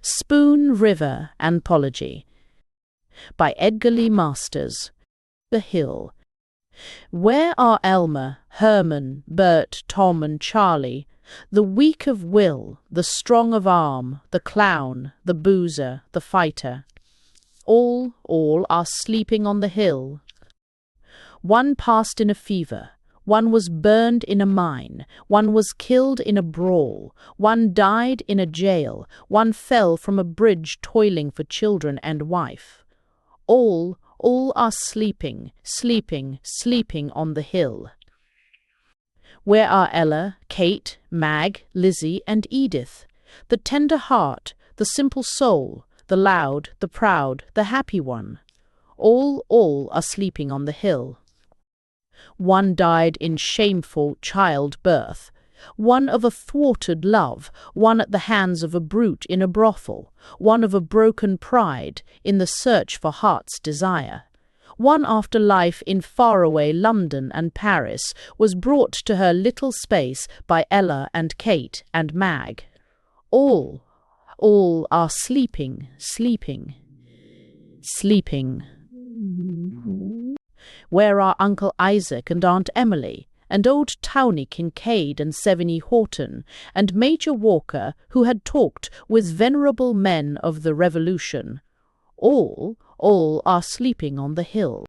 Spoon River Anthology by Edgar Masters. The Hill. Where are Elmer, Herman, Bert, Tom and Charlie, the weak of will, the strong of arm, the clown, the boozer, the fighter? All are sleeping on the hill. One passed in a fever, one was burned in a mine, one was killed in a brawl, one died in a jail, one fell from a bridge toiling for children and wife. All are sleeping on the hill. Where are Ella, Kate, Mag, Lizzie and Edith, the tender heart, the simple soul, the loud, the proud, the happy one? All are sleeping on the hill. One died in shameful childbirth, one of a thwarted love, one at the hands of a brute in a brothel, one of a broken pride in the search for heart's desire. One after life in faraway London and Paris was brought to her little space by Ella and Kate and Mag. All are sleeping. Where are Uncle Isaac and Aunt Emily, and old Townie Kincaid and Seveny Horton, and Major Walker, who had talked with venerable men of the Revolution? All are sleeping on the hill.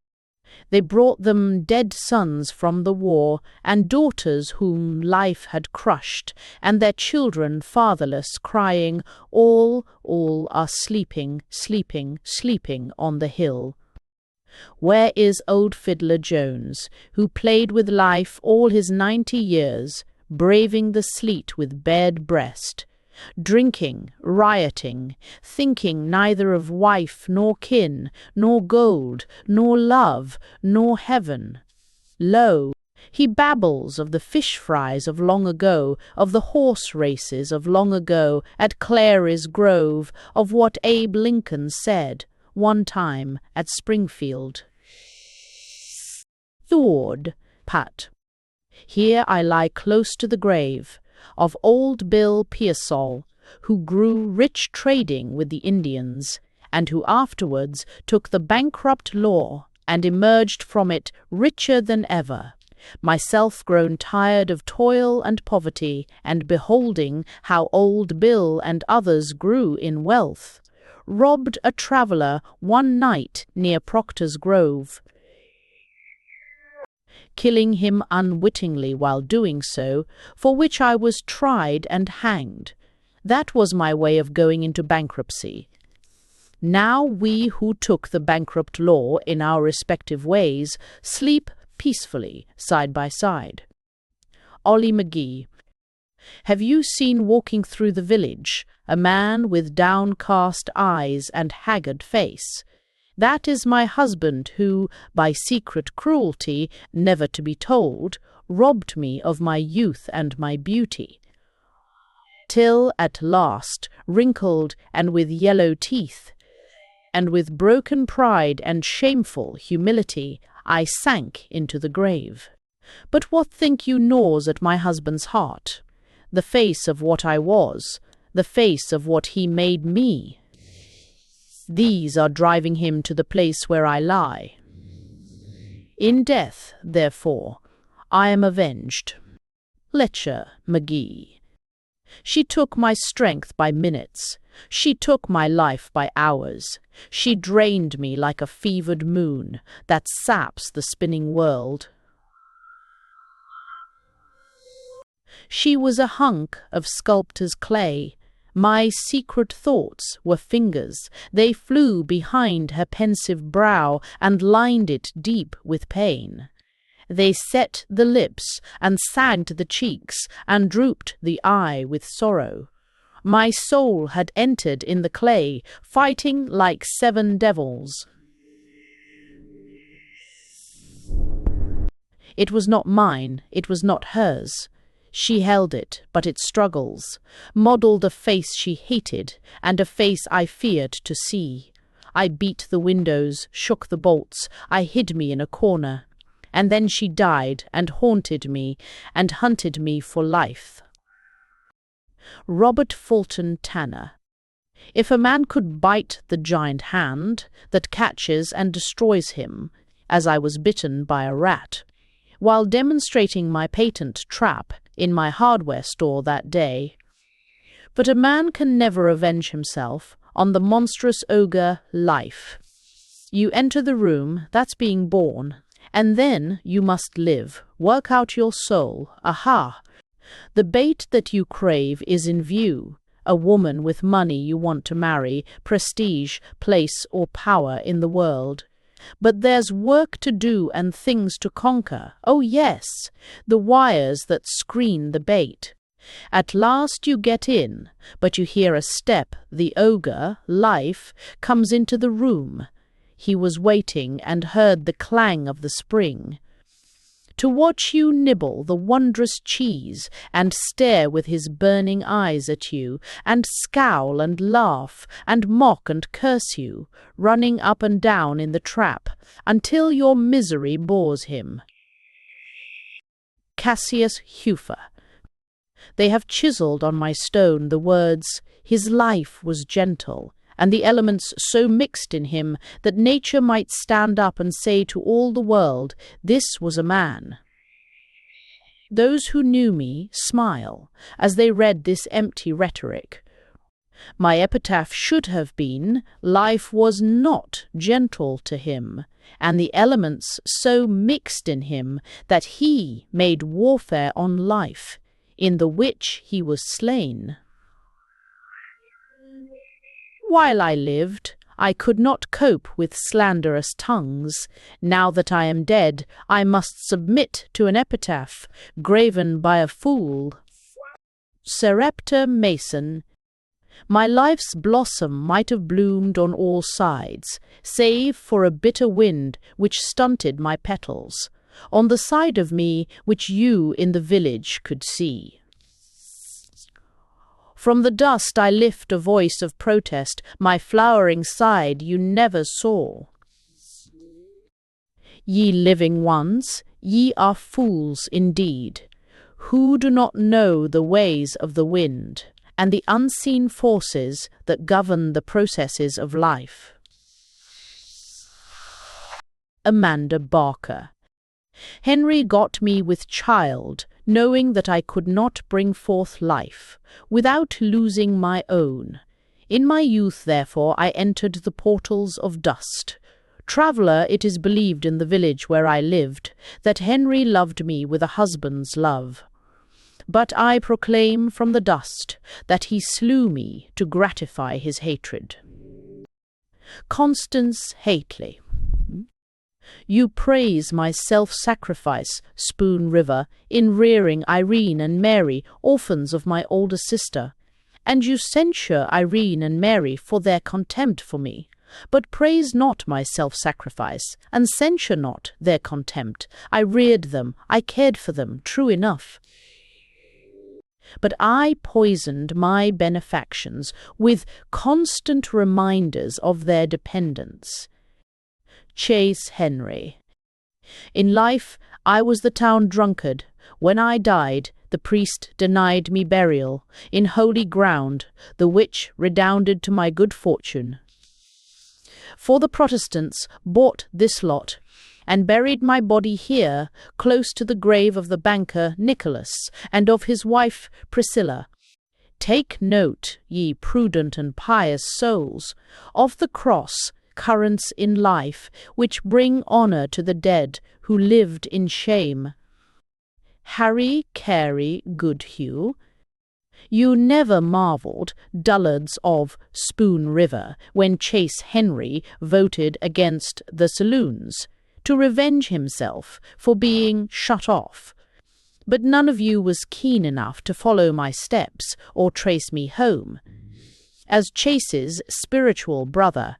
They brought them dead sons from the war, and daughters whom life had crushed, and their children fatherless, crying, all are sleeping on the hill. Where is old Fiddler Jones, who played with life all his 90 years, braving the sleet with bared breast, drinking, rioting, thinking neither of wife nor kin, nor gold, nor love, nor heaven? Lo, he babbles of the fish fries of long ago, of the horse races of long ago at Clary's Grove, of what Abe Lincoln said one time at Springfield. Thord, Pat. Here I lie close to the grave of old Bill Pearsall, who grew rich trading with the Indians, and who afterwards took the bankrupt law and emerged from it richer than ever, myself grown tired of toil and poverty, and beholding how old Bill and others grew in wealth, robbed a traveller one night near Proctor's Grove, killing him unwittingly while doing so, for which I was tried and hanged. That was my way of going into bankruptcy. Now we who took the bankrupt law in our respective ways sleep peacefully side by side. Ollie McGee. Have you seen walking through the village a man with downcast eyes and haggard face? That is my husband who, by secret cruelty, never to be told, robbed me of my youth and my beauty, till at last, wrinkled and with yellow teeth, and with broken pride and shameful humility, I sank into the grave. But what think you gnaws at my husband's heart? The face of what I was, the face of what he made me. These are driving him to the place where I lie. In death, therefore, I am avenged. Letcher, McGee. She took my strength by minutes. She took my life by hours. She drained me like a fevered moon that saps the spinning world. She was a hunk of sculptor's clay. My secret thoughts were fingers. They flew behind her pensive brow and lined it deep with pain. They set the lips and sagged the cheeks and drooped the eye with sorrow. My soul had entered in the clay, fighting like 7 devils. It was not mine, it was not hers. She held it, but its struggles modelled a face she hated, and a face I feared to see. I beat the windows, shook the bolts, I hid me in a corner. And then she died and haunted me and hunted me for life. Robert Fulton Tanner. If a man could bite the giant hand that catches and destroys him, as I was bitten by a rat, while demonstrating my patent trap in my hardware store that day. But a man can never avenge himself on the monstrous ogre life. You enter the room that's being born, and then you must live, work out your soul. Aha! The bait that you crave is in view. A woman with money you want to marry, prestige, place, or power in the world. But there's work to do and things to conquer. Oh yes, the wires that screen the bait. At last you get in, but you hear a step. The ogre, life, comes into the room. He was waiting and heard the clang of the spring, to watch you nibble the wondrous cheese and stare with his burning eyes at you and scowl and laugh and mock and curse you, running up and down in the trap until your misery bores him. Cassius Hufer. They have chiseled on my stone the words, "His life was gentle," and the elements so mixed in him that nature might stand up and say to all the world, "This was a man." Those who knew me smile as they read this empty rhetoric. My epitaph should have been, "Life was not gentle to him, and the elements so mixed in him that he made warfare on life, in the which he was slain." While I lived, I could not cope with slanderous tongues. Now that I am dead, I must submit to an epitaph graven by a fool. Serepta Mason. My life's blossom might have bloomed on all sides, save for a bitter wind which stunted my petals, on the side of me which you in the village could see. From the dust I lift a voice of protest, my flowering side you never saw. Ye living ones, ye are fools indeed, who do not know the ways of the wind and the unseen forces that govern the processes of life. Amanda Barker. Henry got me with child, knowing that I could not bring forth life, without losing my own. In my youth, therefore, I entered the portals of dust. Traveller, it is believed in the village where I lived, that Henry loved me with a husband's love. But I proclaim from the dust that he slew me to gratify his hatred. Constance Hately. You praise my self-sacrifice, Spoon River, in rearing Irene and Mary, orphans of my older sister, and you censure Irene and Mary for their contempt for me. But praise not my self-sacrifice, and censure not their contempt. I reared them, I cared for them, true enough. But I poisoned my benefactions with constant reminders of their dependence. Chase Henry. In life, I was the town drunkard. When I died, the priest denied me burial in holy ground, the which redounded to my good fortune. For the Protestants bought this lot, and buried my body here, close to the grave of the banker Nicholas, and of his wife Priscilla. Take note, ye prudent and pious souls, of the cross, currents in life, which bring honour to the dead who lived in shame. Harry Carey Goodhue. You never marvelled, dullards of Spoon River, when Chase Henry voted against the saloons, to revenge himself for being shut off. But none of you was keen enough to follow my steps or trace me home. As Chase's spiritual brother,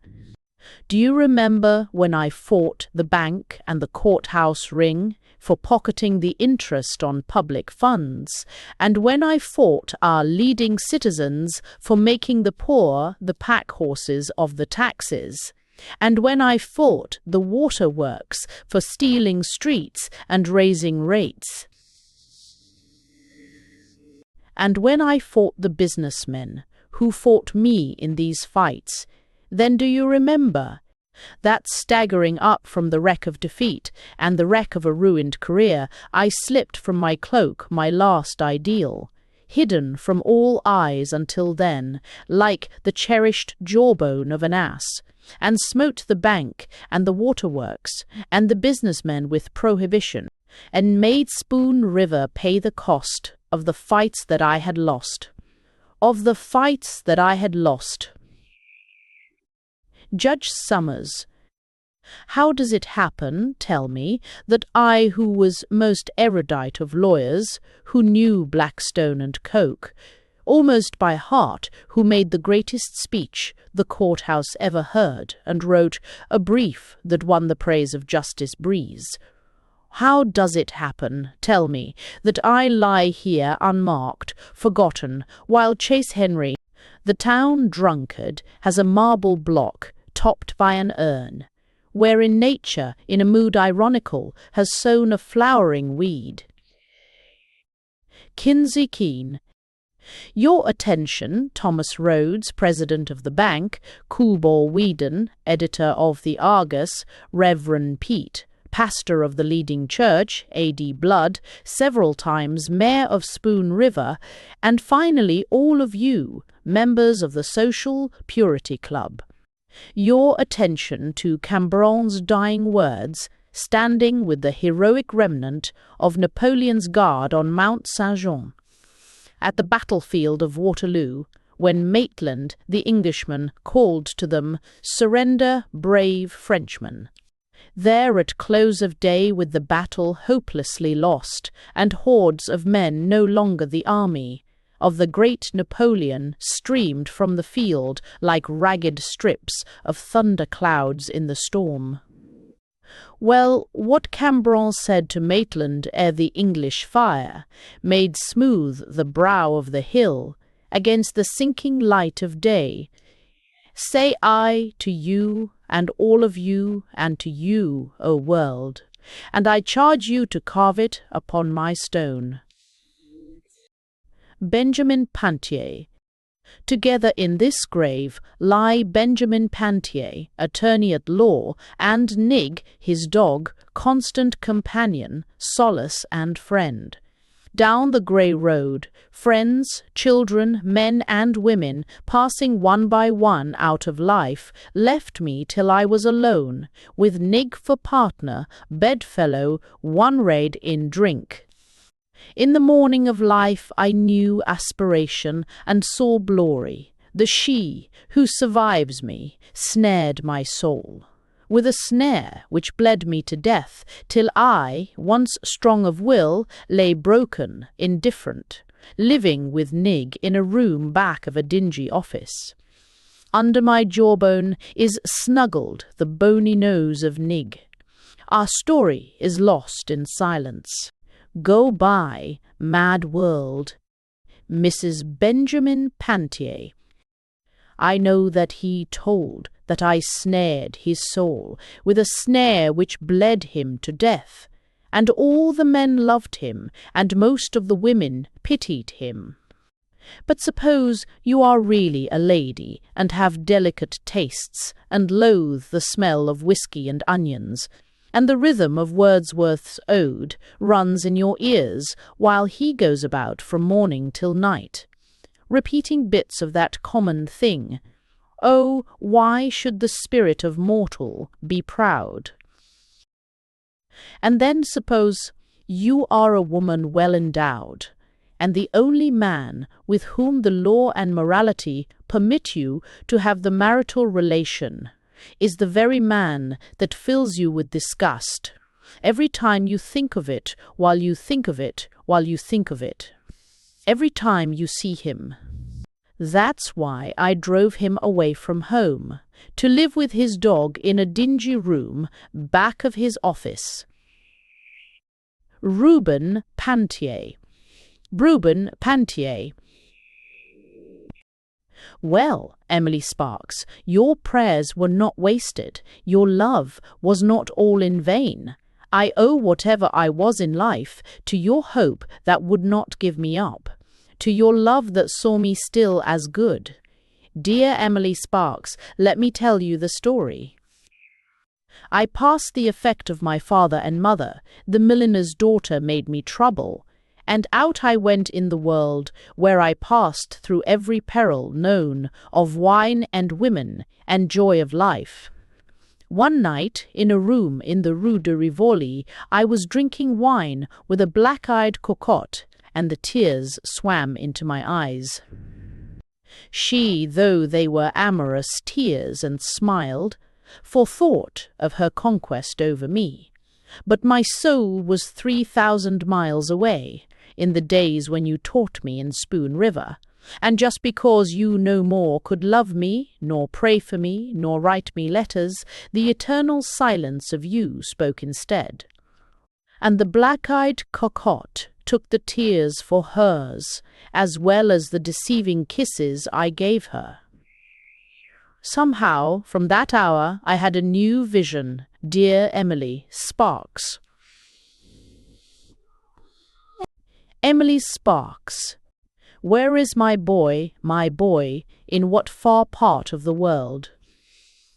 do you remember when I fought the bank and the courthouse ring for pocketing the interest on public funds, and when I fought our leading citizens for making the poor the pack horses of the taxes, and when I fought the waterworks for stealing streets and raising rates, and when I fought the businessmen who fought me in these fights. Then do you remember that staggering up from the wreck of defeat and the wreck of a ruined career, I slipped from my cloak my last ideal, hidden from all eyes until then, like the cherished jawbone of an ass, and smote the bank and the waterworks and the businessmen with prohibition, and made Spoon River pay the cost of the fights that I had lost. Of the fights that I had lost. Judge Summers, how does it happen, tell me, that I, who was most erudite of lawyers, who knew Blackstone and Coke, almost by heart, who made the greatest speech the courthouse ever heard, and wrote a brief that won the praise of Justice Breeze, how does it happen, tell me, that I lie here unmarked, forgotten, while Chase Henry, the town drunkard, has a marble block topped by an urn, wherein nature, in a mood ironical, has sown a flowering weed? Kinsey Keene, your attention, Thomas Rhodes, president of the bank, Coolbaugh Whedon, editor of the Argus, Reverend Pete, pastor of the leading church, A.D. Blood, several times mayor of Spoon River, and finally all of you, members of the Social Purity Club. Your attention to Cambronne's dying words, standing with the heroic remnant of Napoleon's guard on Mount Saint-Jean, at the battlefield of Waterloo, when Maitland, the Englishman, called to them, "Surrender, brave Frenchmen." There at close of day, with the battle hopelessly lost, and hordes of men no longer the army of the great Napoleon streamed from the field like ragged strips of thunder clouds in the storm. Well, what Cambronne said to Maitland ere the English fire made smooth the brow of the hill against the sinking light of day, say I to you and all of you and to you, O world, and I charge you to carve it upon my stone. Benjamin Pantier. Together in this grave lie Benjamin Pantier, attorney at law, and Nig, his dog, constant companion, solace and friend. Down the grey road, friends, children, men and women, passing one by one out of life, left me till I was alone, with Nig for partner, bedfellow, one raid in drink. In the morning of life I knew aspiration and saw glory. The she, who survives me, snared my soul with a snare which bled me to death, till I, once strong of will, lay broken, indifferent, living with Nig in a room back of a dingy office. Under my jawbone is snuggled the bony nose of Nig. Our story is lost in silence. Go by, mad world. Mrs. Benjamin Pantier. I know that he told that I snared his soul with a snare which bled him to death, and all the men loved him, and most of the women pitied him. But suppose you are really a lady, and have delicate tastes, and loathe the smell of whiskey and onions, and the rhythm of Wordsworth's ode runs in your ears while he goes about from morning till night, repeating bits of that common thing. Oh, why should the spirit of mortal be proud? And then suppose you are a woman well endowed, and the only man with whom the law and morality permit you to have the marital relation is the very man that fills you with disgust every time you think of it, while you think of it, while you think of it, every time you see him. That's why I drove him away from home, to live with his dog in a dingy room back of his office. Reuben Pantier. Reuben Pantier. Well, Emily Sparks, your prayers were not wasted. Your love was not all in vain. I owe whatever I was in life to your hope that would not give me up, to your love that saw me still as good, Dear Emily Sparks, let me tell you the story. I passed the effect of my father and mother, the milliner's daughter made me trouble, and out I went in the world, where I passed through every peril known of wine and women and joy of life. One night, in a room in the Rue de Rivoli, I was drinking wine with a black-eyed cocotte, and the tears swam into my eyes. She, though they were amorous tears, and smiled, for thought of her conquest over me. But my soul was 3,000 miles away, in the days when you taught me in Spoon River, and just because you no more could love me, nor pray for me, nor write me letters, the eternal silence of you spoke instead. And the black-eyed cocotte took the tears for hers, as well as the deceiving kisses I gave her. Somehow, from that hour, I had a new vision, dear Emily Sparks. Emily Sparks. Where is my boy, in what far part of the world?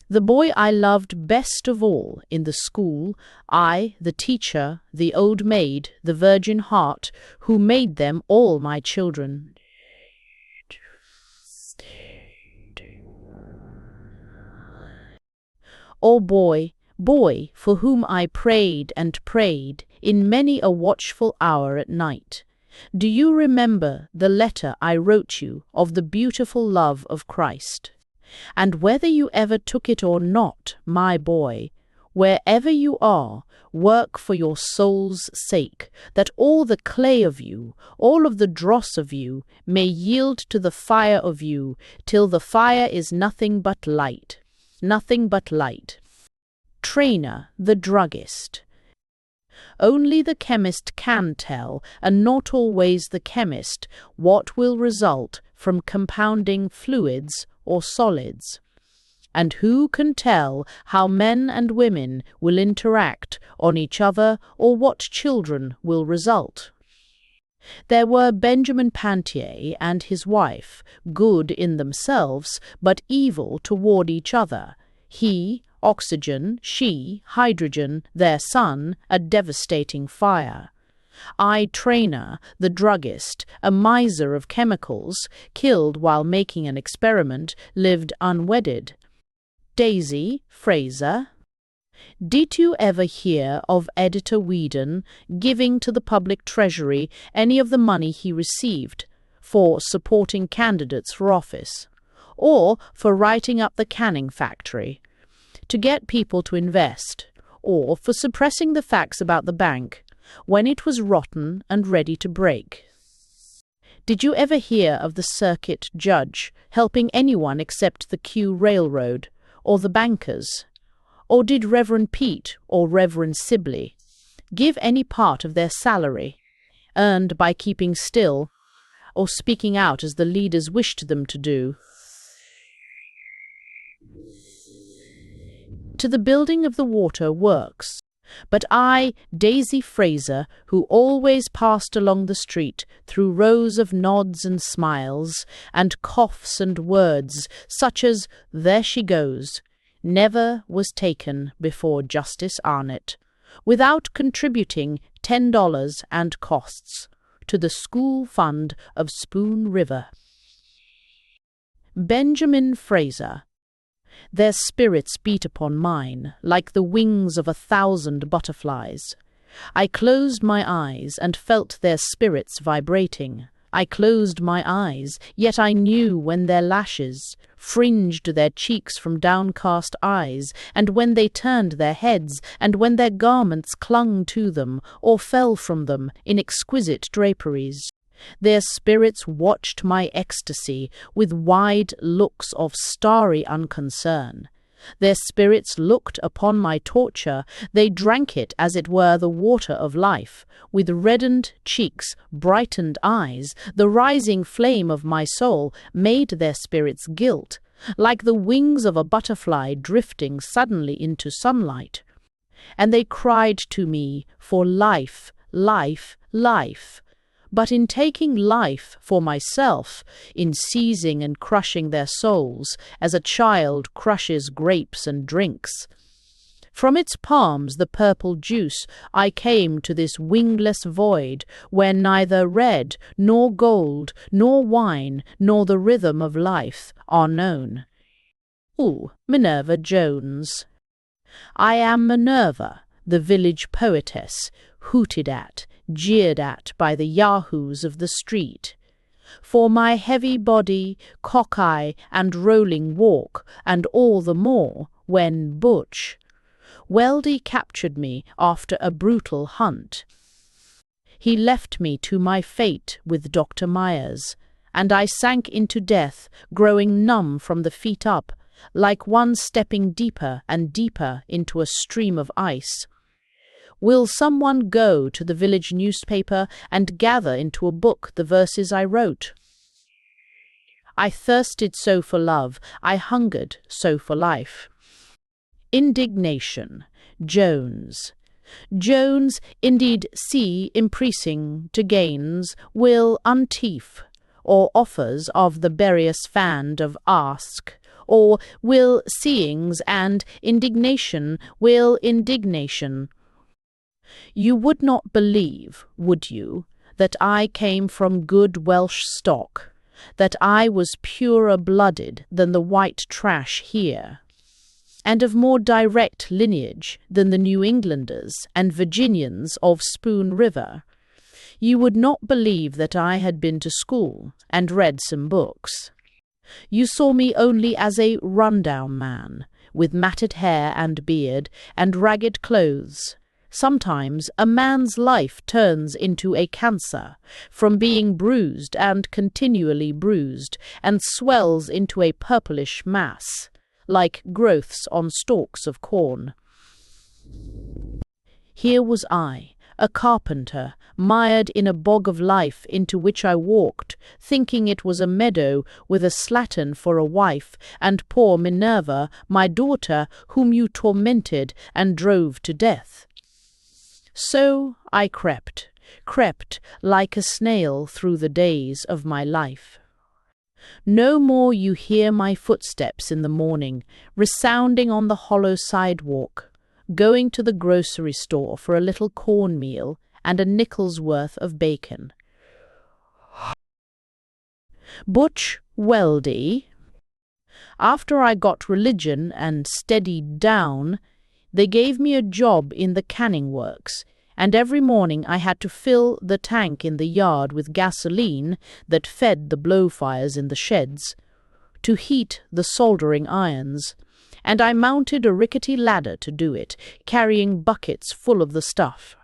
The boy I loved best of all in the school, I, the teacher, the old maid, the virgin heart, who made them all my children. O boy, for whom I prayed and prayed in many a watchful hour at night, do you remember the letter I wrote you of the beautiful love of Christ? And whether you ever took it or not, my boy, wherever you are, work for your soul's sake, that all the clay of you, all of the dross of you, may yield to the fire of you, till the fire is nothing but light. Nothing but light. Trainer, the druggist. Only the chemist can tell, and not always the chemist, what will result from compounding fluids or solids. And who can tell how men and women will interact on each other, or what children will result? There were Benjamin Pantier and his wife, good in themselves, but evil toward each other. He, oxygen, she, hydrogen, their son, a devastating fire. I, Trainer, the druggist, a miser of chemicals, killed while making an experiment, lived unwedded. Daisy Fraser. Did you ever hear of Editor Whedon giving to the public treasury any of the money he received for supporting candidates for office, or for writing up the canning factory, to get people to invest, or for suppressing the facts about the bank when it was rotten and ready to break? Did you ever hear of the circuit judge helping anyone except the Q Railroad, or the bankers? Or did Reverend Pete or Reverend Sibley give any part of their salary, earned by keeping still, or speaking out as the leaders wished them to do, to the building of the water works? But I, Daisy Fraser, who always passed along the street through rows of nods and smiles, and coughs and words such as, "There she goes," never was taken before Justice Arnett, without contributing $10 and costs to the school fund of Spoon River. Benjamin Fraser. Their spirits beat upon mine, like the wings of 1,000 butterflies. I closed my eyes and felt their spirits vibrating. I closed my eyes, yet I knew when their lashes fringed their cheeks from downcast eyes, and when they turned their heads, and when their garments clung to them, or fell from them in exquisite draperies. Their spirits watched my ecstasy with wide looks of starry unconcern. Their spirits looked upon my torture, they drank it as it were the water of life, with reddened cheeks, brightened eyes. The rising flame of my soul made their spirits gilt, like the wings of a butterfly drifting suddenly into sunlight. And they cried to me for life, life, life. but in taking life for myself, in seizing and crushing their souls, as a child crushes grapes and drinks. From its palms the purple juice, I came to this wingless void, where neither red, nor gold, nor wine, nor the rhythm of life are known. Ooh, Minerva Jones. I am Minerva, the village poetess, hooted at, jeered at by the yahoos of the street. For my heavy body, cock-eye, and rolling walk, and all the more, when Butch Weldy captured me after a brutal hunt. He left me to my fate with Dr. Myers, and I sank into death, growing numb from the feet up, like one stepping deeper and deeper into a stream of ice. Will someone go to the village newspaper and gather into a book the verses I wrote? I thirsted so for love, I hungered so for life. Indignation. Jones. Jones, indeed, see impressing to gains, will unteef, or offers of the burious fand of ask, or will seeings and indignation will indignation. You would not believe, would you, that I came from good Welsh stock, that I was purer-blooded than the white trash here, and of more direct lineage than the New Englanders and Virginians of Spoon River. You would not believe that I had been to school and read some books. You saw me only as a run-down man, with matted hair and beard and ragged clothes. Sometimes a man's life turns into a cancer, from being bruised and continually bruised, and swells into a purplish mass, like growths on stalks of corn. Here was I, a carpenter, mired in a bog of life into which I walked, thinking it was a meadow with a slattern for a wife, and poor Minerva, my daughter, whom you tormented and drove to death. So I crept like a snail through the days of my life. No more you hear my footsteps in the morning, resounding on the hollow sidewalk, going to the grocery store for a little cornmeal and a nickel's worth of bacon. Butch Weldy. After I got religion and steadied down, they gave me a job in the canning works, and every morning I had to fill the tank in the yard with gasoline that fed the blow-fires in the sheds, to heat the soldering irons, and I mounted a rickety ladder to do it, carrying buckets full of the stuff.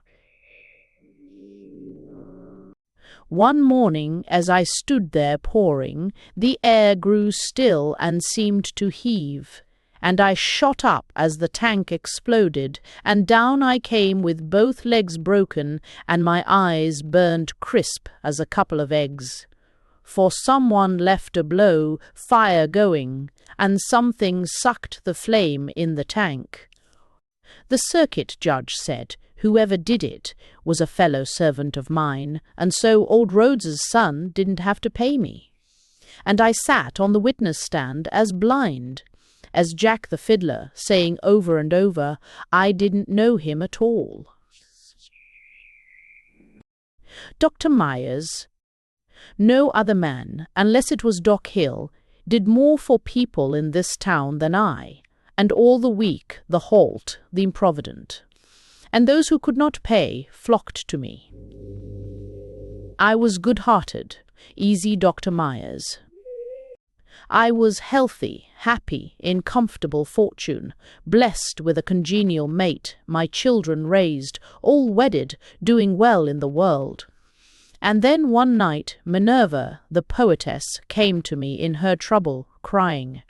One morning, as I stood there pouring, the air grew still and seemed to heave, and I shot up as the tank exploded, and down I came with both legs broken and my eyes burned crisp as a couple of eggs. For someone left a blow, fire going, and something sucked the flame in the tank. The circuit judge said whoever did it was a fellow servant of mine, and so old Rhodes's son didn't have to pay me. And I sat on the witness stand as blind as Jack the Fiddler, saying over and over, I didn't know him at all. Dr. Myers. No other man, unless it was Doc Hill, did more for people in this town than I, and all the weak, the halt, the improvident. And those who could not pay flocked to me. I was good-hearted, easy Dr. Myers. I was healthy, happy, in comfortable fortune, blessed with a congenial mate, my children raised, all wedded, doing well in the world. And then one night Minerva, the poetess, came to me in her trouble, crying.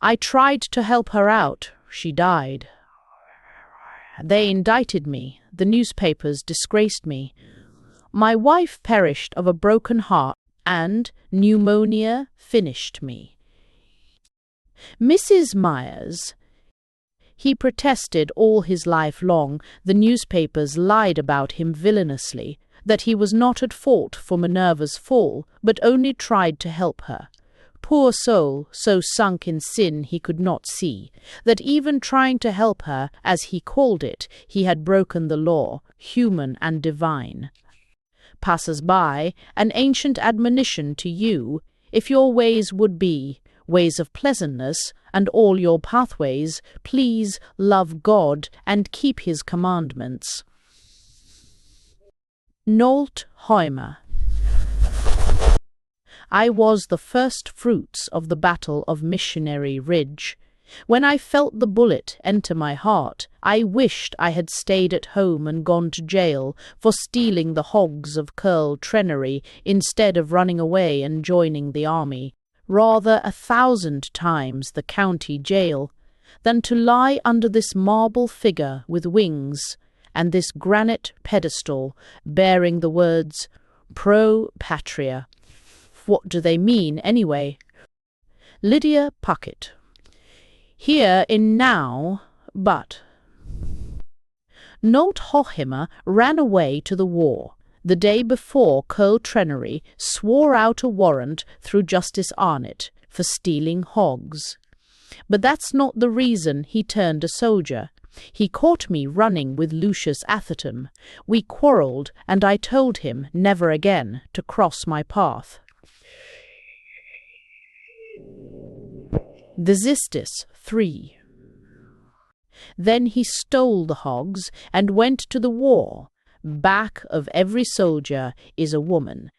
I tried to help her out. She died. They indicted me. The newspapers disgraced me. My wife perished of a broken heart, and pneumonia finished me. Mrs. Myers. He protested all his life long. The newspapers lied about him villainously, that he was not at fault for Minerva's fall, but only tried to help her. Poor soul, so sunk in sin he could not see, that even trying to help her, as he called it, he had broken the law, human and divine. Passers-by, an ancient admonition to you, if your ways would be ways of pleasantness, and all your pathways, please love God and keep his commandments. Nolt Hoymer. I was the first fruits of the Battle of Missionary Ridge. When I felt the bullet enter my heart, I wished I had stayed at home and gone to jail for stealing the hogs of Curl Trenery instead of running away and joining the army. Rather 1,000 times the county jail than to lie under this marble figure with wings and this granite pedestal bearing the words Pro Patria. What do they mean, anyway? Lydia Puckett. Here in now, but. Nolt Hoymer ran away to the war. The day before, Curl Trenery swore out a warrant through Justice Arnott for stealing hogs. But that's not the reason he turned a soldier. He caught me running with Lucius Atherton. We quarrelled, and I told him never again to cross my path. The Xistis 3. Then he stole the hogs and went to the war. Back of every soldier is a woman.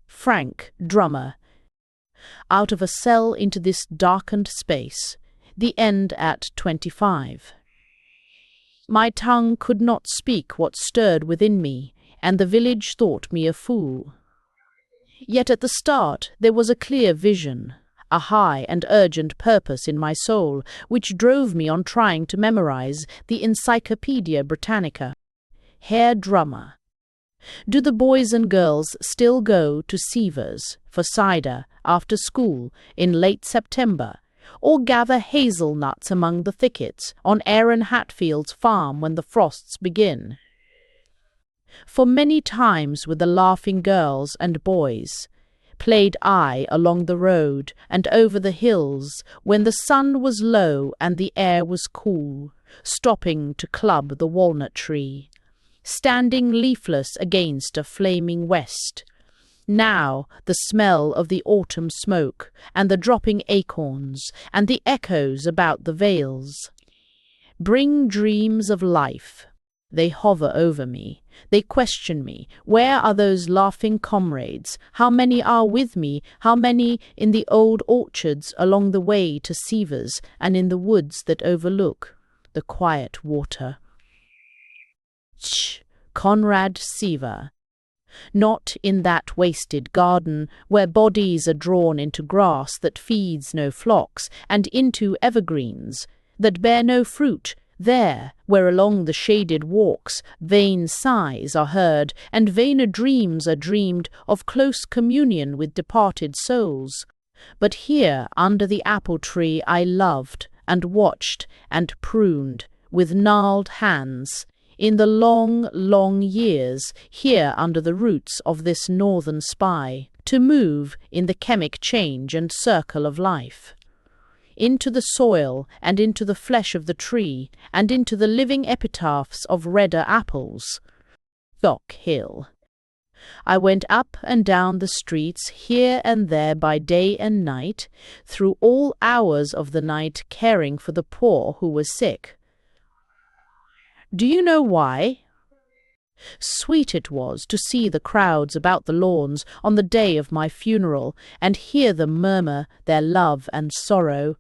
Frank, drummer. Out of a cell into this darkened space. The end at 25. My tongue could not speak what stirred within me, and the village thought me a fool. Yet at the start there was a clear vision, a high and urgent purpose in my soul, which drove me on trying to memorize the Encyclopedia Britannica. Herr Drummer. Do the boys and girls still go to Seaver's for cider after school in late September, or gather hazelnuts among the thickets on Aaron Hatfield's farm when the frosts begin? For many times with the laughing girls and boys played I along the road and over the hills when the sun was low and the air was cool, stopping to club the walnut tree, standing leafless against a flaming west. Now the smell of the autumn smoke and the dropping acorns and the echoes about the vales bring dreams of life. They hover over me. They question me. Where are those laughing comrades? How many are with me? How many in the old orchards along the way to Seaver's and in the woods that overlook the quiet water? Conrad Seaver. Not in that wasted garden where bodies are drawn into grass that feeds no flocks and into evergreens that bear no fruit, there where along the shaded walks vain sighs are heard and vainer dreams are dreamed of close communion with departed souls. But here under the apple tree I loved and watched and pruned with gnarled hands, in the long, long years, here under the roots of this northern spy, to move in the chemic change and circle of life, into the soil and into the flesh of the tree, and into the living epitaphs of redder apples. Dock Hill. I went up and down the streets here and there by day and night, through all hours of the night caring for the poor who were sick. Do you know why? Sweet it was to see the crowds about the lawns on the day of my funeral, and hear them murmur their love and sorrow.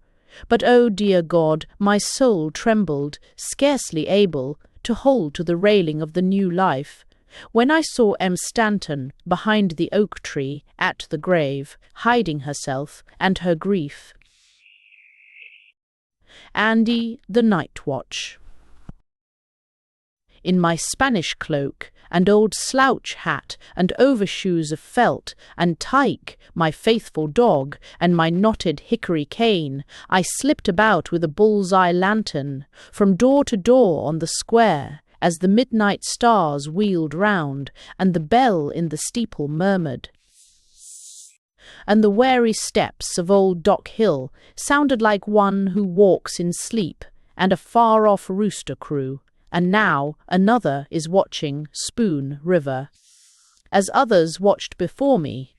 But, oh dear God, my soul trembled, scarcely able to hold to the railing of the new life, when I saw M. Stanton behind the oak tree at the grave, hiding herself and her grief. Andy the Night Watch. In my Spanish cloak and old slouch hat, and overshoes of felt, and Tyke, my faithful dog, and my knotted hickory cane, I slipped about with a bull's-eye lantern, from door to door on the square, as the midnight stars wheeled round, and the bell in the steeple murmured. And the wary steps of old Doc Hill sounded like one who walks in sleep, and a far-off rooster crew, and now another is watching Spoon River. As others watched before me,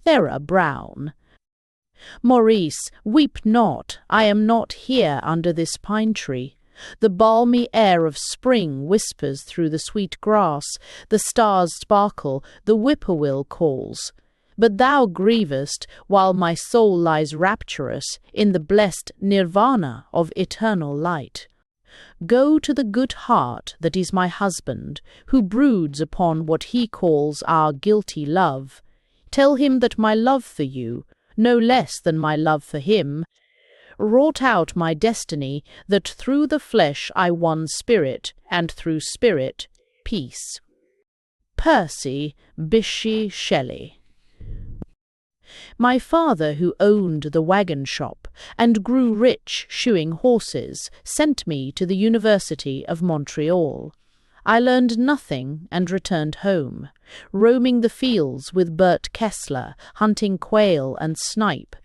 Sarah Brown. Maurice, weep not, I am not here under this pine tree. The balmy air of spring whispers through the sweet grass, the stars sparkle, the whippoorwill calls. But thou grievest, while my soul lies rapturous in the blessed nirvana of eternal light. Go to the good heart that is my husband, who broods upon what he calls our guilty love. Tell him that my love for you, no less than my love for him, wrought out my destiny, that through the flesh I won spirit, and through spirit peace. Percy Bysshe Shelley. My father, who owned the wagon shop and grew rich shoeing horses, sent me to the University of Montreal. I learned nothing and returned home, roaming the fields with Bert Kessler, hunting quail and snipe.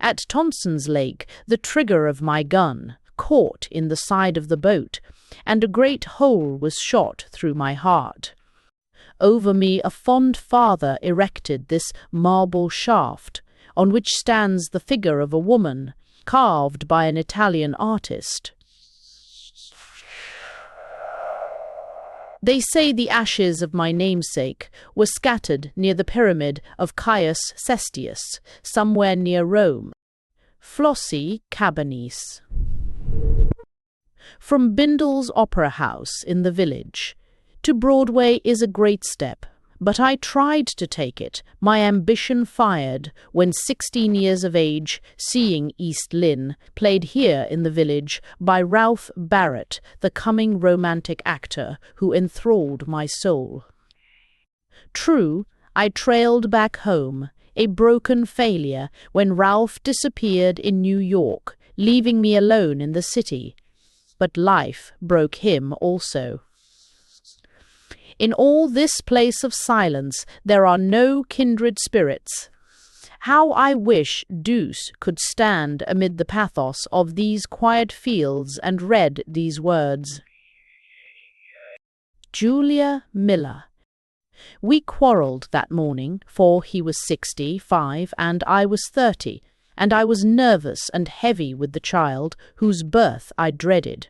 At Tonson's Lake, the trigger of my gun caught in the side of the boat, and a great hole was shot through my heart. Over me a fond father erected this marble shaft, on which stands the figure of a woman, carved by an Italian artist. They say the ashes of my namesake were scattered near the pyramid of Caius Cestius, somewhere near Rome. Flossie Cabanese. From Bindle's Opera House in the village to Broadway is a great step, but I tried to take it, my ambition fired, when 16 years of age, seeing East Lynne, played here in the village by Ralph Barrett, the coming romantic actor who enthralled my soul. True, I trailed back home, a broken failure, when Ralph disappeared in New York, leaving me alone in the city. But life broke him also. In all this place of silence there are no kindred spirits. How I wish Douce could stand amid the pathos of these quiet fields and read these words. Julia Miller. We quarrelled that morning, for he was 65 and I was 30, and I was nervous and heavy with the child, whose birth I dreaded.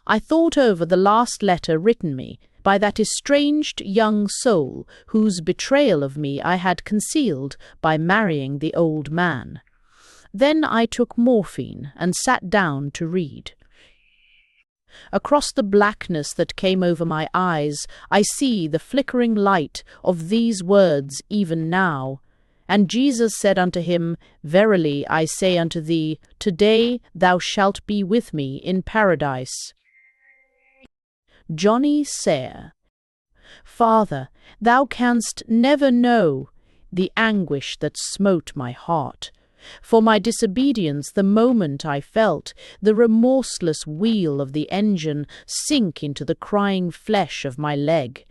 I thought over the last letter written me by that estranged young soul whose betrayal of me I had concealed by marrying the old man. Then I took morphine and sat down to read. Across the blackness that came over my eyes, I see the flickering light of these words even now. And Jesus said unto him, Verily I say unto thee, today thou shalt be with me in paradise. Johnny Sayre. Father, thou canst never know the anguish that smote my heart. For my disobedience the moment I felt the remorseless wheel of the engine sink into the crying flesh of my leg.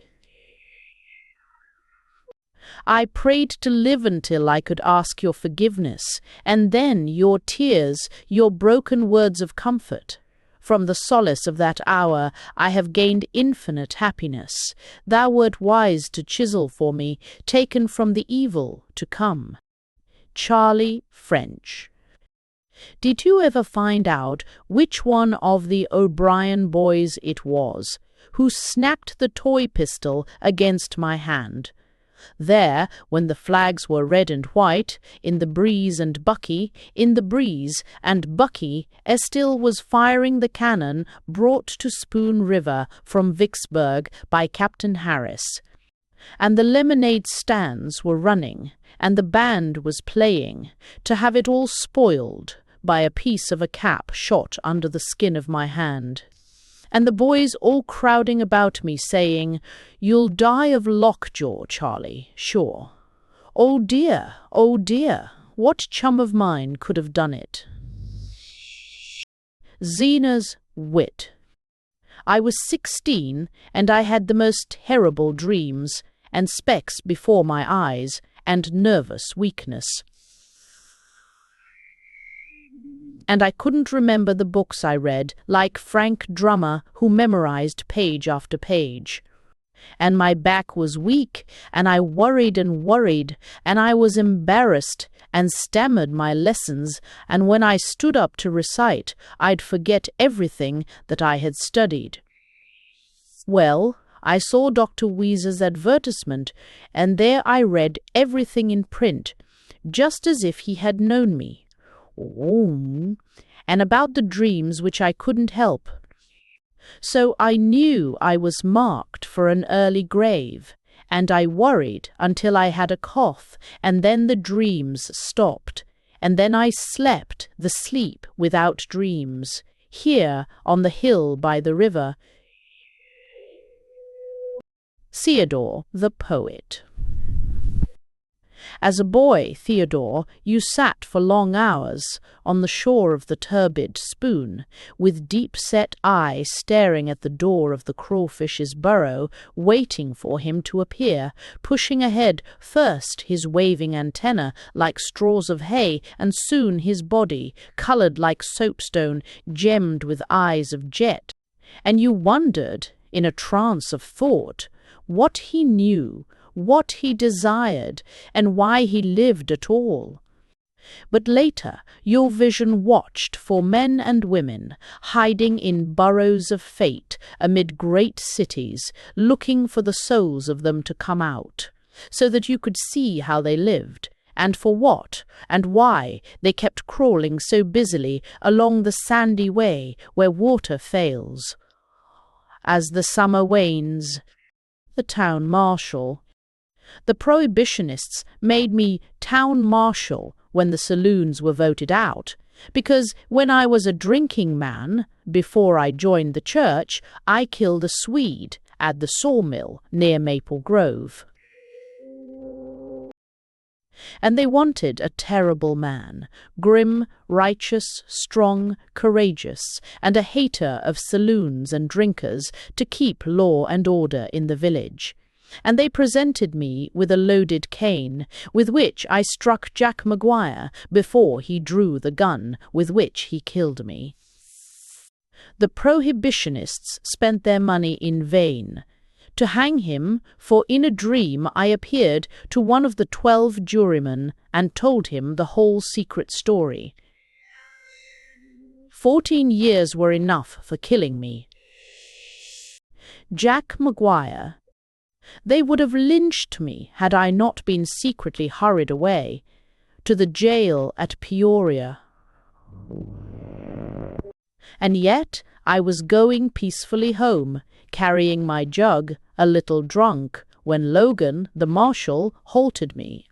I prayed to live until I could ask your forgiveness, and then your tears, your broken words of comfort. From the solace of that hour I have gained infinite happiness. Thou wert wise to chisel for me, taken from the evil to come. Charlie French. Did you ever find out which one of the O'Brien boys it was who snapped the toy pistol against my hand? There, when the flags were red and white, in the breeze and Bucky, in the breeze and Bucky, Estill was firing the cannon brought to Spoon River from Vicksburg by Captain Harris. And the lemonade stands were running, and the band was playing, to have it all spoiled by a piece of a cap shot under the skin of my hand. and the boys all crowding about me saying, "You'll die of lockjaw, Charlie, sure." Oh dear, what chum of mine could have done it? Zena's wit. I was 16, and I had the most terrible dreams, and specks before my eyes, and nervous weakness. And I couldn't remember the books I read, like Frank Drummer, who memorized page after page. And my back was weak, and I worried, and I was embarrassed, and stammered my lessons, and when I stood up to recite, I'd forget everything that I had studied. Well, I saw Dr. Weeser's advertisement, and there I read everything in print, just as if he had known me. And about the dreams which I couldn't help. So I knew I was marked for an early grave, and I worried until I had a cough, and then the dreams stopped, and then I slept the sleep without dreams, here on the hill by the river. Theodore the poet. As a boy, Theodore, you sat for long hours on the shore of the turbid Spoon, with deep-set eye staring at the door of the crawfish's burrow, waiting for him to appear, pushing ahead first his waving antenna like straws of hay, and soon his body, coloured like soapstone, gemmed with eyes of jet. And you wondered, in a trance of thought, what he knew, what he desired, and why he lived at all. But later your vision watched for men and women, hiding in burrows of fate amid great cities, looking for the souls of them to come out, so that you could see how they lived, and for what and why they kept crawling so busily along the sandy way where water fails. As the summer wanes, the town marshal. The prohibitionists made me town marshal when the saloons were voted out, because when I was a drinking man, before I joined the church, I killed a Swede at the sawmill near Maple Grove. And they wanted a terrible man, grim, righteous, strong, courageous, and a hater of saloons and drinkers, to keep law and order in the village. And they presented me with a loaded cane, with which I struck Jack Maguire before he drew the gun with which he killed me. The prohibitionists spent their money in vain. To hang him, for in a dream I appeared to one of the 12 jurymen and told him the whole secret story. 14 years were enough for killing me. Jack Maguire. They would have lynched me had I not been secretly hurried away to the jail at Peoria. And yet I was going peacefully home, carrying my jug, a little drunk, when Logan, the marshal, halted me.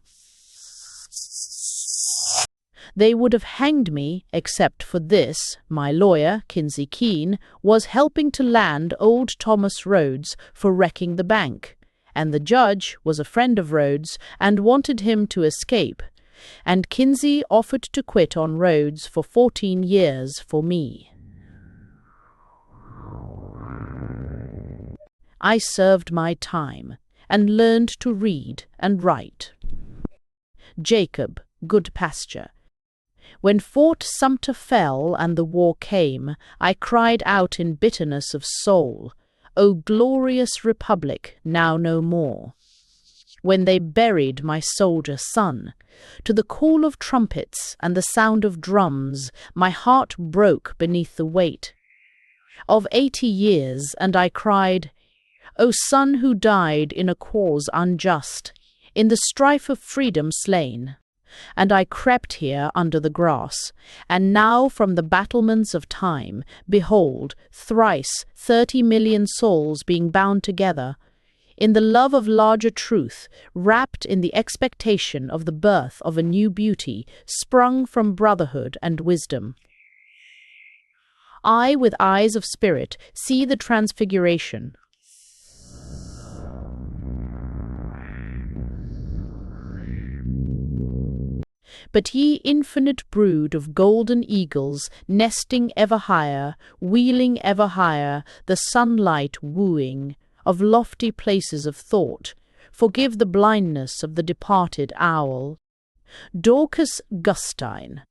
They would have hanged me, except for this. My lawyer, Kinsey Keene, was helping to land old Thomas Rhodes for wrecking the bank, and the judge was a friend of Rhodes and wanted him to escape, and Kinsey offered to quit on Rhodes for 14 years for me. I served my time and learned to read and write. Jacob, Good Pasture. When Fort Sumter fell and the war came, I cried out in bitterness of soul, "O glorious Republic, now no more." When they buried my soldier son, to the call of trumpets and the sound of drums, my heart broke beneath the weight of 80 years, and I cried, "O son who died in a cause unjust, in the strife of freedom slain." And I crept here under the grass, and now from the battlements of time, behold, thrice 30 million souls being bound together, in the love of larger truth, wrapped in the expectation of the birth of a new beauty, sprung from brotherhood and wisdom. I, with eyes of spirit, see the transfiguration. But ye infinite brood of golden eagles, nesting ever higher, wheeling ever higher, the sunlight wooing, of lofty places of thought, forgive the blindness of the departed owl. Dorcas Gustine.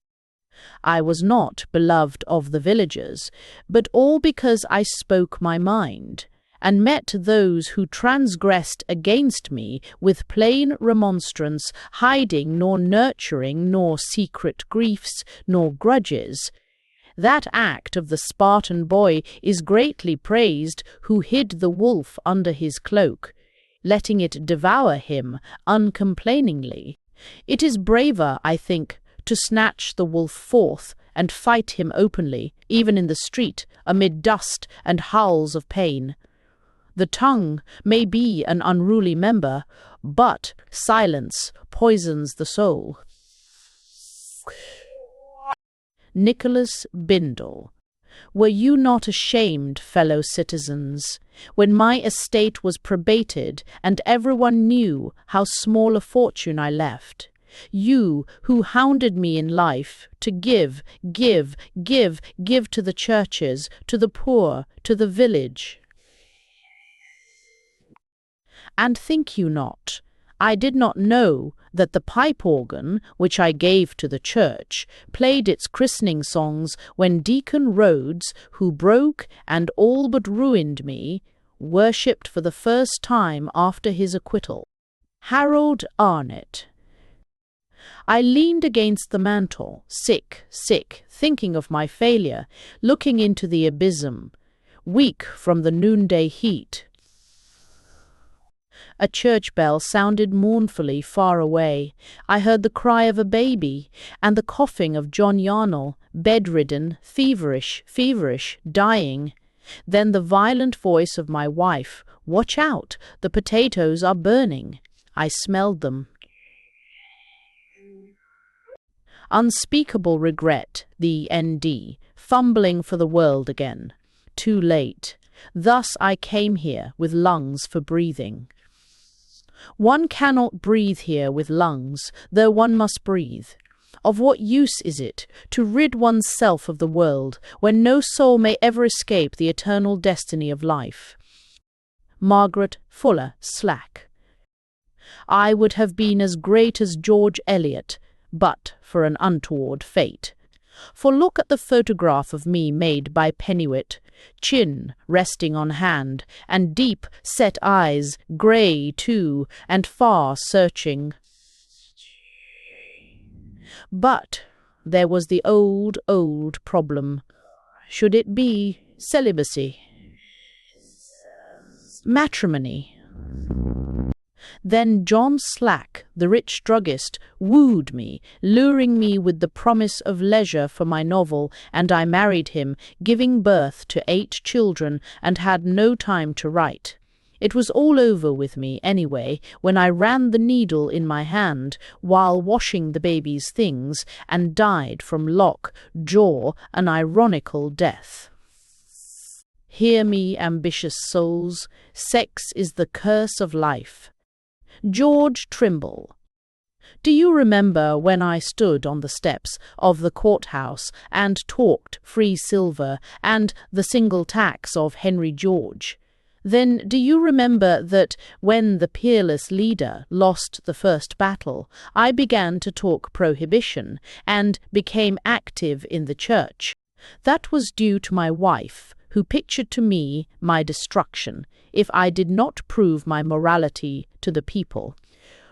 I was not beloved of the villagers, but all because I spoke my mind, and met those who transgressed against me with plain remonstrance, hiding nor nurturing nor secret griefs nor grudges. That act of the Spartan boy is greatly praised who hid the wolf under his cloak, letting it devour him uncomplainingly. It is braver, I think, to snatch the wolf forth and fight him openly, even in the street, amid dust and howls of pain. The tongue may be an unruly member, but silence poisons the soul. Nicholas Bindle. Were you not ashamed, fellow citizens, when my estate was probated and everyone knew how small a fortune I left? You who hounded me in life to give to the churches, to the poor, to the village. And think you not, I did not know that the pipe organ, which I gave to the church, played its christening songs when Deacon Rhodes, who broke and all but ruined me, worshipped for the first time after his acquittal. Harold Arnett. I leaned against the mantel, sick, thinking of my failure, looking into the abysm, weak from the noonday heat. A church bell sounded mournfully far away. I heard the cry of a baby, and the coughing of John Yarnell, bedridden, feverish, dying. Then the violent voice of my wife, "Watch out, the potatoes are burning." I smelled them. Unspeakable regret, the N.D., fumbling for the world again. Too late. Thus I came here with lungs for breathing. One cannot breathe here with lungs, though one must breathe. Of what use is it to rid one's self of the world, when no soul may ever escape the eternal destiny of life? Margaret Fuller Slack. I would have been as great as George Eliot, but for an untoward fate. For look at the photograph of me made by Pennywit, chin resting on hand, and deep-set eyes, grey too, and far-searching. But there was the old problem. Should it be celibacy? Matrimony? Then John Slack, the rich druggist, wooed me, luring me with the promise of leisure for my novel, and I married him, giving birth to 8 children, and had no time to write. It was all over with me, anyway, when I ran the needle in my hand while washing the baby's things, and died from lock jaw, an ironical death. Hear me, ambitious souls, sex is the curse of life. George Trimble. Do you remember when I stood on the steps of the courthouse and talked free silver and the single tax of Henry George? Then do you remember that when the peerless leader lost the first battle, I began to talk prohibition and became active in the church? That was due to my wife, who pictured to me my destruction if I did not prove my morality to the people.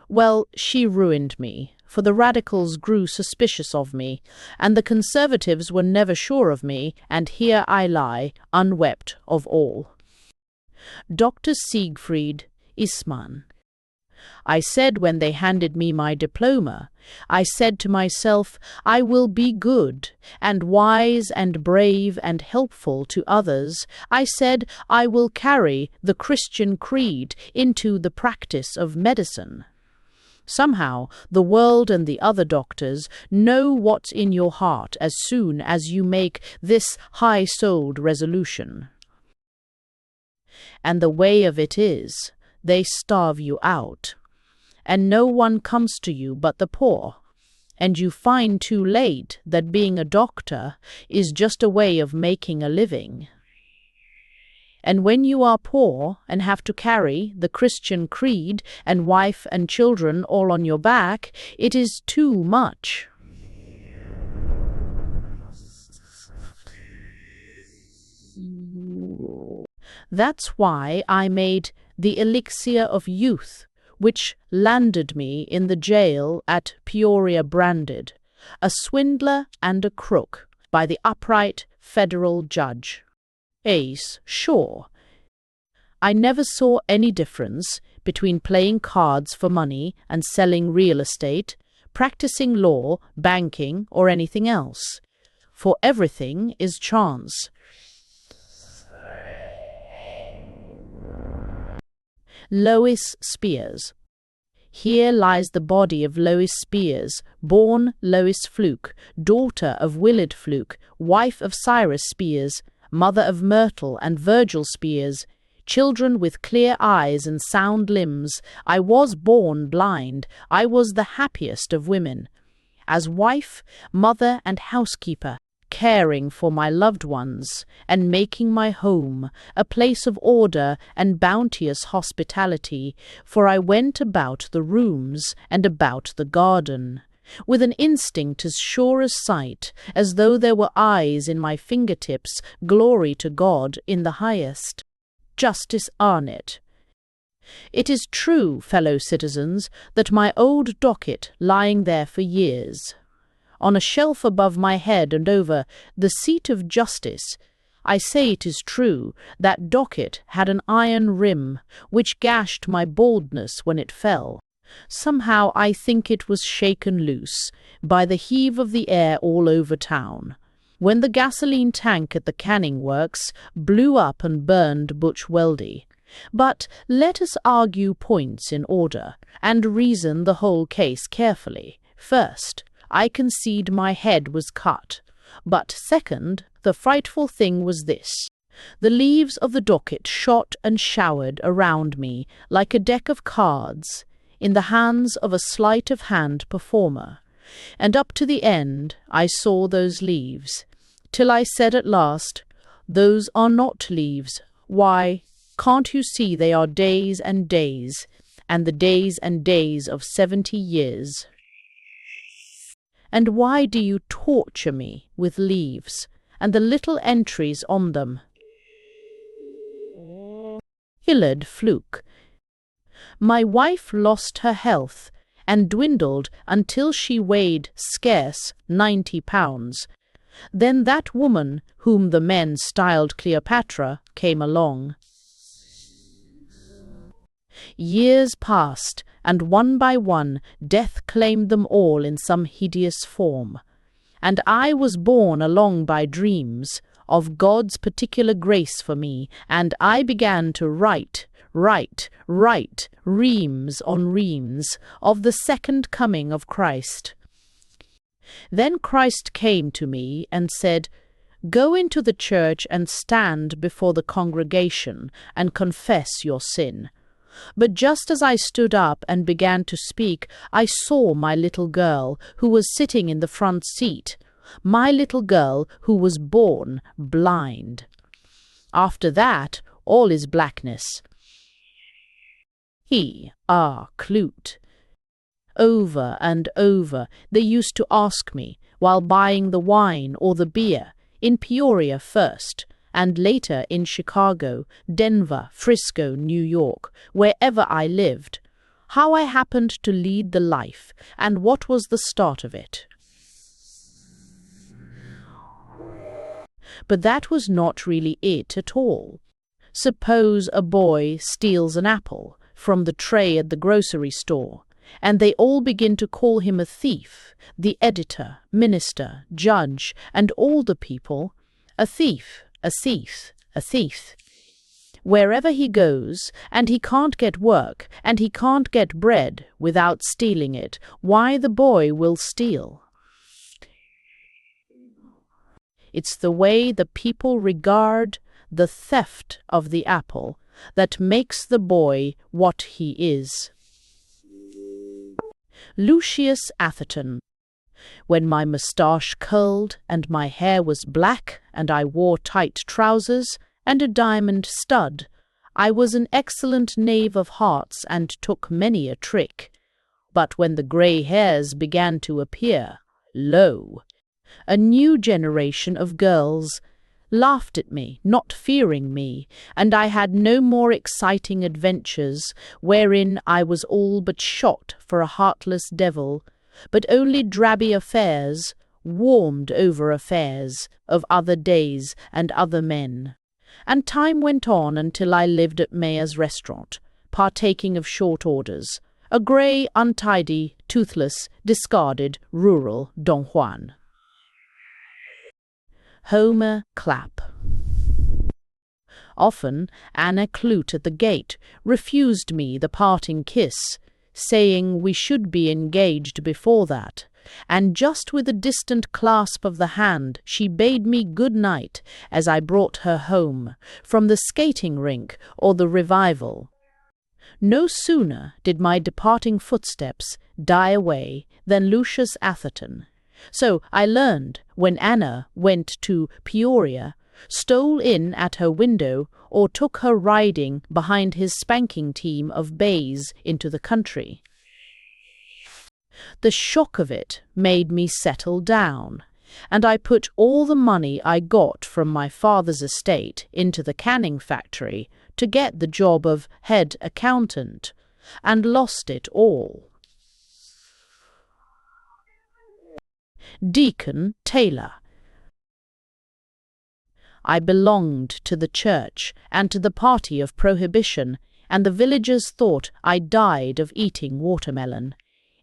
Well, she ruined me, for the radicals grew suspicious of me, and the conservatives were never sure of me, and here I lie, unwept of all. Dr. Siegfried Isman. I said when they handed me my diploma, I said to myself, I will be good, and wise and brave and helpful to others. I said, I will carry the Christian creed into the practice of medicine. Somehow, the world and the other doctors know what's in your heart as soon as you make this high-souled resolution. And the way of it is, they starve you out, and no one comes to you but the poor, and you find too late that being a doctor is just a way of making a living. And when you are poor and have to carry the Christian creed and wife and children all on your back, it is too much. That's why I made the elixir of youth, which landed me in the jail at Peoria branded, a swindler and a crook, by the upright federal judge. Ace, sure. I never saw any difference between playing cards for money and selling real estate, practicing law, banking, or anything else. For everything is chance. Lois Spears. Here lies the body of Lois Spears, born Lois Fluke, daughter of Willard Fluke, wife of Cyrus Spears, mother of Myrtle and Virgil Spears, children with clear eyes and sound limbs. I was born blind. I was the happiest of women. As wife, mother, and housekeeper, caring for my loved ones, and making my home a place of order and bounteous hospitality, for I went about the rooms and about the garden, with an instinct as sure as sight, as though there were eyes in my fingertips, glory to God in the highest. Justice Arnett. It is true, fellow citizens, that my old docket, lying there for years, on a shelf above my head and over the seat of justice, I say it is true, that docket had an iron rim, which gashed my baldness when it fell. Somehow I think it was shaken loose by the heave of the air all over town, when the gasoline tank at the canning works blew up and burned Butch Weldy. But let us argue points in order, and reason the whole case carefully. First, I concede my head was cut. But second, the frightful thing was this. The leaves of the docket shot and showered around me like a deck of cards in the hands of a sleight-of-hand performer. And up to the end I saw those leaves, till I said at last, "Those are not leaves. Why, can't you see they are days and days, and the days and days of 70 years? And why do you torture me with leaves, and the little entries on them?" Willard Fluke. My wife lost her health, and dwindled until she weighed scarce 90 pounds. Then that woman, whom the men styled Cleopatra, came along. Years passed, and one by one death claimed them all in some hideous form. And I was borne along by dreams of God's particular grace for me, and I began to write reams on reams of the second coming of Christ. Then Christ came to me and said, "Go into the church and stand before the congregation and confess your sin." But just as I stood up and began to speak, I saw my little girl, who was sitting in the front seat, my little girl who was born blind. After that, all is blackness. Clute. Over and over they used to ask me, while buying the wine or the beer, in Peoria first, and later in Chicago, Denver, Frisco, New York, wherever I lived, how I happened to lead the life, and what was the start of it. But that was not really it at all. Suppose a boy steals an apple from the tray at the grocery store, and they all begin to call him a thief, the editor, minister, judge, and all the people, a thief, a thief, a thief. wherever he goes, and he can't get work, and he can't get bread without stealing it, why the boy will steal. It's the way the people regard the theft of the apple that makes the boy what he is. Lucius Atherton. When my moustache curled and my hair was black and I wore tight trousers and a diamond stud, I was an excellent knave of hearts and took many a trick. But when the grey hairs began to appear, lo! A new generation of girls laughed at me, not fearing me, and I had no more exciting adventures, wherein I was all but shot for a heartless devil, but only drabby affairs, warmed over affairs, of other days and other men. And time went on until I lived at Mayor's restaurant, partaking of short orders, a grey, untidy, toothless, discarded, rural Don Juan. Homer Clapp. Often Anna Clute at the gate refused me the parting kiss, saying we should be engaged before that, and just with a distant clasp of the hand she bade me good night as I brought her home from the skating rink or the revival. No sooner did my departing footsteps die away than Lucius Atherton. So I learned, when Anna went to Peoria, stole in at her window or took her riding behind his spanking team of bays into the country. The shock of it made me settle down, and I put all the money I got from my father's estate into the canning factory to get the job of head accountant, and lost it all. Deacon Taylor. I belonged to the church and to the party of prohibition, and the villagers thought I died of eating watermelon.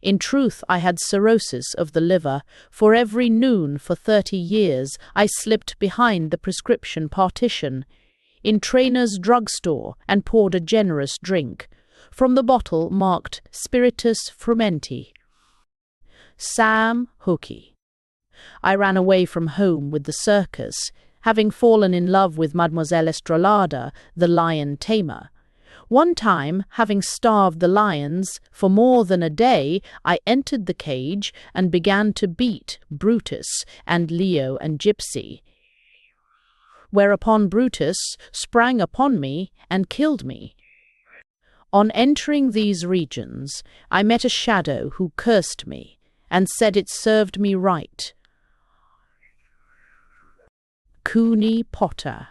In truth, I had cirrhosis of the liver, for every noon for 30 years I slipped behind the prescription partition in Trainer's drugstore and poured a generous drink from the bottle marked Spiritus Frumenti. Sam Hookey. I ran away from home with the circus, having fallen in love with Mademoiselle Estrelada, the lion tamer. One time, having starved the lions for more than a day, I entered the cage and began to beat Brutus and Leo and Gypsy, whereupon Brutus sprang upon me and killed me. On entering these regions, I met a shadow who cursed me and said it served me right. Cooney Potter.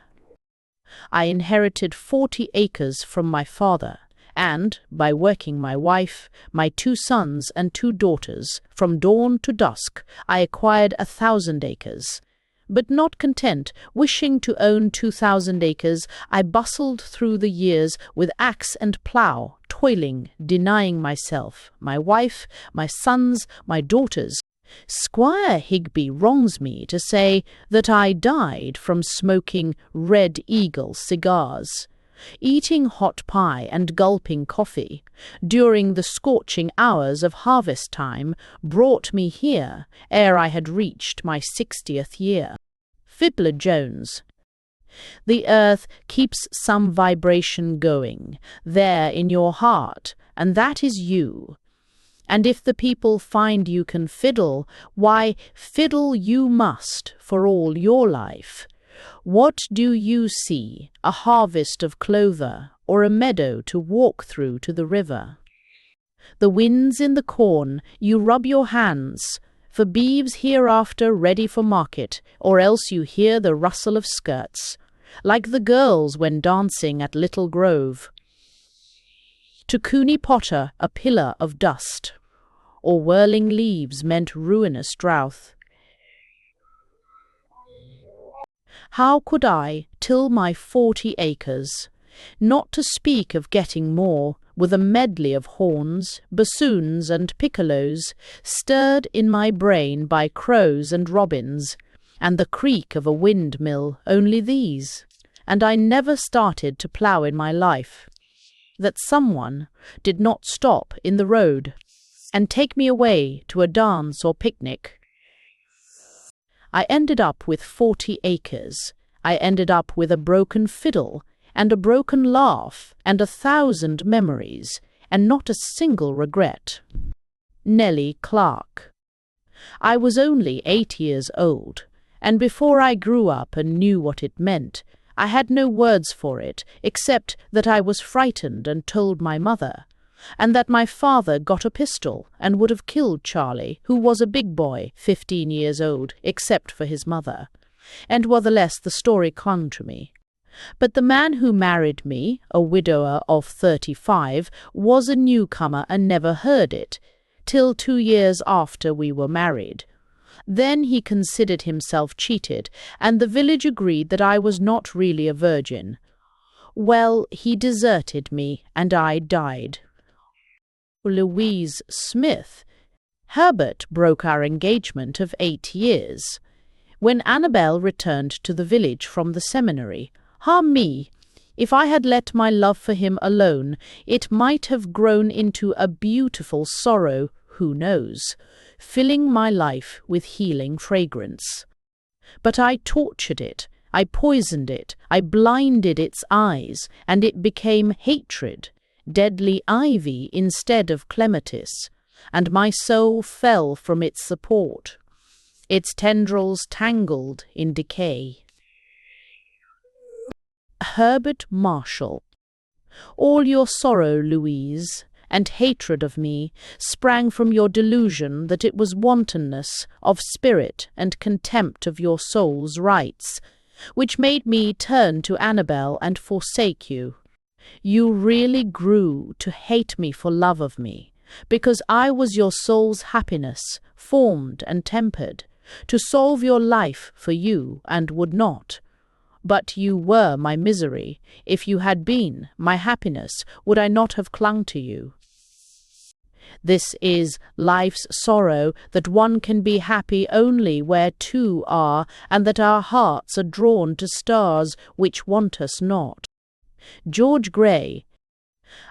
I inherited 40 acres from my father, and, by working my wife, my 2 sons and 2 daughters, from dawn to dusk, I acquired 1,000 acres. But not content, wishing to own 2,000 acres, I bustled through the years with axe and plough, toiling, denying myself, my wife, my sons, my daughters. Squire Higby wrongs me to say that I died from smoking Red Eagle cigars, eating hot pie and gulping coffee, during the scorching hours of harvest time, brought me here ere I had reached my 60th year. Fiddler Jones. The earth keeps some vibration going, there in your heart, and that is you. And if the people find you can fiddle, why, fiddle you must for all your life. What do you see, a harvest of clover, or a meadow to walk through to the river? The wind's in the corn, you rub your hands, for beeves hereafter ready for market, or else you hear the rustle of skirts, like the girls when dancing at Little Grove. To Cooney Potter a pillar of dust, or whirling leaves meant ruinous drouth. How could I till my 40 acres, not to speak of getting more, with a medley of horns, bassoons, and piccolos, stirred in my brain by crows and robins, and the creak of a windmill, only these, and I never started to plough in my life, that someone did not stop in the road and take me away to a dance or picnic. I ended up with 40 acres. I ended up with a broken fiddle and a broken laugh and 1,000 memories, and not a single regret. Nellie Clark. I was only 8 years old, and before I grew up and knew what it meant, I had no words for it except that I was frightened and told my mother, and that my father got a pistol and would have killed Charlie, who was a big boy, 15 years old, except for his mother. And nevertheless the story clung to me. But the man who married me, a widower of 35, was a newcomer and never heard it, till 2 years after we were married. Then he considered himself cheated, and the village agreed that I was not really a virgin. Well, he deserted me, and I died. Louise Smith. Herbert broke our engagement of 8 years. When Annabel returned to the village from the seminary, me, if I had let my love for him alone, it might have grown into a beautiful sorrow, who knows, filling my life with healing fragrance. But I tortured it, I poisoned it, I blinded its eyes, and it became hatred, deadly ivy instead of clematis, and my soul fell from its support. Its tendrils tangled in decay. Herbert Marshall. All your sorrow, Louise, and hatred of me sprang from your delusion that it was wantonness of spirit and contempt of your soul's rights, which made me turn to Annabel and forsake you. You really grew to hate me for love of me, because I was your soul's happiness, formed and tempered, to solve your life for you, and would not. But you were my misery. If you had been my happiness, would I not have clung to you? This is life's sorrow, that one can be happy only where two are, and that our hearts are drawn to stars which want us not. George Gray.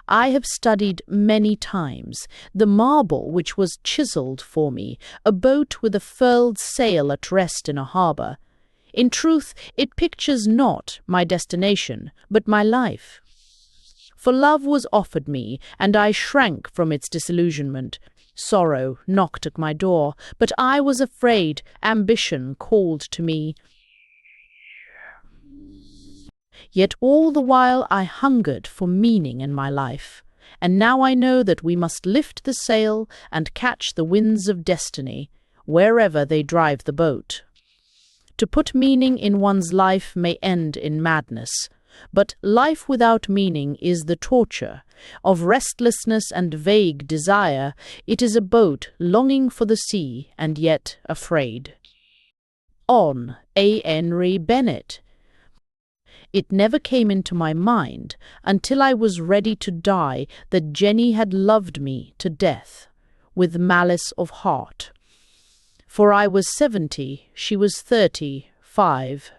I have studied many times the marble which was chiselled for me, a boat with a furled sail at rest in a harbour. In truth, it pictures not my destination, but my life. For love was offered me, and I shrank from its disillusionment. Sorrow knocked at my door, but I was afraid. Ambition called to me. Yet all the while I hungered for meaning in my life, and now I know that we must lift the sail and catch the winds of destiny, wherever they drive the boat. To put meaning in one's life may end in madness, but life without meaning is the torture of restlessness and vague desire. It is a boat longing for the sea and yet afraid. On A. Henry Bennett. It never came into my mind until I was ready to die that Jenny had loved me to death, with malice of heart. For I was 70, she was 35,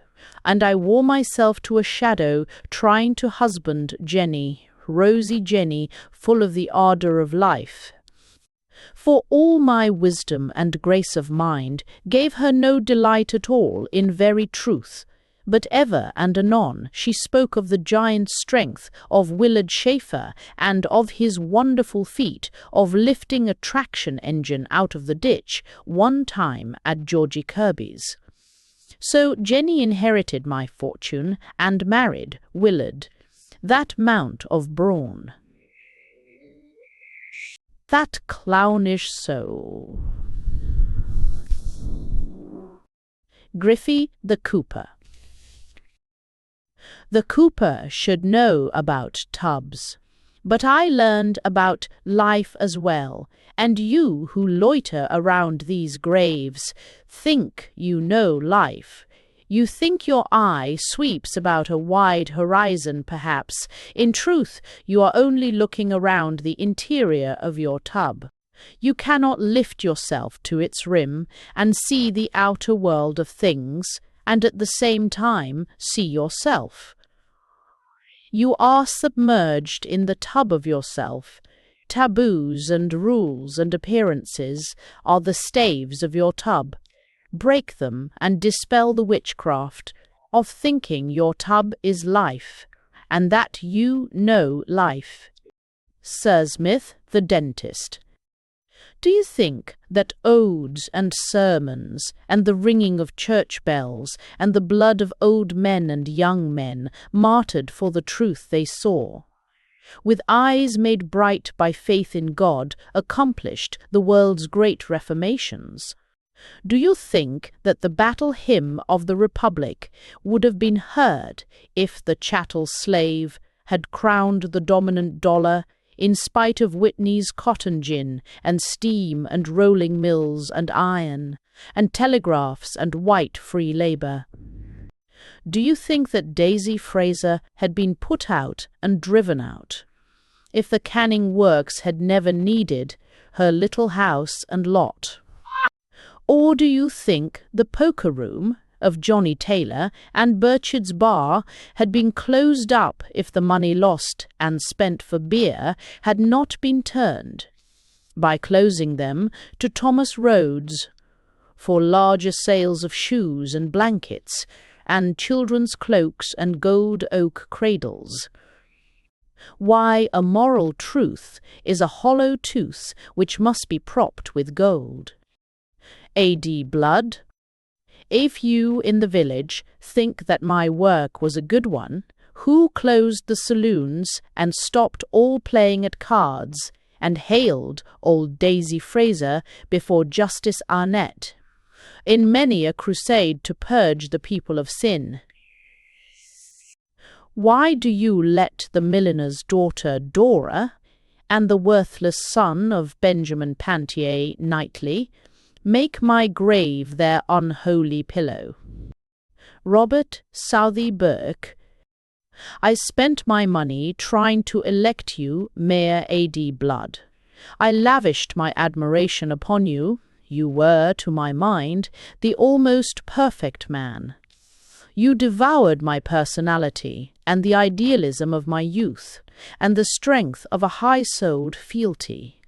and I wore myself to a shadow trying to husband Jenny, rosy Jenny, full of the ardour of life. For all my wisdom and grace of mind gave her no delight at all in very truth, but ever and anon she spoke of the giant strength of Willard Schaefer and of his wonderful feat of lifting a traction engine out of the ditch one time at Georgie Kirby's. So Jenny inherited my fortune and married Willard, that mount of brawn, that clownish soul. Griffey the Cooper. The cooper should know about tubs, but I learned about life as well, and you who loiter around these graves think you know life. You think your eye sweeps about a wide horizon, perhaps. In truth, you are only looking around the interior of your tub. You cannot lift yourself to its rim and see the outer world of things, and at the same time see yourself. You are submerged in the tub of yourself. Taboos and rules and appearances are the staves of your tub. Break them and dispel the witchcraft of thinking your tub is life, and that you know life. Sir Smith, the dentist. Do you think that odes and sermons, and the ringing of church bells, and the blood of old men and young men, martyred for the truth they saw, with eyes made bright by faith in God, accomplished the world's great reformations? Do you think that the battle hymn of the Republic would have been heard if the chattel slave had crowned the dominant dollar, in spite of Whitney's cotton gin and steam and rolling mills and iron and telegraphs and white free labor? Do you think that Daisy Fraser had been put out and driven out if the Canning Works had never needed her little house and lot? Or do you think the poker room of Johnny Taylor and Burchard's bar had been closed up if the money lost and spent for beer had not been turned, by closing them, to Thomas Rhodes for larger sales of shoes and blankets and children's cloaks and gold oak cradles? Why, a moral truth is a hollow tooth which must be propped with gold. A.D. Blood. If you in the village think that my work was a good one, who closed the saloons and stopped all playing at cards and hailed old Daisy Fraser before Justice Arnett, in many a crusade to purge the people of sin? Why do you let the milliner's daughter Dora and the worthless son of Benjamin Pantier Knightley make my grave their unholy pillow? Robert Southey Burke. I spent my money trying to elect you Mayor A.D. Blood. I lavished my admiration upon you. You were, to my mind, the almost perfect man. You devoured my personality and the idealism of my youth and the strength of a high-souled fealty.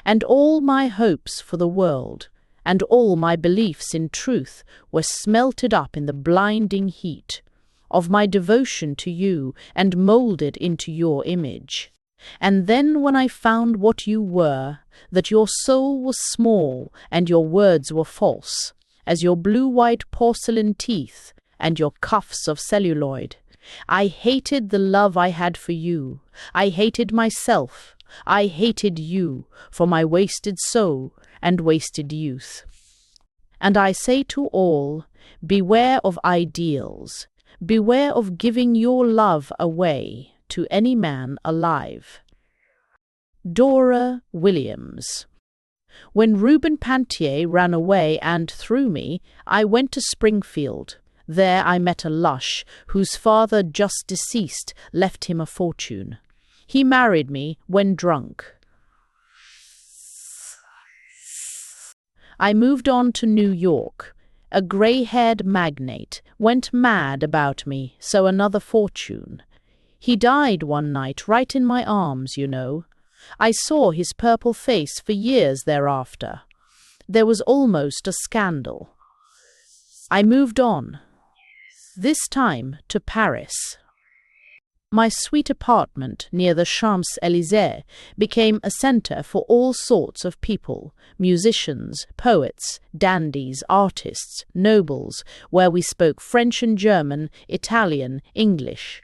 And all my hopes for the world and all my beliefs in truth were smelted up in the blinding heat of my devotion to you and moulded into your image. And then when I found what you were, that your soul was small and your words were false, as your blue-white porcelain teeth and your cuffs of celluloid, I hated the love I had for you. I hated myself. I hated you for my wasted soul and wasted youth. And I say to all, beware of ideals. Beware of giving your love away to any man alive. Dora Williams. When Reuben Pantier ran away and threw me, I went to Springfield. There I met a lush, whose father, just deceased, left him a fortune. He married me when drunk. I moved on to New York. A grey-haired magnate went mad about me, so another fortune. He died one night right in my arms, you know. I saw his purple face for years thereafter. There was almost a scandal. I moved on, this time to Paris. My sweet apartment near the Champs-Élysées became a centre for all sorts of people, musicians, poets, dandies, artists, nobles, where we spoke French and German, Italian, English.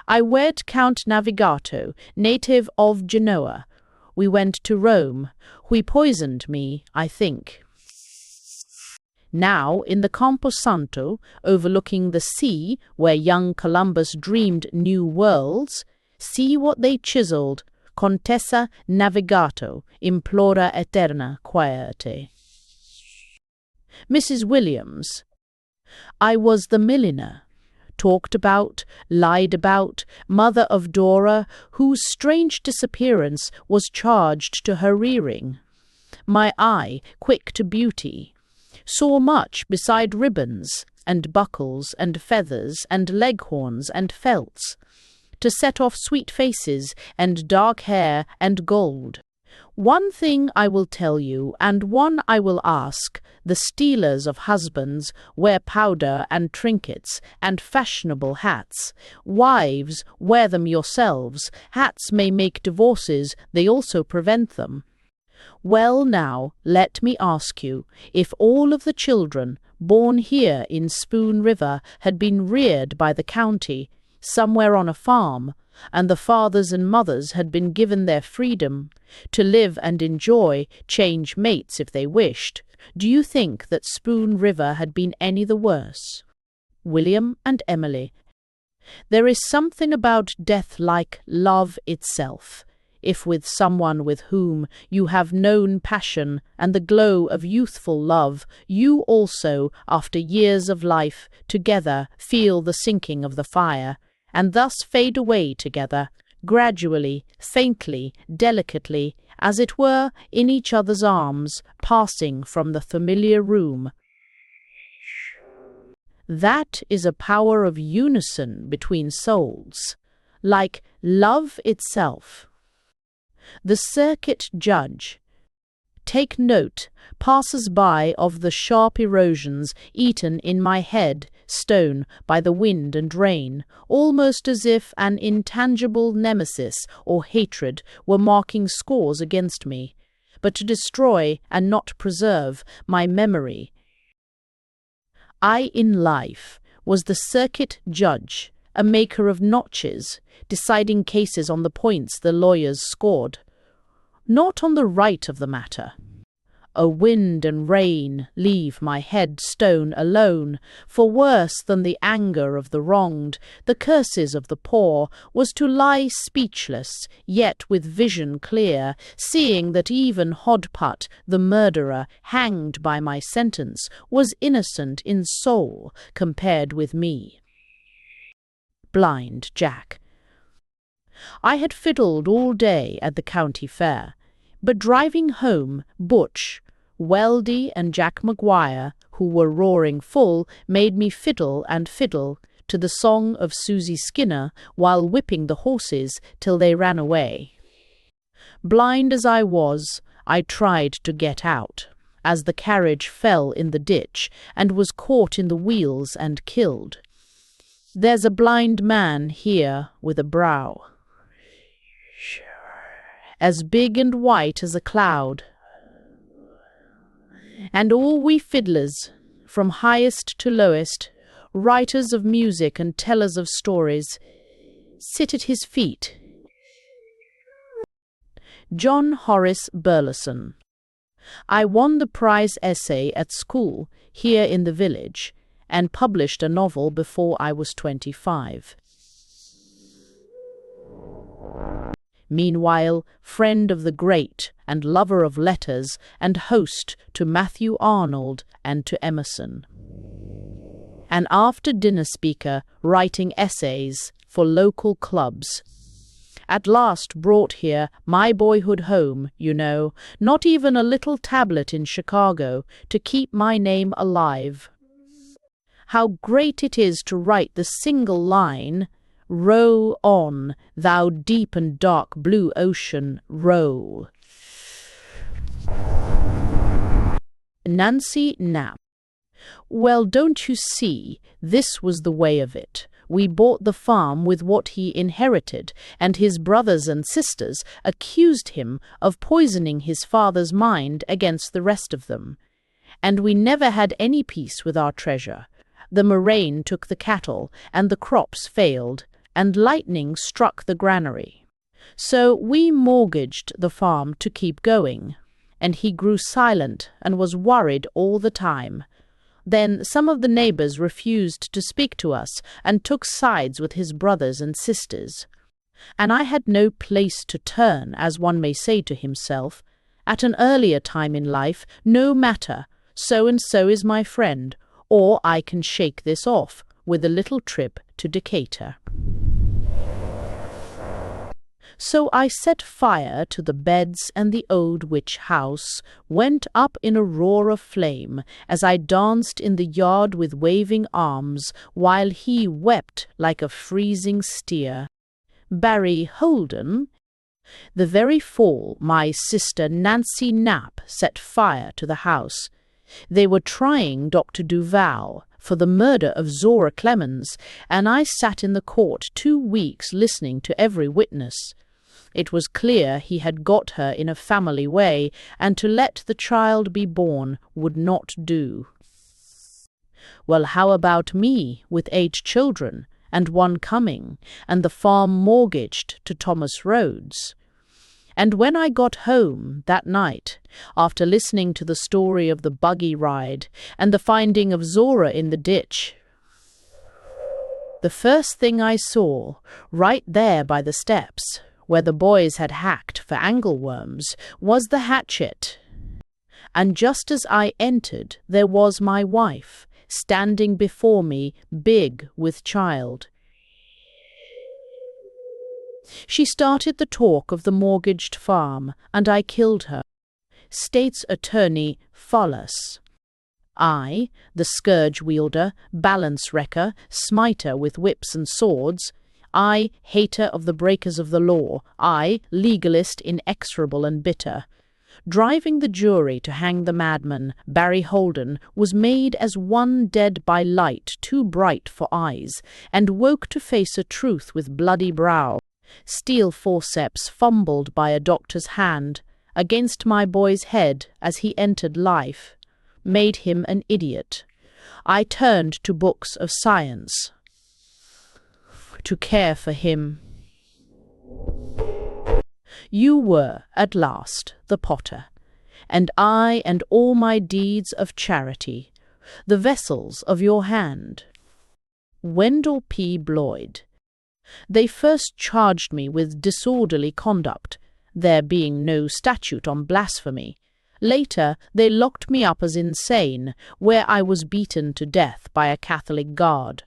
I wed Count Navigato, native of Genoa. We went to Rome. He poisoned me, I think. Now, in the Campo Santo, overlooking the sea where young Columbus dreamed new worlds, see what they chiseled, Contessa Navigato, implora eterna quiete. Mrs. Williams. I was the milliner, talked about, lied about, mother of Dora, whose strange disappearance was charged to her rearing. My eye, quick to beauty, saw much beside ribbons and buckles and feathers and leghorns and felts. to set off sweet faces and dark hair and gold. One thing I will tell you, and one I will ask: the stealers of husbands wear powder and trinkets and fashionable hats. Wives, wear them yourselves. Hats may make divorces, they also prevent them. Well now, let me ask you, if all of the children born here in Spoon River had been reared by the county, somewhere on a farm, and the fathers and mothers had been given their freedom to live and enjoy, change mates if they wished, do you think that Spoon River had been any the worse? William and Emily. There is something about death like love itself. If with someone with whom you have known passion and the glow of youthful love, you also, after years of life, together feel the sinking of the fire, and thus fade away together, gradually, faintly, delicately, as it were, in each other's arms, passing from the familiar room. That is a power of unison between souls, like love itself. The circuit judge. Take note, passers-by, of the sharp erosions eaten in my head, stone, by the wind and rain, almost as if an intangible nemesis or hatred were marking scores against me, but to destroy and not preserve my memory. I in life was the circuit judge, a maker of notches, deciding cases on the points the lawyers scored, not on the right of the matter. O wind and rain, leave my head stone alone, for worse than the anger of the wronged, the curses of the poor, was to lie speechless, yet with vision clear, seeing that even Hodput, the murderer, hanged by my sentence, was innocent in soul compared with me. Blind Jack. I had fiddled all day at the county fair, but driving home, Butch, Weldy and Jack Maguire, who were roaring full, made me fiddle and fiddle to the song of Susie Skinner while whipping the horses till they ran away. Blind as I was, I tried to get out, as the carriage fell in the ditch and was caught in the wheels and killed. There's a blind man here with a brow as big and white as a cloud, and all we fiddlers, from highest to lowest, writers of music and tellers of stories, sit at his feet. John Horace Burleson. I won the prize essay at school here in the village, and published a novel before I was 25. Meanwhile, friend of the great and lover of letters and host to Matthew Arnold and to Emerson. An after-dinner speaker writing essays for local clubs. At last brought here my boyhood home, you know, not even a little tablet in Chicago to keep my name alive. How great it is to write the single line, "Row on, thou deep and dark blue ocean, row." Nancy Knapp. Well, don't you see, this was the way of it. We bought the farm with what he inherited, and his brothers and sisters accused him of poisoning his father's mind against the rest of them. And we never had any peace with our treasure. The murrain took the cattle, and the crops failed, and lightning struck the granary. So we mortgaged the farm to keep going, and he grew silent and was worried all the time. Then some of the neighbors refused to speak to us and took sides with his brothers and sisters. And I had no place to turn, as one may say to himself. At an earlier time in life, no matter, so-and-so is my friend, or I can shake this off with a little trip to Decatur. So I set fire to the beds, and the old witch house went up in a roar of flame as I danced in the yard with waving arms, while he wept like a freezing steer. Barry Holden, the very fall my sister Nancy Knapp set fire to the house. They were trying Dr. Duval for the murder of Zora Clemens, and I sat in the court 2 weeks listening to every witness. It was clear he had got her in a family way, and to let the child be born would not do. Well, how about me, with 8 children, and 1 coming, and the farm mortgaged to Thomas Rhodes? And when I got home that night, after listening to the story of the buggy ride and the finding of Zora in the ditch, the first thing I saw, right there by the steps, where the boys had hacked for angleworms, was the hatchet. And just as I entered, there was my wife, standing before me, big with child. She started the talk of the mortgaged farm, and I killed her. State's Attorney Follis. I, the scourge-wielder, balance-wrecker, smiter with whips and swords, I, hater of the breakers of the law, I, legalist inexorable and bitter. Driving the jury to hang the madman, Barry Holden, was made as one dead by light too bright for eyes, and woke to face a truth with bloody brow. Steel forceps fumbled by a doctor's hand against my boy's head as he entered life, made him an idiot. I turned to books of science to care for him. You were, at last, the potter, and I and all my deeds of charity, the vessels of your hand. Wendell P. Bloyd. They first charged me with disorderly conduct, there being no statute on blasphemy. Later, they locked me up as insane, where I was beaten to death by a Catholic guard.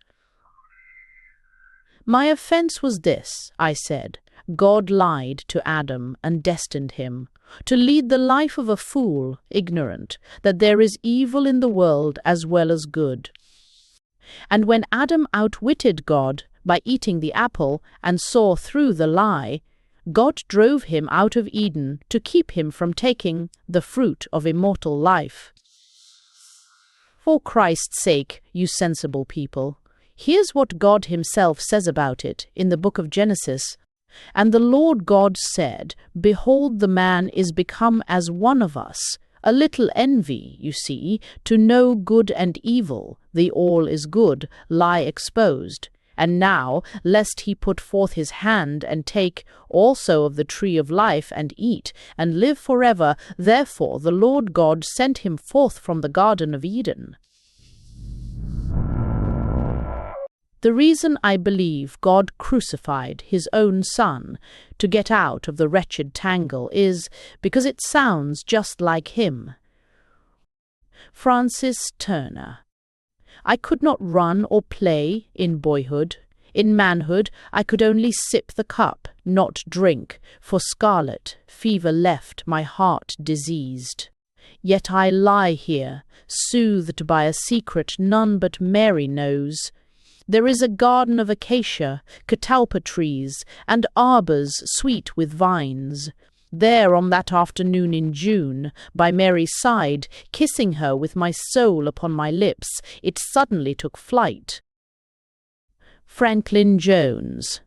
My offence was this, I said. God lied to Adam and destined him to lead the life of a fool, ignorant that there is evil in the world as well as good. And when Adam outwitted God by eating the apple and saw through the lie, God drove him out of Eden to keep him from taking the fruit of immortal life. For Christ's sake, you sensible people, here's what God himself says about it in the book of Genesis. And the Lord God said, Behold, the man is become as one of us, a little envy, you see, to know good and evil, the all is good, lie exposed. And now, lest he put forth his hand and take also of the tree of life and eat, and live forever, therefore the Lord God sent him forth from the Garden of Eden. The reason I believe God crucified his own son to get out of the wretched tangle is because it sounds just like him. Francis Turner. I could not run or play in boyhood. In manhood, I could only sip the cup, not drink, for scarlet fever left my heart diseased. Yet I lie here, soothed by a secret none but Mary knows. There is a garden of acacia, catalpa trees, and arbours sweet with vines. There on that afternoon in June, by Mary's side, kissing her with my soul upon my lips, it suddenly took flight. Franklin Jones.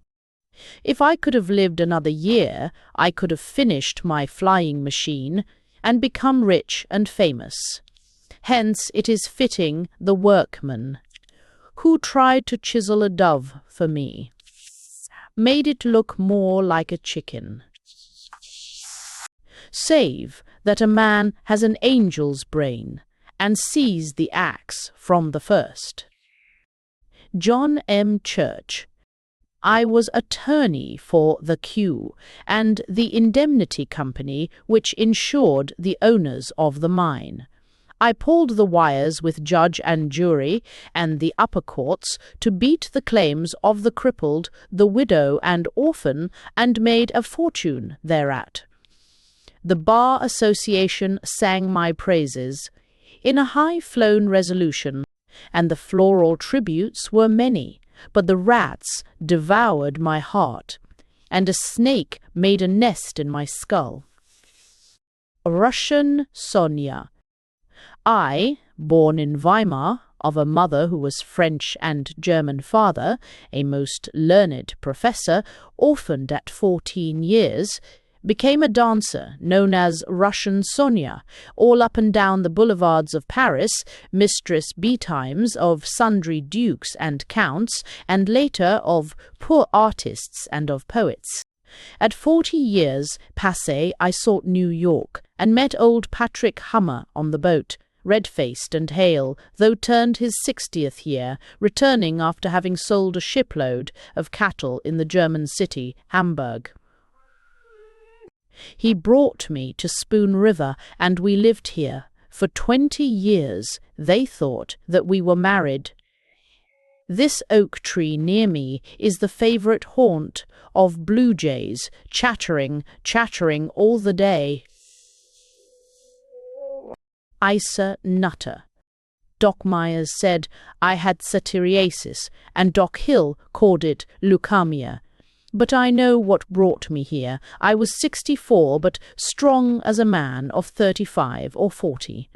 If I could have lived another year, I could have finished my flying machine and become rich and famous. Hence it is fitting the workman, who tried to chisel a dove for me, made it look more like a chicken. Save that a man has an angel's brain, and sees the axe from the first. John M. Church. I was attorney for the Q and the indemnity company which insured the owners of the mine. I pulled the wires with judge and jury and the upper courts to beat the claims of the crippled, the widow and orphan, and made a fortune thereat. The Bar Association sang my praises in a high-flown resolution, and the floral tributes were many, but the rats devoured my heart. and a snake made a nest in my skull. Russian Sonia. I, born in Weimar, of a mother who was French and German father, a most learned professor, orphaned at 14 years, became a dancer known as Russian Sonia, all up and down the boulevards of Paris, mistress betimes of sundry dukes and counts, and later of poor artists and of poets. At 40 years passé I sought New York, and met old Patrick Hummer on the boat, red-faced and hale, though turned his 60th year, returning after having sold a shipload of cattle in the German city, Hamburg. He brought me to Spoon River, and we lived here. For 20 years they thought that we were married. This oak tree near me is the favourite haunt of blue jays, chattering all the day. Isa Nutter. Doc Myers said I had satyriasis, and Doc Hill called it leukemia. But I know what brought me here. I was 64, but strong as a man of 35 or 40.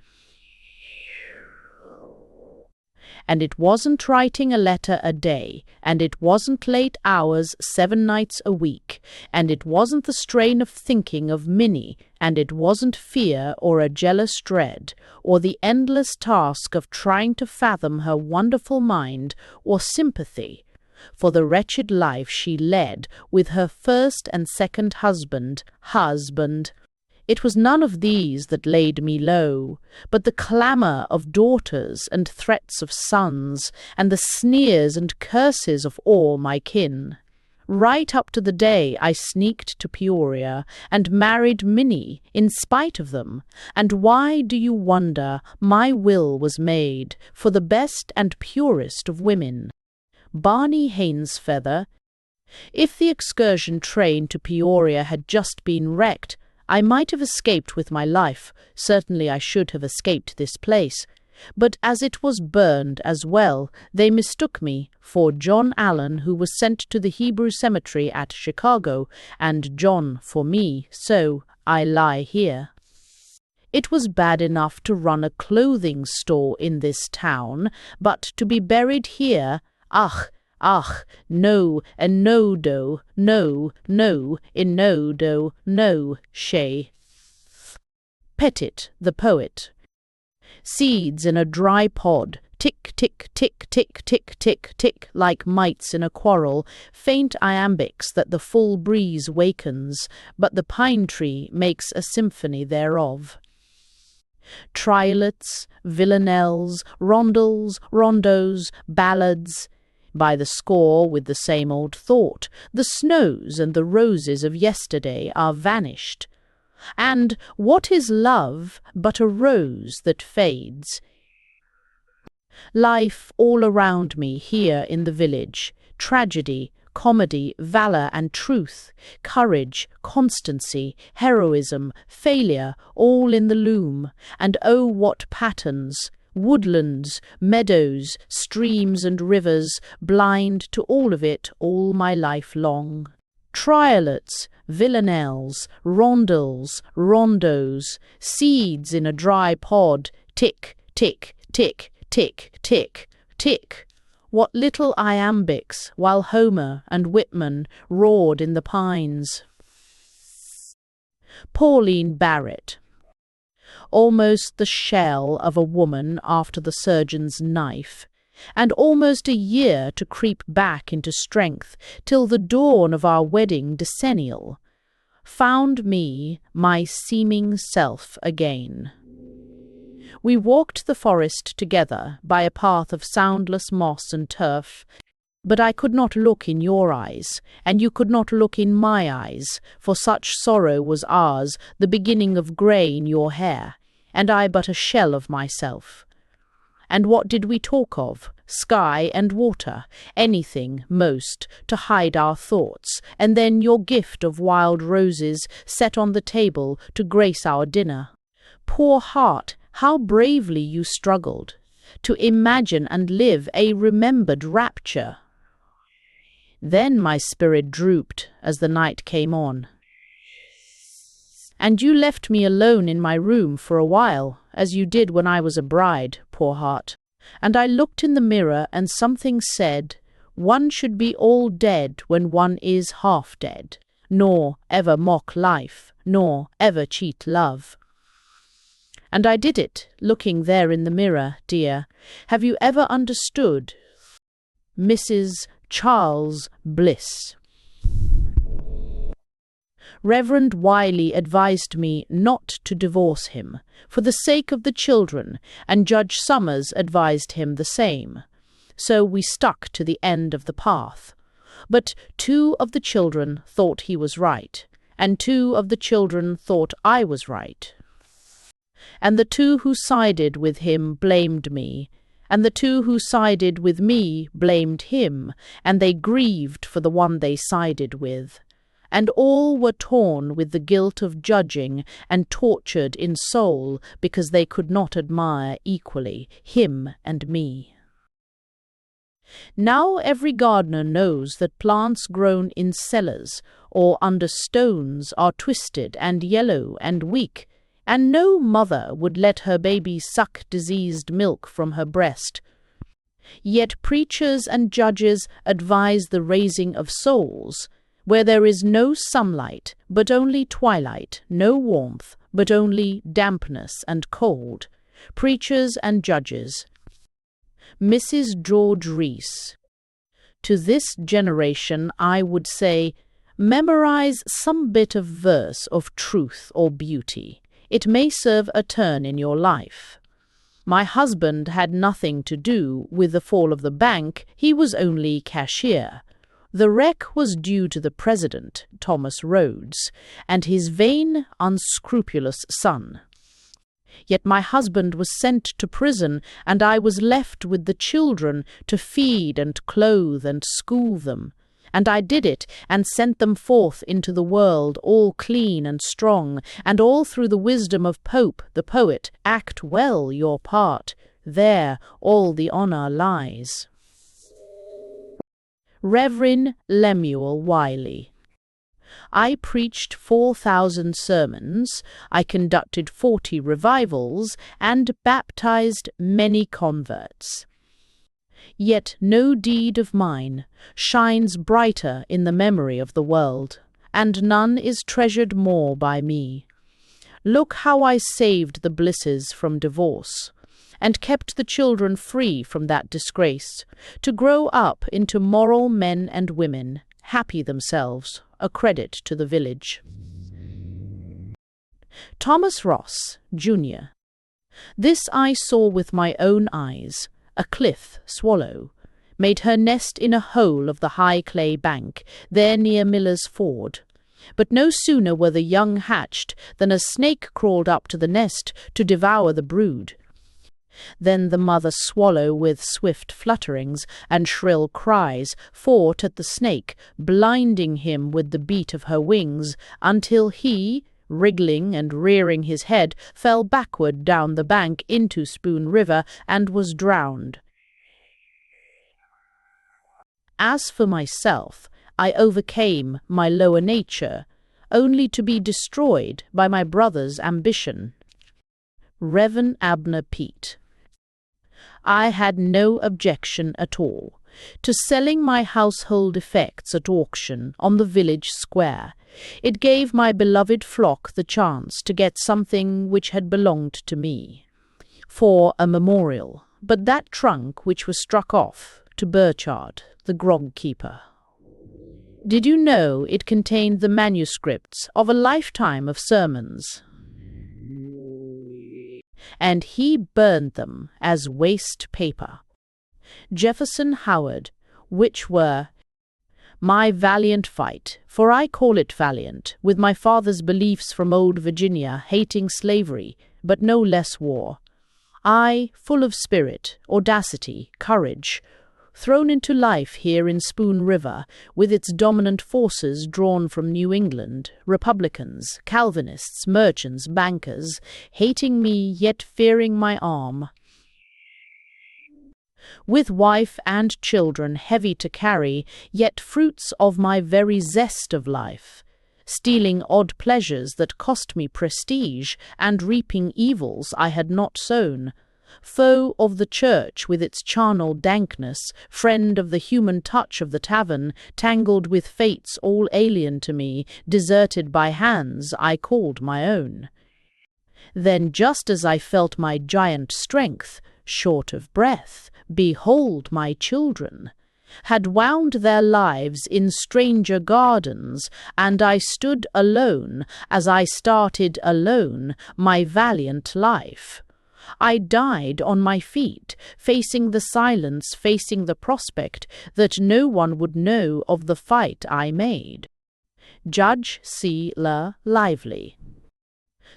And it wasn't writing a letter a day, and it wasn't late hours 7 nights a week, and it wasn't the strain of thinking of Minnie, and it wasn't fear or a jealous dread, or the endless task of trying to fathom her wonderful mind, or sympathy for the wretched life she led with her first and second husband. It was none of these that laid me low, but the clamour of daughters and threats of sons, and the sneers and curses of all my kin. Right up to the day I sneaked to Peoria, and married Minnie in spite of them. And why, do you wonder, my will was made for the best and purest of women? Barney Hainsfeather. If the excursion train to Peoria had just been wrecked, I might have escaped with my life. Certainly I should have escaped this place. But as it was burned as well, they mistook me for John Allen, who was sent to the Hebrew cemetery at Chicago, and John for me, so I lie here. It was bad enough to run a clothing store in this town, but to be buried here, ach, no, and no do, no, in no do, no, shay. Pettit, the poet. Seeds in a dry pod, tick, tick, tick, tick, tick, tick, tick, like mites in a quarrel, faint iambics that the full breeze wakens, but the pine tree makes a symphony thereof. Triolets, villanelles, rondels, rondos, ballads, by the score with the same old thought. The snows and the roses of yesterday are vanished. And what is love but a rose that fades? Life all around me here in the village, tragedy, comedy, valour and truth, courage, constancy, heroism, failure, all in the loom, and oh what patterns! Woodlands, meadows, streams and rivers, blind to all of it all my life long. Triolets, villanelles, rondels, rondos, seeds in a dry pod, tick, tick, tick, tick, tick, tick. What little iambics, while Homer and Whitman roared in the pines. Pauline Barrett. Almost the shell of a woman after the surgeon's knife, and almost a year to creep back into strength till the dawn of our wedding decennial, found me my seeming self again. We walked the forest together by a path of soundless moss and turf, but I could not look in your eyes, and you could not look in my eyes, for such sorrow was ours, the beginning of grey in your hair, and I but a shell of myself. And what did we talk of? Sky and water, anything, most, to hide our thoughts, and then your gift of wild roses set on the table to grace our dinner. Poor heart, how bravely you struggled to imagine and live a remembered rapture. Then my spirit drooped as the night came on. And you left me alone in my room for a while, as you did when I was a bride, poor heart. And I looked in the mirror, and something said, one should be all dead when one is half dead, nor ever mock life, nor ever cheat love. And I did it, looking there in the mirror, dear. Have you ever understood? Mrs. Charles Bliss. Reverend Wiley advised me not to divorce him, for the sake of the children, and Judge Summers advised him the same. So we stuck to the end of the path. But 2 of the children thought he was right, and 2 of the children thought I was right. And the 2 who sided with him blamed me, and the 2 who sided with me blamed him, and they grieved for the one they sided with. And all were torn with the guilt of judging and tortured in soul because they could not admire equally him and me. Now every gardener knows that plants grown in cellars or under stones are twisted and yellow and weak, and no mother would let her baby suck diseased milk from her breast. Yet preachers and judges advise the raising of souls, where there is no sunlight, but only twilight, no warmth, but only dampness and cold. Preachers and judges. Mrs. George Reese. To this generation I would say, memorize some bit of verse of truth or beauty. It may serve a turn in your life. My husband had nothing to do with the fall of the bank, he was only cashier. The wreck was due to the president, Thomas Rhodes, and his vain, unscrupulous son. Yet my husband was sent to prison, and I was left with the children to feed and clothe and school them. And I did it, and sent them forth into the world, all clean and strong, and all through the wisdom of Pope, the poet, act well your part. There all the honour lies. Reverend Lemuel Wiley. I preached 4,000 sermons, I conducted 40 revivals, and baptized many converts. Yet no deed of mine shines brighter in the memory of the world, and none is treasured more by me. Look how I saved the Blisses from divorce, and kept the children free from that disgrace, to grow up into moral men and women, happy themselves, a credit to the village. Thomas Ross, Jr. This I saw with my own eyes. A cliff swallow made her nest in a hole of the high clay bank, there near Miller's Ford. But no sooner were the young hatched than a snake crawled up to the nest to devour the brood. Then the mother swallow with swift flutterings and shrill cries fought at the snake, blinding him with the beat of her wings, until he, wriggling and rearing his head, fell backward down the bank into Spoon River and was drowned. As for myself, I overcame my lower nature, only to be destroyed by my brother's ambition. Reverend Abner Pete. I had no objection at all to selling my household effects at auction on the village square. It gave my beloved flock the chance to get something which had belonged to me, for a memorial, but that trunk which was struck off to Burchard, the grog-keeper. Did you know it contained the manuscripts of a lifetime of sermons? And he burned them as waste paper. Jefferson Howard, which were my valiant fight, for I call it valiant, with my father's beliefs from old Virginia, hating slavery, but no less war. I, full of spirit, audacity, courage, thrown into life here in Spoon River, with its dominant forces drawn from New England, Republicans, Calvinists, merchants, bankers, hating me yet fearing my arm. with wife and children heavy to carry, yet fruits of my very zest of life, stealing odd pleasures that cost me prestige, and reaping evils I had not sown. Foe of the church with its charnel dankness, friend of the human touch of the tavern, tangled with fates all alien to me, deserted by hands I called my own. Then, just as I felt my giant strength, short of breath, behold my children had wound their lives in stranger gardens, and I stood alone as I started alone my valiant life. I died on my feet, facing the silence, facing the prospect that no one would know of the fight I made. Judge C. La Lively.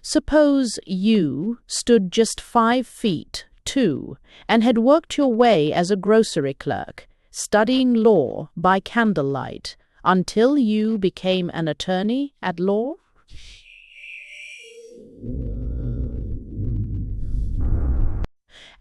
Suppose you stood just 5 feet, 2, and had worked your way as a grocery clerk, studying law by candlelight, until you became an attorney at law?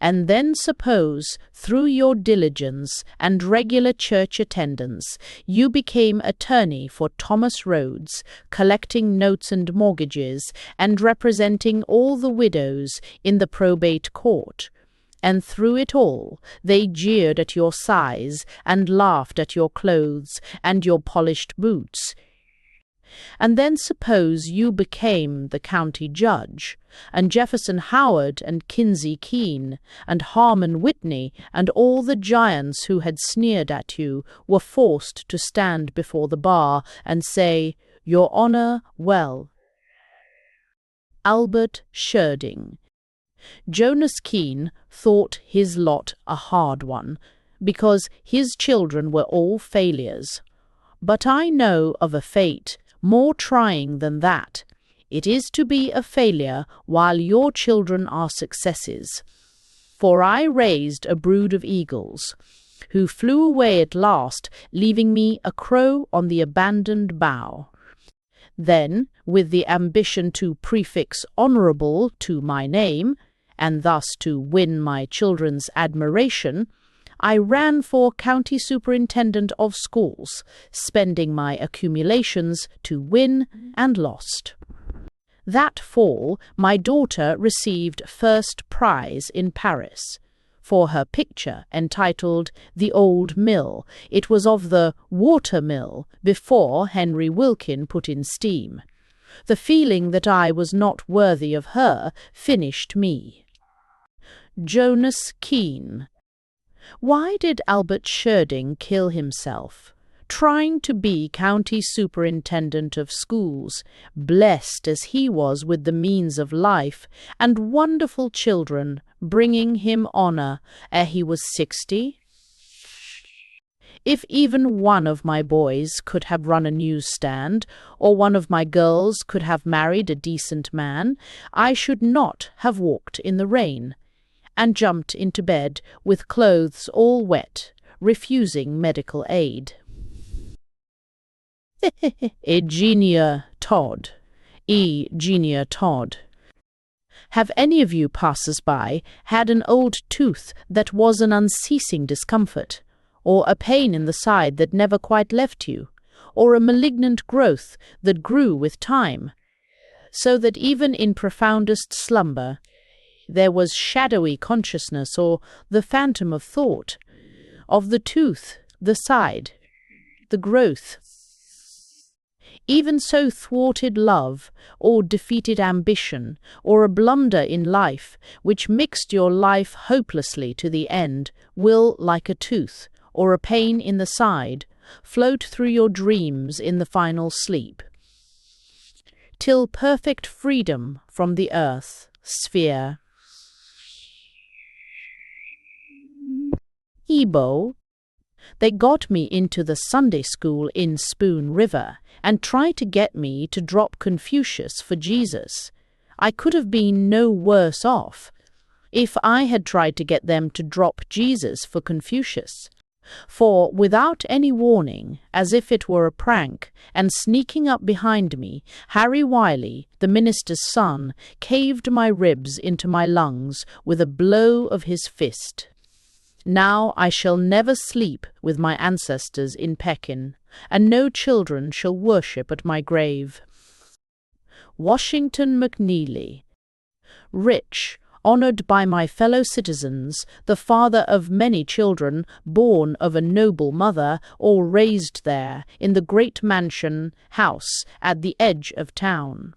And then suppose, through your diligence and regular church attendance, you became attorney for Thomas Rhodes, collecting notes and mortgages, and representing all the widows in the probate court. And through it all they jeered at your size, and laughed at your clothes and your polished boots. And then suppose you became the county judge, and Jefferson Howard and Kinsey Keene and Harmon Whitney and all the giants who had sneered at you were forced to stand before the bar and say, "Your Honor, well." Albert Sherding. Jonas Keene thought his lot a hard one, because his children were all failures. But I know of a fate more trying than that. It is to be a failure while your children are successes. For I raised a brood of eagles, who flew away at last, leaving me a crow on the abandoned bough. Then, with the ambition to prefix honorable to my name, and thus to win my children's admiration, I ran for county superintendent of schools, spending my accumulations to win and lost. That fall, my daughter received first prize in Paris for her picture entitled "The Old Mill." It was of the water mill before Henry Wilkin put in steam. The feeling that I was not worthy of her finished me. Jonas Keene. Why did Albert Sherding kill himself? Trying to be county superintendent of schools, blessed as he was with the means of life, and wonderful children bringing him honor ere he was 60? If even one of my boys could have run a newsstand, or one of my girls could have married a decent man, I should not have walked in the rain, and jumped into bed with clothes all wet, refusing medical aid. Eugenia Todd. Have any of you passers-by had an old tooth that was an unceasing discomfort, or a pain in the side that never quite left you, or a malignant growth that grew with time, so that even in profoundest slumber there was shadowy consciousness or the phantom of thought, of the tooth, the side, the growth? Even so thwarted love, or defeated ambition, or a blunder in life, which mixed your life hopelessly to the end, will, like a tooth, or a pain in the side, float through your dreams in the final sleep, till perfect freedom from the earth sphere. Ebo. They got me into the Sunday school in Spoon River and tried to get me to drop Confucius for Jesus. I could have been no worse off if I had tried to get them to drop Jesus for Confucius. For without any warning, as if it were a prank, and sneaking up behind me, Harry Wiley, the minister's son, caved my ribs into my lungs with a blow of his fist. Now I shall never sleep with my ancestors in Pekin, and no children shall worship at my grave. Washington McNeely. Rich, honored by my fellow citizens, the father of many children, born of a noble mother, all raised there in the great mansion house at the edge of town.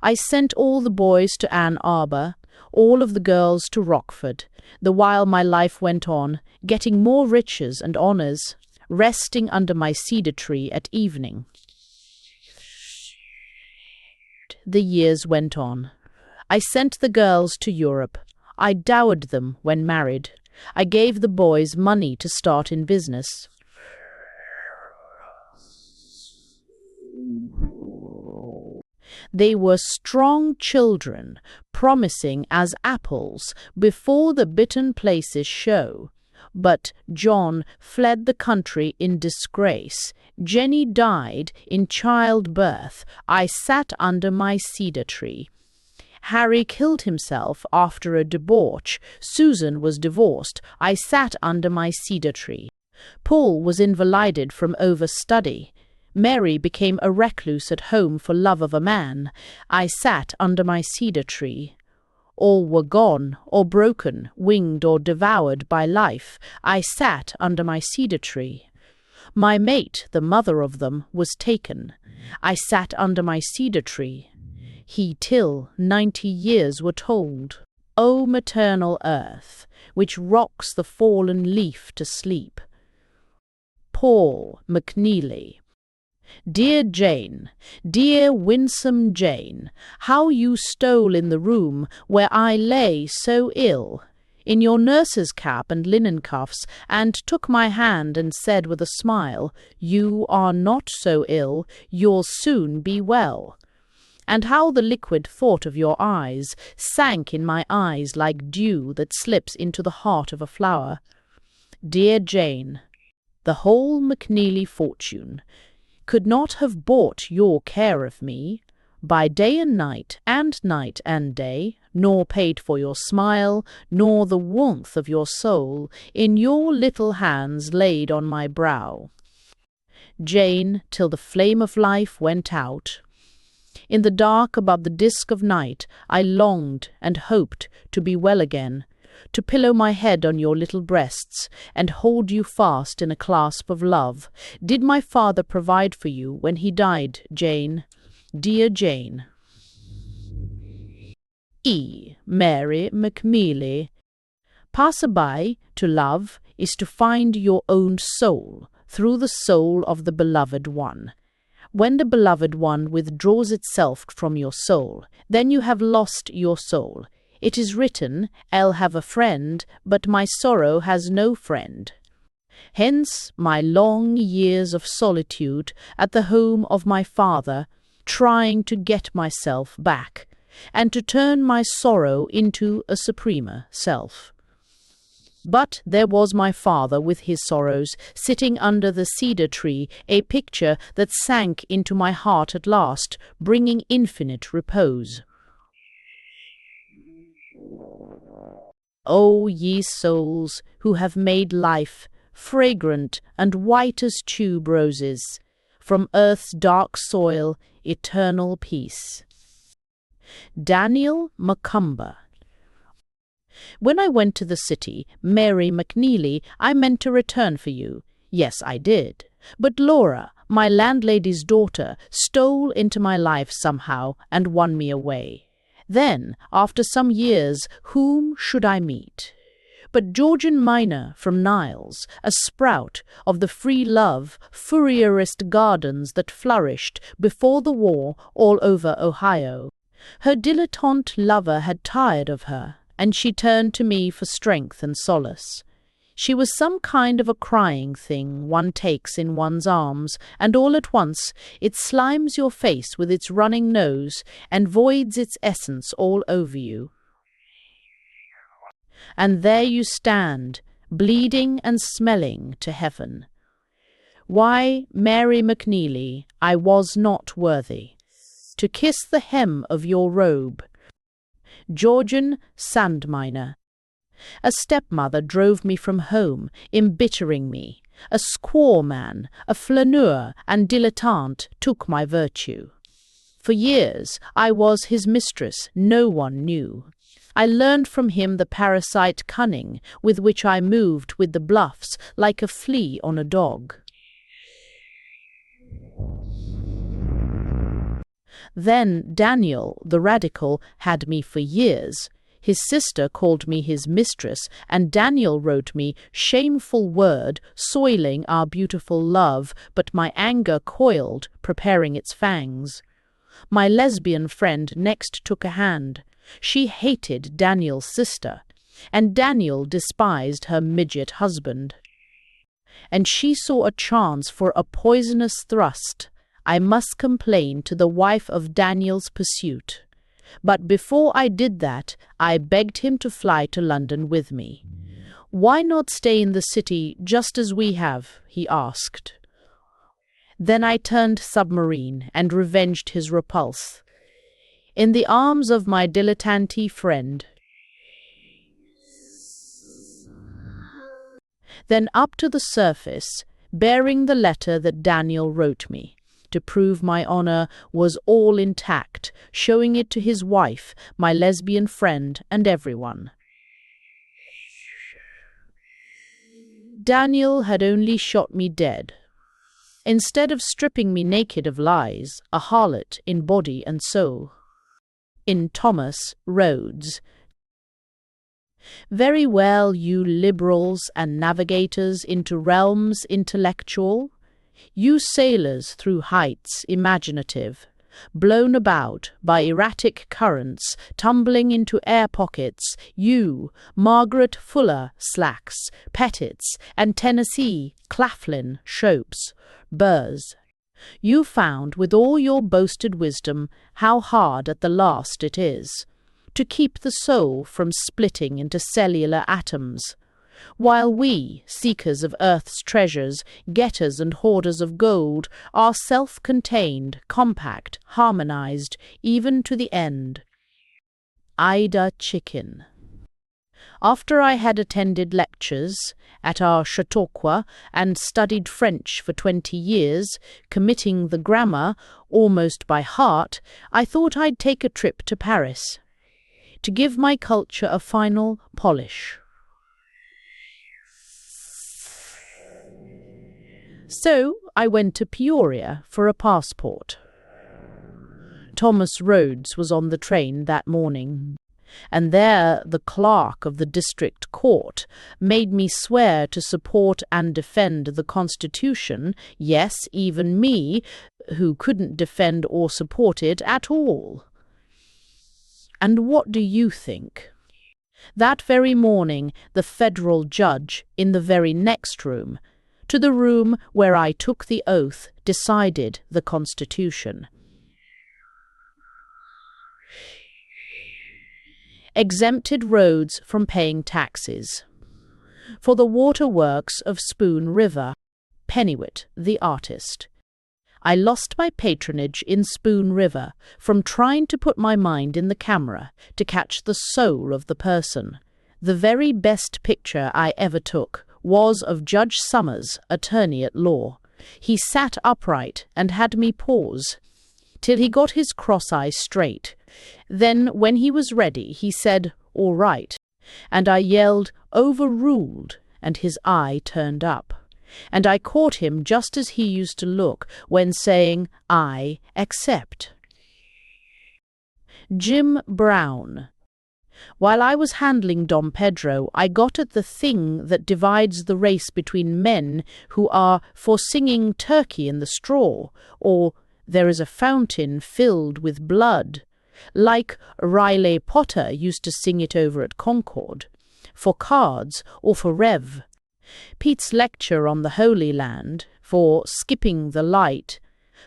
I sent all the boys to Ann Arbor, all of the girls to Rockford, the while my life went on, getting more riches and honors, resting under my cedar tree at evening. The years went on. I sent the girls to Europe. I dowered them when married. I gave the boys money to start in business. They were strong children, promising as apples before the bitten places show. But John fled the country in disgrace. Jenny died in childbirth. I sat under my cedar tree. Harry killed himself after a debauch. Susan was divorced. I sat under my cedar tree. Paul was invalided from overstudy. Mary became a recluse at home for love of a man. I sat under my cedar tree. All were gone, or broken, winged, or devoured by life. I sat under my cedar tree. My mate, the mother of them, was taken. I sat under my cedar tree. He till 90 years were told. O maternal earth, which rocks the fallen leaf to sleep. Paul McNeely. Dear Jane, dear winsome Jane, how you stole in the room where I lay so ill, in your nurse's cap and linen cuffs, and took my hand and said with a smile, "You are not so ill, you'll soon be well." And how the liquid thought of your eyes sank in my eyes like dew that slips into the heart of a flower. Dear Jane, the whole McNeely fortune could not have bought your care of me, by day and night and day, nor paid for your smile, nor the warmth of your soul, in your little hands laid on my brow. Jane, till the flame of life went out. In the dark above the disk of night, I longed and hoped to be well again, to pillow my head on your little breasts, and hold you fast in a clasp of love. Did my father provide for you when he died, Jane? Dear Jane. E. Mary McNeely. Passer-by, to love is to find your own soul through the soul of the beloved one. When the beloved one withdraws itself from your soul, then you have lost your soul. It is written, I'll have a friend, but my sorrow has no friend. Hence my long years of solitude at the home of my father, trying to get myself back, and to turn my sorrow into a supremer self. But there was my father with his sorrows, sitting under the cedar tree, a picture that sank into my heart at last, bringing infinite repose. O ye souls who have made life fragrant and white as tube roses, from earth's dark soil eternal peace. Daniel Macumber. When I went to the city, Mary McNeely, I meant to return for you. Yes, I did. But Laura, my landlady's daughter, stole into my life somehow and won me away. Then, after some years, whom should I meet? But Georgian Minor from Niles, a sprout of the free love, Fourierist gardens that flourished before the war all over Ohio. Her dilettante lover had tired of her, and she turned to me for strength and solace. She was some kind of a crying thing one takes in one's arms, and all at once it slimes your face with its running nose and voids its essence all over you. And there you stand, bleeding and smelling to heaven. Why, Mary McNeely, I was not worthy to kiss the hem of your robe. Georgian Sandminer. A stepmother drove me from home, embittering me. A squaw man, a flaneur and dilettante took my virtue. For years I was his mistress, no one knew. I learned from him the parasite cunning with which I moved with the bluffs like a flea on a dog. Then Daniel, the radical, had me for years. His sister called me his mistress, and Daniel wrote me shameful word, soiling our beautiful love, but my anger coiled, preparing its fangs. My lesbian friend next took a hand. She hated Daniel's sister, and Daniel despised her midget husband. And she saw a chance for a poisonous thrust. I must complain to the wife of Daniel's pursuit. But before I did that, I begged him to fly to London with me. "Why not stay in the city just as we have?" he asked. Then I turned submarine and revenged his repulse. In the arms of my dilettante friend. Then up to the surface, bearing the letter that Daniel wrote me, to prove my honor was all intact, showing it to his wife, my lesbian friend, and everyone. Daniel had only shot me dead. Instead of stripping me naked of lies, a harlot in body and soul. In Thomas Rhodes. Very well, you liberals and navigators into realms intellectual, you sailors through heights imaginative, blown about by erratic currents, tumbling into air pockets, you, Margaret Fuller Slacks, Pettits, and Tennessee, Claflin, Shopes, Burrs. You found, with all your boasted wisdom, how hard at the last it is to keep the soul from splitting into cellular atoms, while we, seekers of earth's treasures, getters and hoarders of gold, are self-contained, compact, harmonized, even to the end. Ida Chicken. After I had attended lectures at our Chautauqua and studied French for 20 years, committing the grammar almost by heart, I thought I'd take a trip to Paris to give my culture a final polish. So I went to Peoria for a passport. Thomas Rhodes was on the train that morning, and there the clerk of the district court made me swear to support and defend the Constitution, yes, even me, who couldn't defend or support it at all. And what do you think? That very morning, the federal judge, in the very next room, to the room where I took the oath, decided the Constitution. Exempted Rhodes from paying taxes. For the waterworks of Spoon River, Pennywit, the artist. I lost my patronage in Spoon River from trying to put my mind in the camera to catch the soul of the person. The very best picture I ever took was of Judge Summers, attorney at law. He sat upright and had me pause till he got his cross eye straight. Then, when he was ready, he said, "All right," and I yelled, "Overruled," and his eye turned up. And I caught him just as he used to look when saying, "I accept." Jim Brown. While I was handling Dom Pedro, I got at the thing that divides the race between men who are for singing Turkey in the Straw, or there is a fountain filled with blood, like Riley Potter used to sing it over at Concord, for cards or for Rev. Pete's lecture on the Holy Land, for skipping the light,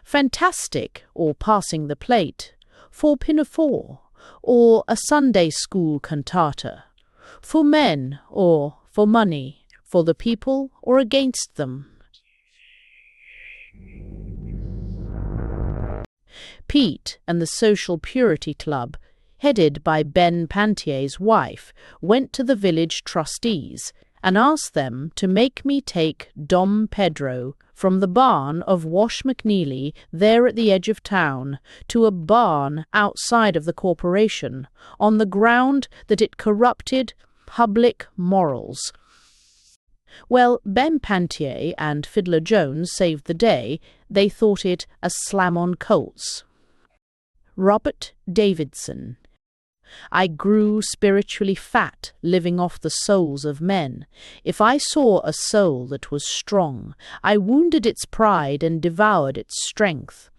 fantastic or passing the plate, for pinafore, or a Sunday school cantata, for men or for money, for the people or against them. Pete and the Social Purity Club, headed by Ben Pantier's wife, went to the village trustees and asked them to make me take Dom Pedro from the barn of Wash McNeely there at the edge of town to a barn outside of the corporation on the ground that it corrupted public morals. Well, Ben Pantier and Fiddler Jones saved the day. They thought it a slam on Colts. Robert Davidson. I grew spiritually fat, living off the souls of men. If I saw a soul that was strong, I wounded its pride and devoured its strength.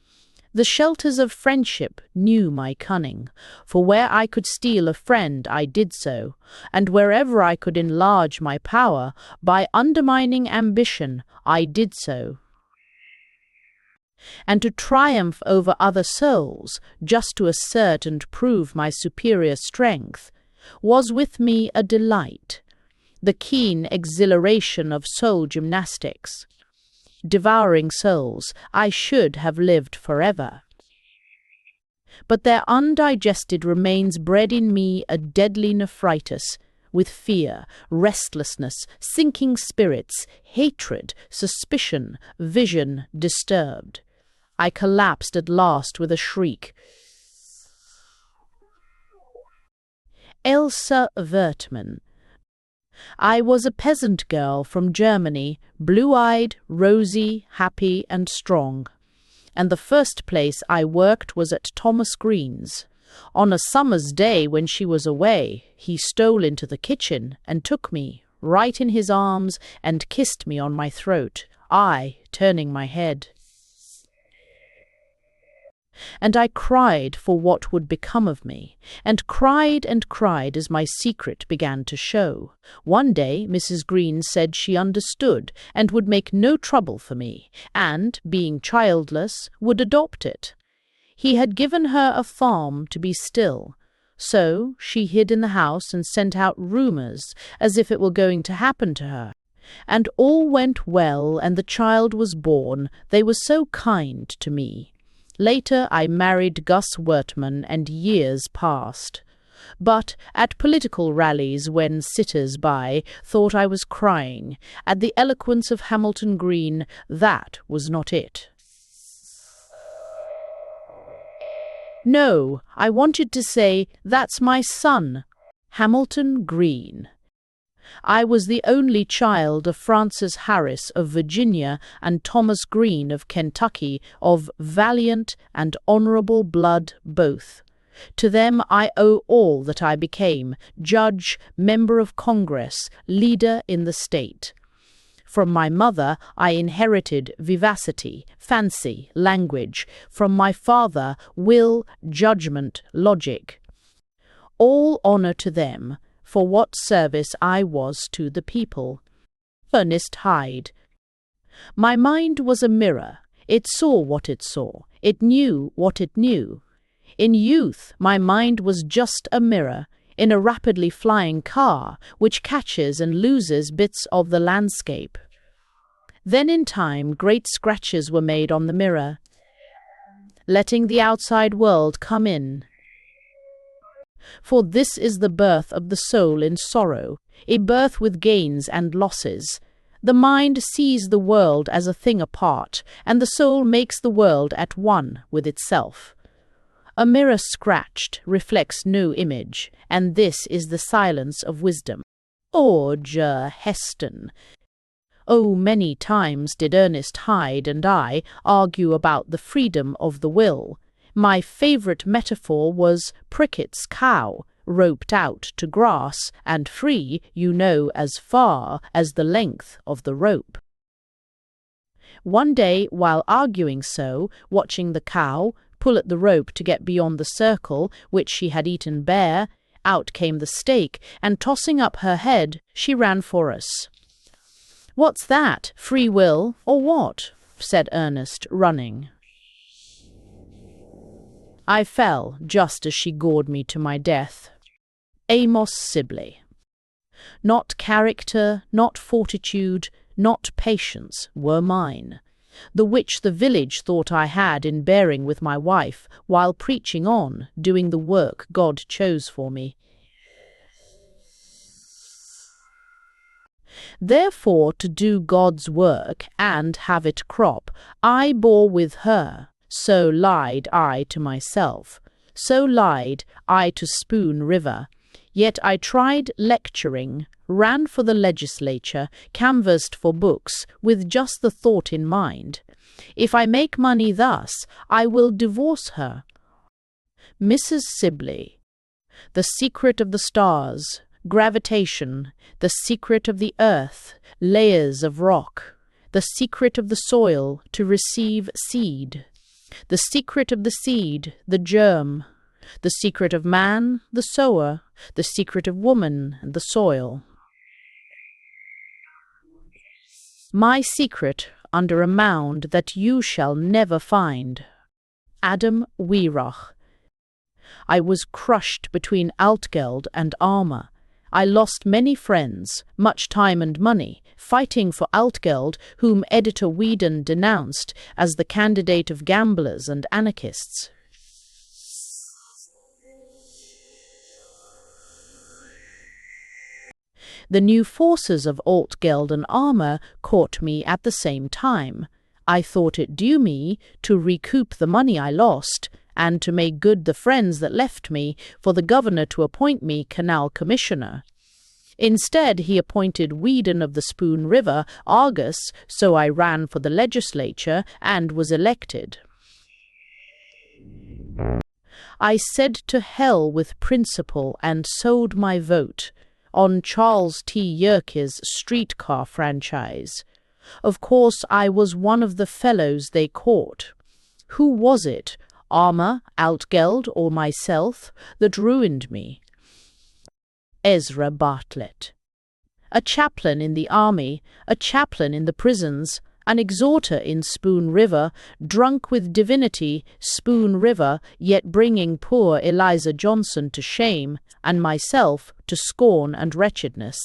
The shelters of friendship knew my cunning, for where I could steal a friend I did so, and wherever I could enlarge my power by undermining ambition I did so. And to triumph over other souls, just to assert and prove my superior strength, was with me a delight, the keen exhilaration of soul gymnastics. Devouring souls, I should have lived forever. But their undigested remains bred in me a deadly nephritis, with fear, restlessness, sinking spirits, hatred, suspicion, vision disturbed. I collapsed at last with a shriek. Elsa Wertmann. I was a peasant girl from Germany, blue-eyed, rosy, happy and strong. And the first place I worked was at Thomas Green's. On a summer's day when she was away, he stole into the kitchen and took me right in his arms and kissed me on my throat, I turning my head. And I cried for what would become of me, and cried as my secret began to show. One day Mrs. Green said she understood and would make no trouble for me, and, being childless, would adopt it. He had given her a farm to be still, so she hid in the house and sent out rumours as if it were going to happen to her. And all went well, and the child was born. They were so kind to me. Later I married Gus Wertmann, and years passed. But at political rallies, when sitters by thought I was crying at the eloquence of Hamilton Green, that was not it. No, I wanted to say, that's my son, Hamilton Green. I was the only child of Francis Harris of Virginia and Thomas Green of Kentucky, of valiant and honorable blood both. To them I owe all that I became, judge, member of Congress, leader in the state. From my mother I inherited vivacity, fancy, language. From my father, will, judgment, logic. All honor to them, for what service I was to the people. Ernest Hyde. My mind was a mirror. It saw what it saw. It knew what it knew. In youth, my mind was just a mirror, in a rapidly flying car, which catches and loses bits of the landscape. Then in time, great scratches were made on the mirror, letting the outside world come in. For this is the birth of the soul in sorrow, a birth with gains and losses. The mind sees the world as a thing apart, and the soul makes the world at one with itself. A mirror scratched reflects no image, and this is the silence of wisdom. Orger Heston. Oh, many times did Ernest Hyde and I argue about the freedom of the will. My favourite metaphor was Pricket's cow, roped out to grass, and free, you know, as far as the length of the rope. One day, while arguing so, watching the cow pull at the rope to get beyond the circle which she had eaten bare, out came the stake, and tossing up her head, she ran for us. "What's that, free will, or what?" said Ernest, running. I fell just as she gored me to my death. Amos Sibley. Not character, not fortitude, not patience were mine. the which the village thought I had in bearing with my wife, while preaching on, doing the work God chose for me. Therefore, to do God's work, and have it crop, I bore with her. So lied I to myself. So lied I to Spoon River. Yet I tried lecturing, ran for the legislature, canvassed for books, with just the thought in mind, if I make money thus, I will divorce her. Mrs. Sibley. The secret of the stars, gravitation, the secret of the earth, layers of rock, the secret of the soil to receive seed, the secret of the seed, the germ, the secret of man, the sower, the secret of woman, the soil. My secret under a mound that you shall never find. Adam Wierach. I was crushed between Altgeld and Armour. I lost many friends, much time and money, fighting for Altgeld, whom editor Whedon denounced as the candidate of gamblers and anarchists. The new forces of Altgeld and Armour caught me at the same time. I thought it due me to recoup the money I lost, and to make good the friends that left me, for the governor to appoint me Canal Commissioner. Instead, he appointed Whedon of the Spoon River Argus, so I ran for the legislature and was elected. I said to hell with principle and sold my vote on Charles T. Yerke's streetcar franchise. Of course, I was one of the fellows they caught. Who was it, Armour, Altgeld, or myself, that ruined me? Ezra Bartlett. A chaplain in the army, a chaplain in the prisons, an exhorter in Spoon River, drunk with divinity, Spoon River, yet bringing poor Eliza Johnson to shame, and myself to scorn and wretchedness.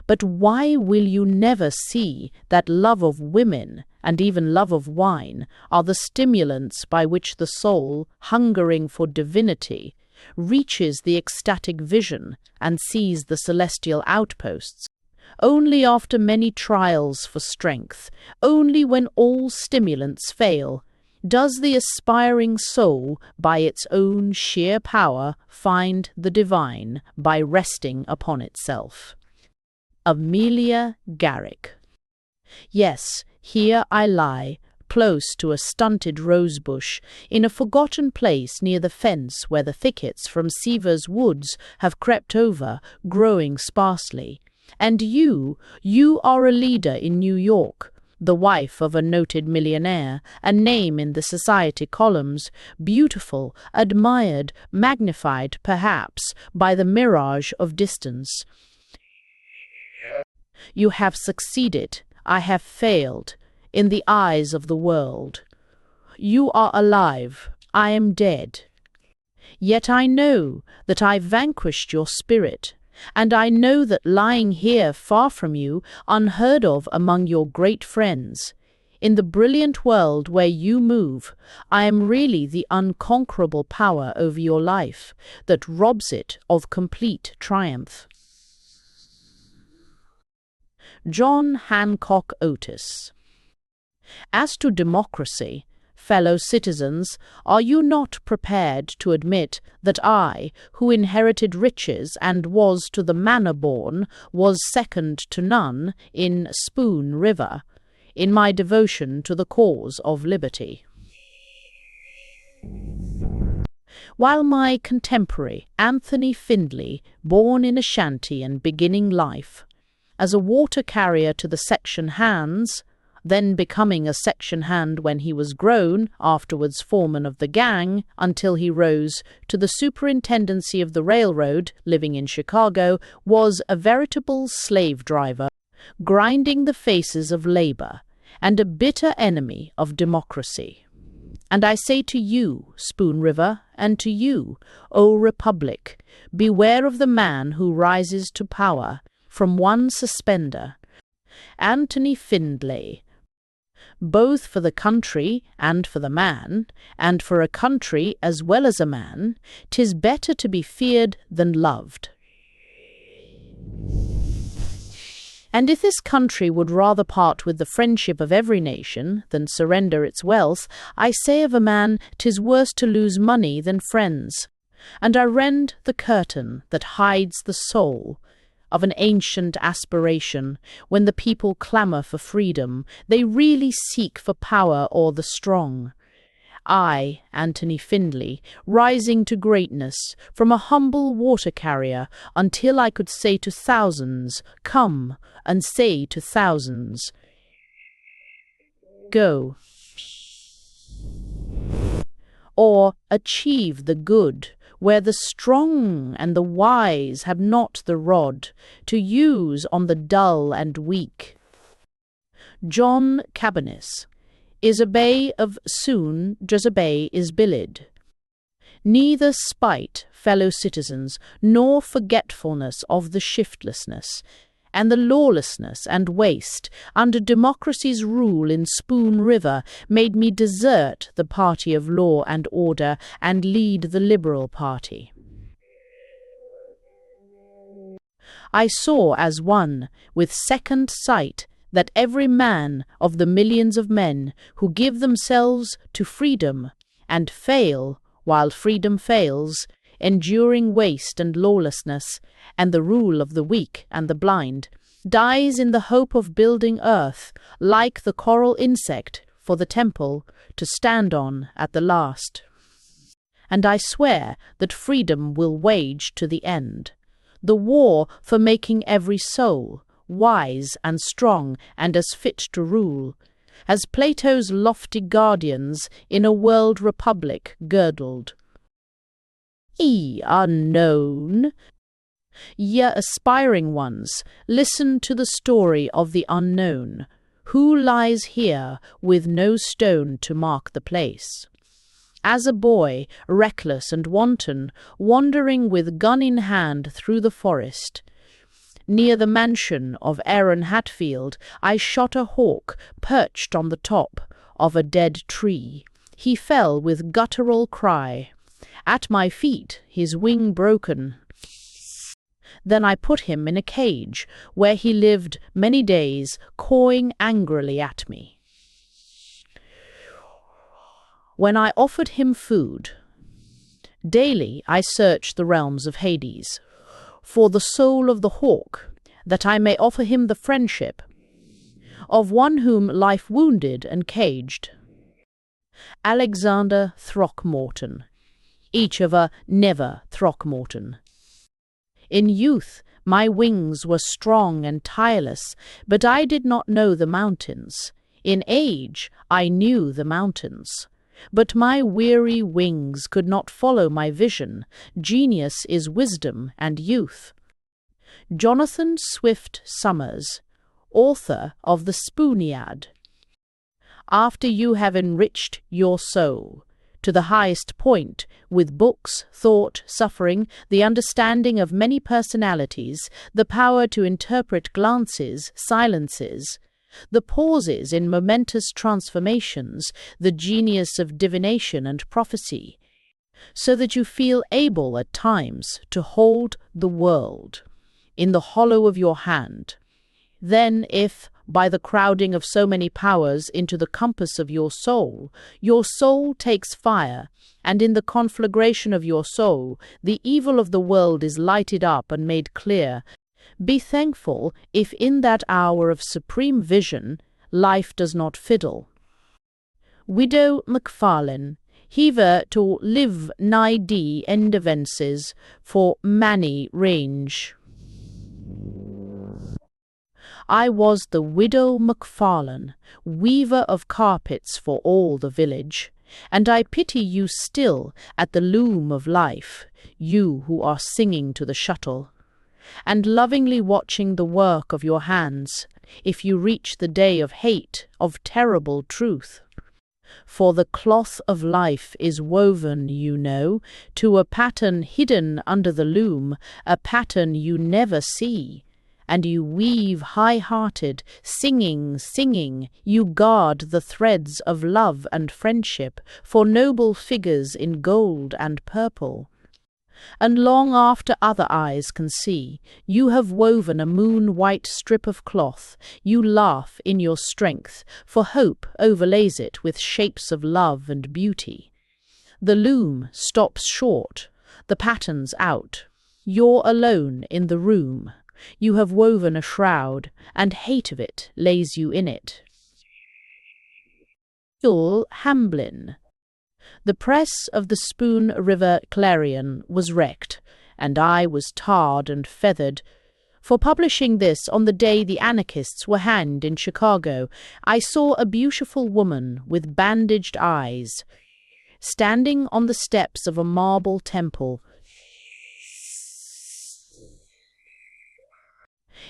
But why will you never see that love of women, and even love of wine, are the stimulants by which the soul, hungering for divinity, reaches the ecstatic vision and sees the celestial outposts? Only after many trials for strength, only when all stimulants fail, does the aspiring soul by its own sheer power find the divine by resting upon itself. Amelia Garrick. Yes, here I lie, close to a stunted rosebush, in a forgotten place near the fence where the thickets from Seaver's woods have crept over, growing sparsely. And you are a leader in New York, the wife of a noted millionaire, a name in the society columns, beautiful, admired, magnified, perhaps, by the mirage of distance. You have succeeded, I have failed, in the eyes of the world. You are alive, I am dead. Yet I know that I vanquished your spirit, and I know that lying here far from you, unheard of among your great friends, in the brilliant world where you move, I am really the unconquerable power over your life that robs it of complete triumph. John Hancock Otis. As to democracy, fellow citizens, are you not prepared to admit that I, who inherited riches and was to the manor born, was second to none in Spoon River, in my devotion to the cause of liberty? While my contemporary, Anthony Findlay, born in a shanty and beginning life as a water carrier to the section hands, then becoming a section hand when he was grown, afterwards foreman of the gang, until he rose to the superintendency of the railroad, living in Chicago, was a veritable slave driver, grinding the faces of labor, and a bitter enemy of democracy. And I say to you, Spoon River, and to you, O Republic, beware of the man who rises to power from one suspender. Anthony Findlay, both for the country and for the man, and for a country as well as a man, 'tis better to be feared than loved. And if this country would rather part with the friendship of every nation than surrender its wealth, I say of a man, 'tis worse to lose money than friends. And I rend the curtain that hides the soul of an ancient aspiration. When the people clamour for freedom, they really seek for power or the strong. I, Anthony Findlay, rising to greatness from a humble water-carrier until I could say to thousands, come, and say to thousands, go. Or achieve the good, where the strong and the wise have not the rod to use on the dull and weak. John Cabanis is a bay of soon Jezebel is billed. Neither spite, fellow citizens, nor forgetfulness of the shiftlessness, and the lawlessness and waste under democracy's rule in Spoon River made me desert the party of law and order and lead the Liberal Party. I saw as one, with second sight, that every man of the millions of men who give themselves to freedom and fail while freedom fails, enduring waste and lawlessness, and the rule of the weak and the blind, dies in the hope of building earth, like the coral insect, for the temple to stand on at the last. And I swear that freedom will wage to the end, the war for making every soul wise and strong and as fit to rule, as Plato's lofty guardians in a world republic girdled. Ye unknown, ye aspiring ones, listen to the story of the unknown, who lies here with no stone to mark the place. As a boy, reckless and wanton, wandering with gun in hand through the forest, near the mansion of Aaron Hatfield, I shot a hawk perched on the top of a dead tree. He fell with guttural cry. At my feet, his wing broken. Then I put him in a cage, where he lived many days, cawing angrily at me. When I offered him food, daily I searched the realms of Hades for the soul of the hawk, that I may offer him the friendship of one whom life wounded and caged. Alexander Throckmorton, each of a never Throckmorton. In youth my wings were strong and tireless, but I did not know the mountains. In age I knew the mountains, but my weary wings could not follow my vision. Genius is wisdom and youth. Jonathan Swift Summers, author of the Spooniad. After you have enriched your soul to the highest point with books, thought, suffering, the understanding of many personalities, the power to interpret glances, silences, the pauses in momentous transformations, the genius of divination and prophecy, so that you feel able at times to hold the world in the hollow of your hand. Then if, by the crowding of so many powers into the compass of your soul takes fire, and in the conflagration of your soul the evil of the world is lighted up and made clear, be thankful if in that hour of supreme vision life does not fiddle. Widow Macfarlane, hever to live nigh dee endevences for many range. I was the widow Macfarlane, weaver of carpets for all the village, and I pity you still at the loom of life, you who are singing to the shuttle, and lovingly watching the work of your hands, if you reach the day of hate, of terrible truth. For the cloth of life is woven, you know, to a pattern hidden under the loom, a pattern you never see, and you weave high-hearted, singing, singing, you guard the threads of love and friendship for noble figures in gold and purple. And long after other eyes can see, you have woven a moon-white strip of cloth. You laugh in your strength, for hope overlays it with shapes of love and beauty. The loom stops short, the pattern's out. You're alone in the room. You have woven a shroud, and hate of it lays you in it. Joel Hamblin. The press of the Spoon River Clarion was wrecked, and I was tarred and feathered. For publishing this on the day the anarchists were hanged in Chicago, I saw a beautiful woman with bandaged eyes, standing on the steps of a marble temple.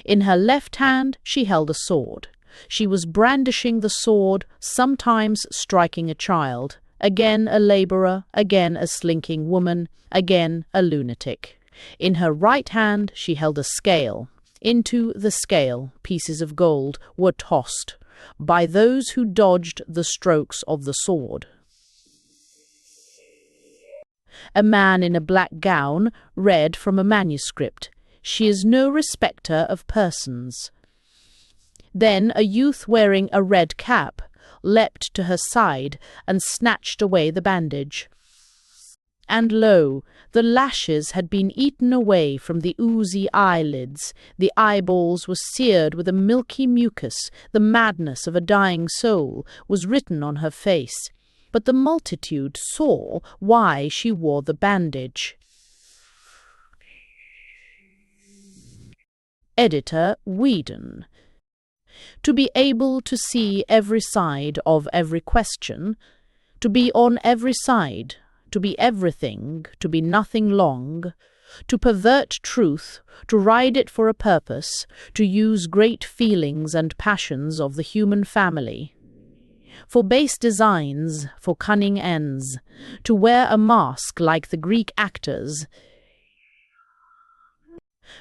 In her left hand she held a sword. She was brandishing the sword, sometimes striking a child, again a labourer, again a slinking woman, again a lunatic. In her right hand she held a scale. Into the scale pieces of gold were tossed by those who dodged the strokes of the sword. A man in a black gown read from a manuscript, "She is no respecter of persons." Then a youth wearing a red cap leapt to her side and snatched away the bandage. And lo, the lashes had been eaten away from the oozy eyelids, the eyeballs were seared with a milky mucus, the madness of a dying soul was written on her face, but the multitude saw why she wore the bandage. Editor Whedon. To be able to see every side of every question, to be on every side, to be everything, to be nothing long, to pervert truth, to ride it for a purpose, to use great feelings and passions of the human family, for base designs, for cunning ends, to wear a mask like the Greek actors,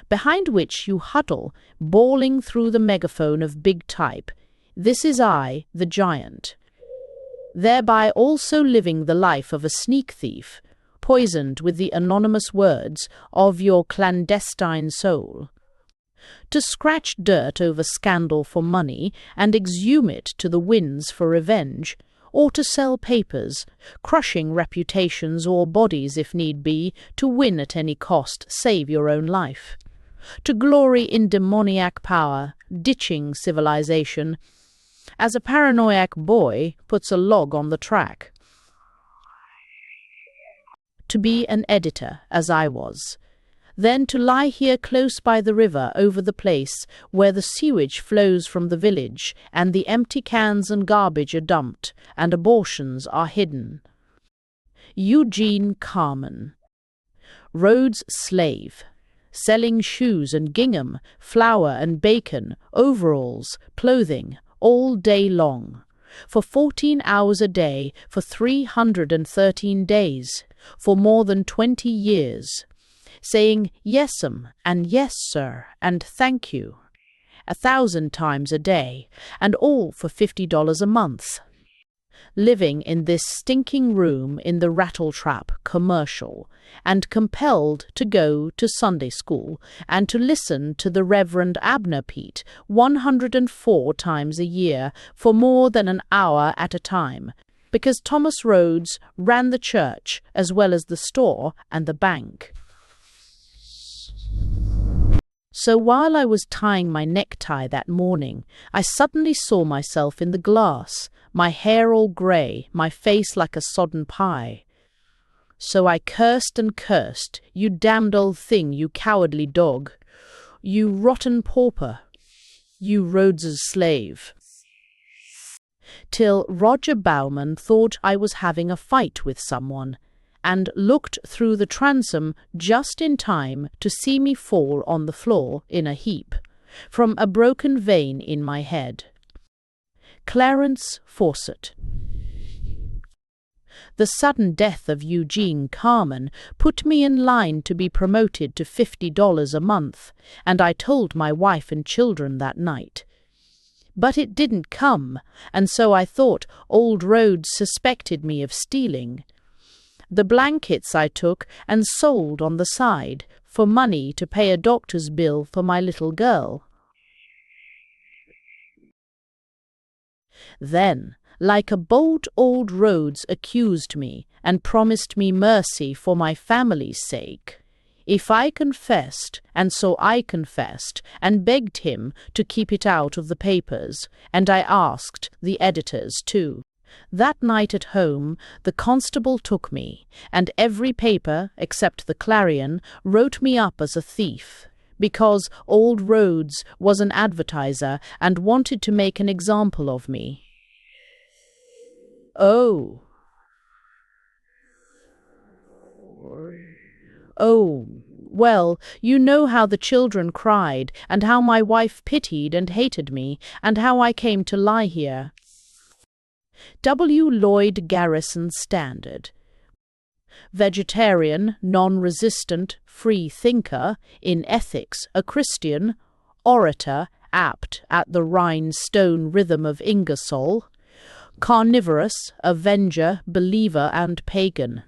behind which you huddle, bawling through the megaphone of big type, "This is I, the giant," thereby also living the life of a sneak thief, poisoned with the anonymous words of your clandestine soul. To scratch dirt over scandal for money and exhume it to the winds for revenge, or to sell papers, crushing reputations or bodies if need be, to win at any cost, save your own life. To glory in demoniac power, ditching civilization, as a paranoiac boy puts a log on the track. To be an editor, as I was. Then to lie here close by the river over the place where the sewage flows from the village and the empty cans and garbage are dumped and abortions are hidden. Eugene Carman. Rhodes' slave. Selling shoes and gingham, flour and bacon, overalls, clothing, all day long. For 14 hours a day, for 313 days, for more than 20 years. Saying yes'm and yes, sir, and thank you, 1,000 times a day, and all for $50 a month. Living in this stinking room in the Rattletrap commercial, and compelled to go to Sunday school and to listen to the Reverend Abner Pete 104 times a year for more than an hour at a time, because Thomas Rhodes ran the church as well as the store and the bank. So while I was tying my necktie that morning, I suddenly saw myself in the glass, my hair all grey, my face like a sodden pie. So I cursed and cursed, "You damned old thing, you cowardly dog, you rotten pauper, you Rhodes's slave," till Roger Bauman thought I was having a fight with someone, and looked through the transom just in time to see me fall on the floor in a heap, from a broken vein in my head. Clarence Fawcett. The sudden death of Eugene Carmen put me in line to be promoted to $50 a month, and I told my wife and children that night. But it didn't come, and so I thought Old Rhodes suspected me of stealing. The blankets I took and sold on the side for money to pay a doctor's bill for my little girl. Then, like a bold Old Rhodes accused me and promised me mercy for my family's sake. If I confessed, and so I confessed, and begged him to keep it out of the papers, and I asked the editors too. That night at home, the constable took me, and every paper, except the Clarion, wrote me up as a thief, because Old Rhodes was an advertiser and wanted to make an example of me. Oh, well, you know how the children cried, and how my wife pitied and hated me, and how I came to lie here. W. Lloyd Garrison Standard. Vegetarian, non-resistant, free thinker, in ethics a Christian, orator apt at the rhinestone rhythm of Ingersoll, carnivorous, avenger, believer and pagan.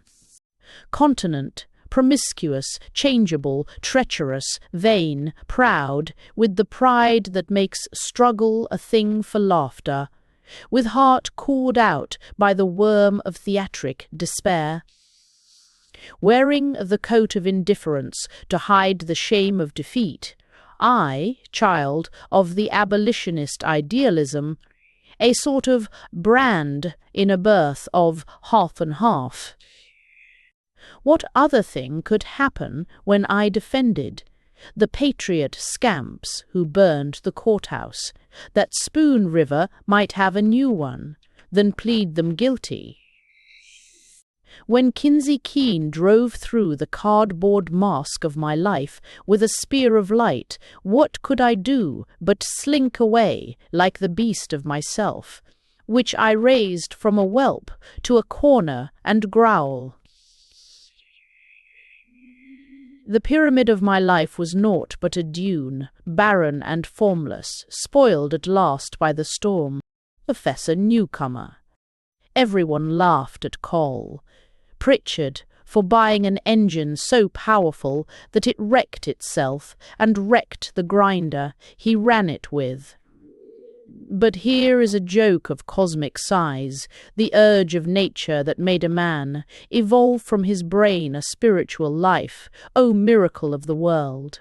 Continent, promiscuous, changeable, treacherous, vain, proud, with the pride that makes struggle a thing for laughter, with heart cored out by the worm of theatric despair. Wearing the coat of indifference to hide the shame of defeat, I, child of the abolitionist idealism, a sort of brand in a birth of half and half. What other thing could happen when I defended the patriot scamps who burned the courthouse, that Spoon River might have a new one, than plead them guilty? When Kinsey Keene drove through the cardboard mask of my life with a spear of light, what could I do but slink away like the beast of myself, which I raised from a whelp to a corner and growl? The pyramid of my life was naught but a dune, barren and formless, spoiled at last by the storm. Professor Newcomer. Everyone laughed at Cole. Pritchard, for buying an engine so powerful that it wrecked itself and wrecked the grinder he ran it with. But here is a joke of cosmic size, the urge of nature that made a man, evolve from his brain a spiritual life, O miracle of the world!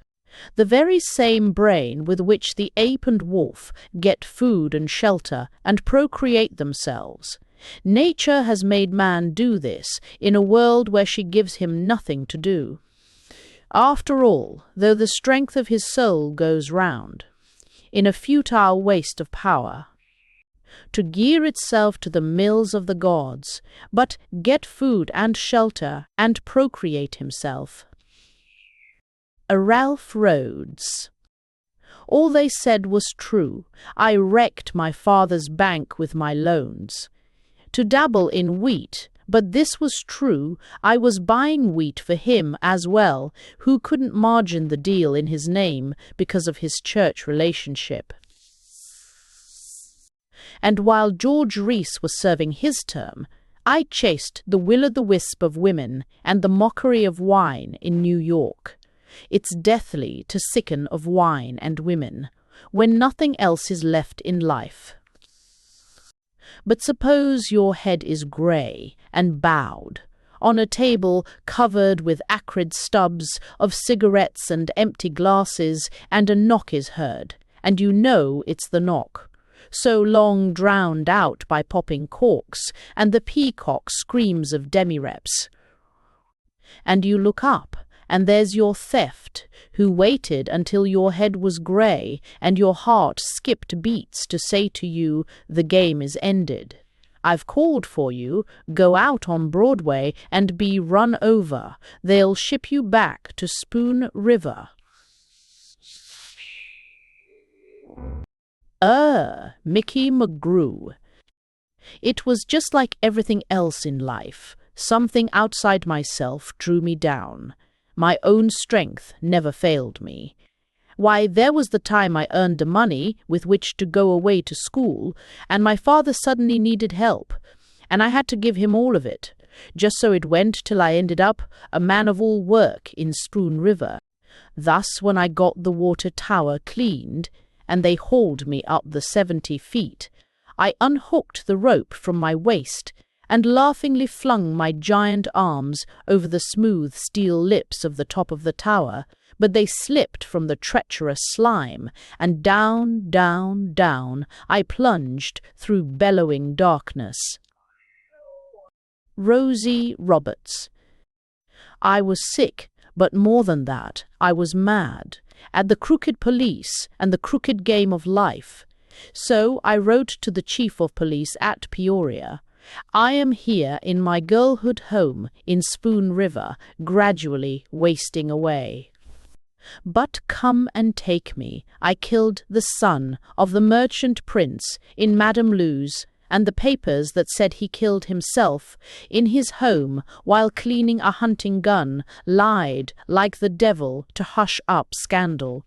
The very same brain with which the ape and wolf get food and shelter and procreate themselves. Nature has made man do this in a world where she gives him nothing to do. After all, though the strength of his soul goes round, in a futile waste of power, to gear itself to the mills of the gods, but get food and shelter and procreate himself. A Ralph Rhodes. All they said was true. I wrecked my father's bank with my loans. To dabble in wheat, but this was true, I was buying wheat for him as well, who couldn't margin the deal in his name because of his church relationship. And while George Reese was serving his term, I chased the will-o'-the-wisp of women and the mockery of wine in New York. It's deathly to sicken of wine and women, when nothing else is left in life. But suppose your head is grey and bowed, on a table covered with acrid stubs of cigarettes and empty glasses, and a knock is heard, and you know it's the knock, so long drowned out by popping corks and the peacock screams of demi-reps. And you look up, and there's your theft, who waited until your head was grey and your heart skipped beats to say to you, the game is ended. I've called for you, go out on Broadway and be run over. They'll ship you back to Spoon River. Mickey McGrew. It was just like everything else in life. Something outside myself drew me down. My own strength never failed me. Why, there was the time I earned the money with which to go away to school, and my father suddenly needed help, and I had to give him all of it. Just so it went till I ended up a man of all work in Spoon River. Thus, when I got the water tower cleaned, and they hauled me up the 70 feet, I unhooked the rope from my waist and laughingly flung my giant arms over the smooth steel lips of the top of the tower, but they slipped from the treacherous slime, and down, down, down I plunged through bellowing darkness. Rosie Roberts. I was sick, but more than that, I was mad, at the crooked police and the crooked game of life. So I wrote to the chief of police at Peoria. I am here in my girlhood home in Spoon River, gradually wasting away. But come and take me. I killed the son of the merchant prince in Madame Lou's, and the papers that said he killed himself in his home while cleaning a hunting gun lied like the devil to hush up scandal.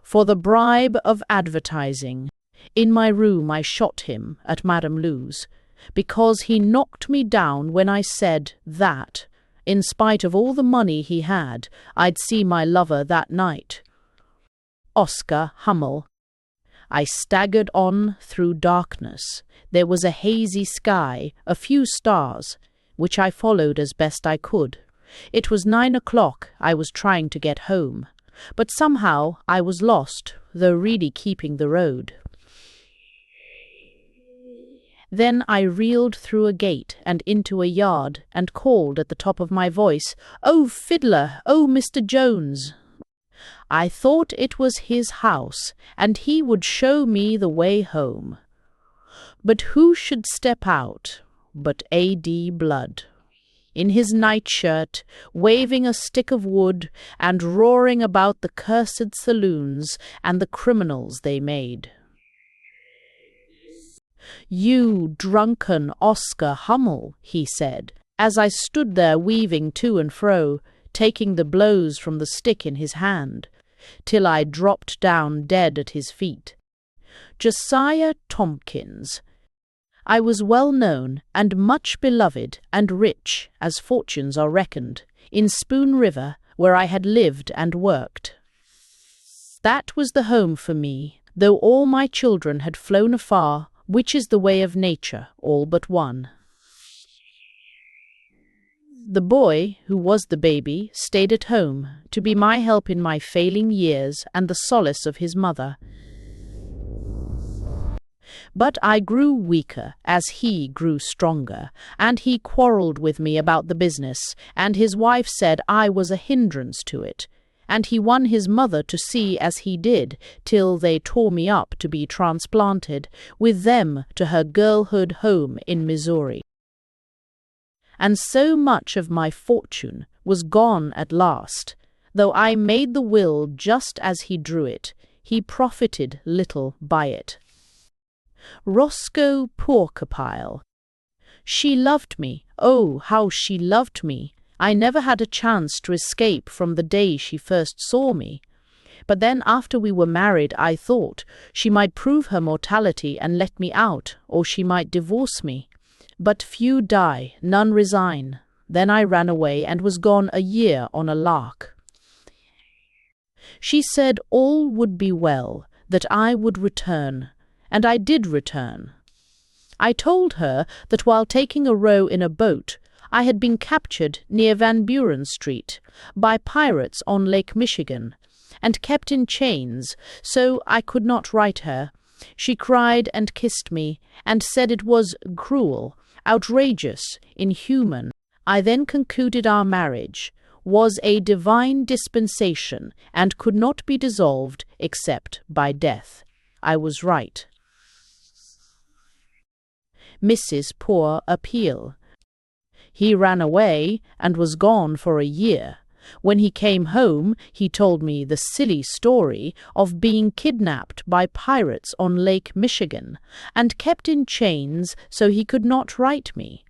For the bribe of advertising, in my room I shot him at Madame Lou's, because he knocked me down when I said that, in spite of all the money he had, I'd see my lover that night. Oscar Hummel. I staggered on through darkness. There was a hazy sky, a few stars, which I followed as best I could. It was 9 o'clock. I was trying to get home, but somehow I was lost, though really keeping the road. Then I reeled through a gate and into a yard and called at the top of my voice, "Oh, fiddler! Oh, Mr. Jones!" I thought it was his house, and he would show me the way home. But who should step out but A.D. Blood, in his nightshirt, waving a stick of wood and roaring about the cursed saloons and the criminals they made. "You drunken Oscar Hummel," he said, as I stood there weaving to and fro, taking the blows from the stick in his hand, till I dropped down dead at his feet. Josiah Tompkins. I was well known and much beloved and rich, as fortunes are reckoned, in Spoon River, where I had lived and worked. That was the home for me, though all my children had flown afar, which is the way of nature, all but one. The boy, who was the baby, stayed at home, to be my help in my failing years and the solace of his mother. But I grew weaker as he grew stronger, and he quarrelled with me about the business, and his wife said I was a hindrance to it, and he won his mother to see as he did, till they tore me up to be transplanted with them to her girlhood home in Missouri. And so much of my fortune was gone at last. Though I made the will just as he drew it, he profited little by it. Roscoe Porkerpile. She loved me, oh, how she loved me. I never had a chance to escape from the day she first saw me. But then after we were married, I thought she might prove her mortality and let me out, or she might divorce me. But few die, none resign. Then I ran away and was gone a year on a lark. She said all would be well, that I would return, and I did return. I told her that while taking a row in a boat, I had been captured near Van Buren Street by pirates on Lake Michigan, and kept in chains, so I could not write her. She cried and kissed me, and said it was cruel, outrageous, inhuman. I then concluded our marriage was a divine dispensation, and could not be dissolved except by death. I was right. Mrs. Poor Appeal. He ran away and was gone for a year, When he came home, he told me the silly story of being kidnapped by pirates on Lake Michigan and kept in chains so he could not write me.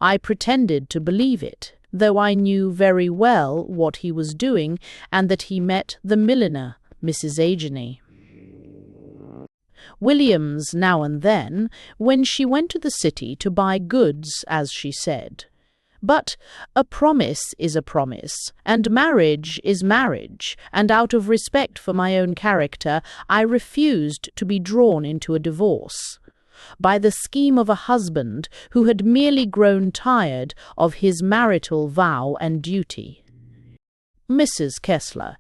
I pretended to believe it, though I knew very well what he was doing and that he met the milliner, Mrs. Ageney Williams now and then, when she went to the city to buy goods, as she said. But a promise is a promise, and marriage is marriage, and out of respect for my own character, I refused to be drawn into a divorce by the scheme of a husband who had merely grown tired of his marital vow and duty. Mrs. Kessler.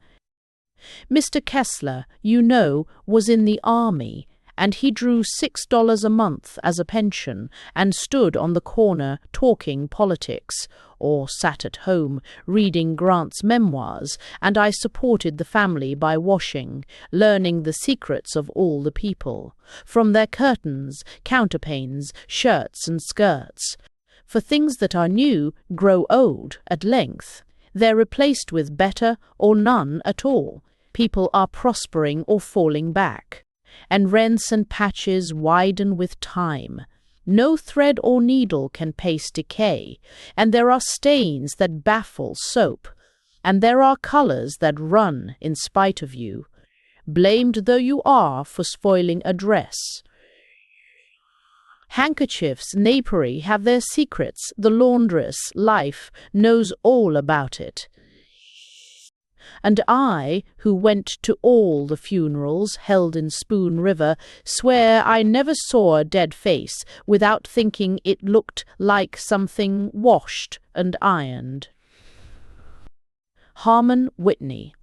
Mr. Kessler, you know, was in the army, and he drew $6 a month as a pension and stood on the corner talking politics, or sat at home reading Grant's memoirs, and I supported the family by washing, learning the secrets of all the people, from their curtains, counterpanes, shirts and skirts. For things that are new grow old at length. They're replaced with better or none at all. People are prospering or falling back, and rents and patches widen with time. No thread or needle can paste decay, and there are stains that baffle soap, and there are colours that run in spite of you, blamed though you are for spoiling a dress. Handkerchiefs, napery have their secrets. The laundress, life, knows all about it. And I, who went to all the funerals held in Spoon River, swear I never saw a dead face without thinking it looked like something washed and ironed. Harmon Whitney.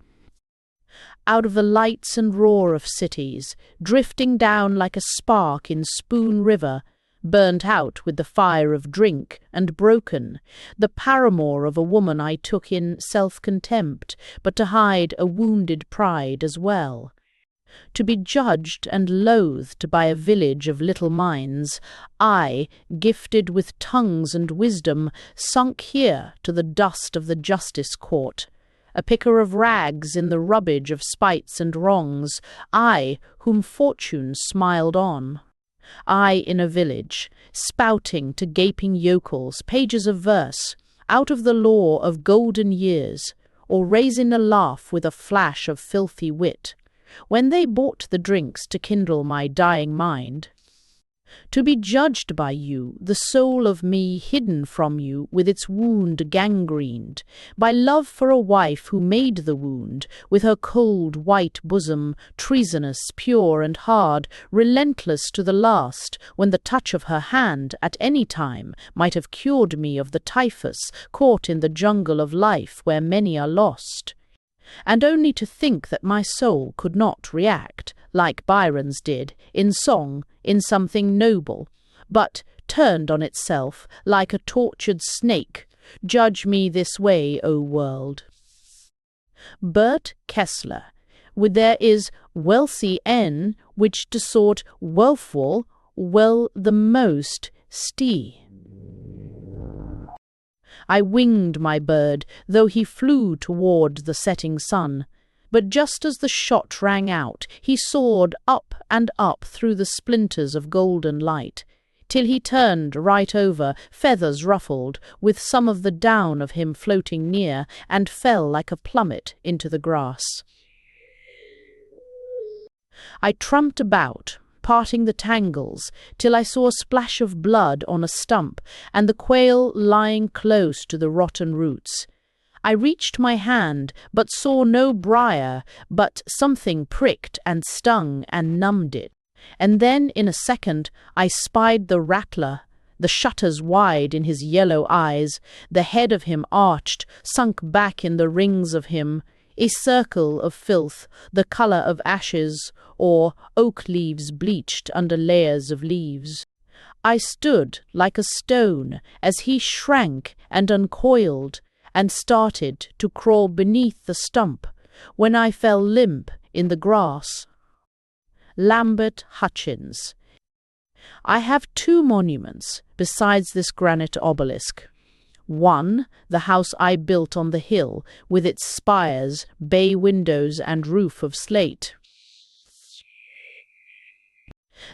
Out of the lights and roar of cities, drifting down like a spark in Spoon River, burnt out with the fire of drink and broken, the paramour of a woman I took in self-contempt, but to hide a wounded pride as well. To be judged and loathed by a village of little minds, I, gifted with tongues and wisdom, sunk here to the dust of the justice court, a picker of rags in the rubbish of spites and wrongs, I, whom fortune smiled on. I in a village, spouting to gaping yokels pages of verse, out of the lore of golden years, or raising a laugh with a flash of filthy wit, when they bought the drinks to kindle my dying mind. To be judged by you, the soul of me hidden from you with its wound gangrened, by love for a wife who made the wound, with her cold white bosom, treasonous, pure and hard, relentless to the last, when the touch of her hand at any time might have cured me of the typhus, caught in the jungle of life where many are lost. And only to think that my soul could not react, like Byron's did, in song, in something noble, but turned on itself like a tortured snake. Judge me this way, O world. Bert Kessler, with there is wealthy N, which to sort wealthful, well the most stee. I winged my bird, though he flew toward the setting sun. But just as the shot rang out, he soared up and up through the splinters of golden light, till he turned right over, feathers ruffled, with some of the down of him floating near, and fell like a plummet into the grass. I tramped about, parting the tangles, till I saw a splash of blood on a stump, and the quail lying close to the rotten roots. I reached my hand, but saw no briar, but something pricked and stung and numbed it. And then, in a second, I spied the rattler, the shutters wide in his yellow eyes, the head of him arched, sunk back in the rings of him, a circle of filth, the colour of ashes, or oak leaves bleached under layers of leaves. I stood like a stone as he shrank and uncoiled, and started to crawl beneath the stump, when I fell limp in the grass. Lambert Hutchins. I have two monuments besides this granite obelisk. One, the house I built on the hill, with its spires, bay windows, and roof of slate.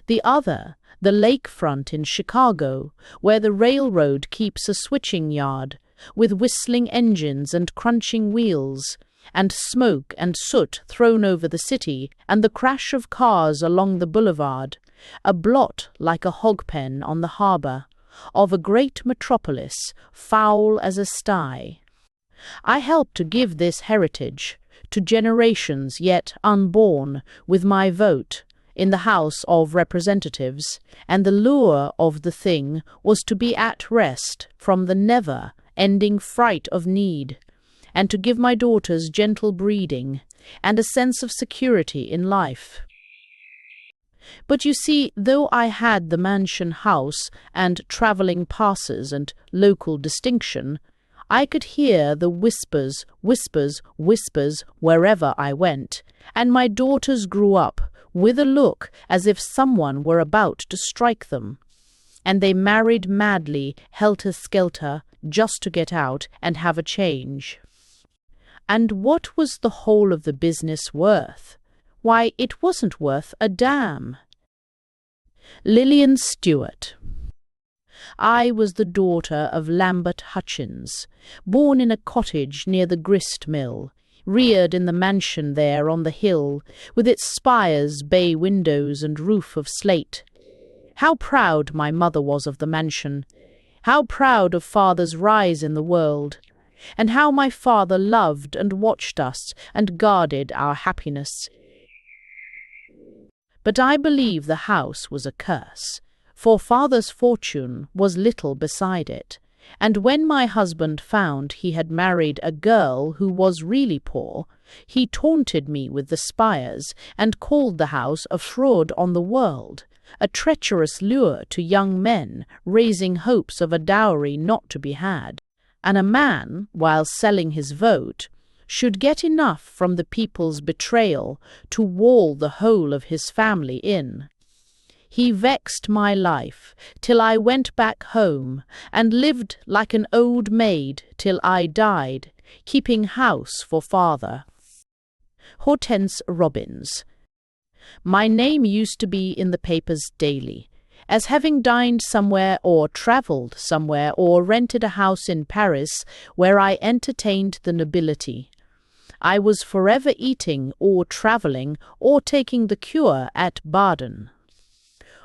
The other, the lakefront in Chicago, where the railroad keeps a switching yard, with whistling engines and crunching wheels, and smoke and soot thrown over the city, and the crash of cars along the boulevard, a blot like a hog-pen on the harbor, of a great metropolis, foul as a sty. I helped to give this heritage to generations yet unborn with my vote in the House of Representatives, and the lure of the thing was to be at rest from the never-ending fright of need, and to give my daughters gentle breeding and a sense of security in life. But you see, though I had the mansion house and travelling passes and local distinction, I could hear the whispers, whispers, whispers wherever I went, and my daughters grew up with a look as if someone were about to strike them, and they married madly, helter-skelter, just to get out and have a change. And what was the whole of the business worth? Why, it wasn't worth a damn. Lillian Stewart. I was the daughter of Lambert Hutchins, born in a cottage near the grist mill, reared in the mansion there on the hill, with its spires, bay windows, and roof of slate. How proud my mother was of the mansion, how proud of father's rise in the world, and how my father loved and watched us and guarded our happiness. But I believe the house was a curse, for father's fortune was little beside it, and when my husband found he had married a girl who was really poor, he taunted me with the spires and called the house a fraud on the world, a treacherous lure to young men, raising hopes of a dowry not to be had, and a man, while selling his vote, should get enough from the people's betrayal to wall the whole of his family in. He vexed my life till I went back home, and lived like an old maid till I died, keeping house for father. Hortense Robbins. My name used to be in the papers daily, as having dined somewhere or travelled somewhere or rented a house in Paris where I entertained the nobility. I was forever eating or travelling or taking the cure at Baden.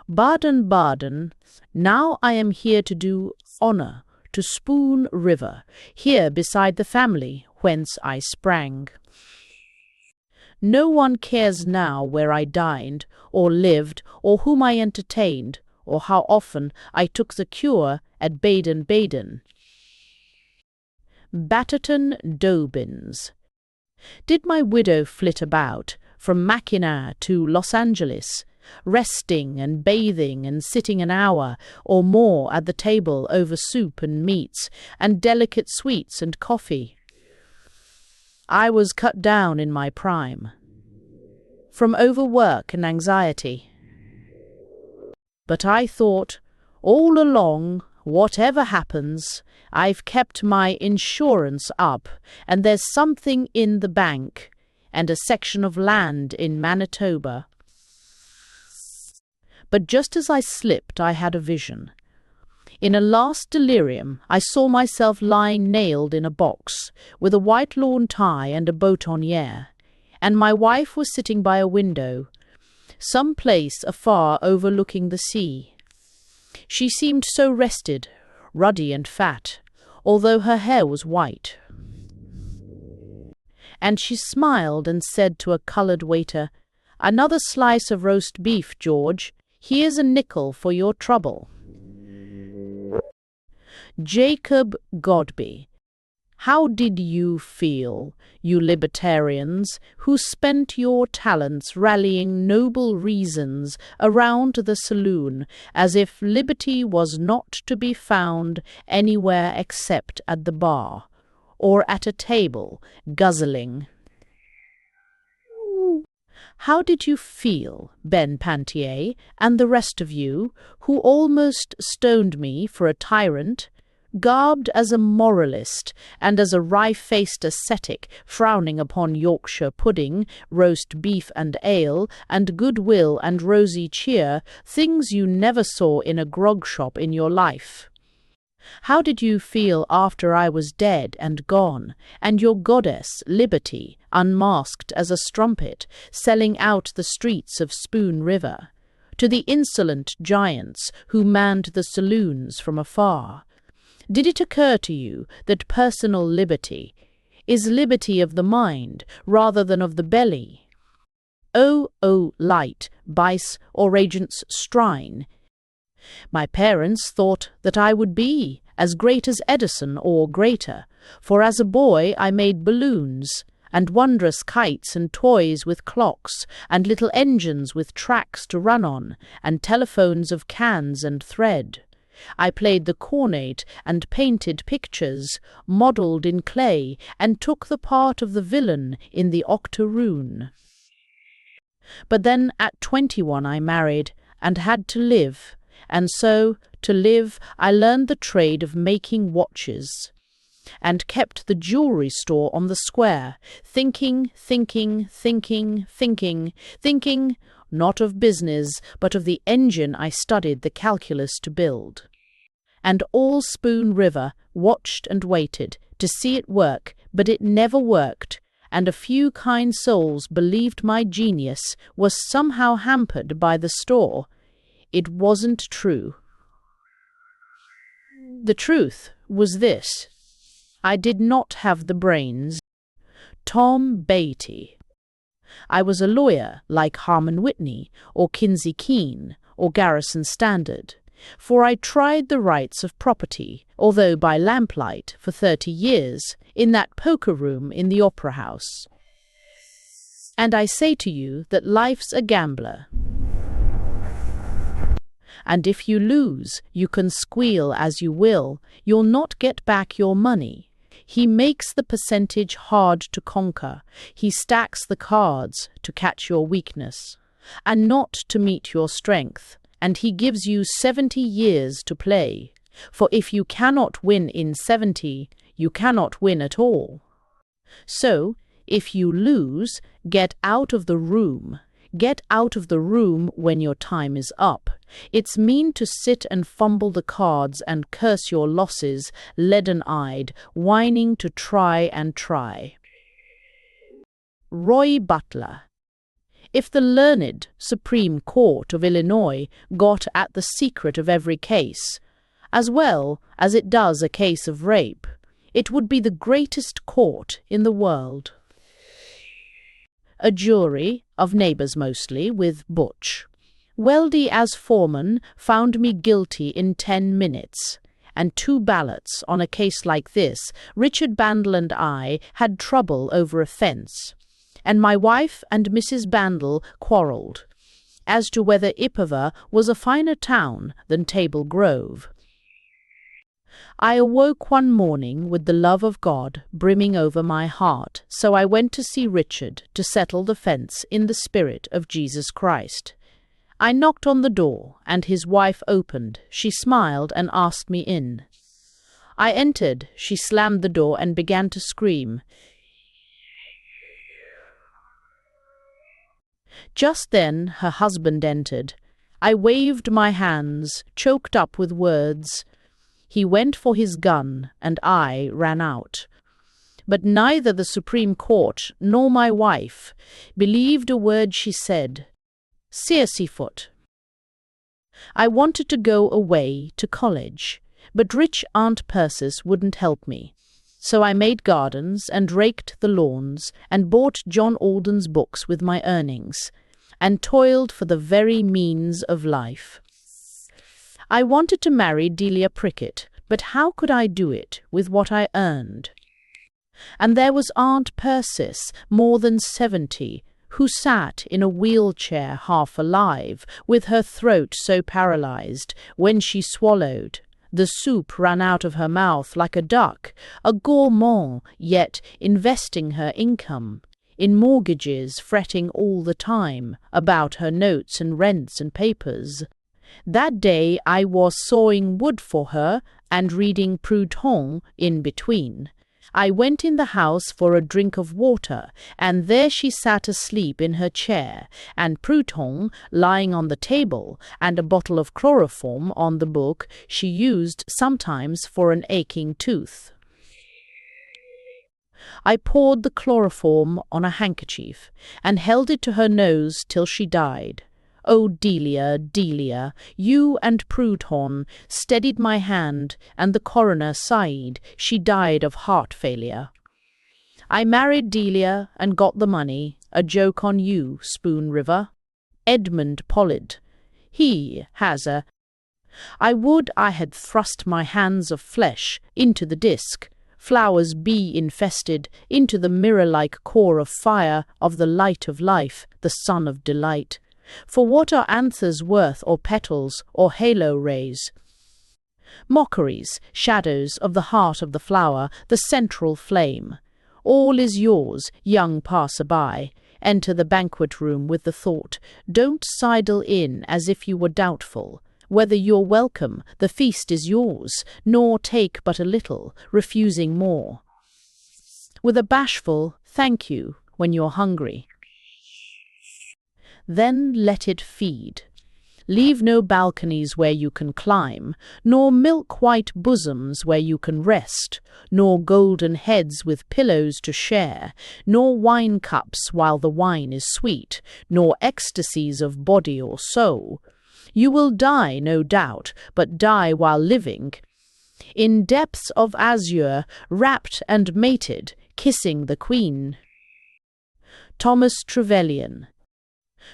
Baden, Baden, now I am here to do honour to Spoon River, here beside the family whence I sprang. No one cares now where I dined, or lived, or whom I entertained, or how often I took the cure at Baden-Baden. Batterton Dobbins. Did my widow flit about from Mackinac to Los Angeles, resting and bathing and sitting an hour or more at the table over soup and meats and delicate sweets and coffee? I was cut down in my prime, from overwork and anxiety. But I thought, all along, whatever happens, I've kept my insurance up, and there's something in the bank, and a section of land in Manitoba. But just as I slipped, I had a vision. In a last delirium, I saw myself lying nailed in a box, with a white lawn tie and a boutonniere, and my wife was sitting by a window, some place afar overlooking the sea. She seemed so rested, ruddy and fat, although her hair was white. And she smiled and said to a coloured waiter, "Another slice of roast beef, George. Here's a nickel for your trouble." Jacob Godby. How did you feel, you libertarians, who spent your talents rallying noble reasons around the saloon, as if liberty was not to be found anywhere except at the bar, or at a table, guzzling? How did you feel, Ben Pantier, and the rest of you, who almost stoned me for a tyrant, garbed as a moralist and as a wry-faced ascetic, frowning upon Yorkshire pudding, roast beef and ale, and goodwill and rosy cheer, things you never saw in a grog shop in your life. How did you feel after I was dead and gone, and your goddess, Liberty, unmasked as a strumpet, selling out the streets of Spoon River, to the insolent giants who manned the saloons from afar? Did it occur to you that personal liberty is liberty of the mind rather than of the belly? O light, bice, or regent's strine. My parents thought that I would be as great as Edison or greater, for as a boy I made balloons, and wondrous kites and toys with clocks, and little engines with tracks to run on, and telephones of cans and thread. I played the cornet and painted pictures, modelled in clay, and took the part of the villain in the octoroon. But then at 21 I married, and had to live, and so, to live, I learned the trade of making watches, and kept the jewellery store on the square, thinking, not of business, but of the engine I studied the calculus to build. And all Spoon River watched and waited to see it work, but it never worked, and a few kind souls believed my genius was somehow hampered by the store. It wasn't true. The truth was this: I did not have the brains. Tom Beatty. I was a lawyer like Harmon Whitney, or Kinsey Keene, or Garrison Standard, for I tried the rights of property, although by lamplight, for 30 years, in that poker room in the Opera House. And I say to you that life's a gambler. And if you lose, you can squeal as you will, you'll not get back your money. He makes the percentage hard to conquer. He stacks the cards to catch your weakness, and not to meet your strength. And he gives you 70 years to play. For if you cannot win in 70, you cannot win at all. So, if you lose, get out of the room. Get out of the room when your time is up. It's mean to sit and fumble the cards and curse your losses, leaden-eyed, whining to try and try. Roy Butler. If the learned Supreme Court of Illinois got at the secret of every case, as well as it does a case of rape, it would be the greatest court in the world. A jury, of neighbours mostly, with Butch. Weldy as foreman found me guilty in 10 minutes, and 2 ballots on a case like this. Richard Bandel and I had trouble over a fence, and my wife and Mrs. Bandel quarrelled as to whether Ipover was a finer town than Table Grove. I awoke one morning with the love of God brimming over my heart, so I went to see Richard to settle the fence in the spirit of Jesus Christ. I knocked on the door, and his wife opened. She smiled and asked me in. I entered. She slammed the door and began to scream. Just then her husband entered. I waved my hands, choked up with words. He went for his gun, and I ran out. But neither the Supreme Court nor my wife believed a word she said. Searcyfoot. I wanted to go away to college, but rich Aunt Persis wouldn't help me. So I made gardens and raked the lawns and bought John Alden's books with my earnings, and toiled for the very means of life. I wanted to marry Delia Prickett, but how could I do it with what I earned? And there was Aunt Persis, more than 70, who sat in a wheelchair half alive, with her throat so paralyzed, when she swallowed, the soup ran out of her mouth like a duck, a gourmand, yet investing her income in mortgages, fretting all the time about her notes and rents and papers. That day I was sawing wood for her and reading Proudhon in between. I went in the house for a drink of water, and there she sat asleep in her chair, and Proudhon lying on the table, and a bottle of chloroform on the book she used sometimes for an aching tooth. I poured the chloroform on a handkerchief, and held it to her nose till she died. Oh, Delia, Delia, you and Proudhon steadied my hand, and the coroner sighed. She died of heart failure. I married Delia and got the money. A joke on you, Spoon River. Edmund Pollard. He has a... I would I had thrust my hands of flesh into the disk, flowers bee-infested, into the mirror-like core of fire of the light of life, the sun of delight. For what are anthers worth, or petals, or halo rays? Mockeries, shadows of the heart of the flower, the central flame. All is yours, young passer-by. Enter the banquet room with the thought, don't sidle in as if you were doubtful. Whether you're welcome, the feast is yours, nor take but a little, refusing more. With a bashful thank you when you're hungry. Then let it feed. Leave no balconies where you can climb, nor milk-white bosoms where you can rest, nor golden heads with pillows to share, nor wine cups while the wine is sweet, nor ecstasies of body or soul. You will die, no doubt, but die while living, in depths of azure, wrapped and mated, kissing the Queen. Thomas Trevelyan.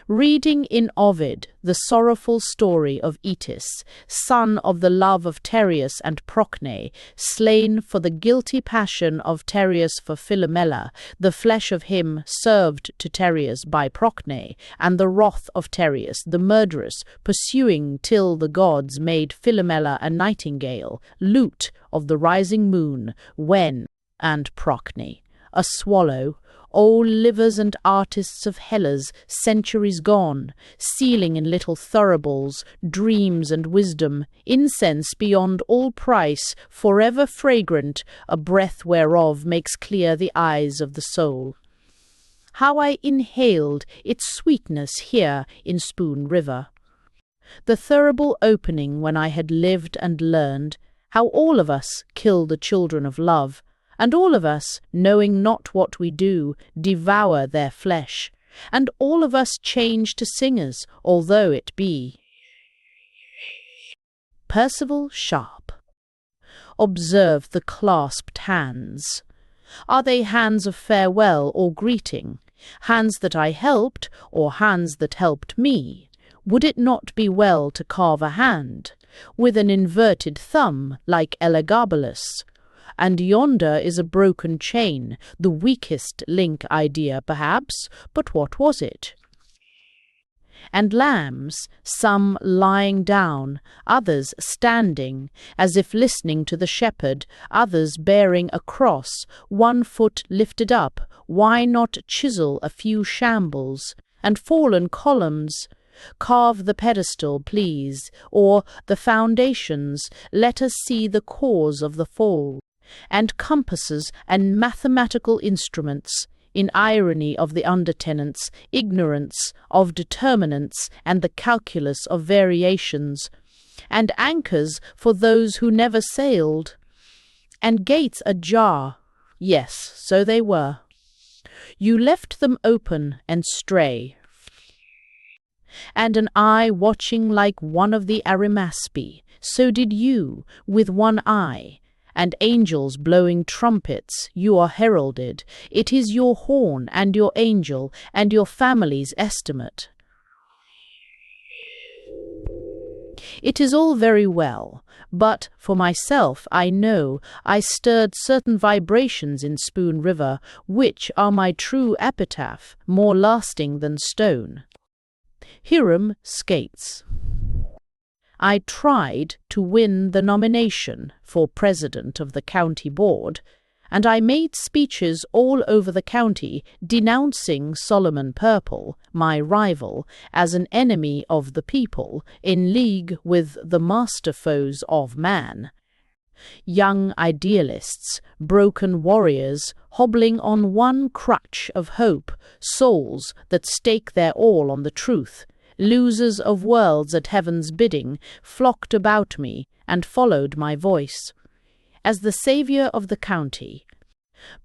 Reading in Ovid the sorrowful story of Eetus, son of the love of Tereus and Procne, slain for the guilty passion of Tereus for Philomela, the flesh of him served to Tereus by Procne, and the wrath of Tereus, the murderess, pursuing till the gods made Philomela a nightingale, lute of the rising moon, when, and Procne, a swallow, all livers and artists of Hellas, centuries gone, sealing in little thuribles, dreams and wisdom, incense beyond all price, forever fragrant, a breath whereof makes clear the eyes of the soul. How I inhaled its sweetness here in Spoon River. The thurible opening when I had lived and learned, how all of us kill the children of love, and all of us, knowing not what we do, devour their flesh, and all of us change to singers, although it be. Percival Sharp. Observe the clasped hands. Are they hands of farewell or greeting, hands that I helped, or hands that helped me? Would it not be well to carve a hand, with an inverted thumb, like Elagabalus? And yonder is a broken chain, the weakest link idea, perhaps, but what was it? And lambs, some lying down, others standing, as if listening to the shepherd, others bearing a cross, one foot lifted up, why not chisel a few shambles, and fallen columns? Carve the pedestal, please, or the foundations, let us see the cause of the fall. And compasses and mathematical instruments, in irony of the undertenants, ignorance of determinants and the calculus of variations, and anchors for those who never sailed, and gates ajar, yes, so they were. You left them open and stray, and an eye watching like one of the Arimaspi, so did you, with one eye. And angels blowing trumpets, you are heralded. It is your horn and your angel and your family's estimate. It is all very well, but for myself I know I stirred certain vibrations in Spoon River, which are my true epitaph, more lasting than stone. Hiram Skates. I tried to win the nomination for president of the county board, and I made speeches all over the county denouncing Solomon Purple, my rival, as an enemy of the people, in league with the master foes of man. Young idealists, broken warriors, hobbling on one crutch of hope, souls that stake their all on the truth, losers of worlds at heaven's bidding, flocked about me and followed my voice as the savior of the county.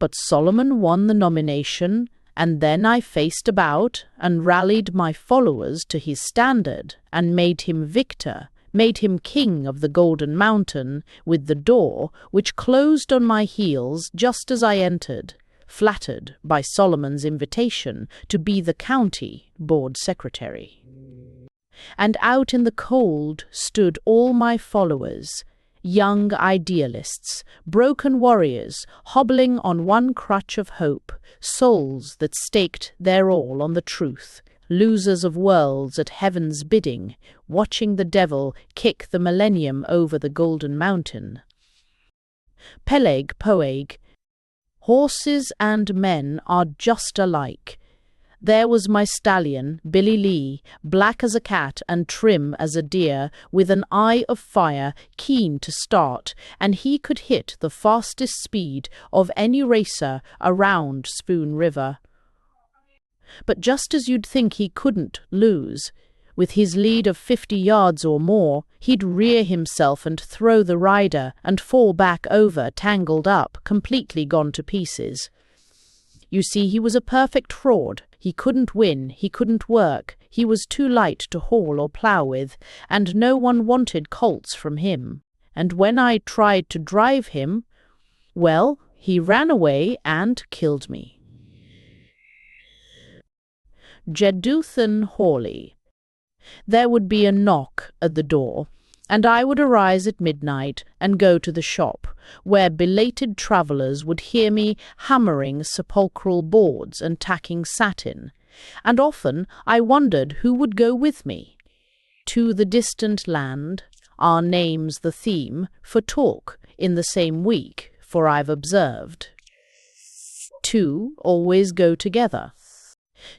But Solomon won the nomination, and then I faced about and rallied my followers to his standard and made him victor, made him king of the Golden Mountain, with the door, which closed on my heels just as I entered, flattered by Solomon's invitation to be the county board secretary. And out in the cold stood all my followers, young idealists, broken warriors, hobbling on one crutch of hope, souls that staked their all on the truth, losers of worlds at heaven's bidding, watching the devil kick the millennium over the Golden Mountain. Peleg Poeg. Horses and men are just alike. There was my stallion, Billy Lee, black as a cat and trim as a deer, with an eye of fire, keen to start, and he could hit the fastest speed of any racer around Spoon River. But just as you'd think he couldn't lose, with his lead of 50 yards or more, he'd rear himself and throw the rider and fall back over, tangled up, completely gone to pieces. You see, he was a perfect fraud. He couldn't win, he couldn't work, he was too light to haul or plough with, and no one wanted colts from him. And when I tried to drive him, well, he ran away and killed me. Jeduthun Hawley. There would be a knock at the door, and I would arise at midnight and go to the shop, where belated travellers would hear me hammering sepulchral boards and tacking satin, and often I wondered who would go with me. To the distant land, our names the theme, for talk in the same week, for I've observed. Two always go together.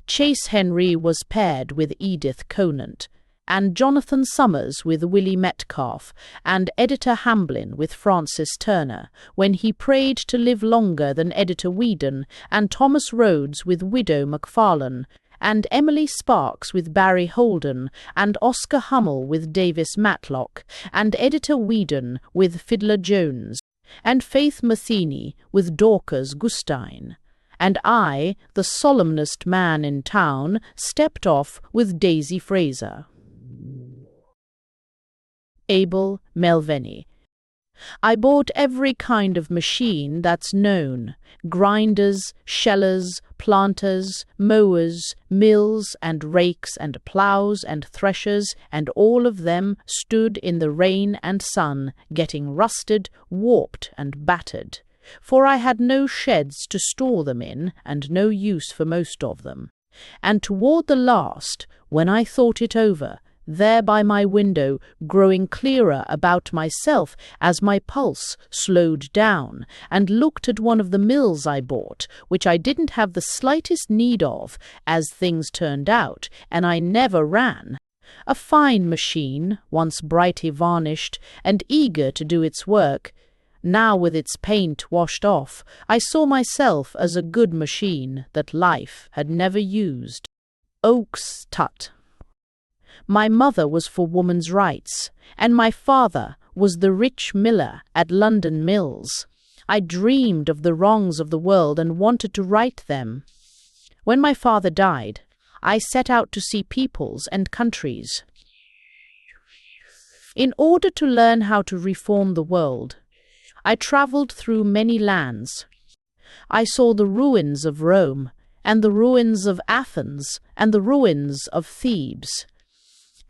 Chase Henry was paired with Edith Conant, and Jonathan Summers with Willie Metcalf, and Editor Hamblin with Francis Turner, when he prayed to live longer than Editor Whedon, and Thomas Rhodes with Widow Macfarlane, and Emily Sparks with Barry Holden, and Oscar Hummel with Davis Matlock, and Editor Whedon with Fiddler Jones, and Faith Matheny with Dorcas Gustine. And I, the solemnest man in town, stepped off with Daisy Fraser. Abel Melveny. I bought every kind of machine that's known: grinders, shellers, planters, mowers, mills and rakes and ploughs and threshers, and all of them stood in the rain and sun, getting rusted, warped and battered, for I had no sheds to store them in, and no use for most of them. And toward the last, when I thought it over, there by my window, growing clearer about myself as my pulse slowed down, and looked at one of the mills I bought, which I didn't have the slightest need of, as things turned out, and I never ran. A fine machine, once brightly varnished, and eager to do its work. Now with its paint washed off, I saw myself as a good machine that life had never used. Oakes Tut. My mother was for woman's rights, and my father was the rich miller at London Mills. I dreamed of the wrongs of the world and wanted to right them. When my father died, I set out to see peoples and countries. In order to learn how to reform the world, I travelled through many lands. I saw the ruins of Rome, and the ruins of Athens, and the ruins of Thebes.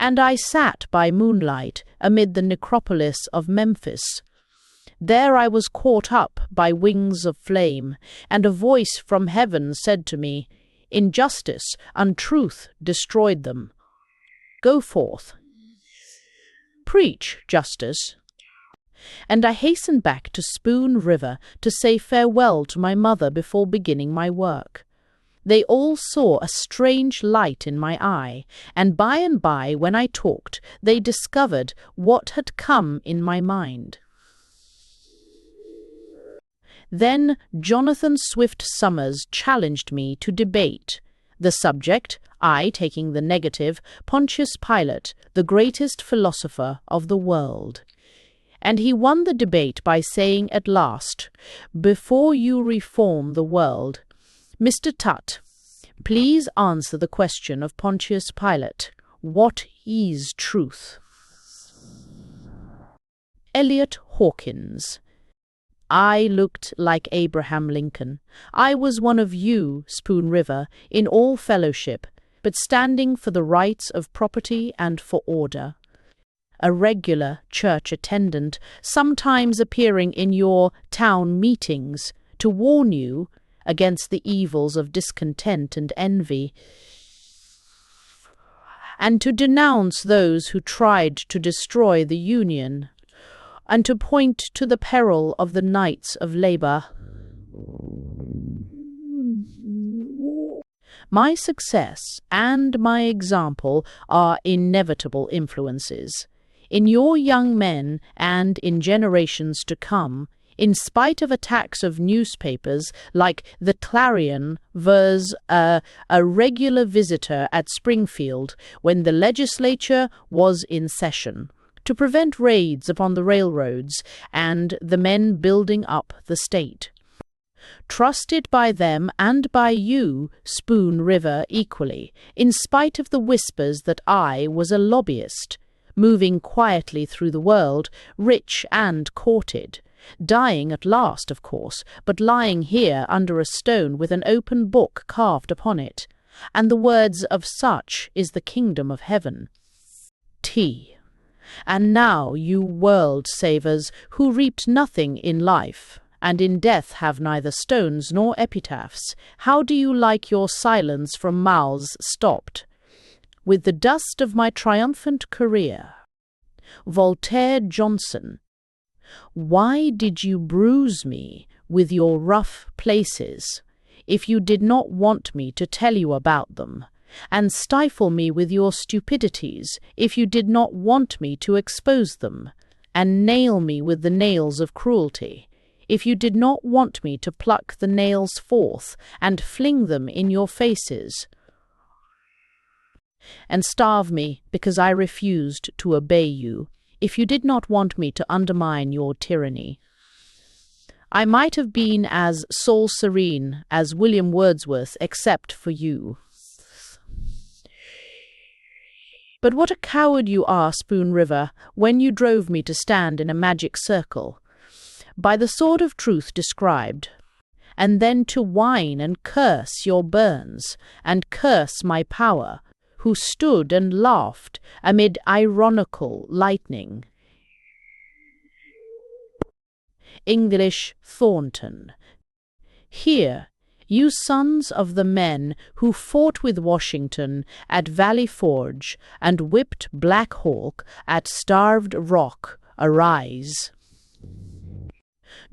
And I sat by moonlight amid the necropolis of Memphis. There I was caught up by wings of flame, and a voice from heaven said to me, "Injustice, untruth destroyed them. Go forth. Preach justice." and I hastened back to Spoon River to say farewell to my mother before beginning my work. They all saw a strange light in my eye, and by, when I talked, they discovered what had come in my mind. Then Jonathan Swift Summers challenged me to debate. The subject, I taking the negative, Pontius Pilate, the greatest philosopher of the world. And he won the debate by saying at last, "Before you reform the world, Mr. Tutt, please answer the question of Pontius Pilate. What is truth?" Eliot Hawkins. I looked like Abraham Lincoln. I was one of you, Spoon River, in all fellowship, but standing for the rights of property and for order. A regular church attendant, sometimes appearing in your town meetings to warn you against the evils of discontent and envy, and to denounce those who tried to destroy the Union, and to point to the peril of the Knights of Labour. My success and my example are inevitable influences. In your young men and in generations to come, in spite of attacks of newspapers like the Clarion was a regular visitor at Springfield when the legislature was in session, to prevent raids upon the railroads and the men building up the state. Trusted by them and by you, Spoon River, equally, in spite of the whispers that I was a lobbyist, moving quietly through the world, rich and courted, dying at last, of course, but lying here under a stone with an open book carved upon it, and the words of such is the kingdom of heaven. T. And now, you world-savers, who reaped nothing in life, and in death have neither stones nor epitaphs, how do you like your silence from mouths stopped? With the dust of my triumphant career. Voltaire Johnson. Why did you bruise me with your rough places, if you did not want me to tell you about them, and stifle me with your stupidities, if you did not want me to expose them, and nail me with the nails of cruelty, if you did not want me to pluck the nails forth, and fling them in your faces, and starve me because I refused to obey you, if you did not want me to undermine your tyranny. I might have been as soul-serene as William Wordsworth except for you. But what a coward you are, Spoon River, when you drove me to stand in a magic circle, by the sword of truth described, and then to whine and curse your Burns, and curse my power, who stood and laughed amid ironical lightning. English Thornton. Here, you sons of the men who fought with Washington at Valley Forge and whipped Black Hawk at Starved Rock, arise.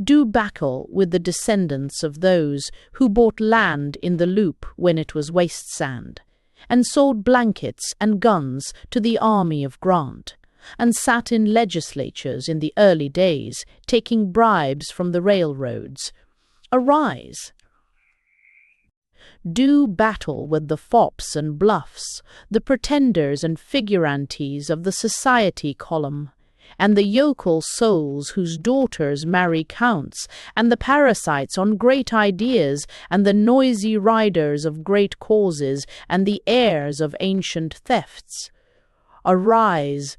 Do battle with the descendants of those who bought land in the Loop when it was waste sand, and sold blankets and guns to the army of Grant, and sat in legislatures in the early days, taking bribes from the railroads. Arise! Do battle with the fops and bluffs, the pretenders and figurantes of the society column, and the yokel souls whose daughters marry counts, and the parasites on great ideas, and the noisy riders of great causes, and the heirs of ancient thefts. Arise,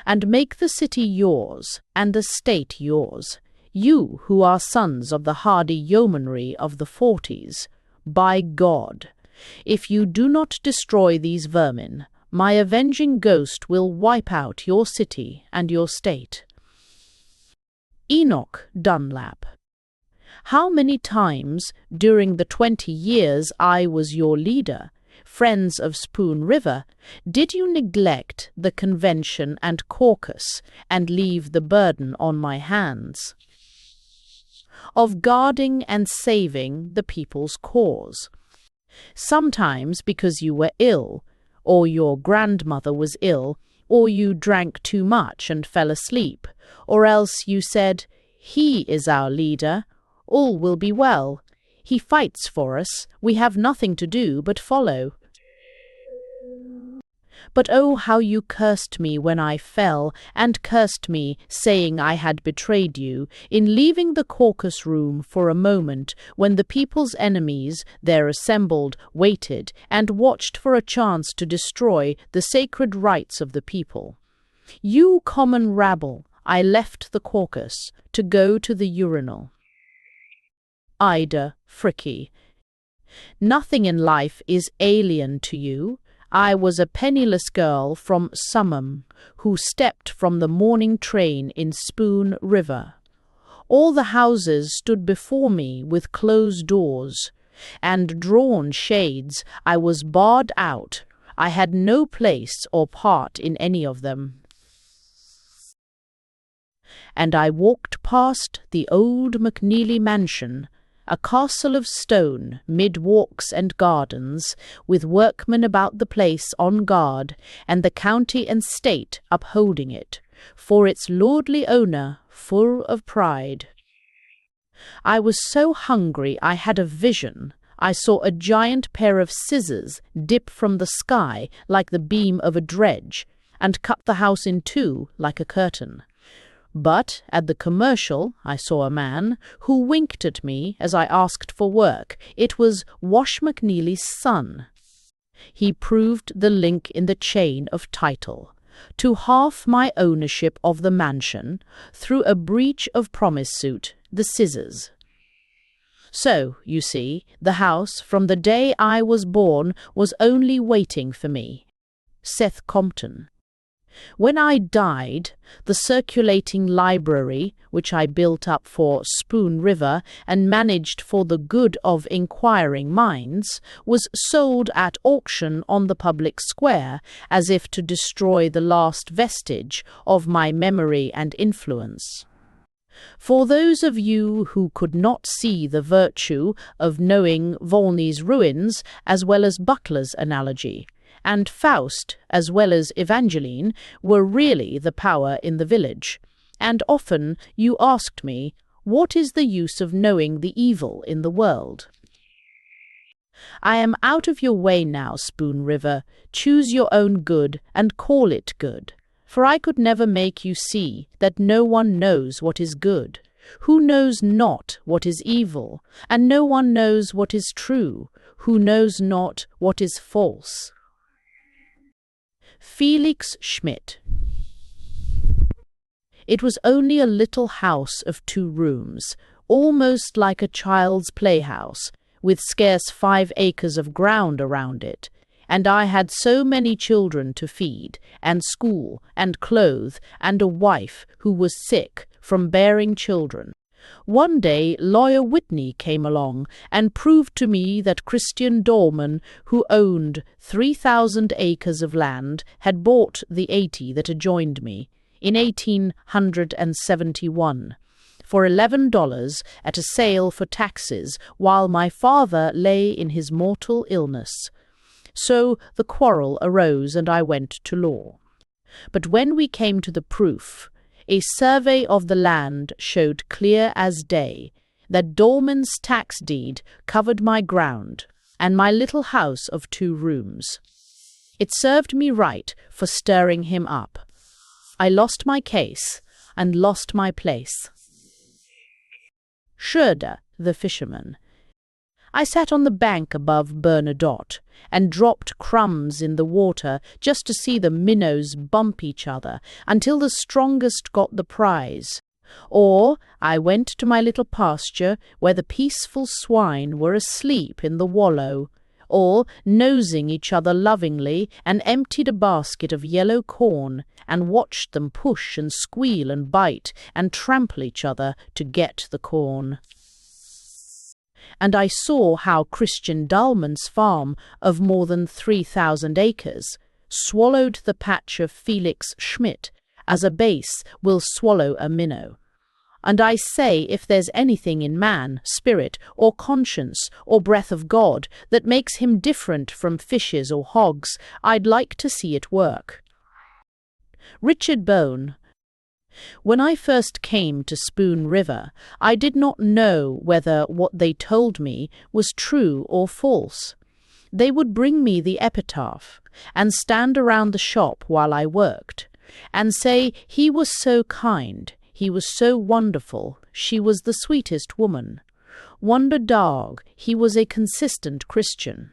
and make the city yours, and the state yours, you who are sons of the hardy yeomanry of the 40s. By God, if you do not destroy these vermin, my avenging ghost will wipe out your city and your state. Enoch Dunlap. How many times during the 20 years I was your leader friends of Spoon River, did you neglect the convention and caucus and leave the burden on my hands of guarding and saving the people's cause? Sometimes because you were ill, or your grandmother was ill, or you drank too much and fell asleep, or else you said, "He is our leader, all will be well. He fights for us, we have nothing to do but follow." But oh, how you cursed me when I fell, and cursed me, saying I had betrayed you, in leaving the caucus room for a moment, when the people's enemies, there assembled, waited, and watched for a chance to destroy the sacred rights of the people. You common rabble, I left the caucus to go to the urinal. Ida Fricky. Nothing in life is alien to you. I was a penniless girl from Summum, who stepped from the morning train in Spoon River. All the houses stood before me with closed doors and drawn shades. I was barred out. I had no place or part in any of them. And I walked past the old McNeely mansion, a castle of stone, mid walks and gardens, with workmen about the place on guard, and the county and state upholding it, for its lordly owner full of pride. I was so hungry I had a vision. I saw a giant pair of scissors dip from the sky like the beam of a dredge, and cut the house in two like a curtain. But at the commercial I saw a man who winked at me as I asked for work. It was Wash McNeely's son. He proved the link in the chain of title to half my ownership of the mansion through a breach of promise suit, the scissors. So, you see, the house from the day I was born was only waiting for me. Seth Compton. When I died, the circulating library, which I built up for Spoon River and managed for the good of inquiring minds, was sold at auction on the public square, as if to destroy the last vestige of my memory and influence. For those of you who could not see the virtue of knowing Volney's ruins as well as Butler's analogy, and Faust, as well as Evangeline, were really the power in the village, and often you asked me, what is the use of knowing the evil in the world? I am out of your way now, Spoon River. Choose your own good, and call it good, for I could never make you see that no one knows what is good, who knows not what is evil, and no one knows what is true, who knows not what is false. Felix Schmidt. It was only a little house of 2 rooms, almost like a child's playhouse, with scarce 5 acres of ground around it, and I had so many children to feed, and school, and clothe, and a wife who was sick from bearing children. One day Lawyer Whitney came along and proved to me that Christian Dolman, who owned 3,000 acres of land, had bought the 80 that adjoined me in 1871 for $11 at a sale for taxes while my father lay in his mortal illness. So the quarrel arose and I went to law. But when we came to the proof, a survey of the land showed clear as day that Dolman's tax deed covered my ground and my little house of 2 rooms. It served me right for stirring him up. I lost my case and lost my place. Schroeder, the fisherman. I sat on the bank above Bernadotte and dropped crumbs in the water just to see the minnows bump each other until the strongest got the prize. Or I went to my little pasture where the peaceful swine were asleep in the wallow, or nosing each other lovingly, and emptied a basket of yellow corn and watched them push and squeal and bite and trample each other to get the corn. and I saw how Christian Dahlmann's farm of more than 3,000 acres swallowed the patch of Felix Schmidt as a base will swallow a minnow. And I say, if there's anything in man, spirit, or conscience, or breath of God that makes him different from fishes or hogs, I'd like to see it work. Richard Bone. When I first came to Spoon River, I did not know whether what they told me was true or false. They would bring me the epitaph, and stand around the shop while I worked, and say he was so kind, he was so wonderful, she was the sweetest woman. Wonder dog, he was a consistent Christian.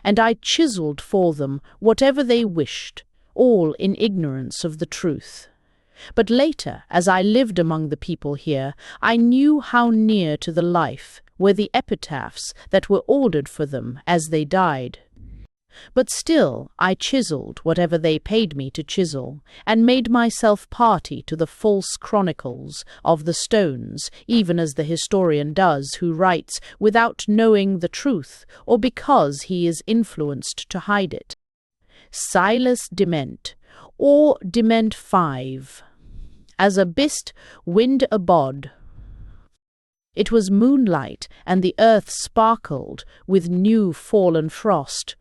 And I chiseled for them whatever they wished, all in ignorance of the truth. But later, as I lived among the people here, I knew how near to the life were the epitaphs that were ordered for them as they died. But still I chiseled whatever they paid me to chisel, and made myself party to the false chronicles of the stones, even as the historian does who writes without knowing the truth, or because he is influenced to hide it. Silas Dement, or Dement 5. As a bist wind abode. It was moonlight, and the earth sparkled with new fallen frost.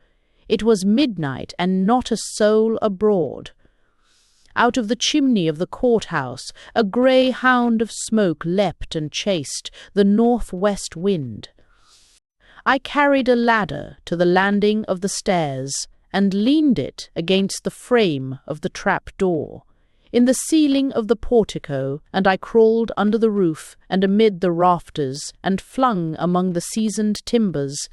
It was midnight, and not a soul abroad. Out of the chimney of the courthouse a grey hound of smoke leapt and chased the northwest wind. I carried a ladder to the landing of the stairs, and leaned it against the frame of the trap-door, in the ceiling of the portico, and I crawled under the roof and amid the rafters, and flung among the seasoned timbers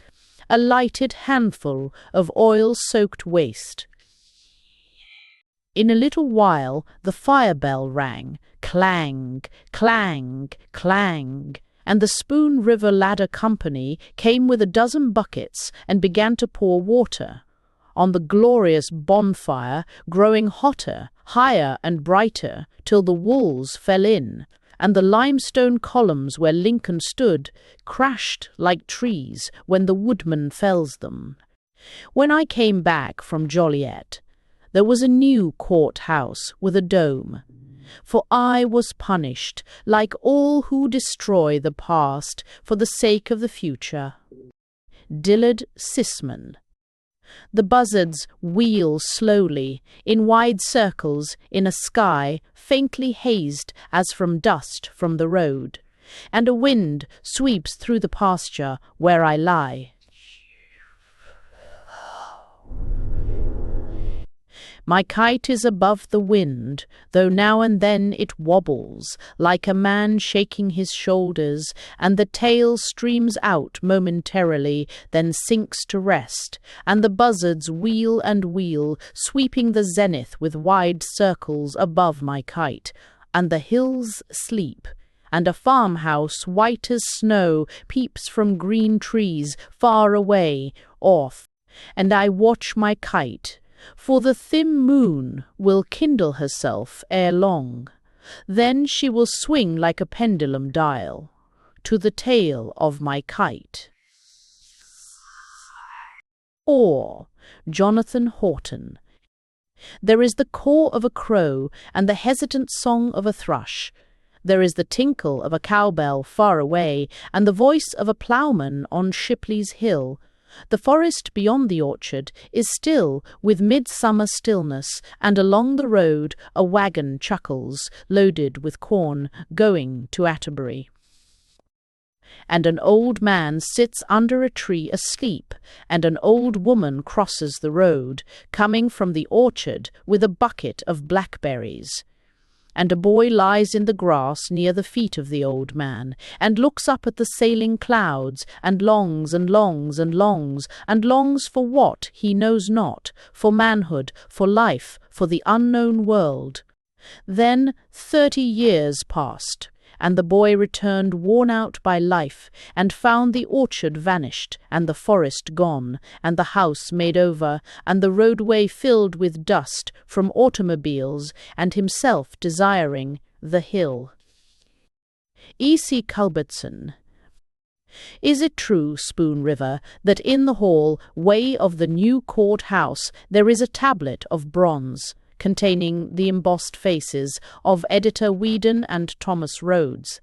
a lighted handful of oil-soaked waste. In a little while the fire-bell rang, clang, clang, clang, and the Spoon River Ladder Company came with a dozen buckets and began to pour water on the glorious bonfire, growing hotter, higher and brighter, till the walls fell in, and the limestone columns where Lincoln stood crashed like trees when the woodman fells them. When I came back from Joliet, there was a new court-house with a dome, for I was punished, like all who destroy the past for the sake of the future. Dillard Sisman. The buzzards wheel slowly, in wide circles, in a sky faintly hazed as from dust from the road, and a wind sweeps through the pasture where I lie. My kite is above the wind, though now and then it wobbles, like a man shaking his shoulders, and the tail streams out momentarily, then sinks to rest, and the buzzards wheel and wheel, sweeping the zenith with wide circles above my kite, and the hills sleep, and a farmhouse white as snow peeps from green trees far away off, and I watch my kite, for the thin moon will kindle herself ere long. Then she will swing like a pendulum dial to the tail of my kite. Or Jonathan Horton. There is the caw of a crow and the hesitant song of a thrush. There is the tinkle of a cowbell far away, and the voice of a ploughman on Shipley's Hill. The forest beyond the orchard is still with midsummer stillness, and along the road a wagon chuckles, loaded with corn, going to Atterbury. And an old man sits under a tree asleep, and an old woman crosses the road, coming from the orchard with a bucket of blackberries. And a boy lies in the grass near the feet of the old man, and looks up at the sailing clouds, and longs and longs and longs, and longs for what he knows not, for manhood, for life, for the unknown world. Then 30 years passed, and the boy returned worn out by life, and found the orchard vanished, and the forest gone, and the house made over, and the roadway filled with dust from automobiles, and himself desiring the hill. E. C. Culbertson. Is it true, Spoon River, that in the hall way of the new court-house there is a tablet of bronze containing the embossed faces of Editor Whedon and Thomas Rhodes?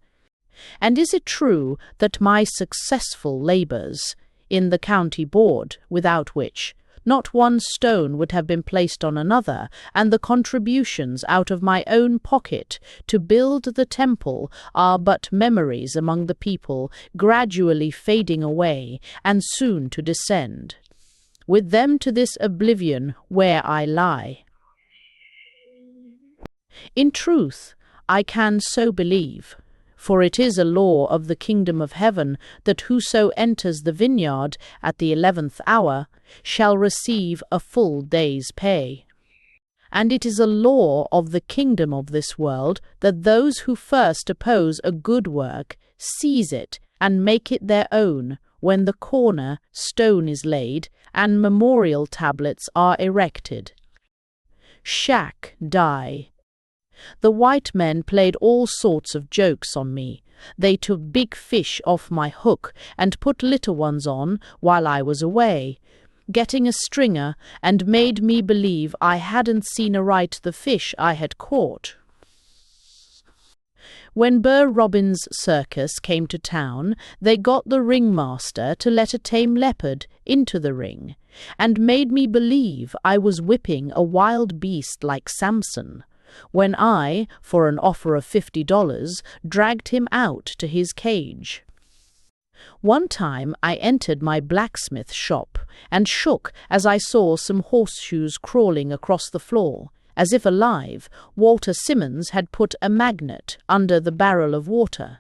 And is it true that my successful labours in the county board, without which not one stone would have been placed on another, and the contributions out of my own pocket to build the temple are but memories among the people, gradually fading away, and soon to descend with them to this oblivion where I lie? In truth, I can so believe. For it is a law of the kingdom of heaven that whoso enters the vineyard at the 11th hour shall receive a full day's pay. And it is a law of the kingdom of this world that those who first oppose a good work seize it and make it their own when the corner stone is laid and memorial tablets are erected. Shack die. The white men played all sorts of jokes on me. They took big fish off my hook and put little ones on while I was away, getting a stringer, and made me believe I hadn't seen aright the fish I had caught. When Burr Robin's circus came to town, they got the ringmaster to let a tame leopard into the ring, and made me believe I was whipping a wild beast like Samson, when I, for an offer of $50, dragged him out to his cage. One time I entered my blacksmith shop and shook as I saw some horseshoes crawling across the floor. As if alive, Walter Simmons had put a magnet under the barrel of water.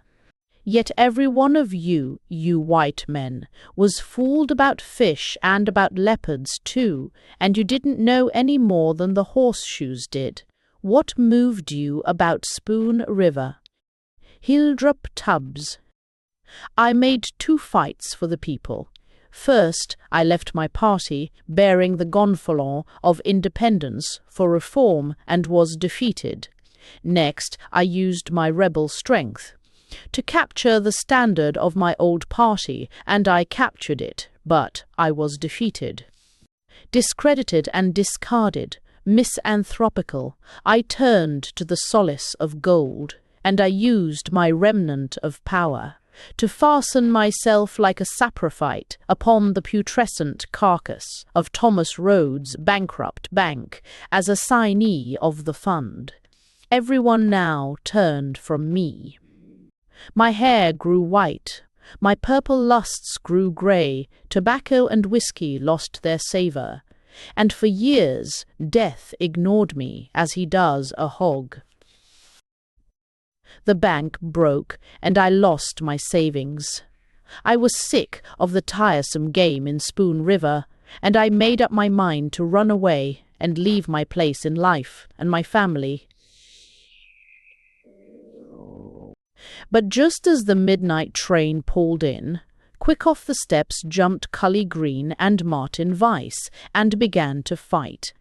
Yet every one of you, you white men, was fooled about fish and about leopards too, and you didn't know any more than the horseshoes did. What moved you about Spoon River? Hildrup Tubbs. I made 2 fights for the people. First, I left my party bearing the gonfalon of independence for reform and was defeated. Next, I used my rebel strength to capture the standard of my old party, and I captured it, but I was defeated. Discredited and discarded, misanthropical, I turned to the solace of gold, and I used my remnant of power to fasten myself like a saprophyte upon the putrescent carcass of Thomas Rhodes' bankrupt bank as a signee of the fund. Everyone now turned from me. My hair grew white, my purple lusts grew grey, tobacco and whiskey lost their savour, and for years death ignored me as he does a hog. The bank broke, and I lost my savings. I was sick of the tiresome game in Spoon River, and I made up my mind to run away and leave my place in life and my family. But just as the midnight train pulled in, quick off the steps jumped Cully Green and Martin Weiss, and began to fight.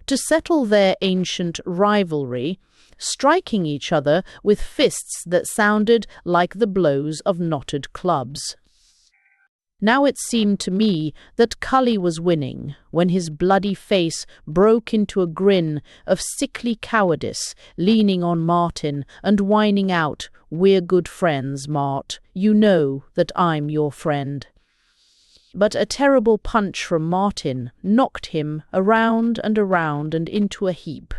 To settle their ancient rivalry, striking each other with fists that sounded like the blows of knotted clubs. Now it seemed to me that Cully was winning, when his bloody face broke into a grin of sickly cowardice, leaning on Martin and whining out, "We're good friends, Mart. You know that I'm your friend." But a terrible punch from Martin knocked him around and into a heap.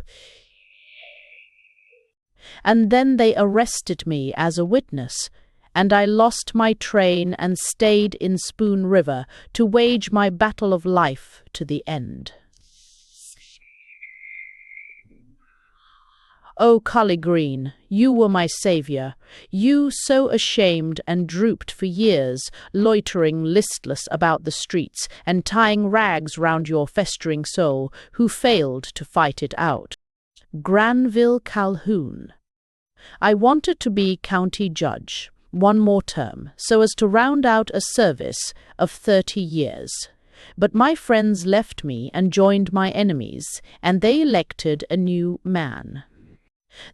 And then they arrested me as a witness, and I lost my train and stayed in Spoon River to wage my battle of life to the end. Oh, Cully Green, you were my saviour, you so ashamed and drooped for years, loitering listless about the streets and tying rags round your festering soul, who failed to fight it out. Granville Calhoun. I wanted to be county judge, one more term, so as to round out a service of 30 years. But my friends left me and joined my enemies, and they elected a new man.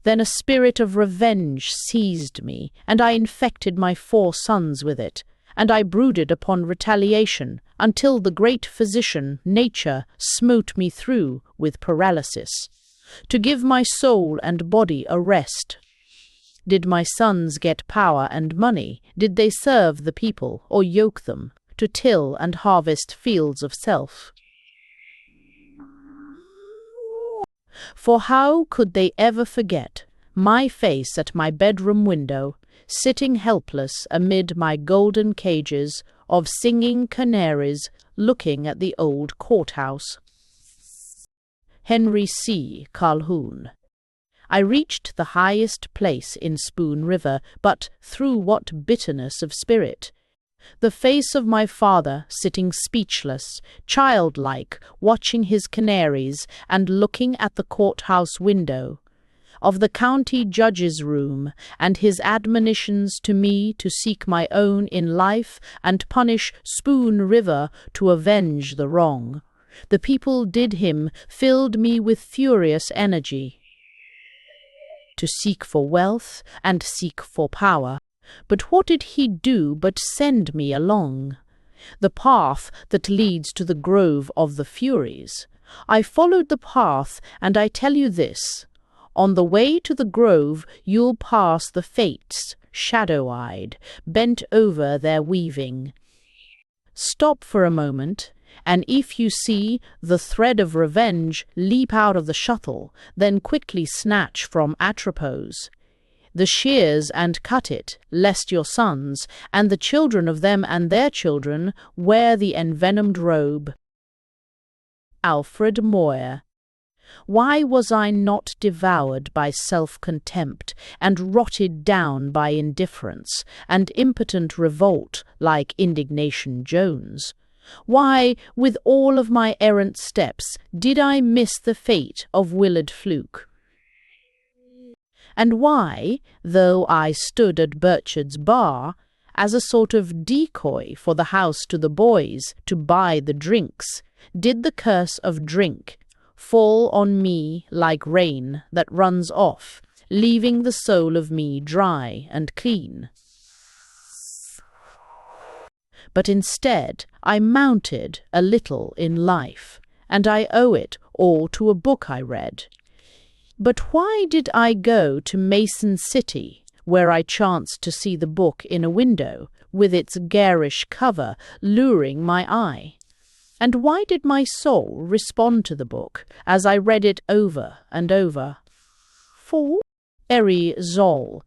Then a spirit of revenge seized me, and I infected my 4 sons with it, and I brooded upon retaliation until the great physician, nature, smote me through with paralysis, to give my soul and body a rest. Did my sons get power and money? Did they serve the people, or yoke them to till and harvest fields of self? For how could they ever forget my face at my bedroom window, sitting helpless amid my golden cages of singing canaries, looking at the old courthouse? Henry C. Calhoun. I reached the highest place in Spoon River, but through what bitterness of spirit! The face of my father sitting speechless, childlike, watching his canaries and looking at the courthouse window, of the county judge's room, and his admonitions to me to seek my own in life and punish Spoon River to avenge the wrong. The people did him, filled me with furious energy to seek for wealth and seek for power. But what did he do but send me along the path that leads to the grove of the Furies? I followed the path, and I tell you this: on the way to the grove you'll pass the Fates, shadow-eyed, bent over their weaving. Stop for a moment, and if you see the thread of revenge leap out of the shuttle, then quickly snatch from Atropos the shears and cut it, lest your sons, and the children of them and their children, wear the envenomed robe. Alfred Moyer. Why was I not devoured by self-contempt, and rotted down by indifference, and impotent revolt like Indignation Jones? Why, with all of my errant steps, did I miss the fate of Willard Fluke? And why, though I stood at Burchard's bar, as a sort of decoy for the house to the boys to buy the drinks, did the curse of drink fall on me like rain that runs off, leaving the soul of me dry and clean? But instead I mounted a little in life, and I owe it all to a book I read. But why did I go to Mason City, where I chanced to see the book in a window, with its garish cover luring my eye? And why did my soul respond to the book, as I read it over and over? For Eri Zoll.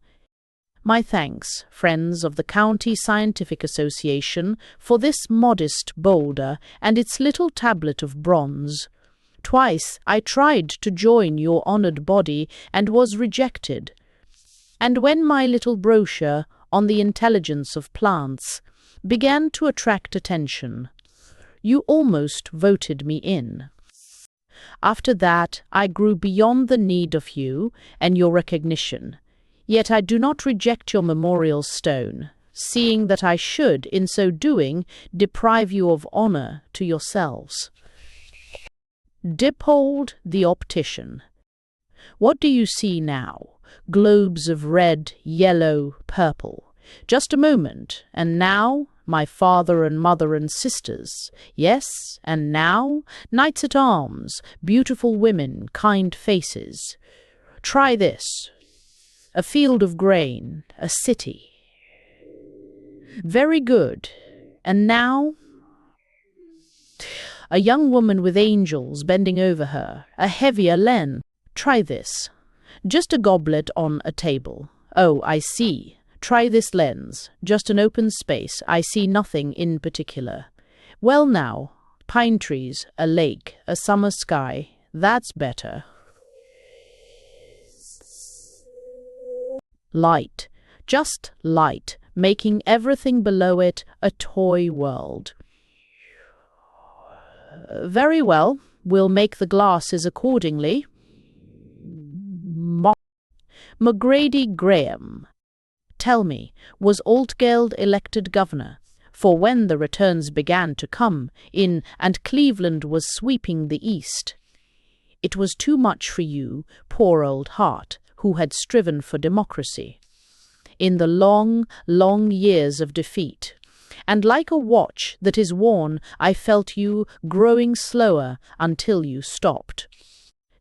My thanks, friends of the County Scientific Association, for this modest boulder and its little tablet of bronze. Twice I tried to join your honoured body and was rejected. And when my little brochure on the intelligence of plants began to attract attention, you almost voted me in. After that I grew beyond the need of you and your recognition, yet I do not reject your memorial stone, seeing that I should, in so doing, deprive you of honour to yourselves. Dippold the optician. What do you see now? Globes of red, yellow, purple. Just a moment, and now my father and mother and sisters. Yes, and now knights at arms, beautiful women, kind faces. Try this. A field of grain, a city. Very good. And now a young woman with angels bending over her, a heavier lens. Try this. Just a goblet on a table. Oh, I see. Try this lens. Just an open space. I see nothing in particular. Well now, pine trees, a lake, a summer sky. That's better. Light. Just light, making everything below it a toy world. Very well, we'll make the glasses accordingly. McGrady Graham. Tell me, was Altgeld elected governor? For when the returns began to come in and Cleveland was sweeping the East, it was too much for you, poor old heart, who had striven for democracy. In the long, long years of defeat, and like a watch that is worn, I felt you growing slower until you stopped.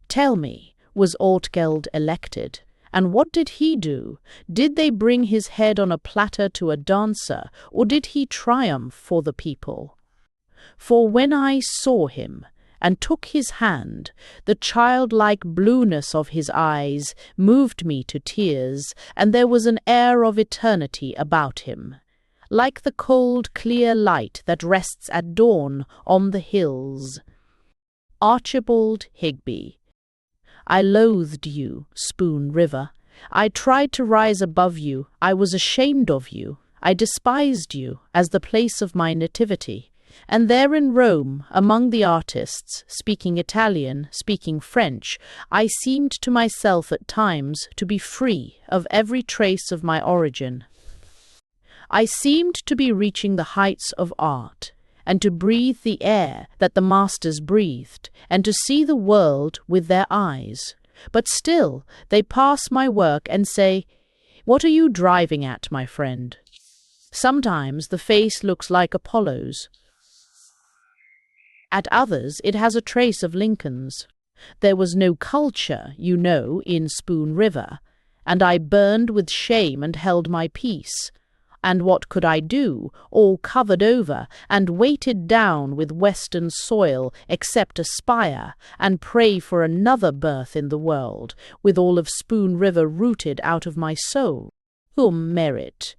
Tell me, was Ortgeld elected? And what did he do? Did they bring his head on a platter to a dancer, or did he triumph for the people? For when I saw him, and took his hand, the childlike blueness of his eyes moved me to tears, and there was an air of eternity about him, like the cold, clear light that rests at dawn on the hills. Archibald Higbee. I loathed you, Spoon River. I tried to rise above you. I was ashamed of you. I despised you as the place of my nativity. And there in Rome, among the artists, speaking Italian, speaking French, I seemed to myself at times to be free of every trace of my origin. I seemed to be reaching the heights of art, and to breathe the air that the masters breathed, and to see the world with their eyes. But still they pass my work and say, "What are you driving at, my friend?" Sometimes the face looks like Apollo's. At others it has a trace of Lincoln's. There was no culture, you know, in Spoon River, and I burned with shame and held my peace. And what could I do, all covered over and weighted down with western soil, except aspire and pray for another birth in the world, with all of Spoon River rooted out of my soul? Whom merit?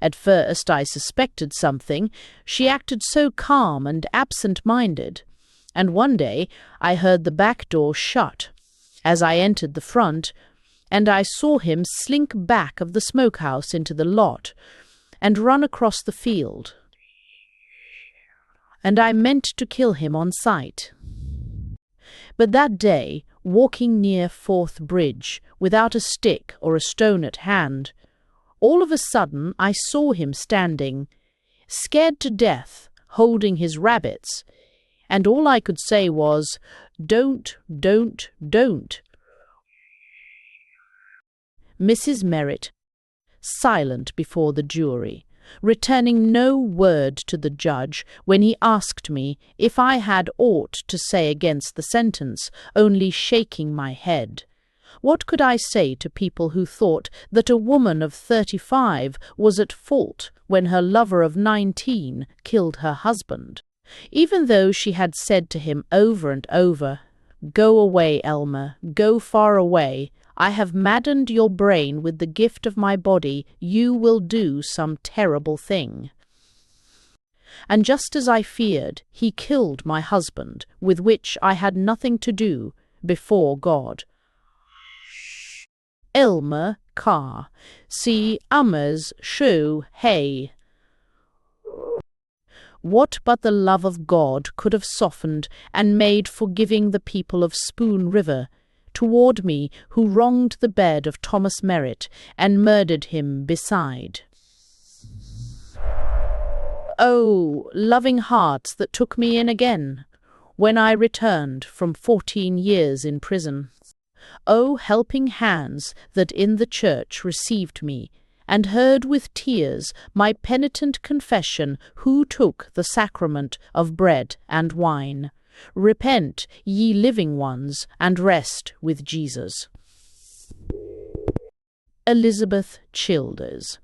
At first I suspected something. She acted so calm and absent-minded. And one day I heard the back door shut as I entered the front, and I saw him slink back of the smokehouse into the lot and run across the field. And I meant to kill him on sight. But that day, walking near Forth Bridge, without a stick or a stone at hand, all of a sudden I saw him standing, scared to death, holding his rabbits, and all I could say was, "Don't, don't, don't." Mrs. Merritt, silent before the jury, returning no word to the judge when he asked me if I had aught to say against the sentence, only shaking my head. What could I say to people who thought that a woman of 35 was at fault when her lover of 19 killed her husband, even though she had said to him over and over, "Go away, Elmer, go far away. I have maddened your brain with the gift of my body. You will do some terrible thing." And just as I feared, he killed my husband, with which I had nothing to do, before God. Elmer Carr. See Ammers Show Hay. What but the love of God could have softened and made forgiving the people of Spoon River toward me who wronged the bed of Thomas Merritt and murdered him beside? Oh, loving hearts that took me in again, when I returned from 14 years in prison. Oh, helping hands that in the church received me, and heard with tears my penitent confession, who took the sacrament of bread and wine. Repent, ye living ones, and rest with Jesus. Elizabeth Childers.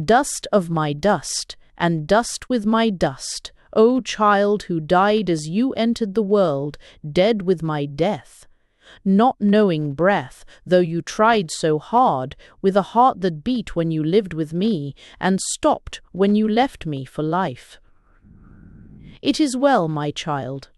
Dust of my dust, and dust with my dust, O child who died as you entered the world, dead with my death. Not knowing breath, though you tried so hard, with a heart that beat when you lived with me, and stopped when you left me for life. It is well, my child,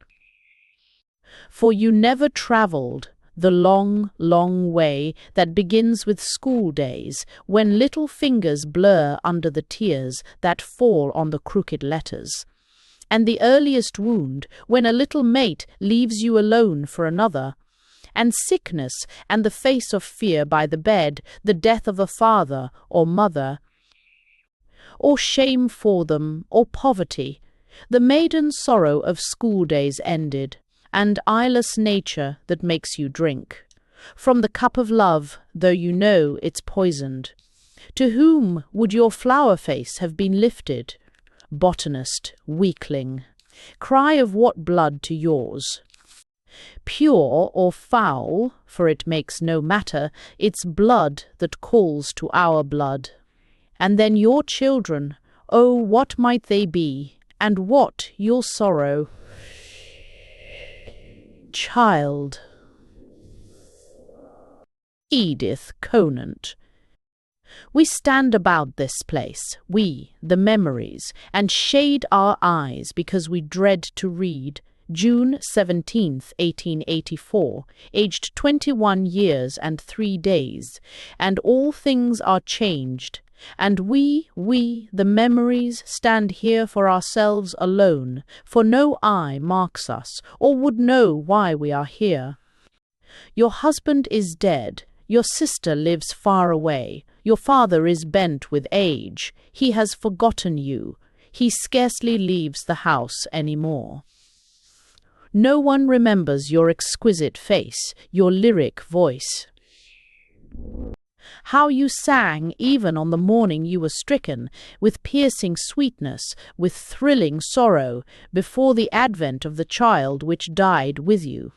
for you never travelled the long, long way that begins with school days, when little fingers blur under the tears that fall on the crooked letters, and the earliest wound when a little mate leaves you alone for another, and sickness and the face of fear by the bed, the death of a father or mother, or shame for them, or poverty, the maiden sorrow of school days ended, and eyeless nature that makes you drink from the cup of love, though you know it's poisoned, To whom would your flower face have been lifted? Botanist, weakling, cry of what blood to yours? Pure or foul, for it makes no matter, it's blood that calls to our blood. And then your children, oh, what might they be, and what your sorrow? Child. Edith Conant. We stand about this place, we, the memories, and shade our eyes because we dread to read. June 17th, 1884, aged 21 years and 3 days, and all things are changed, and we, the memories, stand here for ourselves alone, for no eye marks us, or would know why we are here. Your husband is dead, your sister lives far away, your father is bent with age, he has forgotten you, he scarcely leaves the house any more. No one remembers your exquisite face, your lyric voice. How you sang even on the morning you were stricken, with piercing sweetness, with thrilling sorrow, before the advent of the child which died with you.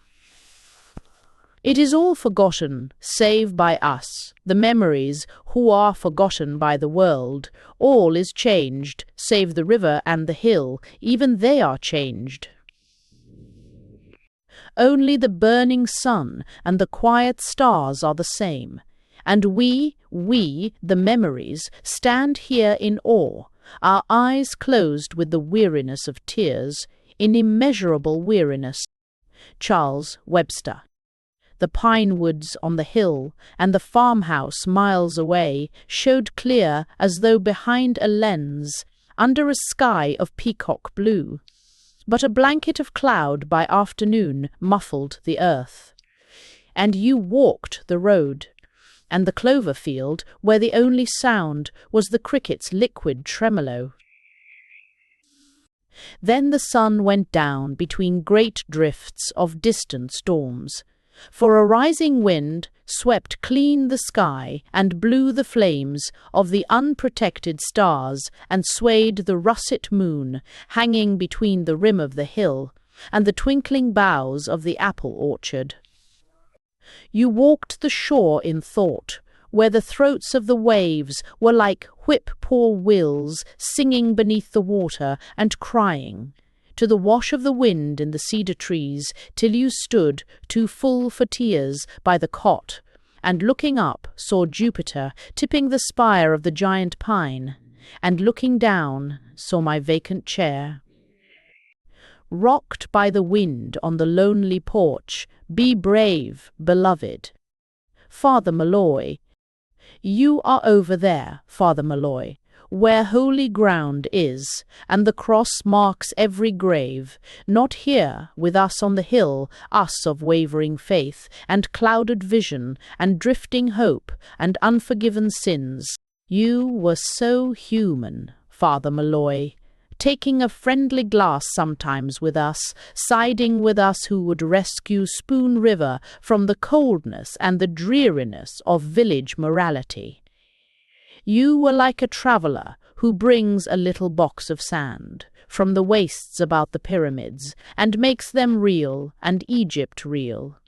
It is all forgotten, save by us, the memories, who are forgotten by the world. All is changed, save the river and the hill, even they are changed. Only the burning sun and the quiet stars are the same, and we, the memories, stand here in awe, our eyes closed with the weariness of tears, in immeasurable weariness. Charles Webster. The pine woods on the hill and the farmhouse miles away showed clear as though behind a lens, under a sky of peacock blue. But a blanket of cloud by afternoon muffled the earth. And you walked the road, and the clover field where the only sound was the cricket's liquid tremolo. Then the sun went down between great drifts of distant storms, for a rising wind swept clean the sky and blew the flames of the unprotected stars and swayed the russet moon hanging between the rim of the hill and the twinkling boughs of the apple orchard. You walked the shore in thought, where the throats of the waves were like whip-poor wills singing beneath the water and crying, to the wash of the wind in the cedar trees, till you stood, too full for tears, by the cot, and looking up saw Jupiter tipping the spire of the giant pine, and looking down saw my vacant chair. Rocked by the wind on the lonely porch, be brave, beloved. Father Malloy. You are over there, Father Malloy, where holy ground is, and the cross marks every grave, not here with us on the hill, us of wavering faith, and clouded vision, and drifting hope, and unforgiven sins. You were so human, Father Malloy, taking a friendly glass sometimes with us, siding with us who would rescue Spoon River from the coldness and the dreariness of village morality. You were like a traveller who brings a little box of sand from the wastes about the pyramids and makes them real and Egypt real.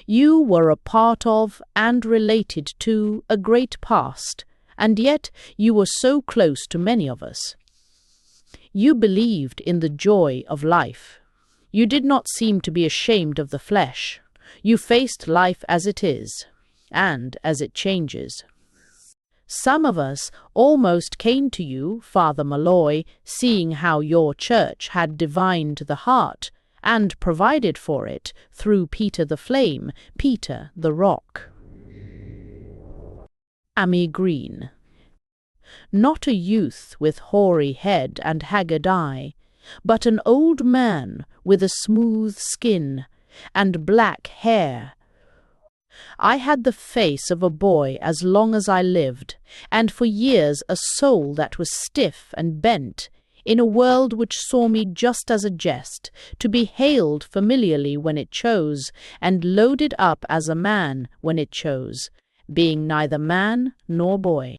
You were a part of and related to a great past, and yet you were so close to many of us. You believed in the joy of life. You did not seem to be ashamed of the flesh. You faced life as it is, and as it changes. Some of us almost came to you, Father Malloy, seeing how your church had divined the heart, and provided for it through Peter the Flame, Peter the Rock. Amy Green. Not a youth with hoary head and haggard eye, but an old man with a smooth skin and black hair. I had the face of a boy as long as I lived, and for years a soul that was stiff and bent, in a world which saw me just as a jest, to be hailed familiarly when it chose, and loaded up as a man when it chose, being neither man nor boy.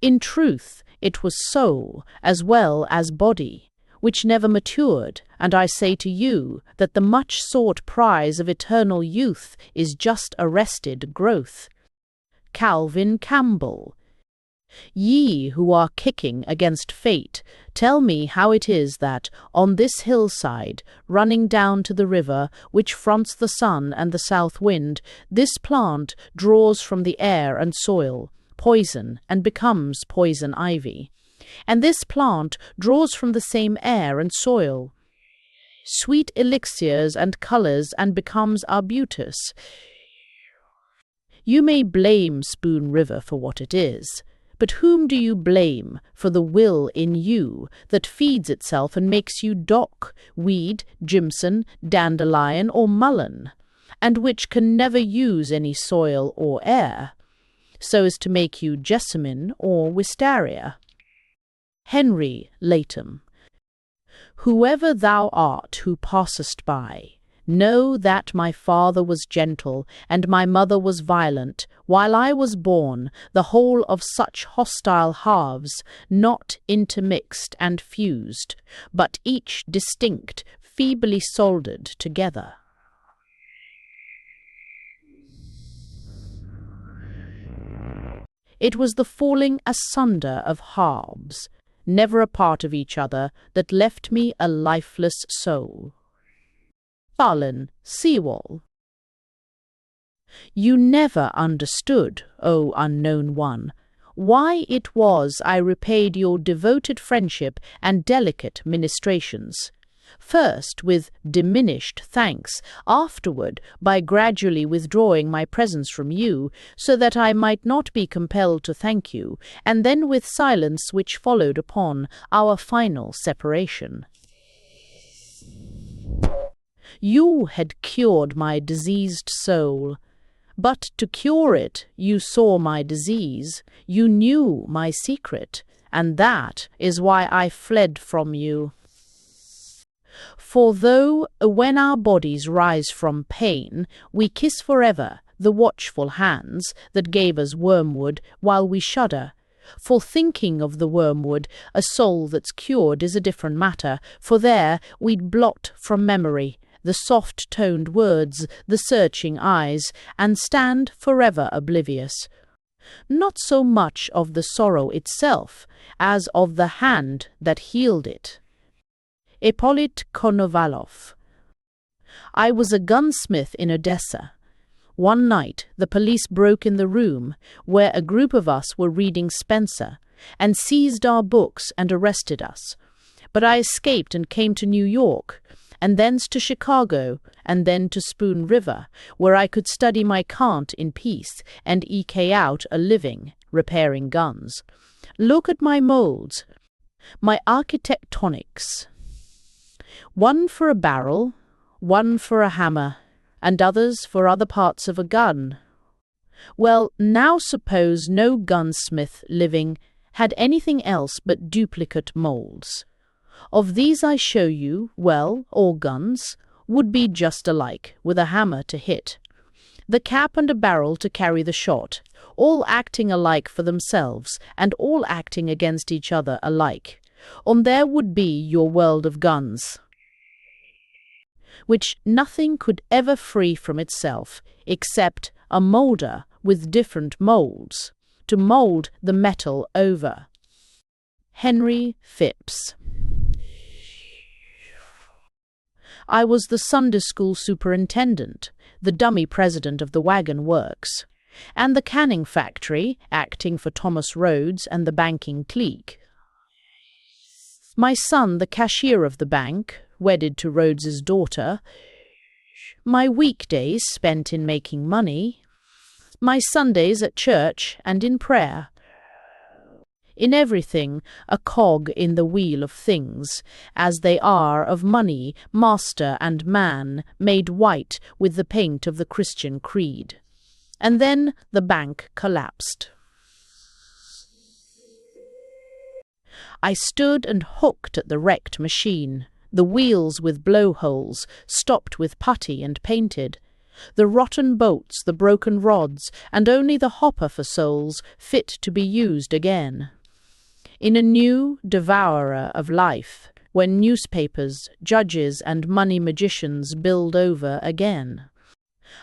In truth, it was soul as well as body, which never matured, and I say to you that the much-sought prize of eternal youth is just arrested growth. Calvin Campbell. Ye who are kicking against fate, tell me how it is that, on this hillside, running down to the river, which fronts the sun and the south wind, this plant draws from the air and soil poison and becomes poison ivy. And this plant draws from the same air and soil sweet elixirs and colours and becomes arbutus. You may blame Spoon River for what it is, but whom do you blame for the will in you that feeds itself and makes you dock, weed, jimson, dandelion, or mullein, and which can never use any soil or air, so as to make you jessamine or wistaria? Henry Latham. Whoever thou art who passest by, know that my father was gentle, and my mother was violent, while I was born, the whole of such hostile halves, not intermixed and fused, but each distinct, feebly soldered together. It was the falling asunder of halves, never a part of each other, that left me a lifeless soul. Farlan Sewall. You never understood, O unknown one, why it was I repaid your devoted friendship and delicate ministrations, first with diminished thanks, afterward by gradually withdrawing my presence from you, so that I might not be compelled to thank you, and then with silence which followed upon our final separation. You had cured my diseased soul, but to cure it you saw my disease, you knew my secret, and that is why I fled from you. For though, when our bodies rise from pain, we kiss forever the watchful hands that gave us wormwood while we shudder, for thinking of the wormwood, a soul that's cured is a different matter, for there we'd blot from memory the soft-toned words, the searching eyes, and stand forever oblivious, not so much of the sorrow itself, as of the hand that healed it. Ippolit Konovalov. I was a gunsmith in Odessa. One night the police broke in the room where a group of us were reading Spencer, and seized our books and arrested us. But I escaped and came to New York, and thence to Chicago, and then to Spoon River, where I could study my Kant in peace and eke out a living repairing guns. Look at my molds, my architectonics. One for a barrel, one for a hammer, and others for other parts of a gun. Well, now suppose no gunsmith living had anything else but duplicate molds. Of these I show you, well, all guns would be just alike, with a hammer to hit, the cap and a barrel to carry the shot, all acting alike for themselves, and all acting against each other alike. On there would be your world of guns, which nothing could ever free from itself, except a moulder with different moulds, to mould the metal over. Henry Phipps. I was the Sunday school superintendent, the dummy president of the wagon works, and the canning factory, acting for Thomas Rhodes and the banking clique. My son, the cashier of the bank, wedded to Rhodes's daughter. My weekdays spent in making money. My Sundays at church and in prayer. In everything a cog in the wheel of things, as they are of money, master and man, made white with the paint of the Christian creed. And then the bank collapsed. I stood and hooked at the wrecked machine, the wheels with blowholes, stopped with putty and painted. the rotten bolts, the broken rods, and only the hopper for souls fit to be used again. In a new devourer of life, when newspapers, judges, and money magicians build over again.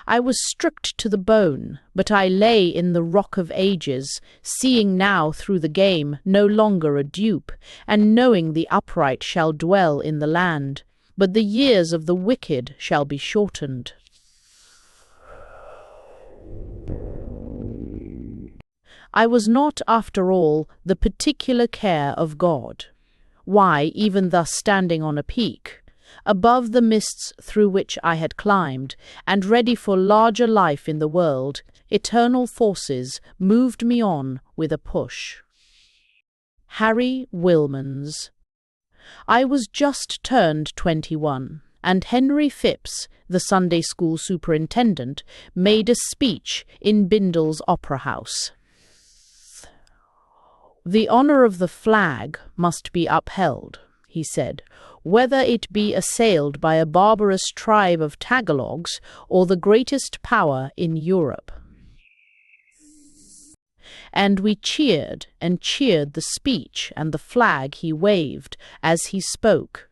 I was stripped to the bone, but I lay in the rock of ages, seeing now through the game, no longer a dupe, and knowing the upright shall dwell in the land, but the years of the wicked shall be shortened. I was not, after all, the particular care of God. Why, even thus standing on a peak, above the mists through which I had climbed, and ready for larger life in the world, eternal forces moved me on with a push. Harry Wilmans. I was just turned 21, and Henry Phipps, the Sunday school superintendent, made a speech in Bindle's Opera House. "The honour of the flag must be upheld," he said, "whether it be assailed by a barbarous tribe of Tagalogs or the greatest power in Europe." And we cheered and cheered the speech and the flag he waved as he spoke.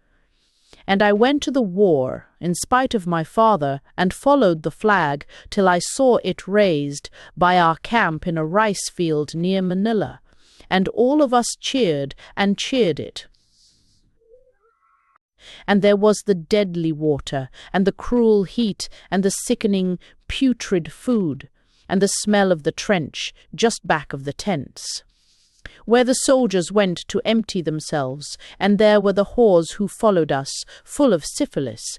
And I went to the war, in spite of my father, and followed the flag till I saw it raised by our camp in a rice field near Manila, and all of us cheered and cheered it. And there was the deadly water, and the cruel heat, and the sickening, putrid food, and the smell of the trench just back of the tents, where the soldiers went to empty themselves, and there were the whores who followed us, full of syphilis,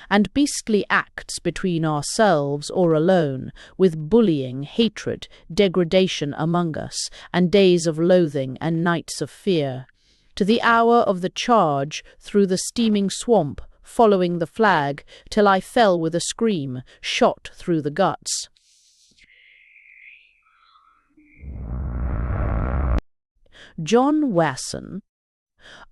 and beastly acts between ourselves or alone, with bullying, hatred, degradation among us, and days of loathing and nights of fear, to the hour of the charge through the steaming swamp, following the flag, till I fell with a scream, shot through the guts. John Wasson.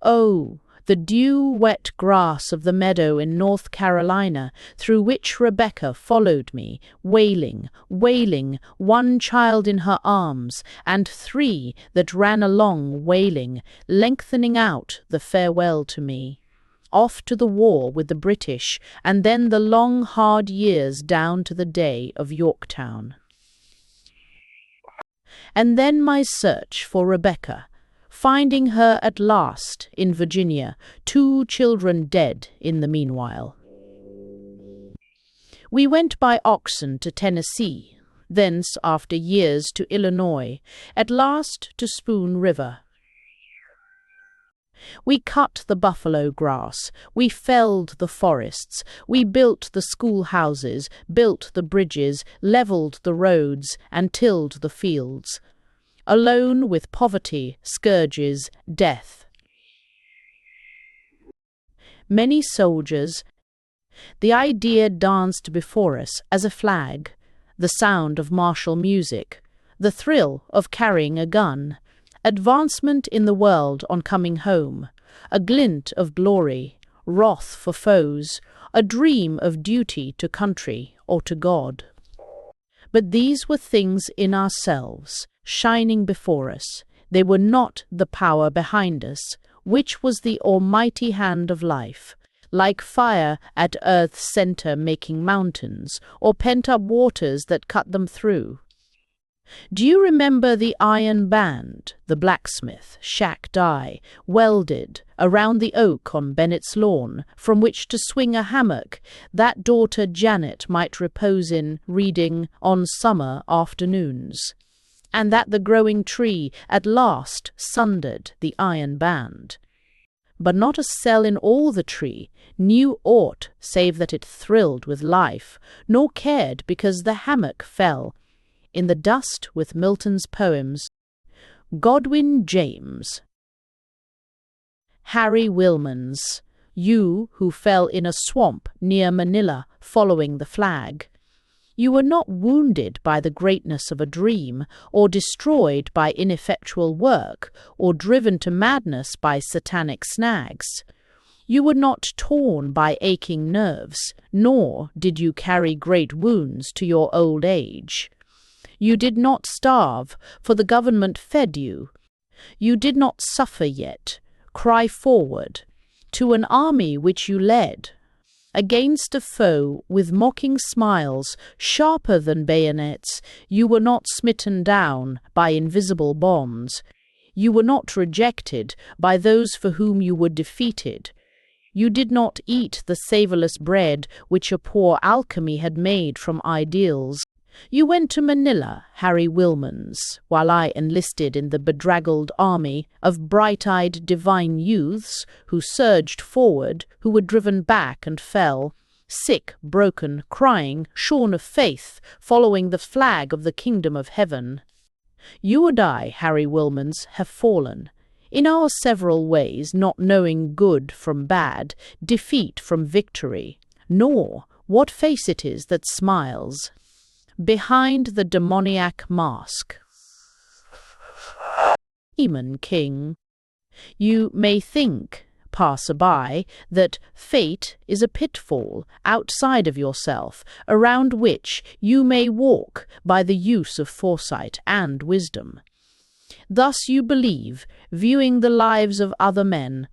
Oh, the dew-wet grass of the meadow in North Carolina, through which Rebecca followed me, wailing, wailing, one child in her arms, and 3 that ran along wailing, lengthening out the farewell to me. Off to the war with the British, and then the long hard years down to the day of Yorktown. And then my search for Rebecca, finding her at last in Virginia, 2 children dead in the meanwhile. We went by oxen to Tennessee, thence after years to Illinois, at last to Spoon River. We cut the buffalo grass, we felled the forests, we built the schoolhouses, built the bridges, levelled the roads, and tilled the fields, alone with poverty, scourges, death. Many soldiers. The idea danced before us as a flag, the sound of martial music, the thrill of carrying a gun, advancement in the world on coming home, a glint of glory, wrath for foes, a dream of duty to country or to God. But these were things in ourselves, shining before us. They were not the power behind us, which was the almighty hand of life, like fire at earth's centre making mountains, or pent-up waters that cut them through. Do you remember the iron band, the blacksmith, Shack Die, welded around the oak on Bennett's lawn, from which to swing a hammock that daughter Janet might repose in, reading on summer afternoons? And that the growing tree at last sundered the iron band. But not a cell in all the tree knew aught save that it thrilled with life, nor cared because the hammock fell in the dust with Milton's poems. Godwin James. Harry Wilmans, you who fell in a swamp near Manila following the flag. You were not wounded by the greatness of a dream, or destroyed by ineffectual work, or driven to madness by satanic snags. You were not torn by aching nerves, nor did you carry great wounds to your old age. You did not starve, for the government fed you. You did not suffer yet. Cry forward to an army which you led. Against a foe with mocking smiles, sharper than bayonets, you were not smitten down by invisible bombs. You were not rejected by those for whom you were defeated. You did not eat the savourless bread which a poor alchemy had made from ideals. You went to Manila, Harry Wilmans, while I enlisted in the bedraggled army of bright-eyed divine youths who surged forward, who were driven back and fell, sick, broken, crying, shorn of faith, following the flag of the kingdom of heaven. You and I, Harry Wilmans, have fallen, in our several ways, not knowing good from bad, defeat from victory, nor what face it is that smiles behind the demoniac mask. Demon King, you may think, passer-by, that fate is a pitfall outside of yourself, around which you may walk by the use of foresight and wisdom. Thus you believe, viewing the lives of other men,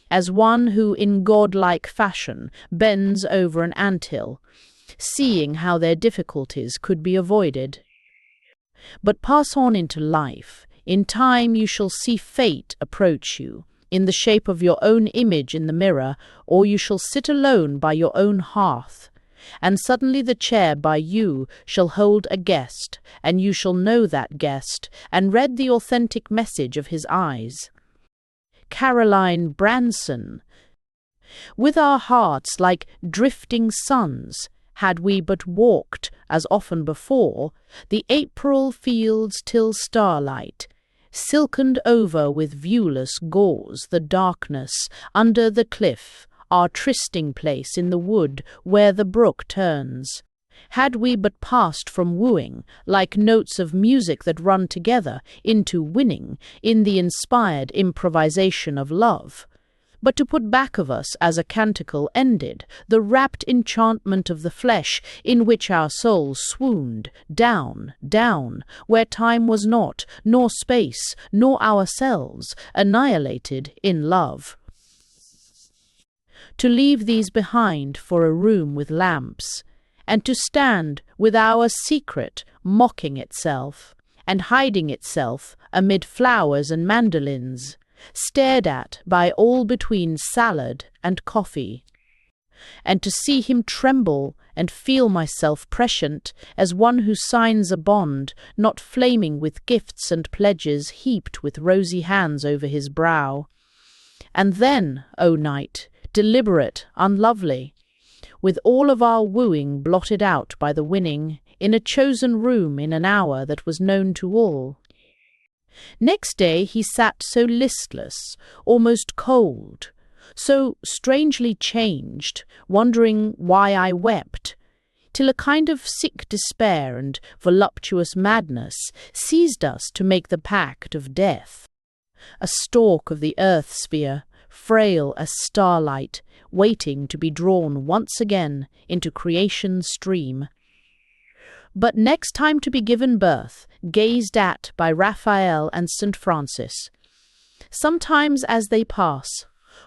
as one who in godlike fashion bends over an anthill, seeing how their difficulties could be avoided. But pass on into life. In time you shall see fate approach you, in the shape of your own image in the mirror, or you shall sit alone by your own hearth, and suddenly the chair by you shall hold a guest, and you shall know that guest, and read the authentic message of his eyes. Caroline Branson, with our hearts like drifting suns, had we but walked, as often before, the April fields till starlight, silkened over with viewless gauze the darkness under the cliff, our trysting place in the wood where the brook turns. Had we but passed from wooing, like notes of music that run together, into winning, in the inspired improvisation of love, but to put back of us as a canticle ended, the rapt enchantment of the flesh in which our souls swooned, down, down, where time was not, nor space, nor ourselves, annihilated in love. To leave these behind for a room with lamps, and to stand with our secret mocking itself, and hiding itself amid flowers and mandolins, stared at by all between salad and coffee, and to see him tremble and feel myself prescient as one who signs a bond, not flaming with gifts and pledges heaped with rosy hands over his brow. And then, O night, deliberate, unlovely, with all of our wooing blotted out by the winning, in a chosen room in an hour that was known to all. Next day he sat so listless, almost cold, so strangely changed, wondering why I wept, till a kind of sick despair and voluptuous madness seized us to make the pact of death. A stalk of the earth-sphere, frail as starlight, waiting to be drawn once again into creation's stream, but next time to be given birth, gazed at by Raphael and St. Francis. Sometimes as they pass,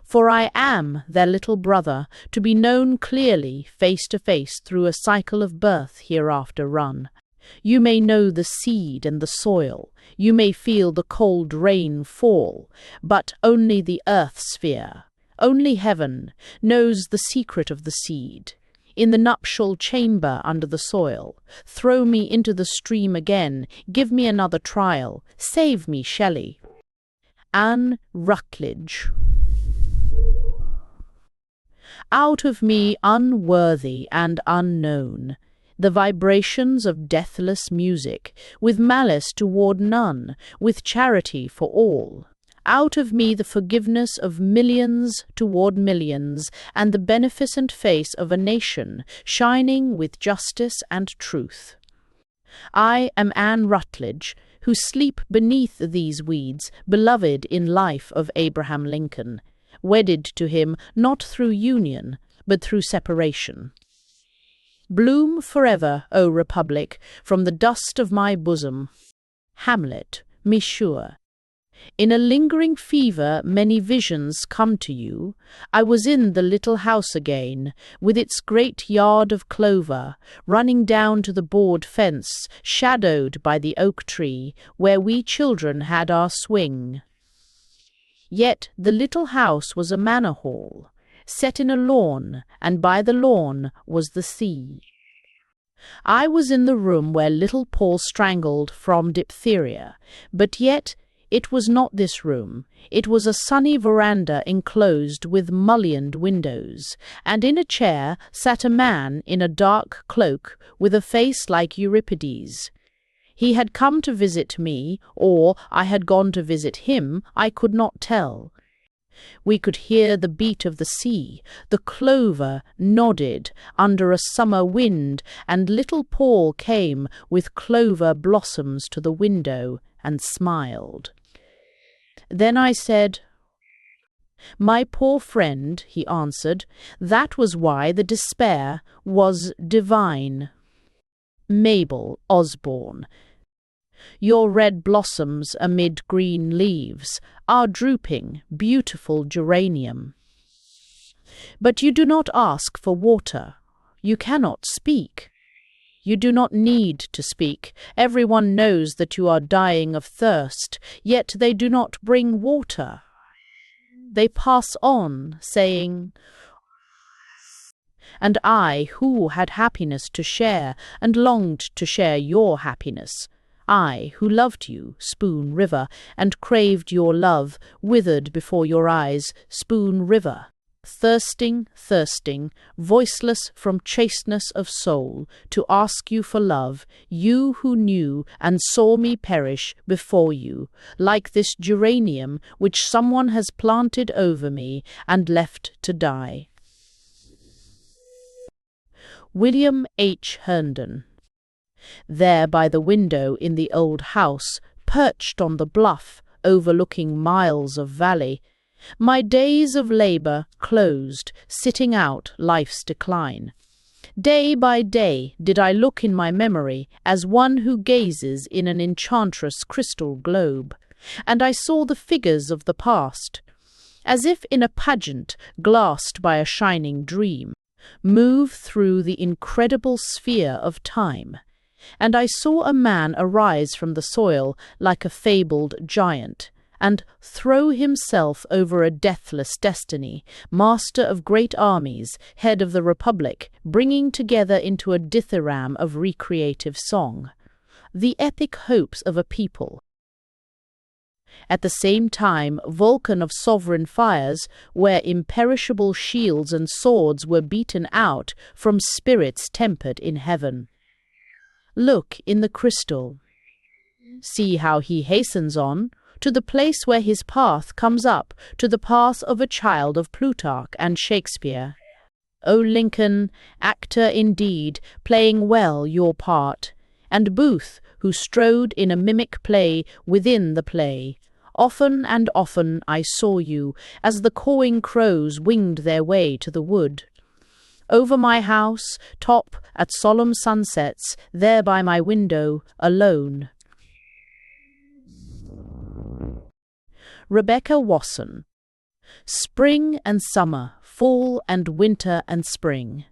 for I am their little brother, to be known clearly face to face through a cycle of birth hereafter run. You may know the seed and the soil, you may feel the cold rain fall, but only the earth-sphere, only heaven, knows the secret of the seed. In the nuptial chamber under the soil, throw me into the stream again, give me another trial, save me, Shelley. Anne Rutledge. Out of me unworthy and unknown, the vibrations of deathless music, with malice toward none, with charity for all. Out of me the forgiveness of millions toward millions, and the beneficent face of a nation, shining with justice and truth. I am Anne Rutledge, who sleep beneath these weeds, beloved in life of Abraham Lincoln. wedded to him not through union, but through separation. Bloom forever, O Republic, from the dust of my bosom. Hamlet, me sure. In a lingering fever many visions come to you. I was in the little house again, with its great yard of clover, running down to the board fence, shadowed by the oak tree, where we children had our swing. Yet the little house was a manor hall, set in a lawn, and by the lawn was the sea. I was in the room where little Paul strangled from diphtheria, but yet it was not this room. It was a sunny veranda enclosed with mullioned windows, and in a chair sat a man in a dark cloak with a face like Euripides. He had come to visit me, or I had gone to visit him, I could not tell. We could hear the beat of the sea, the clover nodded under a summer wind, and little Paul came with clover blossoms to the window and smiled. Then I said, "My poor friend," he answered, "that was why the despair was divine. Mabel Osborne, your red blossoms amid green leaves are drooping, beautiful geranium. But you do not ask for water. You cannot speak. You do not need to speak. Everyone knows that you are dying of thirst, yet they do not bring water. They pass on, saying, 'And I, who had happiness to share, and longed to share your happiness, I, who loved you, Spoon River, and craved your love, withered before your eyes, Spoon River. Thirsting, thirsting, voiceless from chasteness of soul, to ask you for love, you who knew and saw me perish before you, like this geranium which someone has planted over me and left to die.'" William H. Herndon. There by the window in the old house, perched on the bluff, overlooking miles of valley, my days of labour closed, sitting out life's decline. Day by day did I look in my memory as one who gazes in an enchantress crystal globe, and I saw the figures of the past, as if in a pageant glassed by a shining dream, move through the incredible sphere of time. And I saw a man arise from the soil like a fabled giant, and throw himself over a deathless destiny, master of great armies, head of the Republic, bringing together into a dithyramb of recreative song the epic hopes of a people. At the same time, vulcan of sovereign fires, where imperishable shields and swords were beaten out from spirits tempered in heaven. Look in the crystal. See how he hastens on, to the place where his path comes up, to the path of a child of Plutarch and Shakespeare. O Lincoln, actor indeed, playing well your part, and Booth, who strode in a mimic play within the play. Often and often I saw you, as the cawing crows winged their way to the wood. Over my house top at solemn sunsets, there by my window, alone. Rebecca Wasson. Spring and summer, fall and winter and spring,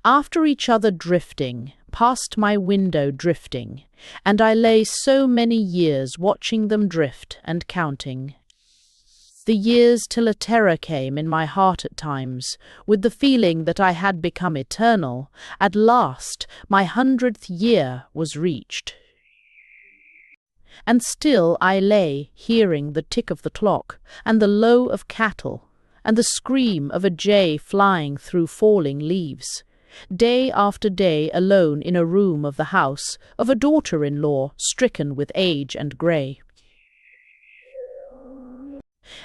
after each other drifting, past my window drifting, and I lay so many years watching them drift and counting. The years till a terror came in my heart at times, with the feeling that I had become eternal. At last my 100th year was reached. And still I lay, hearing the tick of the clock, and the low of cattle, and the scream of a jay flying through falling leaves. Day after day alone in a room of the house of a daughter-in-law stricken with age and grey.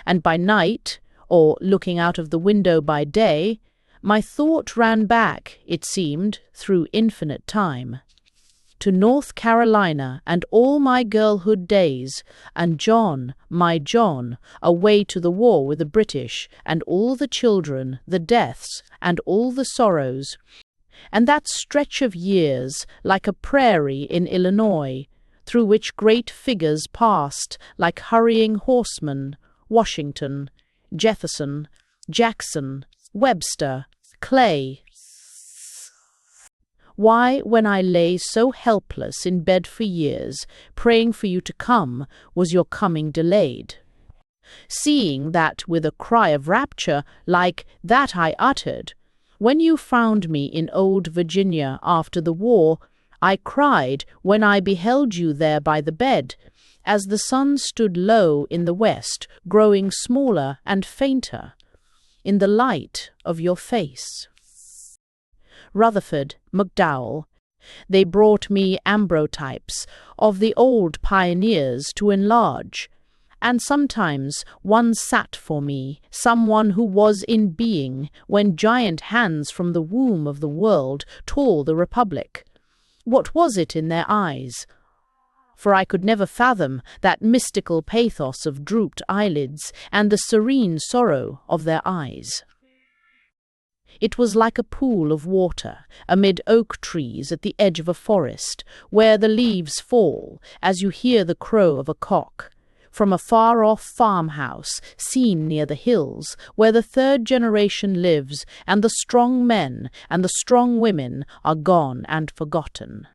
And by night, or looking out of the window by day, my thought ran back, it seemed, through infinite time. to North Carolina and all my girlhood days, and John, my John, away to the war with the British, and all the children, the deaths, and all the sorrows, and that stretch of years like a prairie in Illinois, through which great figures passed like hurrying horsemen, Washington, Jefferson, Jackson, Webster, Clay. Why, when I lay so helpless in bed for years, praying for you to come, was your coming delayed? Seeing that with a cry of rapture like that I uttered, when you found me in old Virginia after the war, I cried when I beheld you there by the bed, as the sun stood low in the west, growing smaller and fainter, in the light of your face. Rutherford, McDowell, they brought me ambrotypes of the old pioneers to enlarge, and sometimes one sat for me, someone who was in being when giant hands from the womb of the world tore the Republic. What was it in their eyes? For I could never fathom that mystical pathos of drooped eyelids and the serene sorrow of their eyes. It was like a pool of water amid oak trees at the edge of a forest, where the leaves fall as you hear the crow of a cock, from a far-off farmhouse seen near the hills, where the third generation lives, and the strong men and the strong women are gone and forgotten.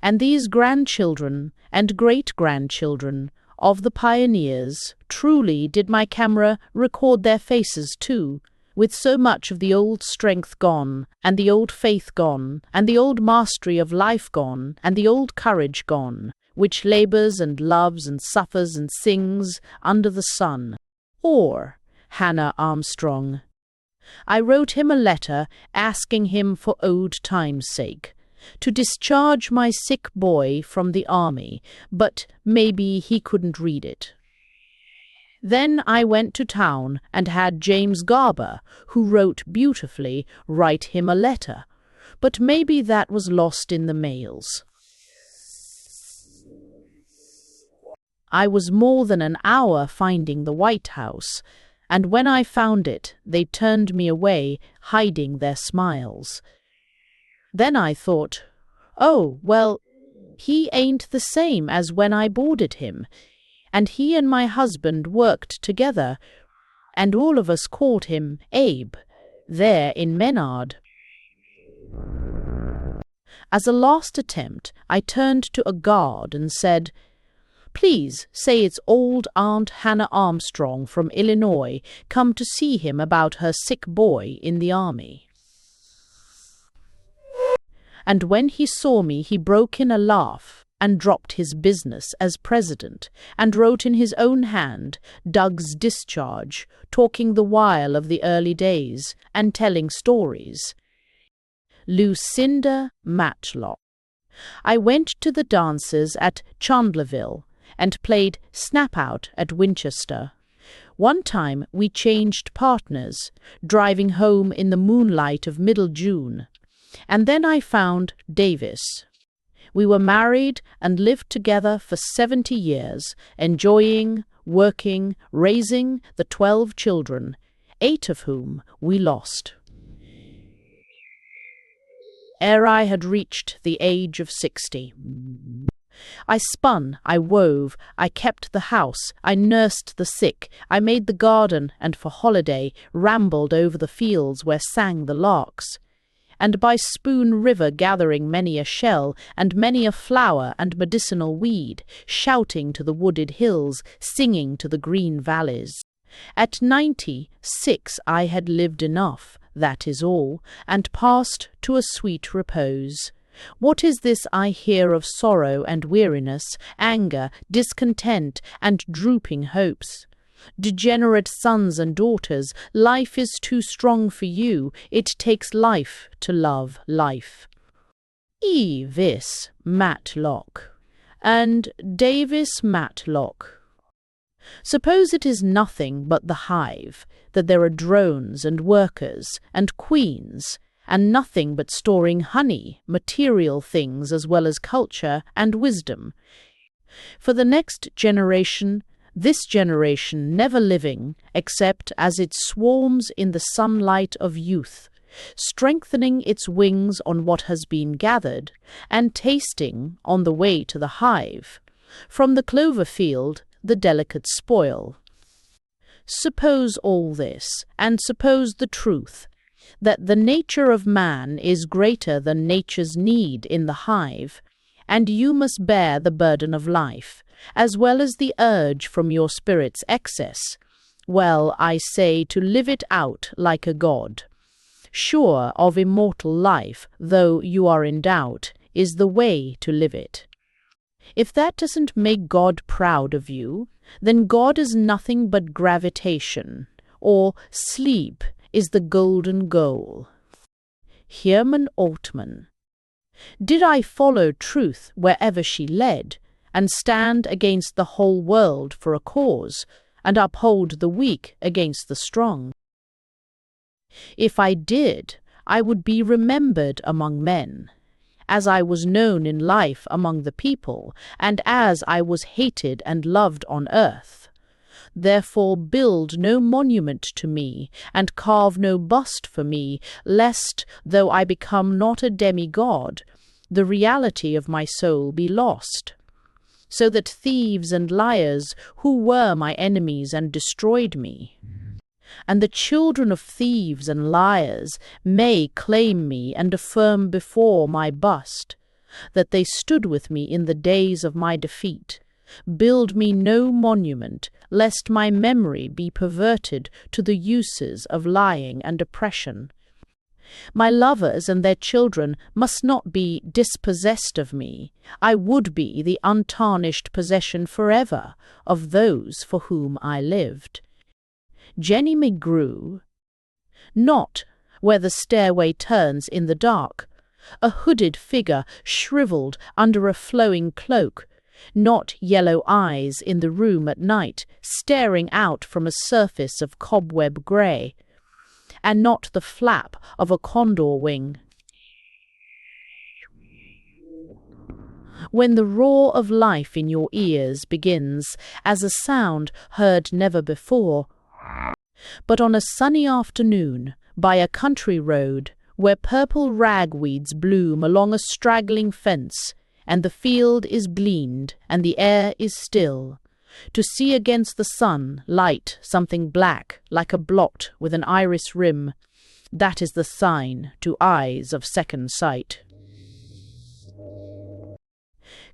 And these grandchildren and great-grandchildren of the pioneers, truly did my camera record their faces too, with so much of the old strength gone, and the old faith gone, and the old mastery of life gone, and the old courage gone, which labours and loves and suffers and sings under the sun. Or Hannah Armstrong. I wrote him a letter asking him for old time's sake to discharge my sick boy from the army, but maybe he couldn't read it. Then I went to town and had James Garber, who wrote beautifully, write him a letter, but maybe that was lost in the mails. I was more than an hour finding the White House, and when I found it, they turned me away, hiding their smiles. Then I thought, oh, well, he ain't the same as when I boarded him, and he and my husband worked together, and all of us called him Abe, there in Menard. As a last attempt, I turned to a guard and said, please say it's old Aunt Hannah Armstrong from Illinois come to see him about her sick boy in the army. And when he saw me, he broke in a laugh and dropped his business as president, and wrote in his own hand Doug's discharge, talking the while of the early days, and telling stories. Lucinda Matlock. I went to the dances at Chandlerville, and played Snap-Out at Winchester. One time we changed partners, driving home in the moonlight of middle June, and then I found Davis. We were married and lived together for 70 years, enjoying, working, raising the 12 children, 8 of whom we lost. Ere I had reached the age of 60. I spun, I wove, I kept the house, I nursed the sick, I made the garden, and for holiday rambled over the fields where sang the larks, and by Spoon River gathering many a shell, and many a flower and medicinal weed, shouting to the wooded hills, singing to the green valleys. At 96 I had lived enough, that is all, and passed to a sweet repose. What is this I hear of sorrow and weariness, anger, discontent, and drooping hopes? Degenerate sons and daughters, life is too strong for you, it takes life to love life. Evis Matlock and Davis Matlock. Suppose it is nothing but the hive, that there are drones and workers and queens, and nothing but storing honey, material things as well as culture and wisdom. For the next generation, this generation never living, except as it swarms in the sunlight of youth, strengthening its wings on what has been gathered, and tasting, on the way to the hive, from the clover field, the delicate spoil. Suppose all this, and suppose the truth, that the nature of man is greater than nature's need in the hive, and you must bear the burden of life, as well as the urge from your spirit's excess. Well, I say to live it out like a god. Sure of immortal life, though you are in doubt, is the way to live it. If that doesn't make God proud of you, then God is nothing but gravitation, or sleep is the golden goal. Herman Altman. Did I follow truth wherever she led, and stand against the whole world for a cause, and uphold the weak against the strong? If I did, I would be remembered among men, as I was known in life among the people, and as I was hated and loved on earth. Therefore build no monument to me, and carve no bust for me, lest, though I become not a demigod, the reality of my soul be lost, so that thieves and liars, who were my enemies and destroyed me, and the children of thieves and liars may claim me and affirm before my bust that they stood with me in the days of my defeat. Build me no monument, lest my memory be perverted to the uses of lying and oppression. My lovers and their children must not be dispossessed of me. I would be the untarnished possession forever of those for whom I lived. Jenny McGrew. Not where the stairway turns in the dark, a hooded figure shriveled under a flowing cloak, not yellow eyes in the room at night, staring out from a surface of cobweb grey, and not the flap of a condor wing. When the roar of life in your ears begins as a sound heard never before, but on a sunny afternoon, by a country road, where purple ragweeds bloom along a straggling fence, and the field is gleaned, and the air is still, to see against the sun light something black, like a blot with an iris rim, that is the sign to eyes of second sight.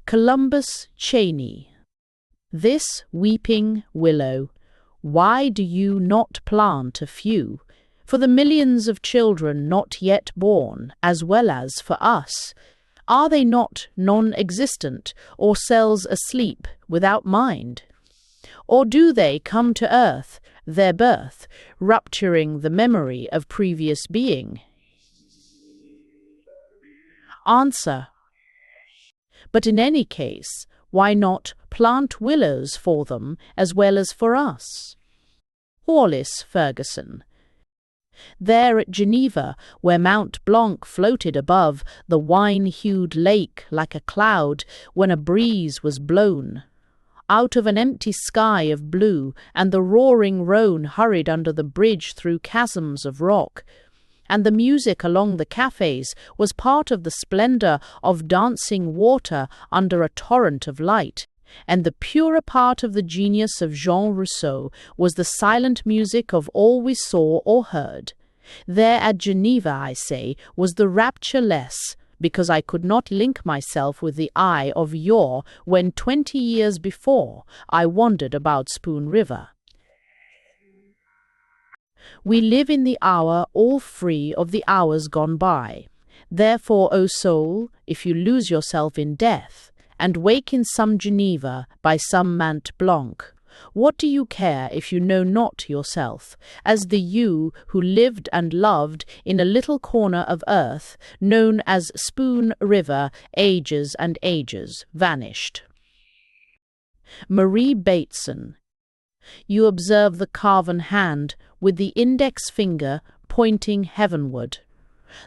Columbus Cheney. This weeping willow, why do you not plant a few, for the millions of children not yet born, as well as for us? Are they not non-existent, or cells asleep without mind? Or do they come to earth, their birth, rupturing the memory of previous being? Answer. But in any case, why not plant willows for them as well as for us? Wallace Ferguson. There at Geneva, where Mount Blanc floated above the wine-hued lake like a cloud when a breeze was blown, out of an empty sky of blue, and the roaring Rhone hurried under the bridge through chasms of rock, and the music along the cafes was part of the splendor of dancing water under a torrent of light, and the purer part of the genius of Jean Rousseau was the silent music of all we saw or heard. There at Geneva, I say, was the rapture less, because I could not link myself with the eye of yore when 20 years before I wandered about Spoon River. We live in the hour all free of the hours gone by. Therefore, O soul, if you lose yourself in death, and wake in some Geneva by some Mont Blanc, what do you care if you know not yourself, as the you who lived and loved in a little corner of earth, known as Spoon River, ages and ages, vanished? Marie Bateson. You observe the carven hand with the index finger pointing heavenward.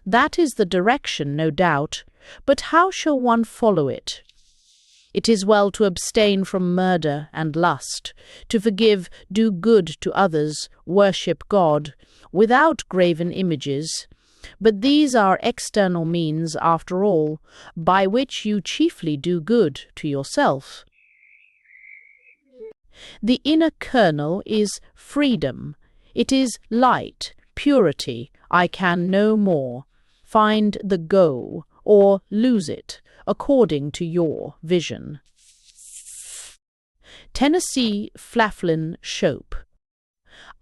That is the direction, no doubt, but how shall one follow it? It is well to abstain from murder and lust, to forgive, do good to others, worship God, without graven images. But these are external means, after all, by which you chiefly do good to yourself. The inner kernel is freedom. It is light, purity. I can no more. Find the go, or lose it, according to your vision. Tennessee Flafflin Shope.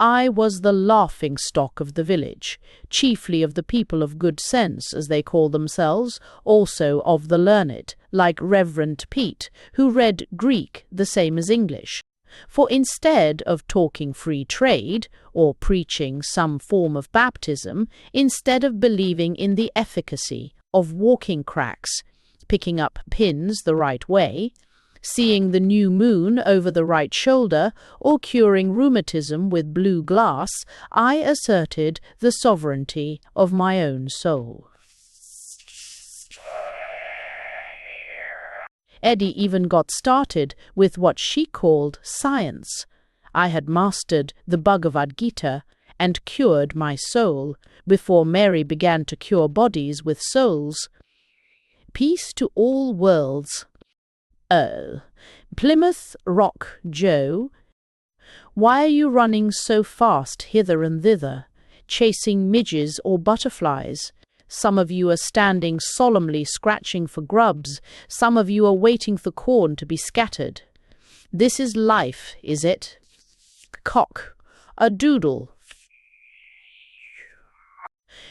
I was the laughing-stock of the village, chiefly of the people of good sense, as they call themselves, also of the learned, like Reverend Pete, who read Greek the same as English. For instead of talking free trade, or preaching some form of baptism, instead of believing in the efficacy of walking cracks, picking up pins the right way, seeing the new moon over the right shoulder, or curing rheumatism with blue glass, I asserted the sovereignty of my own soul. Eddie even got started with what she called science. I had mastered the Bhagavad Gita and cured my soul before Mary began to cure bodies with souls. Peace to all worlds. Oh, Plymouth Rock Joe, why are you running so fast hither and thither, chasing midges or butterflies? Some of you are standing solemnly scratching for grubs. Some of you are waiting for corn to be scattered. This is life, is it? Cock, a doodle.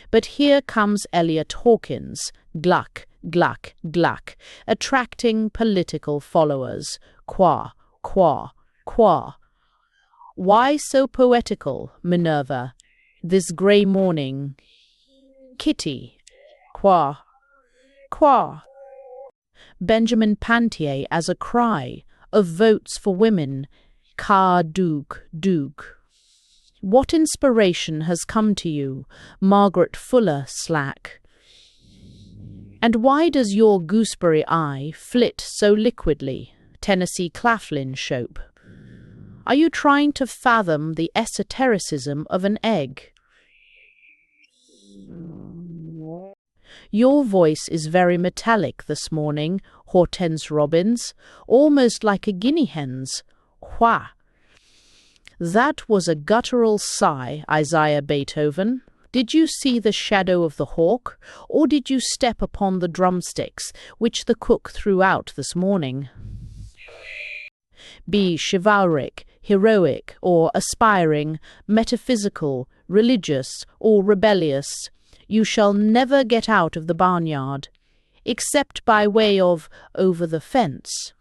But here comes Elliot Hawkins, gluck, gluck, gluck, attracting political followers. Qua, qua, qua. Why so poetical, Minerva, this grey morning? Kitty, qua, qua. Benjamin Pantier as a cry of votes for women. Ka dook, dook. What inspiration has come to you, Margaret Fuller Slack? And why does your gooseberry eye flit so liquidly, Tennessee Claflin Shope? Are you trying to fathom the esotericism of an egg? Your voice is very metallic this morning, Hortense Robbins, almost like a guinea hen's. Wha! That was a guttural sigh, Isaiah Beethoven. Did you see the shadow of the hawk, or did you step upon the drumsticks which the cook threw out this morning? Be chivalric, heroic, or aspiring, metaphysical, religious, or rebellious, you shall never get out of the barnyard, except by way of over the fence,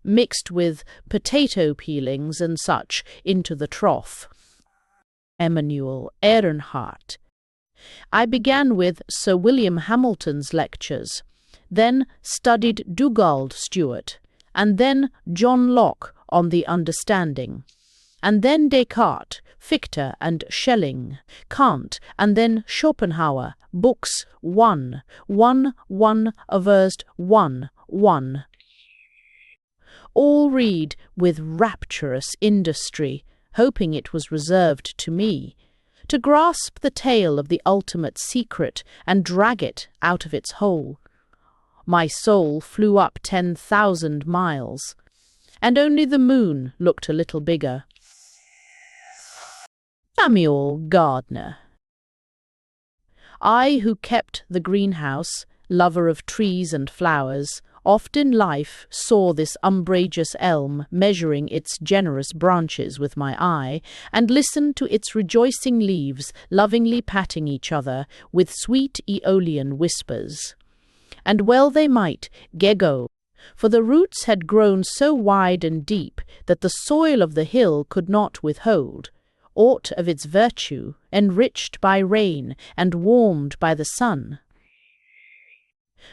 mixed with potato peelings and such into the trough. Emmanuel Ehrenhardt. I began with Sir William Hamilton's lectures, then studied Dugald Stewart, and then John Locke on the understanding, and then Descartes, Fichte and Schelling, Kant, and then Schopenhauer, books 1, 1, 1, averst 1, 1. All read with rapturous industry, hoping it was reserved to me, to grasp the tale of the ultimate secret and drag it out of its hole. My soul flew up 10,000 miles, and only the moon looked a little bigger. Samuel Gardner. I who kept the greenhouse, lover of trees and flowers, oft in life saw this umbrageous elm measuring its generous branches with my eye, and listened to its rejoicing leaves lovingly patting each other with sweet Aeolian whispers. And well they might, Gego, for the roots had grown so wide and deep that the soil of the hill could not withhold aught of its virtue, enriched by rain and warmed by the sun,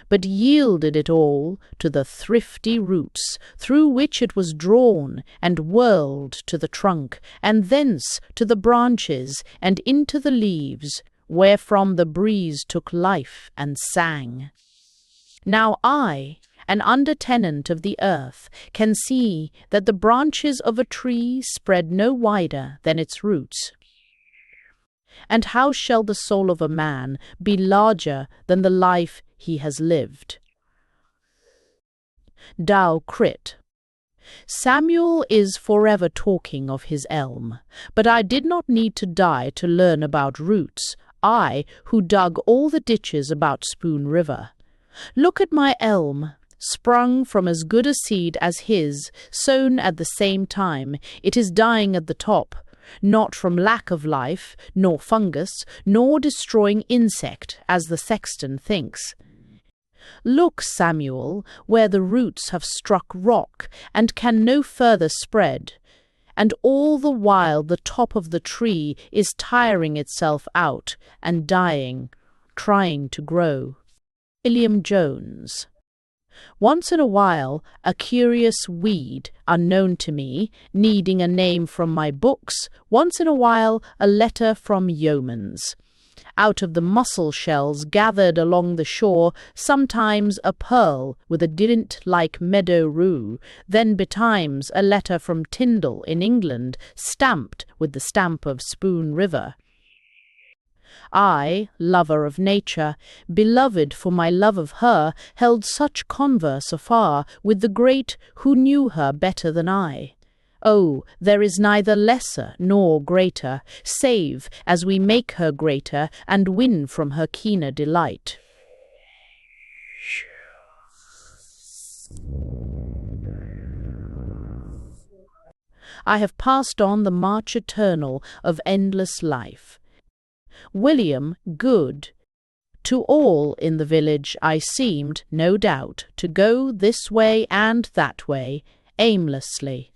but yielded it all to the thrifty roots, through which it was drawn and whirled to the trunk, and thence to the branches and into the leaves, wherefrom the breeze took life and sang. Now I, an under-tenant of the earth, can see that the branches of a tree spread no wider than its roots. And how shall the soul of a man be larger than the life he has lived? Tao Crit. Samuel is forever talking of his elm, but I did not need to die to learn about roots, I who dug all the ditches about Spoon River. Look at my elm, sprung from as good a seed as his, sown at the same time. It is dying at the top, not from lack of life, nor fungus, nor destroying insect, as the sexton thinks. Look, Samuel, where the roots have struck rock, and can no further spread, and all the while the top of the tree is tiring itself out and dying, trying to grow. William Jones. Once in a while, a curious weed, unknown to me, needing a name from my books, once in a while a letter from yeomans. Out of the mussel shells gathered along the shore, sometimes a pearl with a didn't-like meadow rue, then betimes a letter from Tyndall in England, stamped with the stamp of Spoon River. I, lover of nature, beloved for my love of her, held such converse afar with the great who knew her better than I. Oh, there is neither lesser nor greater, save as we make her greater and win from her keener delight. I have passed on the march eternal of endless life. William Good. To all in the village I seemed, no doubt, to go this way and that way, aimlessly.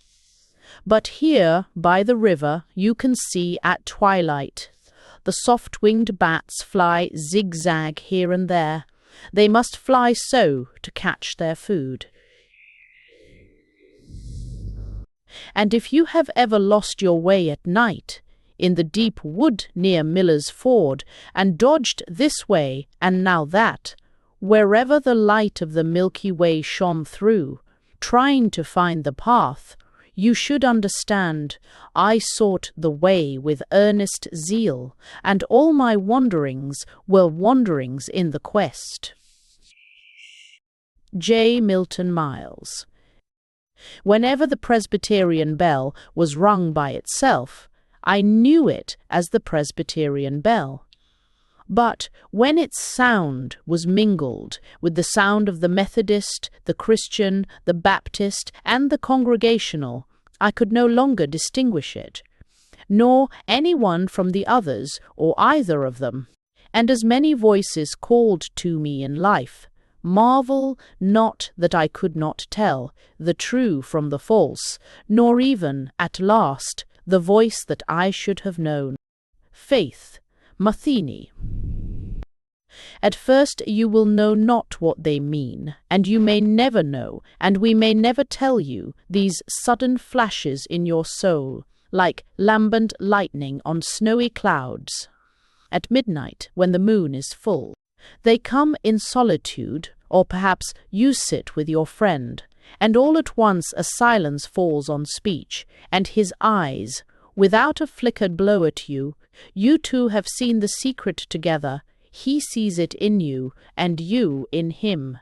But here, by the river, you can see at twilight the soft-winged bats fly zigzag here and there. They must fly so to catch their food. And if you have ever lost your way at night, in the deep wood near Miller's Ford, and dodged this way and now that, wherever the light of the Milky Way shone through, trying to find the path, you should understand I sought the way with earnest zeal, and all my wanderings were wanderings in the quest. J. Milton Miles. Whenever the Presbyterian bell was rung by itself, I knew it as the Presbyterian bell. But when its sound was mingled with the sound of the Methodist, the Christian, the Baptist, and the Congregational, I could no longer distinguish it, nor any one from the others, or either of them. And as many voices called to me in life, marvel not that I could not tell the true from the false, nor even, at last, the voice that I should have known. Faith, Matheny. At first you will know not what they mean, and you may never know, and we may never tell you, these sudden flashes in your soul, like lambent lightning on snowy clouds. At midnight, when the moon is full, they come in solitude, or perhaps you sit with your friend, and all at once a silence falls on speech, and his eyes, without a flickered blow at you, you two have seen the secret together, he sees it in you, and you in him.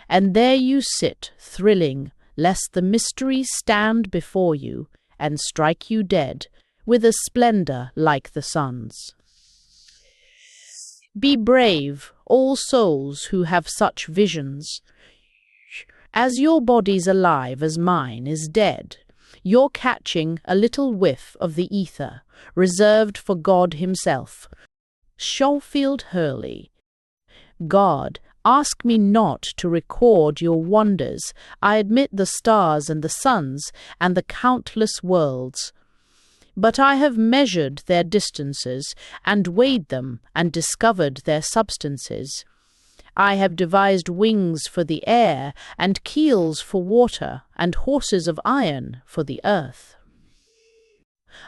And there you sit, thrilling, lest the mystery stand before you, and strike you dead, with a splendor like the sun's. Be brave, all souls who have such visions. As your body's alive as mine is dead, you're catching a little whiff of the ether, reserved for God himself. Schofield Hurley. God, ask me not to record your wonders. I admit the stars and the suns and the countless worlds. But I have measured their distances, and weighed them, and discovered their substances. I have devised wings for the air, and keels for water, and horses of iron for the earth.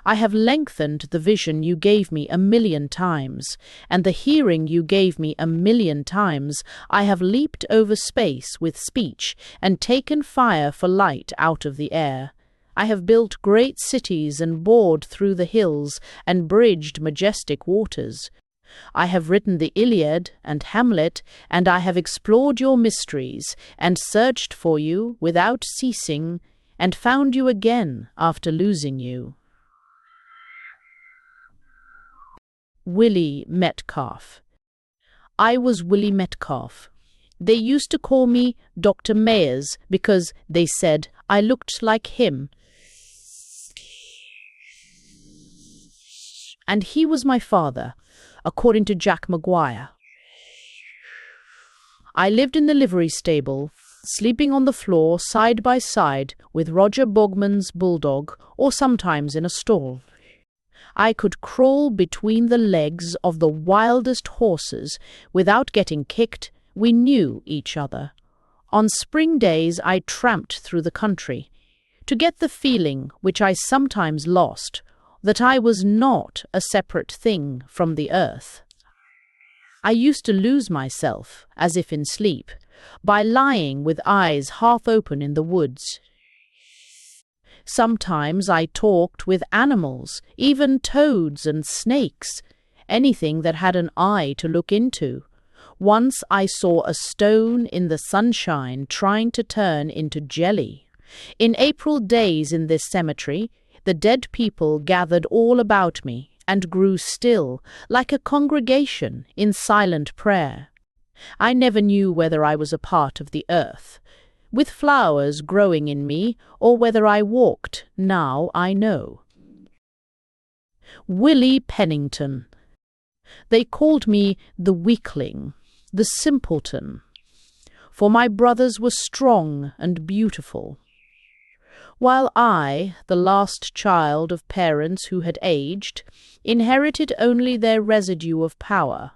I have lengthened the vision you gave me 1,000,000 times, and the hearing you gave me 1,000,000 times. I have leaped over space with speech, and taken fire for light out of the air. I have built great cities and bored through the hills, and bridged majestic waters. I have written the Iliad and Hamlet, and I have explored your mysteries, and searched for you without ceasing, and found you again after losing you. Willie Metcalf. I was Willie Metcalf. They used to call me Dr. Mayers because they said I looked like him. And he was my father, according to Jack Maguire. I lived in the livery stable, sleeping on the floor side by side with Roger Bogman's bulldog, or sometimes in a stall. I could crawl between the legs of the wildest horses without getting kicked. We knew each other. On spring days I tramped through the country to get the feeling, which I sometimes lost, that I was not a separate thing from the earth. I used to lose myself, as if in sleep, by lying with eyes half open in the woods. Sometimes I talked with animals, even toads and snakes, anything that had an eye to look into. Once I saw a stone in the sunshine trying to turn into jelly. In April days in this cemetery, the dead people gathered all about me and grew still, like a congregation in silent prayer. I never knew whether I was a part of the earth, with flowers growing in me, or whether I walked. Now I know. Willie Pennington. They called me the weakling, the simpleton, for my brothers were strong and beautiful, while I, the last child of parents who had aged, inherited only their residue of power.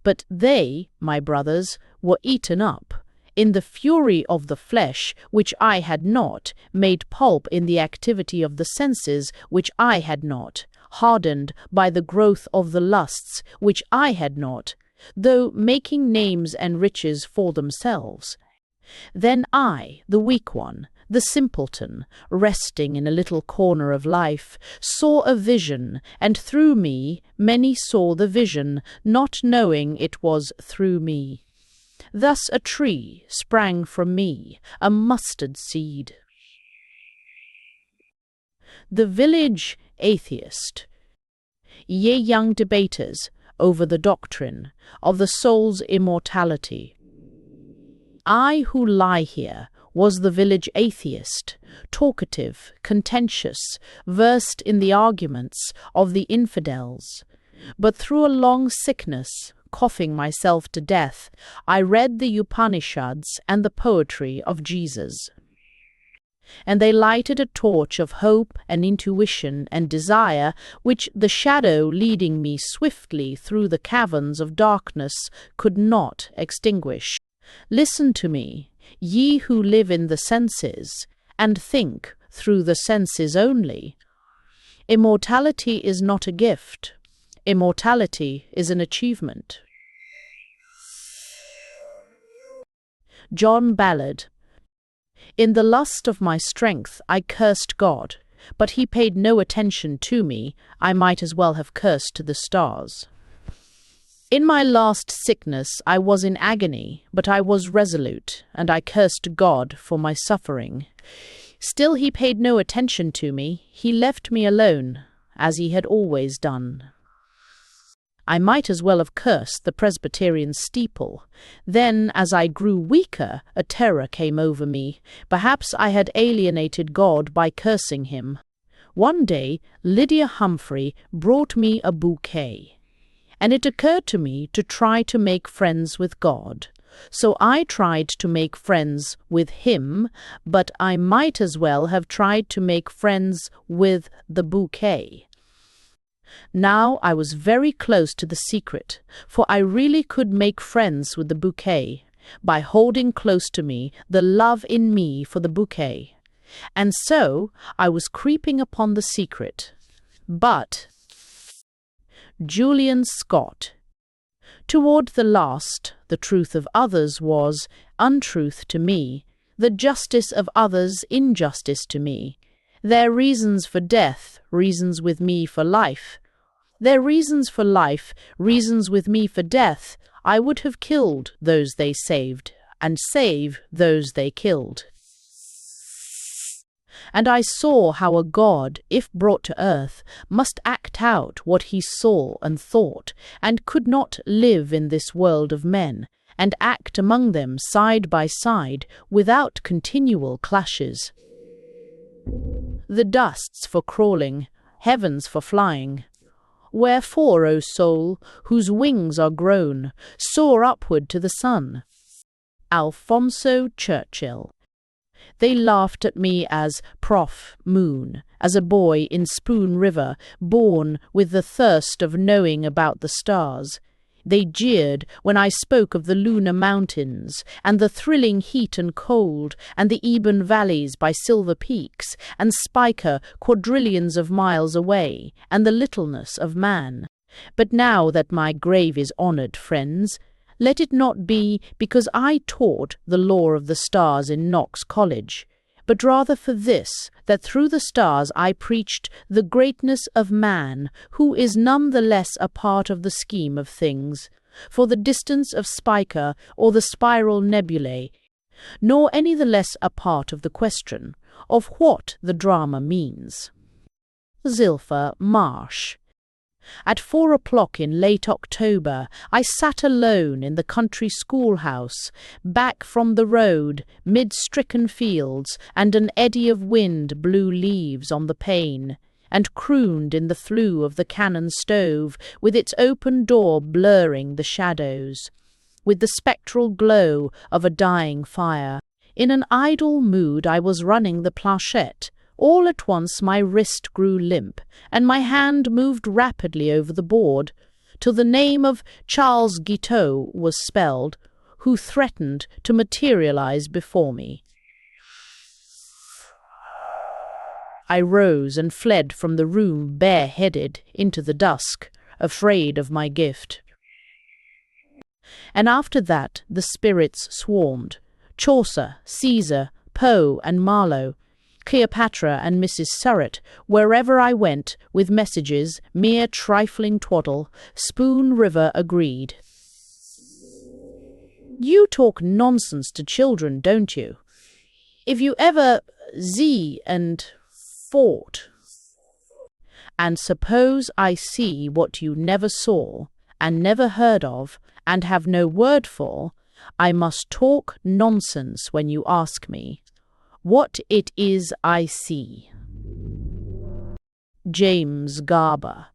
But they, my brothers, were eaten up in the fury of the flesh, which I had not, made pulp in the activity of the senses, which I had not, hardened by the growth of the lusts, which I had not, though making names and riches for themselves. Then I, the weak one, the simpleton, resting in a little corner of life, saw a vision, and through me many saw the vision, not knowing it was through me. Thus a tree sprang from me, a mustard seed. The village atheist. Ye young debaters over the doctrine of the soul's immortality. I who lie here was the village atheist, talkative, contentious, versed in the arguments of the infidels. But through a long sickness, coughing myself to death, I read the Upanishads and the poetry of Jesus. And they lighted a torch of hope and intuition and desire, which the shadow leading me swiftly through the caverns of darkness could not extinguish. Listen to me, ye who live in the senses, and think through the senses only. Immortality is not a gift. Immortality is an achievement. John Ballard. In the lust of my strength I cursed God, but he paid no attention to me. I might as well have cursed the stars. In my last sickness I was in agony, but I was resolute, and I cursed God for my suffering. Still he paid no attention to me. He left me alone, as he had always done. I might as well have cursed the Presbyterian steeple. Then, as I grew weaker, a terror came over me. Perhaps I had alienated God by cursing him. One day, Lydia Humphrey brought me a bouquet, and it occurred to me to try to make friends with God. So I tried to make friends with him, but I might as well have tried to make friends with the bouquet. Now I was very close to the secret, for I really could make friends with the bouquet by holding close to me the love in me for the bouquet. And so I was creeping upon the secret, But Julian Scott. Toward the last, the truth of others was untruth to me, the justice of others injustice to me. Their reasons for death, reasons with me for life. Their reasons for life, reasons with me for death. I would have killed those they saved, and save those they killed. And I saw how a god, if brought to earth, must act out what he saw and thought, and could not live in this world of men, and act among them side by side, without continual clashes. The dusts for crawling, heavens for flying. Wherefore, O soul, whose wings are grown, soar upward to the sun. Alfonso Churchill. They laughed at me as Prof. Moon, as a boy in Spoon River, born with the thirst of knowing about the stars. They jeered when I spoke of the lunar mountains, and the thrilling heat and cold, and the ebon valleys by silver peaks, and Spica quadrillions of miles away, and the littleness of man. But now that my grave is honoured, friends, let it not be because I taught the law of the stars in Knox College, but rather for this, that through the stars I preached the greatness of man, who is none the less a part of the scheme of things, for the distance of Spica or the spiral nebulae, nor any the less a part of the question of what the drama means. Zilpha Marsh. At 4 o'clock in late October, I sat alone in the country schoolhouse, back from the road, mid stricken fields, and an eddy of wind blew leaves on the pane, and crooned in the flue of the cannon stove, with its open door blurring the shadows, with the spectral glow of a dying fire. In an idle mood I was running the planchette. All at once my wrist grew limp, and my hand moved rapidly over the board, till the name of Charles Guiteau was spelled, who threatened to materialize before me. I rose and fled from the room bareheaded into the dusk, afraid of my gift. And after that the spirits swarmed, Chaucer, Caesar, Poe and Marlowe, Cleopatra and Mrs. Surratt, wherever I went, with messages, mere trifling twaddle. Spoon River agreed. You talk nonsense to children, don't you? If you ever and fought. And suppose I see what you never saw, and never heard of, and have no word for, I must talk nonsense when you ask me what it is I see. James Garber.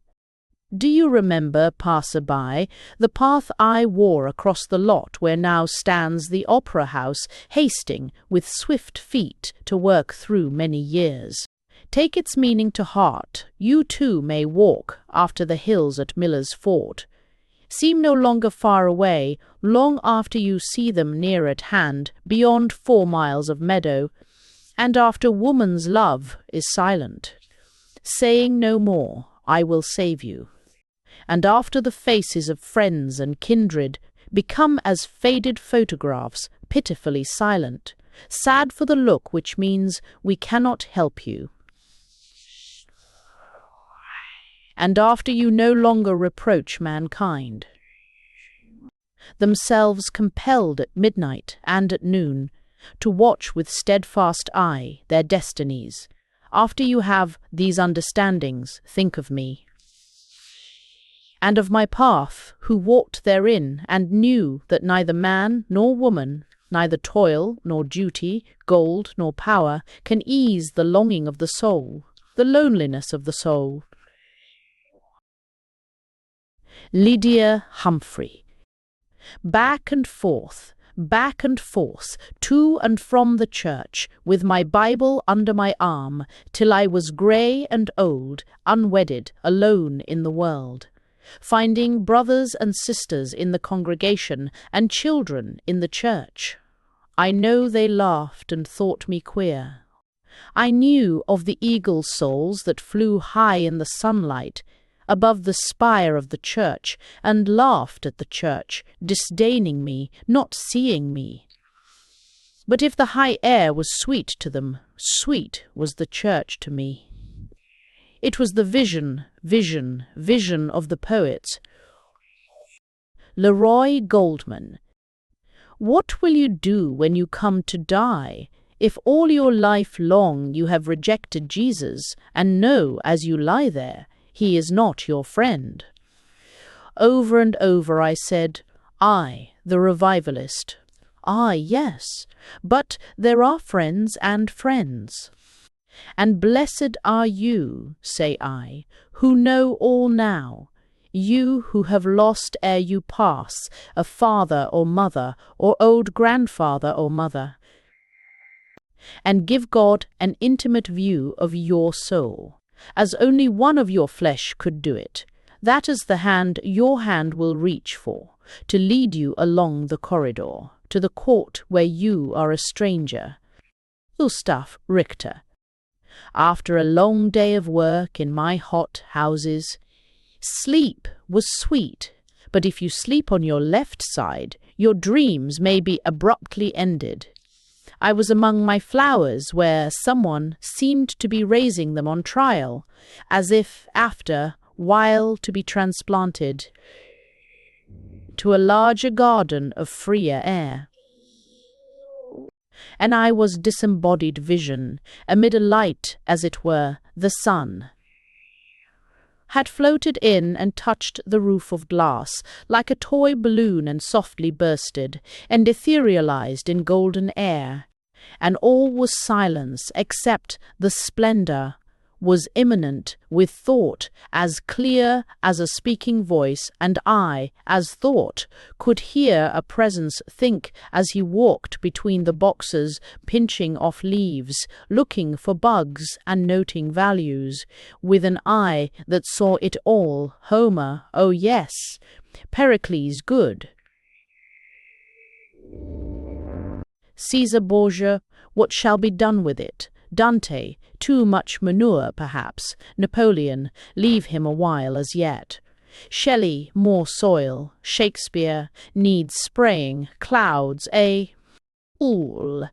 Do you remember, passer-by, the path I wore across the lot where now stands the Opera House, hasting with swift feet to work through many years? Take its meaning to heart. You too may walk after the hills at Miller's Fort. Seem no longer far away, long after you see them near at hand, beyond 4 miles of meadow, and after woman's love is silent, saying no more, I will save you. And after the faces of friends and kindred become as faded photographs, pitifully silent, sad for the look which means we cannot help you. And after you no longer reproach mankind, themselves compelled at midnight and at noon to watch with steadfast eye their destinies, after you have these understandings, think of me, and of my path, who walked therein, and knew that neither man nor woman, neither toil nor duty, gold nor power, can ease the longing of the soul, the loneliness of the soul. Lydia Humphrey. Back and forth, to and from the church, with my Bible under my arm, till I was grey and old, unwedded, alone in the world, finding brothers and sisters in the congregation, and children in the church. I know they laughed and thought me queer. I knew of the eagle souls that flew high in the sunlight above the spire of the church, and laughed at the church, disdaining me, not seeing me. But if the high air was sweet to them, sweet was the church to me. It was the vision of the poets. Leroy Goldman. What will you do when you come to die, if all your life long you have rejected Jesus, and know as you lie there, he is not your friend? Over and over I said, I, the revivalist. Ah, yes, but there are friends and friends. And blessed are you, say I, who know all now, you who have lost ere you pass a father or mother, or old grandfather or mother, and give God an intimate view of your soul, as only one of your flesh could do it. That is the hand your hand will reach for, to lead you along the corridor, to the court where you are a stranger. Gustav Richter. After a long day of work in my hot houses, sleep was sweet, but if you sleep on your left side, your dreams may be abruptly ended. I was among my flowers where someone seemed to be raising them on trial, as if after while to be transplanted to a larger garden of freer air. And I was disembodied vision, amid a light, as it were, the sun had floated in and touched the roof of glass, like a toy balloon, and softly bursted, and etherealized in golden air, and all was silence, except the splendor was immanent with thought as clear as a speaking voice, and I, as thought, could hear a presence think as he walked between the boxes, pinching off leaves, looking for bugs and noting values, with an eye that saw it all. Homer, oh yes, Pericles good. Caesar Borgia, what shall be done with it? Dante, too much manure, perhaps. Napoleon, leave him a while as yet. Shelley, more soil. Shakespeare, needs spraying. Clouds, a fool.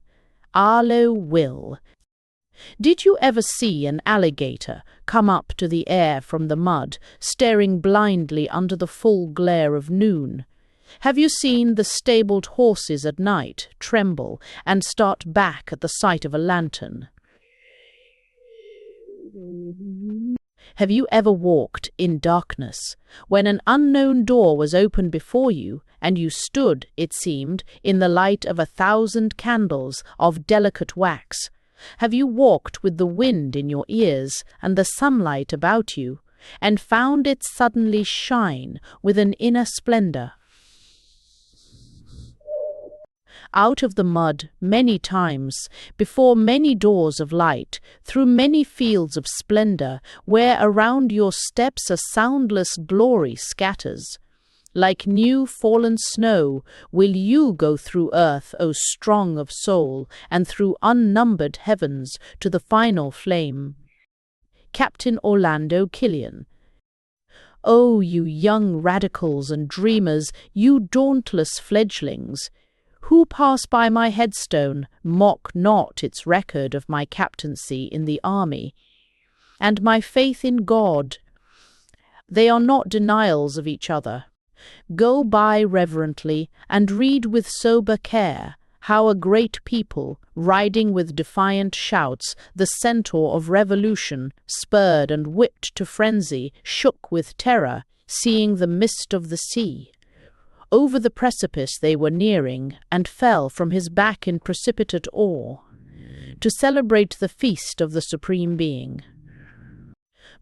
Arlo will. Did you ever see an alligator come up to the air from the mud, staring blindly under the full glare of noon? Have you seen the stabled horses at night tremble and start back at the sight of a lantern? Have you ever walked in darkness, when an unknown door was opened before you, and you stood, it seemed, in the light of 1,000 candles of delicate wax? Have you walked with the wind in your ears and the sunlight about you, and found it suddenly shine with an inner splendor? Out of the mud many times, before many doors of light, through many fields of splendor, where around your steps a soundless glory scatters. Like new fallen snow will you go through earth, O strong of soul, and through unnumbered heavens to the final flame. Captain Orlando Killian. O you young radicals and dreamers, you dauntless fledglings, who pass by my headstone, mock not its record of my captaincy in the army, and my faith in God. They are not denials of each other. Go by reverently, and read with sober care how a great people, riding with defiant shouts, the centaur of revolution, spurred and whipped to frenzy, shook with terror, seeing the mist of the sea. Over the precipice they were nearing, and fell from his back in precipitate awe, to celebrate the feast of the Supreme Being.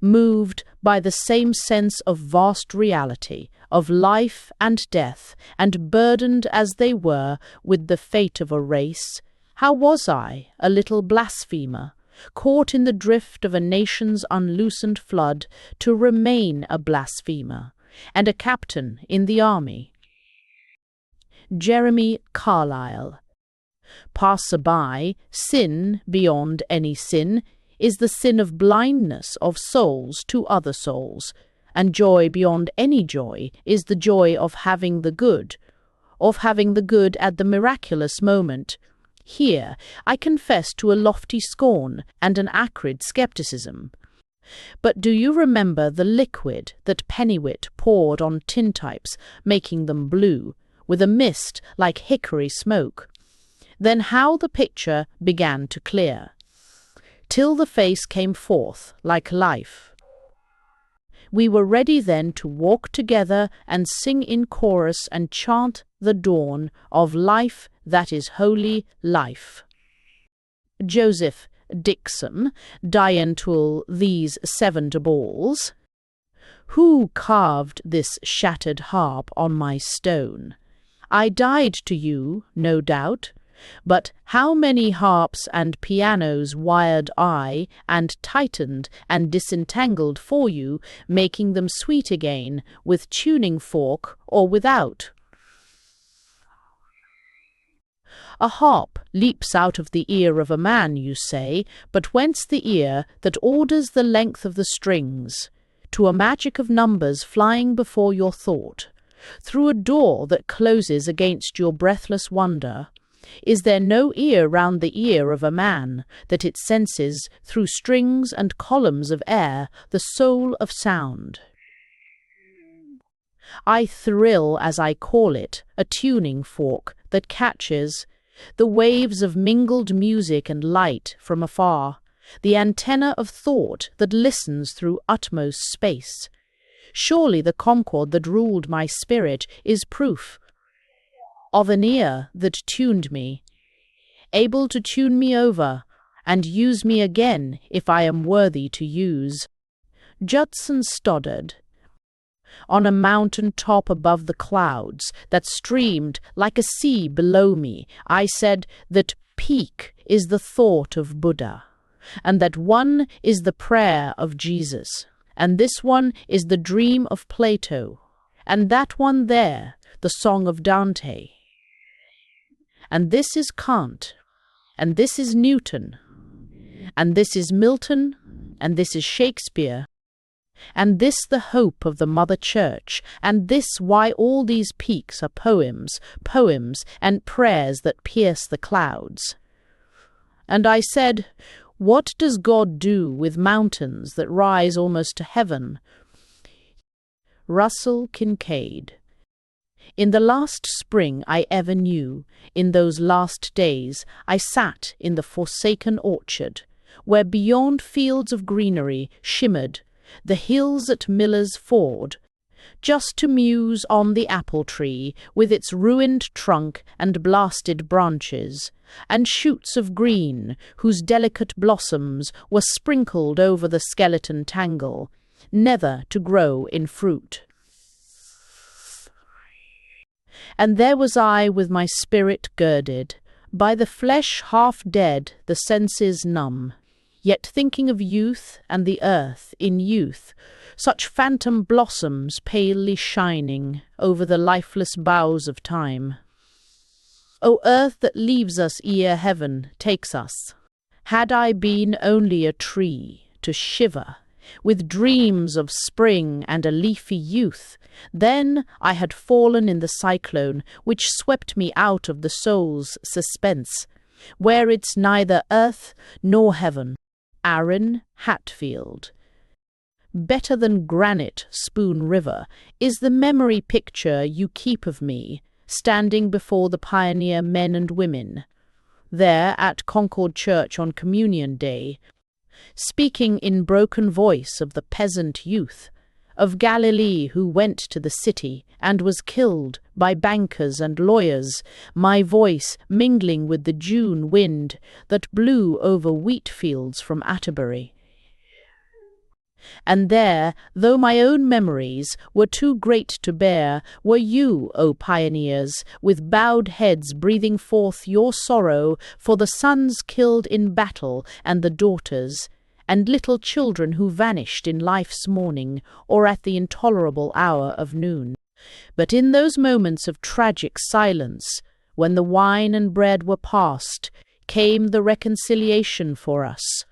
Moved by the same sense of vast reality, of life and death, and burdened as they were with the fate of a race, how was I, a little blasphemer, caught in the drift of a nation's unloosened flood, to remain a blasphemer, and a captain in the army? Jeremy Carlyle. Passer-by, sin beyond any sin is the sin of blindness of souls to other souls, and joy beyond any joy is the joy of having the good at the miraculous moment. Here I confess to a lofty scorn and an acrid skepticism. But do you remember the liquid that Pennywit poured on tintypes, making them blue, with a mist like hickory smoke? Then how the picture began to clear, till the face came forth like life. We were ready then to walk together and sing in chorus and chant the dawn of life that is holy life. Joseph Dixon, Diantul these 7 balls. Who carved this shattered harp on my stone? I died to you, no doubt, but how many harps and pianos wired I and tightened and disentangled for you, making them sweet again, with tuning fork or without? A harp leaps out of the ear of a man, you say, but whence the ear that orders the length of the strings? To a magic of numbers flying before your thought, through a door that closes against your breathless wonder. Is there no ear round the ear of a man, that it senses, through strings and columns of air, the soul of sound? I thrill, as I call it, a tuning fork that catches the waves of mingled music and light from afar, the antenna of thought that listens through utmost space. Surely the concord that ruled my spirit is proof of an ear that tuned me, able to tune me over, and use me again if I am worthy to use. Judson Stoddard. On a mountain top above the clouds that streamed like a sea below me, I said that peak is the thought of Buddha, and that one is the prayer of Jesus, and this one is the dream of Plato, and that one there, the song of Dante. And this is Kant, and this is Newton, and this is Milton, and this is Shakespeare, and this the hope of the Mother Church, and this why all these peaks are poems, and prayers that pierce the clouds. And I said, what does God do with mountains that rise almost to heaven? Russell Kincaid. In the last spring I ever knew, in those last days, I sat in the forsaken orchard, where beyond fields of greenery shimmered the hills at Miller's Ford, just to muse on the apple tree with its ruined trunk and blasted branches, and shoots of green whose delicate blossoms were sprinkled over the skeleton tangle, never to grow in fruit. And there was I with my spirit girded, by the flesh half dead, the senses numb, yet thinking of youth and the earth in youth, such phantom blossoms palely shining over the lifeless boughs of time. O earth that leaves us ere heaven takes us, had I been only a tree to shiver, with dreams of spring and a leafy youth, then I had fallen in the cyclone which swept me out of the soul's suspense, where it's neither earth nor heaven. Aaron Hatfield. Better than granite Spoon River is the memory picture you keep of me, standing before the pioneer men and women, there at Concord Church on Communion Day, speaking in broken voice of the peasant youth, of Galilee who went to the city and was killed by bankers and lawyers, my voice mingling with the June wind that blew over wheat fields from Atterbury. And there, though my own memories were too great to bear, were you, O pioneers, with bowed heads breathing forth your sorrow for the sons killed in battle and the daughters, and little children who vanished in life's morning or at the intolerable hour of noon. But in those moments of tragic silence, when the wine and bread were passed, came the reconciliation for us.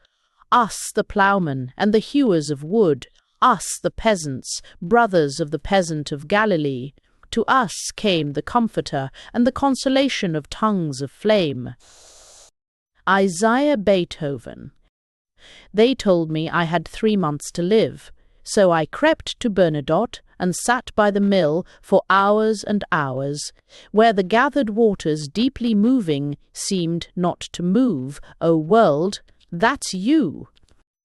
Us, the ploughmen and the hewers of wood, us, the peasants, brothers of the peasant of Galilee. To us came the Comforter and the consolation of tongues of flame. Isaiah Beethoven. They told me I had 3 months to live, so I crept to Bernadotte and sat by the mill for hours and hours, where the gathered waters deeply moving seemed not to move. O world, that's you!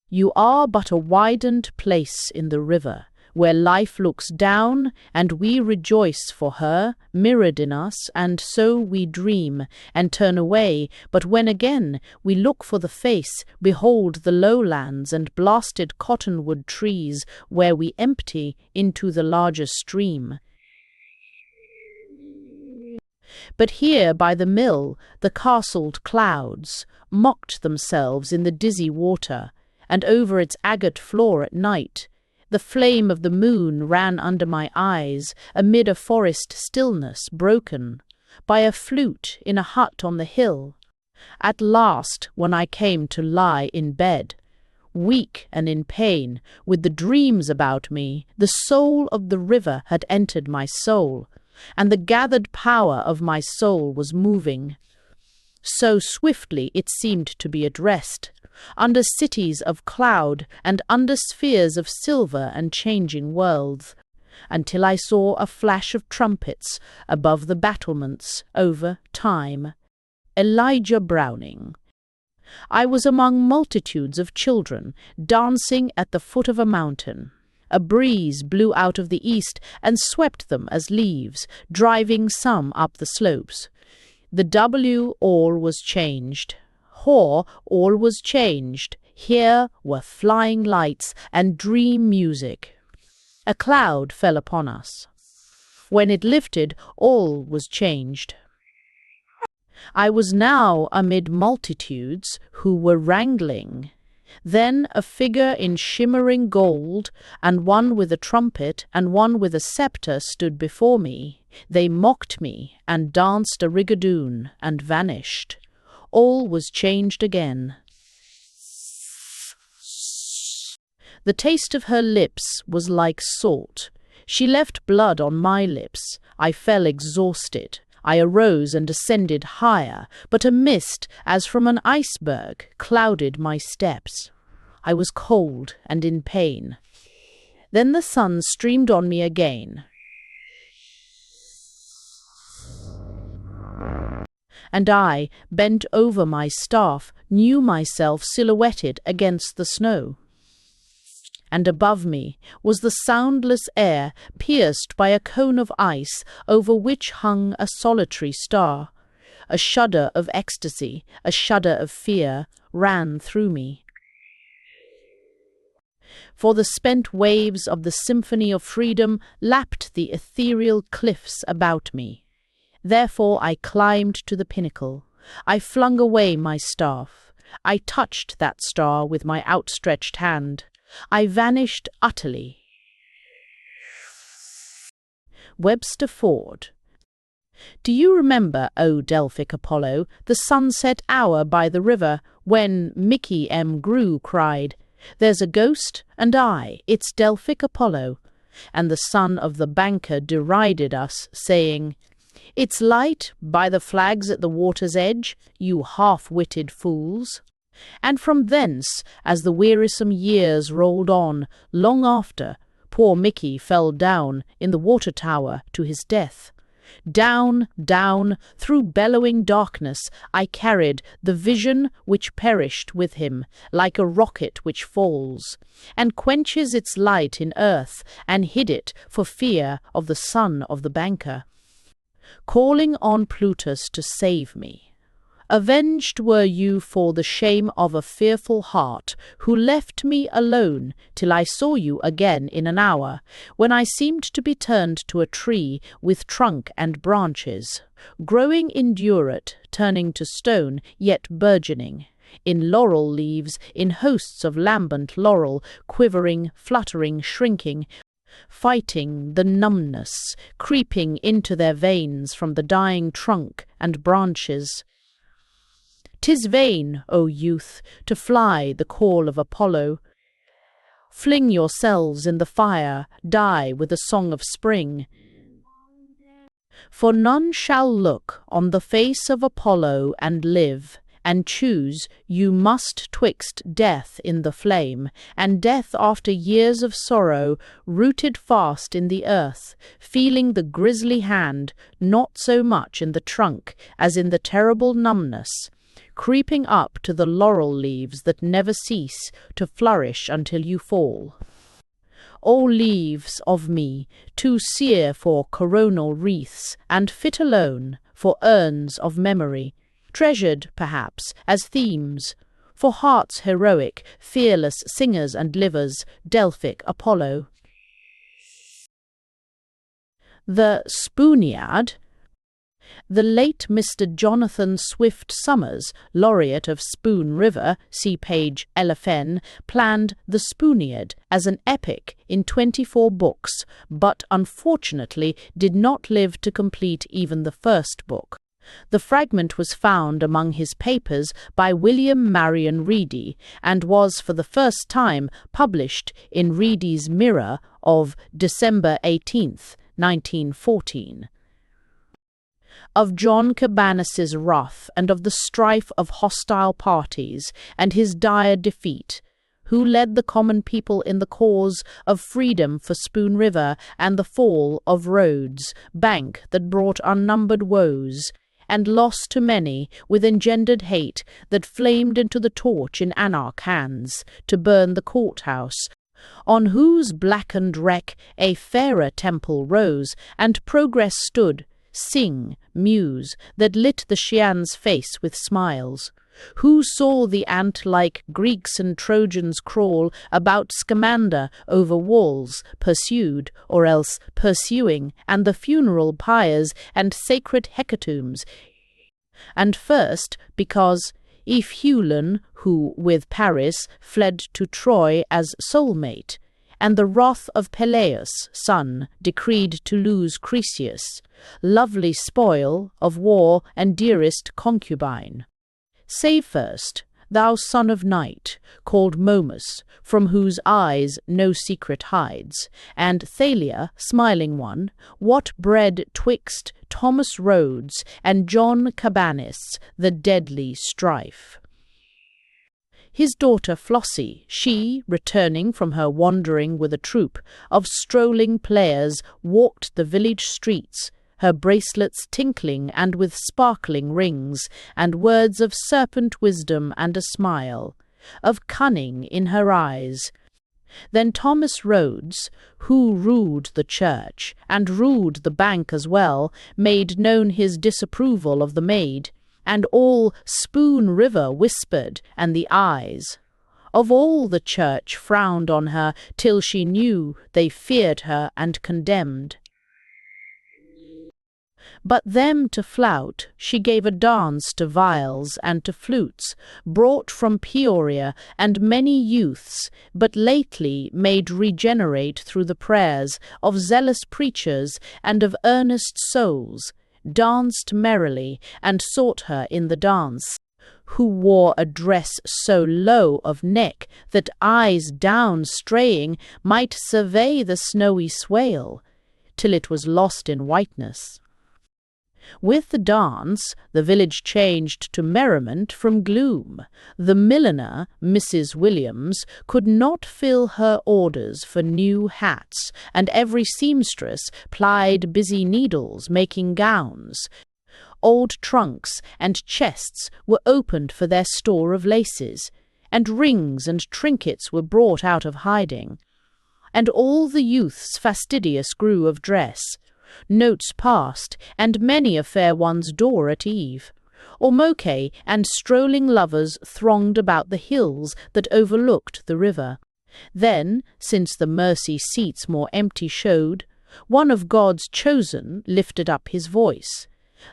You are but a widened place in the river, where life looks down, and we rejoice for her, mirrored in us, and so we dream, and turn away, but when again we look for the face, behold the lowlands and blasted cottonwood trees, where we empty into the larger stream. But here by the mill the castled clouds mocked themselves in the dizzy water, and over its agate floor at night the flame of the moon ran under my eyes amid a forest stillness broken by a flute in a hut on the hill. At last, when I came to lie in bed, weak and in pain, with the dreams about me, the soul of the river had entered my soul, and the gathered power of my soul was moving. So swiftly it seemed to be addressed, under cities of cloud and under spheres of silver and changing worlds, until I saw a flash of trumpets above the battlements over time. Elijah Browning. I was among multitudes of children dancing at the foot of a mountain. A breeze blew out of the east and swept them as leaves, driving some up the slopes. The W all was changed. Whore, all was changed. Here were flying lights and dream music. A cloud fell upon us. When it lifted, all was changed. I was now amid multitudes who were wrangling. Then a figure in shimmering gold, and one with a trumpet, and one with a scepter stood before me. They mocked me, and danced a rigadoon, and vanished. All was changed again. The taste of her lips was like salt. She left blood on my lips. I fell exhausted. I arose and ascended higher, but a mist, as from an iceberg, clouded my steps. I was cold and in pain. Then the sun streamed on me again, and I, bent over my staff, knew myself silhouetted against the snow. And above me was the soundless air, pierced by a cone of ice, over which hung a solitary star. A shudder of ecstasy, a shudder of fear, ran through me. For the spent waves of the symphony of freedom lapped the ethereal cliffs about me. Therefore I climbed to the pinnacle. I flung away my staff. I touched that star with my outstretched hand. I vanished utterly. Webster Ford. Do you remember, O Delphic Apollo, the sunset hour by the river, when Mickey M. Grew cried, "There's a ghost, and it's Delphic Apollo," and the son of the banker derided us, saying, "It's light by the flags at the water's edge, you half-witted fools." And from thence, as the wearisome years rolled on, long after, poor Mickey fell down in the water tower to his death. Down, down, through bellowing darkness, I carried the vision which perished with him, like a rocket which falls, and quenches its light in earth, and hid it for fear of the son of the banker, calling on Plutus to save me. Avenged were you for the shame of a fearful heart, who left me alone till I saw you again in an hour, when I seemed to be turned to a tree with trunk and branches, growing indurate, turning to stone, yet burgeoning, in laurel leaves, in hosts of lambent laurel, quivering, fluttering, shrinking, fighting the numbness creeping into their veins from the dying trunk and branches. 'Tis vain, O youth, to fly the call of Apollo. Fling yourselves in the fire, die with a song of spring. For none shall look on the face of Apollo and live, and choose you must twixt death in the flame, and death after years of sorrow, rooted fast in the earth, feeling the grisly hand, not so much in the trunk as in the terrible numbness, creeping up to the laurel leaves that never cease to flourish until you fall. O leaves of me, too sere for coronal wreaths, and fit alone for urns of memory, treasured, perhaps, as themes, for hearts heroic, fearless singers and livers, Delphic Apollo. The Spooniad. The late Mr. Jonathan Swift Summers, laureate of Spoon River, see page 11, planned the Spooniad as an epic in 24 books, but unfortunately did not live to complete even the first book. The fragment was found among his papers by William Marion Reedy, and was for the first time published in Reedy's Mirror of December 18, 1914. Of John Cabanis's wrath and of the strife of hostile parties, and his dire defeat, who led the common people in the cause of freedom for Spoon River and the fall of Rhodes, bank that brought unnumbered woes, and loss to many, with engendered hate that flamed into the torch in anarch hands, to burn the courthouse, on whose blackened wreck a fairer temple rose, and progress stood, sing, muse, that lit the Chian's face with smiles. Who saw the ant-like Greeks and Trojans crawl about Scamander over walls, pursued, or else pursuing, and the funeral pyres and sacred hecatombs? And first, because Ephialon, who with Paris fled to Troy as soulmate, and the wrath of Peleus' son decreed to lose Chryseis, lovely spoil of war and dearest concubine. Say first, thou son of night, called Momus, from whose eyes no secret hides, and Thalia, smiling one, what bred twixt Thomas Rhodes and John Cabanis the deadly strife? His daughter Flossie, she, returning from her wandering with a troop of strolling players, walked the village streets, her bracelets tinkling and with sparkling rings, and words of serpent wisdom and a smile, of cunning in her eyes. Then Thomas Rhodes, who ruled the church, and ruled the bank as well, made known his disapproval of the maid, and all Spoon River whispered, and the eyes of all the church frowned on her, till she knew they feared her and condemned. But them to flout she gave a dance to viols and to flutes, brought from Peoria, and many youths, but lately made regenerate through the prayers of zealous preachers and of earnest souls, danced merrily, and sought her in the dance, who wore a dress so low of neck that eyes down straying might survey the snowy swale, till it was lost in whiteness. With the dance, the village changed to merriment from gloom. The milliner, Mrs. Williams, could not fill her orders for new hats, and every seamstress plied busy needles making gowns. Old trunks and chests were opened for their store of laces, and rings and trinkets were brought out of hiding. And all the youths fastidious grew of dress. Notes passed, and many a fair one's door at eve. Ormoke and strolling lovers thronged about the hills that overlooked the river. Then, since the mercy seats more empty showed, one of God's chosen lifted up his voice.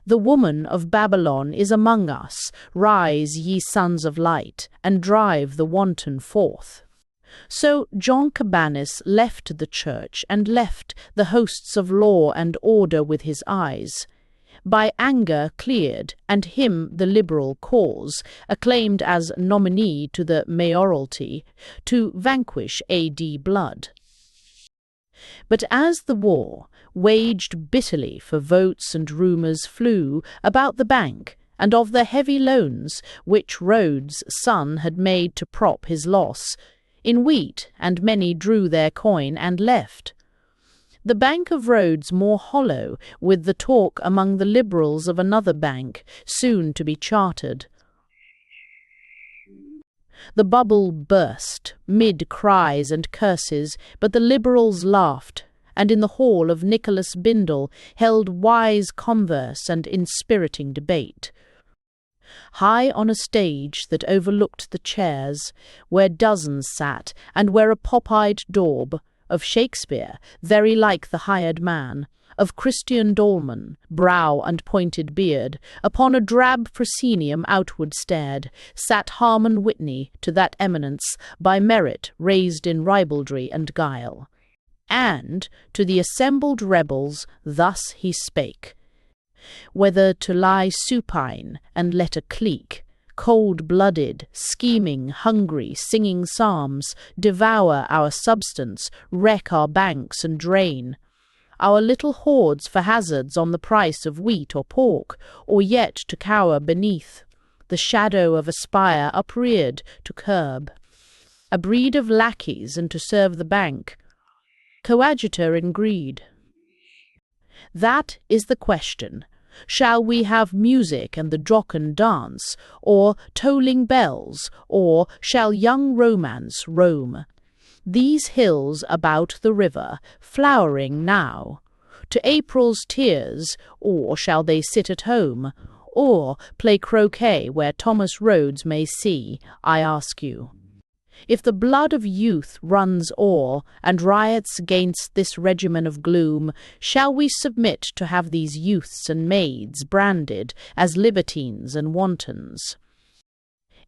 The woman of Babylon is among us. Rise, ye sons of light, and drive the wanton forth. So John Cabanis left the church and left the hosts of law and order with his eyes. By anger cleared, and him the liberal cause, acclaimed as nominee to the mayoralty, to vanquish A.D. Blood. But as the war, waged bitterly for votes and rumours flew about the bank, and of the heavy loans which Rhodes' son had made to prop his loss, in wheat, and many drew their coin and left. The Bank of Rhodes more hollow, with the talk among the Liberals of another bank, soon to be chartered. The bubble burst, mid cries and curses, but the Liberals laughed, and in the hall of Nicholas Bindle held wise converse and inspiriting debate. High on a stage that overlooked the chairs, where dozens sat, and where a pop-eyed daub, of Shakespeare, very like the hired man, of Christian Dolman, brow and pointed beard, upon a drab proscenium outward stared, sat Harmon Whitney to that eminence, by merit raised in ribaldry and guile. And to the assembled rebels thus he spake: whether to lie supine and let a clique, cold-blooded, scheming, hungry, singing psalms, devour our substance, wreck our banks and drain our little hoards for hazards on the price of wheat or pork, or yet to cower beneath the shadow of a spire upreared to curb a breed of lackeys and to serve the bank, coadjutor in greed. That is the question. Shall we have music and the jocund dance, or tolling bells, or shall young romance roam these hills about the river, flowering now, to April's tears, or shall they sit at home, or play croquet where Thomas Rhodes may see, I ask you? If the blood of youth runs o'er, and riots against this regimen of gloom, shall we submit to have these youths and maids branded as libertines and wantons?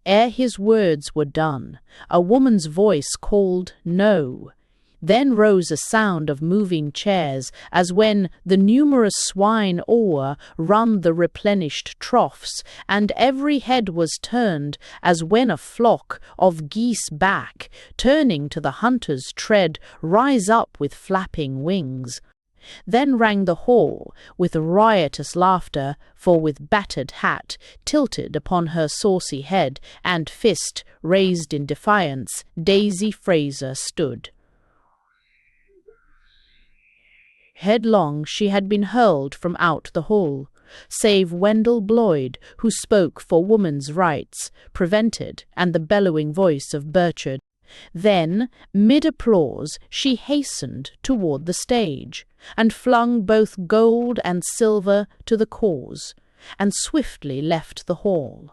Ere his words were done, a woman's voice called No. Then rose a sound of moving chairs, as when the numerous swine o'er run the replenished troughs, and every head was turned, as when a flock of geese back, turning to the hunter's tread, rise up with flapping wings. Then rang the hall with riotous laughter, for with battered hat tilted upon her saucy head, and fist raised in defiance, Daisy Fraser stood. Headlong she had been hurled from out the hall, save Wendell Bloyd, who spoke for woman's rights, prevented, and the bellowing voice of Burchard. Then, mid-applause, she hastened toward the stage, and flung both gold and silver to the cause, and swiftly left the hall.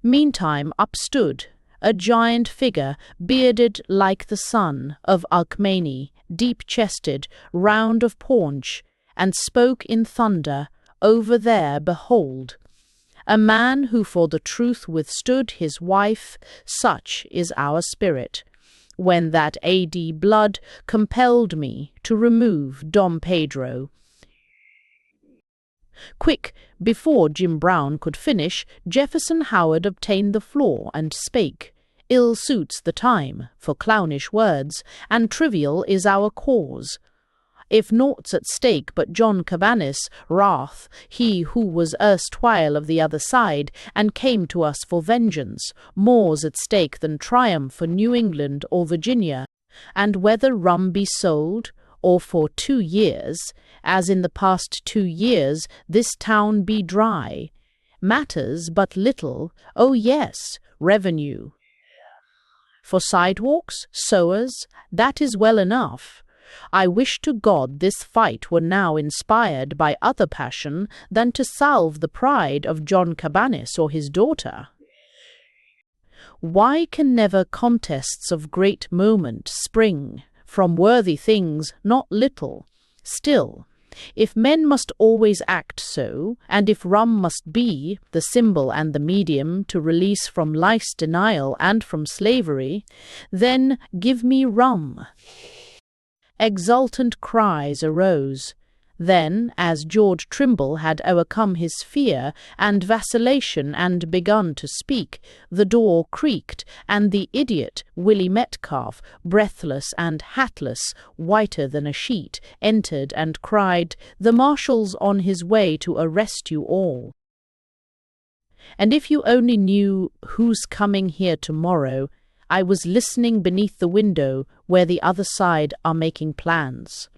Meantime up stood a giant figure, bearded like the son of Alcmene, deep-chested, round of paunch, and spoke in thunder, over there, behold, a man who for the truth withstood his wife, such is our spirit, when that A.D. Blood compelled me to remove Dom Pedro. Quick, before Jim Brown could finish, Jefferson Howard obtained the floor and spake, Ill suits the time for clownish words, and trivial is our cause. If naught's at stake but John Cabanis, wrath, he who was erstwhile of the other side, and came to us for vengeance, more's at stake than triumph for New England or Virginia, and whether rum be sold, or for 2 years, as in the past 2 years this town be dry, matters but little, oh yes, revenue. For sidewalks, sewers, that is well enough. I wish to God this fight were now inspired by other passion than to salve the pride of John Cabanis or his daughter. Why can never contests of great moment spring from worthy things not little, still, If men must always act so, and if rum must be the symbol and the medium to release from life's denial and from slavery, then give me rum." Exultant cries arose. Then, as George Trimble had overcome his fear and vacillation and begun to speak, the door creaked, and the idiot, Willie Metcalf, breathless and hatless, whiter than a sheet, entered and cried, "The marshal's on his way to arrest you all. And if you only knew who's coming here tomorrow, I was listening beneath the window where the other side are making plans."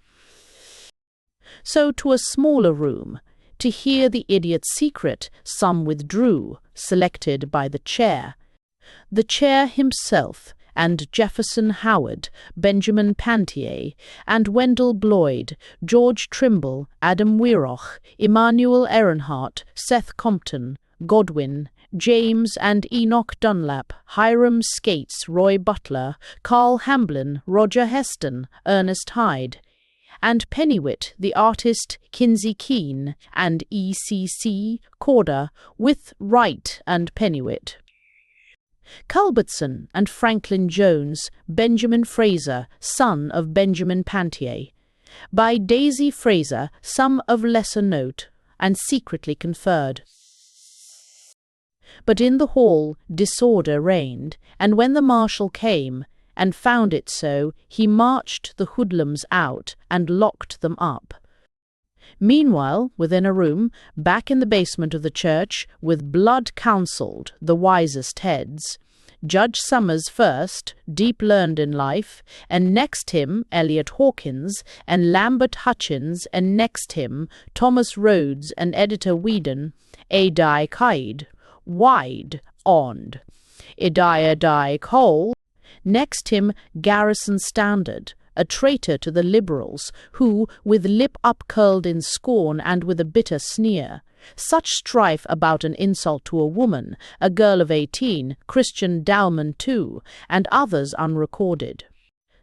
So to a smaller room, to hear the idiot's secret, some withdrew, selected by the chair. The chair himself, and Jefferson Howard, Benjamin Pantier, and Wendell Bloyd, George Trimble, Adam Weirach, Emmanuel Ehrenhart, Seth Compton, Godwin, James and Enoch Dunlap, Hiram Skates, Roy Butler, Carl Hamblin, Roger Heston, Ernest Hyde, and Pennywit, the artist, Kinsey Keene, and E.C.C. Corder, with Wright and Pennywit. Culbertson and Franklin Jones, Benjamin Fraser, son of Benjamin Pantier. By Daisy Fraser, some of lesser note, and secretly conferred. But in the hall disorder reigned, and when the marshal came, and found it so, he marched the hoodlums out and locked them up. Meanwhile, within a room, back in the basement of the church, with blood counselled the wisest heads, Judge Summers first, deep learned in life, and next him Eliot Hawkins, and Lambert Hutchins, and next him Thomas Rhodes and Editor Whedon, Adai Caid, wide oned, Ediadai Cole, next him Garrison Standard, a traitor to the Liberals, who, with lip upcurled in scorn and with a bitter sneer, such strife about an insult to a woman, a girl of 18, Christian Dowman too, and others unrecorded.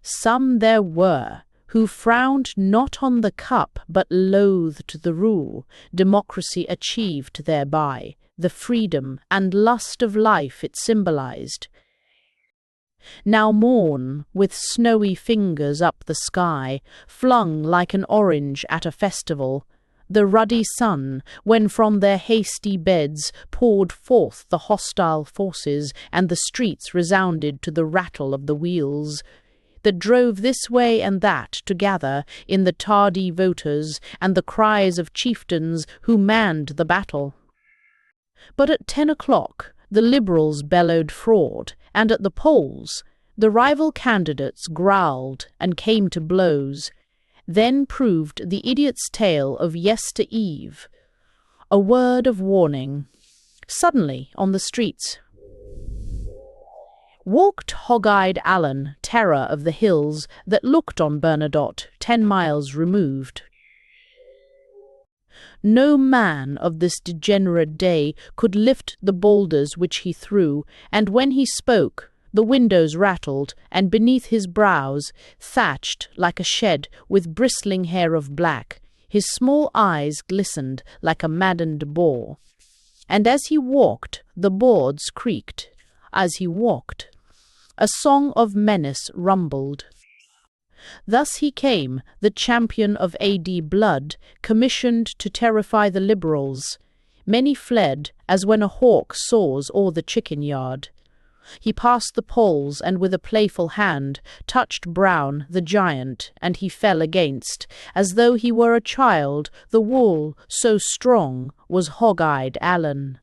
Some there were who frowned not on the cup but loathed the rule democracy achieved thereby, the freedom and lust of life it symbolized. Now mourn, with snowy fingers up the sky, flung like an orange at a festival, the ruddy sun, when from their hasty beds poured forth the hostile forces, and the streets resounded to the rattle of the wheels, that drove this way and that to gather in the tardy voters and the cries of chieftains who manned the battle. But at 10 o'clock the Liberals bellowed fraud, and at the polls the rival candidates growled and came to blows. Then proved the idiot's tale of yester-eve a word of warning. Suddenly, on the streets, walked hog-eyed Allen, terror of the hills that looked on Bernadotte, 10 miles removed. No man of this degenerate day could lift the boulders which he threw, and when he spoke, the windows rattled, and beneath his brows, thatched like a shed with bristling hair of black, his small eyes glistened like a maddened boar. And as he walked, the boards creaked. As he walked, a song of menace rumbled. Thus he came, the champion of A.D. blood, commissioned to terrify the Liberals. Many fled, as when a hawk soars o'er the chicken yard. He passed the polls, and with a playful hand touched Brown, the giant, and he fell against, as though he were a child, the wall, so strong, was hog-eyed Allen.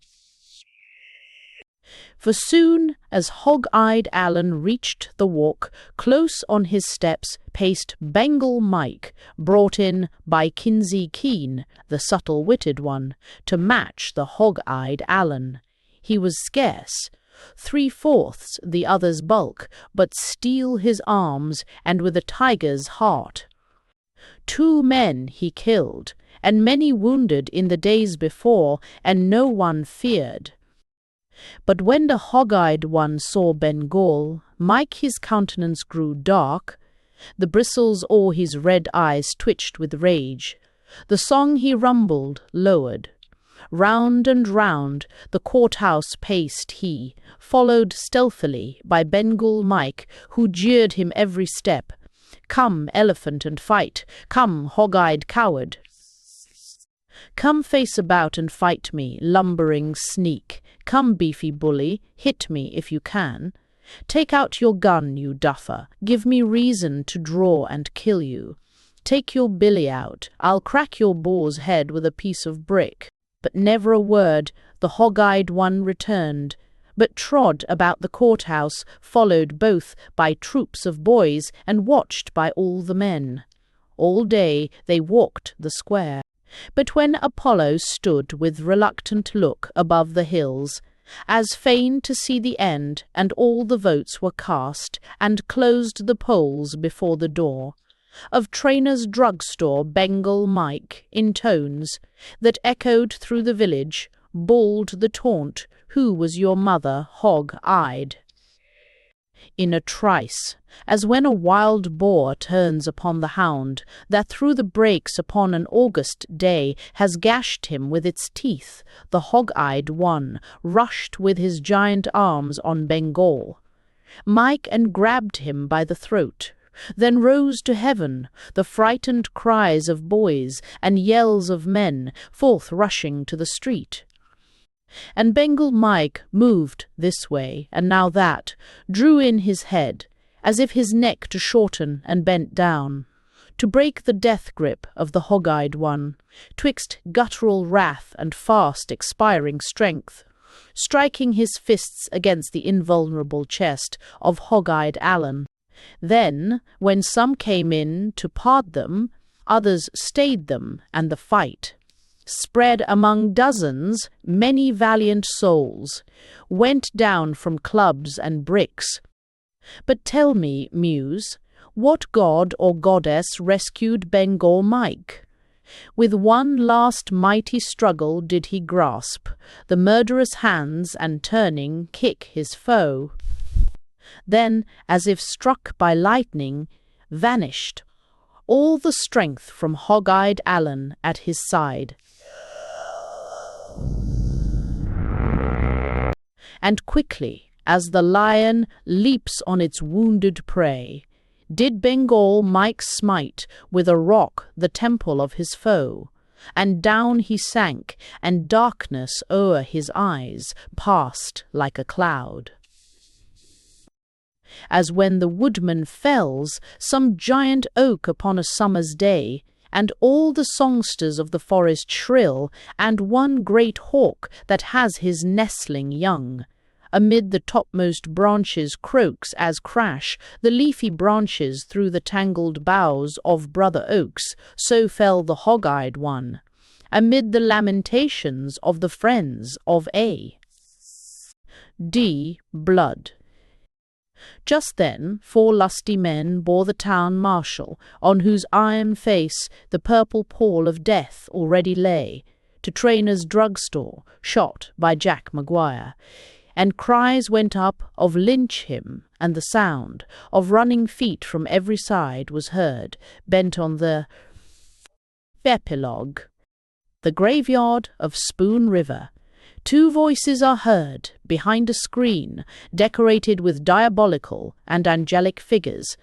For soon as hog-eyed Allen reached the walk, close on his steps paced Bengal Mike, brought in by Kinsey Keene, the subtle-witted one, to match the hog-eyed Allen. He was scarce, 3/4 the other's bulk, but steel his arms, and with a tiger's heart. 2 men he killed, and many wounded in the days before, and no one feared. But when the hog-eyed one saw Bengal, Mike his countenance grew dark, the bristles o'er his red eyes twitched with rage. The song he rumbled, lowered. Round and round the courthouse paced he, followed stealthily by Bengal Mike, who jeered him every step. "Come, elephant, and fight! Come, hog-eyed coward! Come face about and fight me, lumbering sneak! Come, beefy bully, hit me if you can! Take out your gun, you duffer, give me reason to draw and kill you. Take your billy out, I'll crack your boar's head with a piece of brick." But never a word the hog-eyed one returned, but trod about the courthouse, followed both by troops of boys and watched by all the men. All day they walked the square. But when Apollo stood with reluctant look above the hills, as fain to see the end, and all the votes were cast, and closed the polls before the door of Trainer's drugstore, Bengal Mike, in tones that echoed through the village, bawled the taunt, "Who was your mother, hog-eyed?" In a trice, as when a wild boar turns upon the hound that through the brakes upon an August day has gashed him with its teeth, the hog-eyed one rushed with his giant arms on Bengal, Mike, and grabbed him by the throat. Then rose to heaven the frightened cries of boys and yells of men forth rushing to the street. And Bengal Mike moved this way and now that, drew in his head, as if his neck to shorten, and bent down, to break the death grip of the hog-eyed one, twixt guttural wrath and fast expiring strength, striking his fists against the invulnerable chest of hog-eyed Allen. Then, when some came in to part them, others stayed them, and the fight, spread among dozens, many valiant souls, went down from clubs and bricks. But tell me, Muse, what god or goddess rescued Bengal Mike? With one last mighty struggle did he grasp the murderous hands and turning kick his foe. Then, as if struck by lightning, vanished all the strength from hog-eyed Allen at his side. And quickly, as the lion leaps on its wounded prey, did Bengal Mike smite with a rock the temple of his foe, and down he sank, and darkness o'er his eyes passed like a cloud. As when the woodman fells some giant oak upon a summer's day, and all the songsters of the forest shrill, and one great hawk that has his nestling young, amid the topmost branches croaks as crash the leafy branches through the tangled boughs of brother oaks, so fell the hog-eyed one, amid the lamentations of the friends of A. D. Blood. Just then 4 lusty men bore the town marshal, on whose iron face the purple pall of death already lay, to Trainer's drugstore, shot by Jack Maguire, and cries went up of "Lynch him," and the sound of running feet from every side was heard, bent on the epilogue, the graveyard of Spoon River. 2 voices are heard behind a screen decorated with diabolical and angelic figures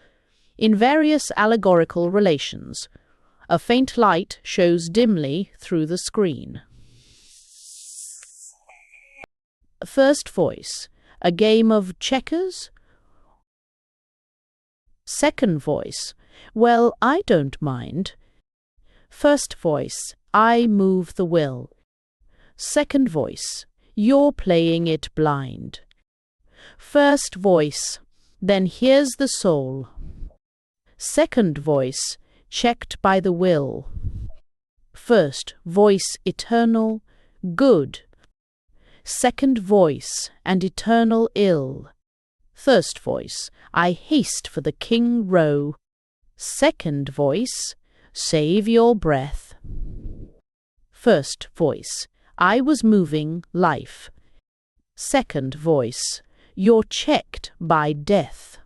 in various allegorical relations. A faint light shows dimly through the screen. First voice, a game of checkers? Second voice, well, I don't mind. First voice, I move the will. Second voice, you're playing it blind. First voice, then here's the soul. Second voice, checked by the will. First voice, eternal, good. Second voice, and eternal ill. First voice, I haste for the king row. Second voice, save your breath. First voice, I was moving life. Second voice, you're checked by death.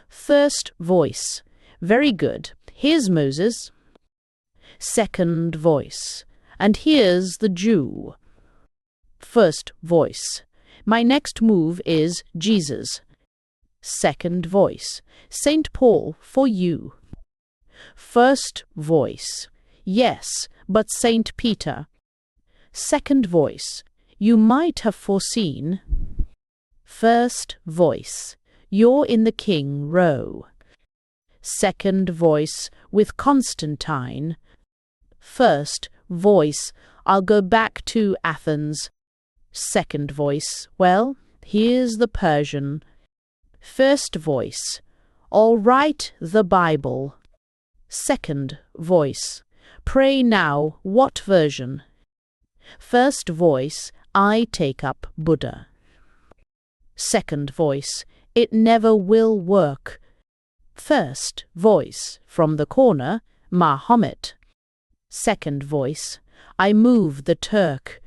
First voice, very good. Here's Moses. Second voice. And here's the Jew. First voice. My next move is Jesus. Second voice. St. Paul for you. First voice. Yes, but St. Peter. Second voice. You might have foreseen. First voice. You're in the king row. Second voice with Constantine. First voice. I'll go back to Athens. Second voice. Well, here's the Persian. First voice. All right, the Bible. Second voice. Pray now, what version? First voice. I take up Buddha. Second voice. It never will work. First voice. From the corner, Mahomet. Second voice. I move the Turk.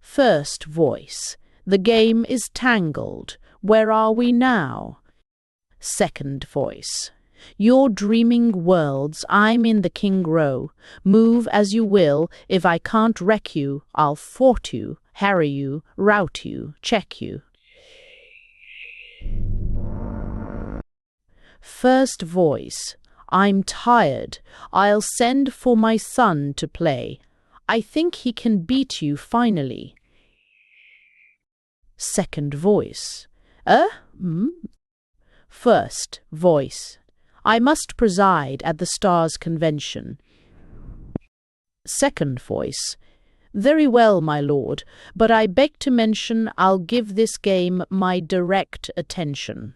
First voice. The game is tangled. Where are we now? Second voice. You're dreaming worlds, I'm in the king row. Move as you will, if I can't wreck you, I'll thwart you, harry you, rout you, check you. First voice. I'm tired. I'll send for my son to play. I think he can beat you finally. Second voice. First voice. I must preside at the Stars Convention. Second voice. Very well, my lord, but I beg to mention I'll give this game my direct attention.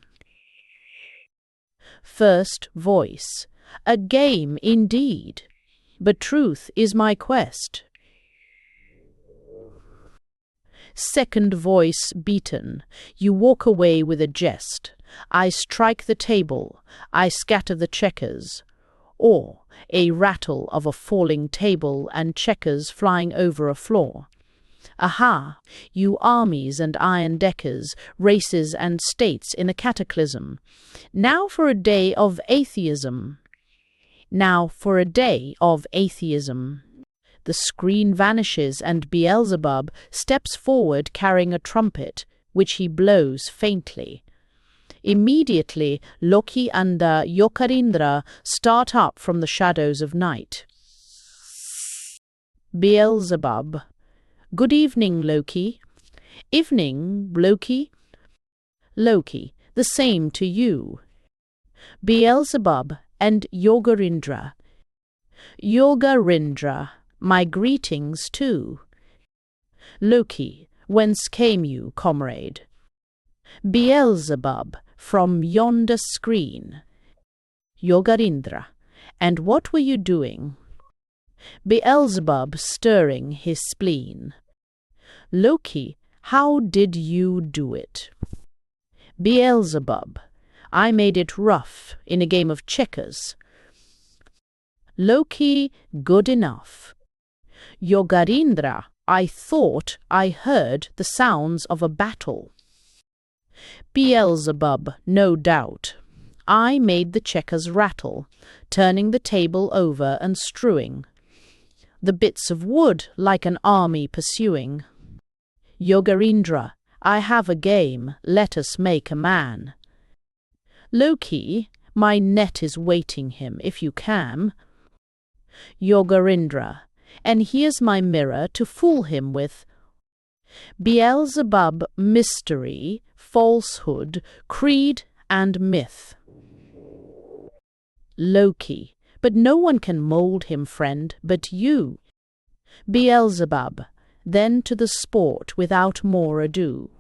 First voice. A game indeed, but truth is my quest. Second voice beaten. You walk away with a jest. I strike the table. I scatter the checkers. Or a rattle of a falling table and checkers flying over a floor. Aha! You armies and iron-deckers, races and states in a cataclysm. Now for a day of atheism. Now for a day of atheism. The screen vanishes and Beelzebub steps forward carrying a trumpet, which he blows faintly. Immediately, Loki and Yokarindra start up from the shadows of night. Beelzebub. Good evening, Loki. Evening, Loki. Loki. The same to you. Beelzebub and Yogarindra. Yogarindra. My greetings too. Loki. Whence came you, comrade? Beelzebub. From yonder screen. Yogarindra. And what were you doing? Beelzebub stirring his spleen. Loki. How did you do it? Beelzebub. I made it rough in a game of checkers. Loki. Good enough. Yogarindra. I thought I heard the sounds of a battle. Beelzebub. No doubt. I made the checkers rattle, turning the table over and strewing the bits of wood like an army pursuing. Yogarindra. I have a game, let us make a man. Loki. My net is waiting him, if you can. Yogarindra. And here's my mirror to fool him with. Beelzebub. Mystery, falsehood, creed and myth. Loki. But no one can mould him, friend, but you. Beelzebub. Then to the sport without more ado.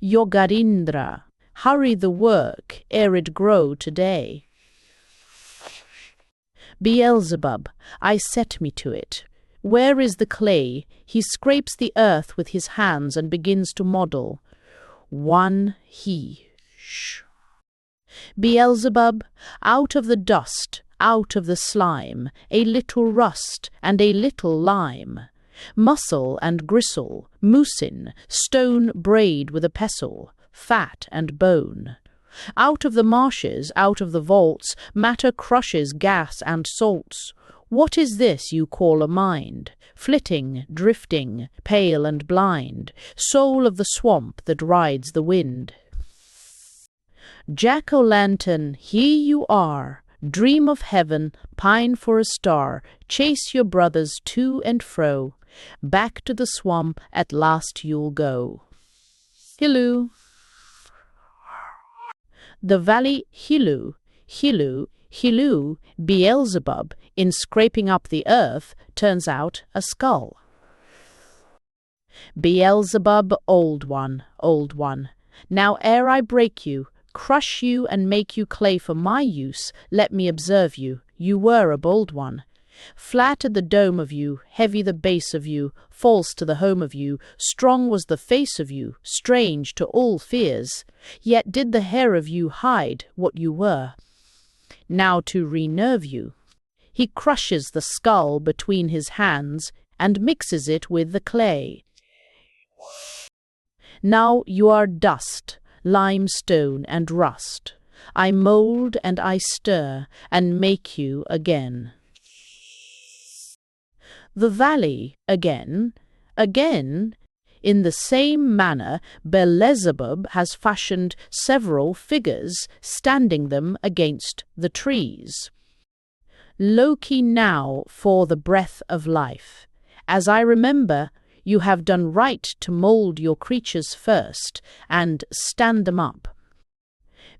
Yogarindra. Hurry the work ere it grow today. Beelzebub. I set me to it. Where is the clay? He scrapes the earth with his hands and begins to model. One he. Shh. Beelzebub. Out of the dust, out of the slime, a little rust and a little lime. Muscle and gristle, mucin, stone braid with a pestle, fat and bone. Out of the marshes, out of the vaults, matter crushes gas and salts. What is this you call a mind, flitting, drifting, pale and blind, soul of the swamp that rides the wind? Jack-o'-lantern, here you are, dream of heaven, pine for a star, chase your brothers to and fro, back to the swamp at last you'll go. Hilloo. The valley hilloo, hilloo, hilloo, Beelzebub, in scraping up the earth, turns out a skull. Beelzebub, old one, now ere I break you, crush you and make you clay for my use, let me observe you, you were a bold one. Flat at the dome of you, heavy the base of you, false to the home of you, strong was the face of you, strange to all fears, yet did the hair of you hide what you were. Now to re-nerve you, he crushes the skull between his hands and mixes it with the clay. Now you are dust, limestone and rust. I mould and I stir and make you again. The valley again, in the same manner Beelzebub has fashioned several figures, standing them against the trees. Loki now for the breath of life. As I remember, you have done right to mould your creatures first, and stand them up.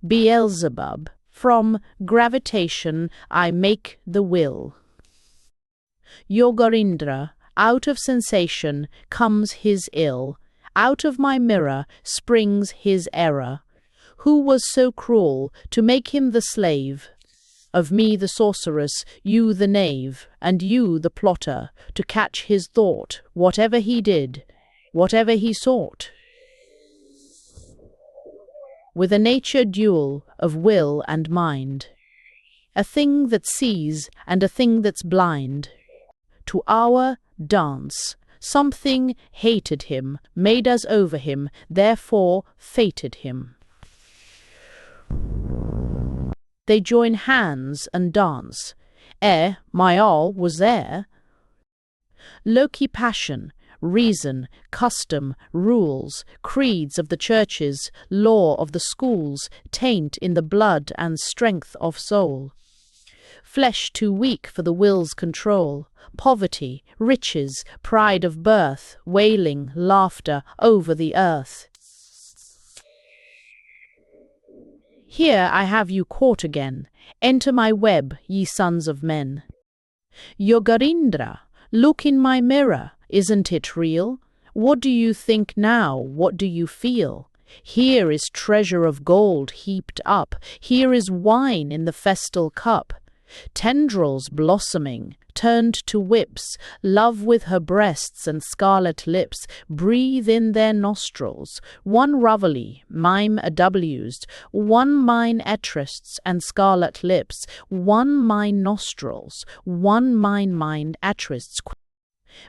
Beelzebub, from gravitation I make the will. Yogarindra, out of sensation comes his ill, out of my mirror springs his error. Who was so cruel to make him the slave? Of me the sorceress, you the knave, and you the plotter, to catch his thought, whatever he did, whatever he sought. With a nature dual of will and mind, a thing that sees and a thing that's blind, to our dance, something hated him, made us over him, therefore fated him. They join hands and dance. My all was there. Loki passion, reason, custom, rules, creeds of the churches, law of the schools, taint in the blood and strength of soul. Flesh too weak for the will's control, poverty, riches, pride of birth, wailing, laughter over the earth. Here I have you caught again. Enter my web, ye sons of men. Yogarindra, look in my mirror. Isn't it real? What do you think now? What do you feel? Here is treasure of gold heaped up. Here is wine in the festal cup. Tendrils blossoming, turned to whips, love with her breasts and scarlet lips, breathe in their nostrils, one Ravali, mime adublused, one mine etrusts and scarlet lips, one mine nostrils, one mine etrusts.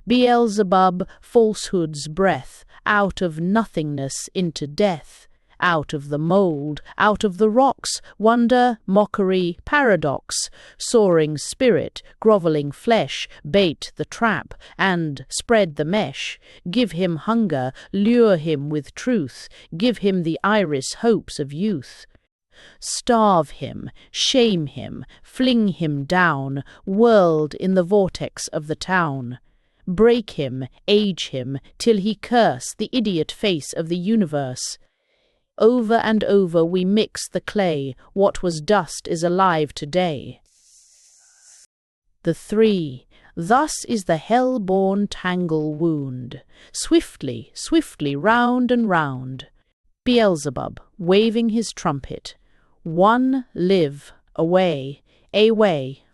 Beelzebub, falsehood's breath, out of nothingness into death. Out of the mould, out of the rocks, wonder, mockery, paradox, soaring spirit, grovelling flesh, bait the trap, and spread the mesh. Give him hunger, lure him with truth, give him the iris hopes of youth. Starve him, shame him, fling him down, whirled in the vortex of the town. Break him, age him, till he curse the idiot face of the universe. Over and over we mix the clay, what was dust is alive today. The three, thus is the hell-born tangle wound, swiftly, swiftly, round and round. Beelzebub, waving his trumpet, one live, away, away.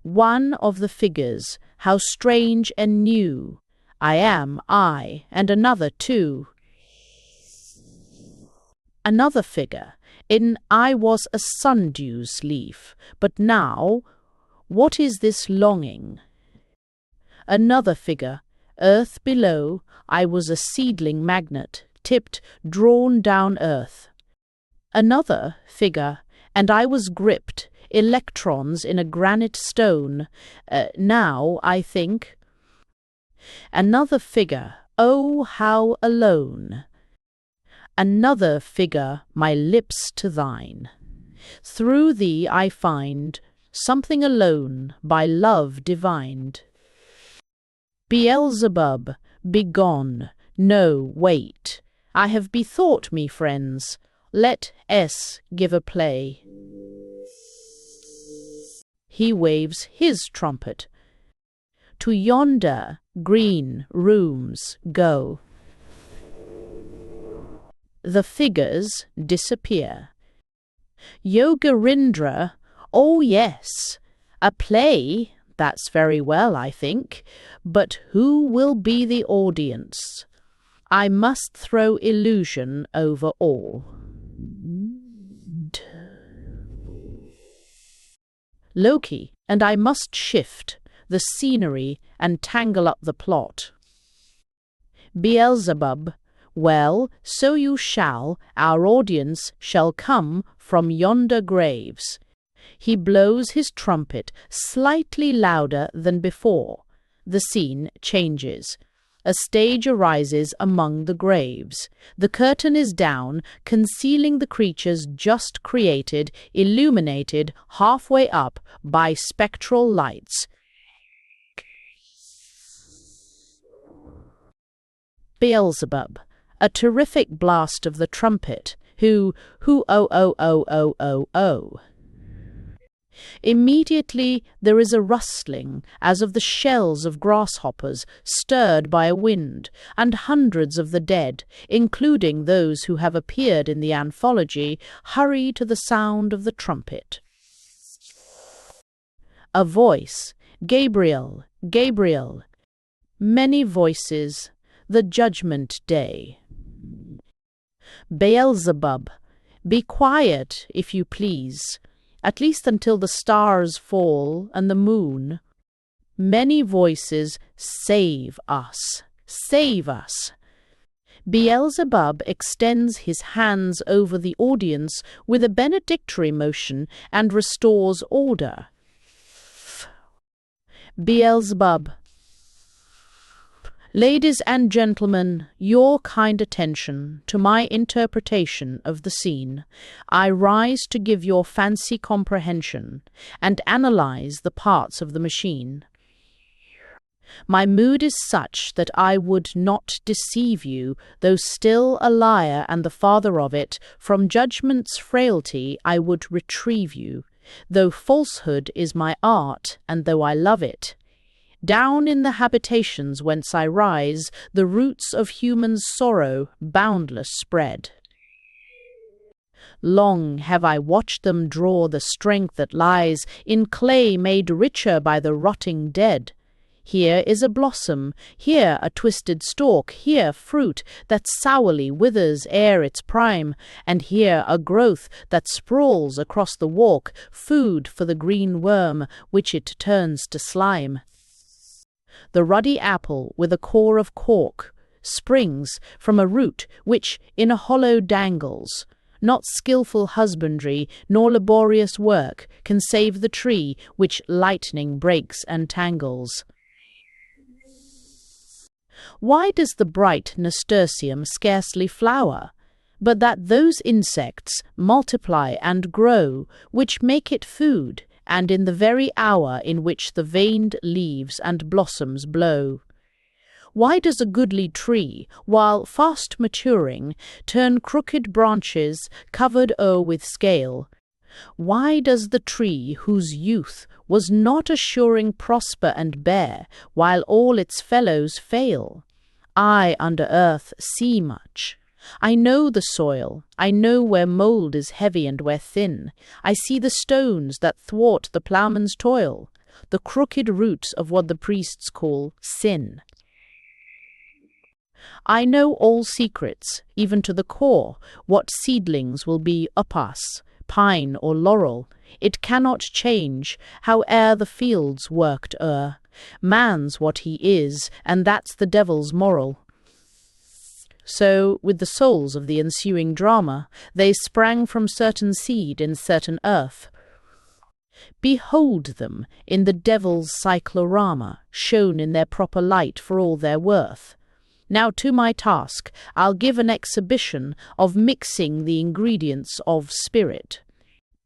One of the figures, how strange and new, I am I, and another too. Another figure, in I was a sundew's leaf, but now, what is this longing? Another figure, earth below, I was a seedling magnet, tipped, drawn down earth. Another figure, and I was gripped, electrons in a granite stone. Now, I think. Another figure, oh, how alone. Another figure, my lips to thine. Through thee I find something alone by love divined. Beelzebub, begone, no, wait. I have bethought me, friends. Let S give a play. He waves his trumpet. To yonder green rooms go. The figures disappear. Yogarindra, oh yes, a play, that's very well, I think, but who will be the audience? I must throw illusion over all. Loki, and I must shift the scenery and tangle up the plot. Beelzebub, well, so you shall, our audience shall come from yonder graves. He blows his trumpet slightly louder than before. The scene changes. A stage arises among the graves. The curtain is down, concealing the creatures just created, illuminated halfway up by spectral lights. Beelzebub, a terrific blast of the trumpet, who oh oh oh oh oh oh. Immediately there is a rustling as of the shells of grasshoppers stirred by a wind, and hundreds of the dead, including those who have appeared in the anthology, hurry to the sound of the trumpet. A voice, Gabriel, Gabriel. Many voices, the judgment day. Beelzebub, be quiet, if you please, at least until the stars fall and the moon. Many voices, save us, save us. Beelzebub extends his hands over the audience with a benedictory motion and restores order. Beelzebub, ladies and gentlemen, your kind attention to my interpretation of the scene. I rise to give your fancy comprehension and analyze the parts of the machine. My mood is such that I would not deceive you, though still a liar and the father of it. From judgment's frailty I would retrieve you, though falsehood is my art, and though I love it. Down in the habitations whence I rise, the roots of human sorrow boundless spread. Long have I watched them draw the strength that lies in clay made richer by the rotting dead. Here is a blossom, here a twisted stalk, here fruit that sourly withers ere its prime, and here a growth that sprawls across the walk, food for the green worm which it turns to slime. The ruddy apple with a core of cork springs from a root which in a hollow dangles. Not skilful husbandry nor laborious work can save the tree which lightning breaks and tangles. Why does the bright nasturtium scarcely flower, but that those insects multiply and grow, which make it food, and in the very hour in which the veined leaves and blossoms blow? Why does a goodly tree, while fast maturing, turn crooked branches covered o'er with scale? Why does the tree whose youth was not assuring prosper and bear, while all its fellows fail? I under earth see much. I know the soil, I know where mould is heavy and where thin. I see the stones that thwart the ploughman's toil, the crooked roots of what the priests call sin. I know all secrets, even to the core, what seedlings will be upas, pine or laurel. It cannot change, howe'er the fields worked o'er. Man's what he is, and that's the devil's moral. So, with the souls of the ensuing drama, they sprang from certain seed in certain earth. Behold them in the devil's cyclorama, shown in their proper light for all their worth. Now to my task I'll give an exhibition of mixing the ingredients of spirit.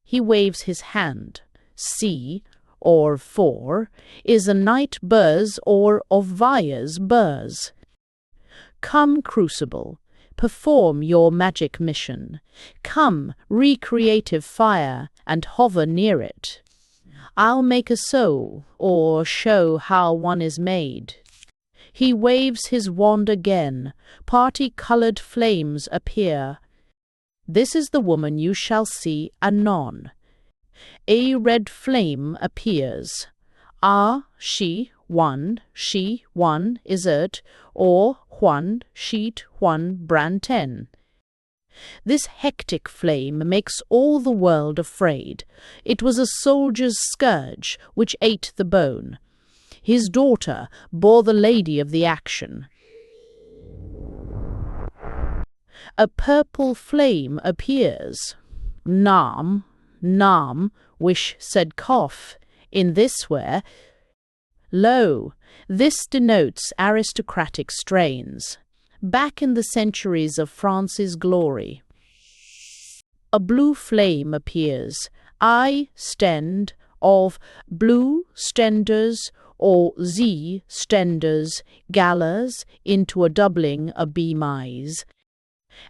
He waves his hand. C, or 4, is a night burs or of Vaya's burs. Come, crucible, perform your magic mission. Come, recreative fire, and hover near it. I'll make a soul, or show how one is made. He waves his wand again. Party-coloured flames appear. This is the woman you shall see anon. A red flame appears. She, one is it, or Juan, sheet, Juan, brand 10. This hectic flame makes all the world afraid. It was a soldier's scourge which ate the bone. His daughter bore the lady of the action. A purple flame appears. Nam, wish said cough, in this where. Lo, this denotes aristocratic strains, back in the centuries of France's glory. A blue flame appears. I stend of blue stenders or Z stenders, galas, into a doubling a bemise.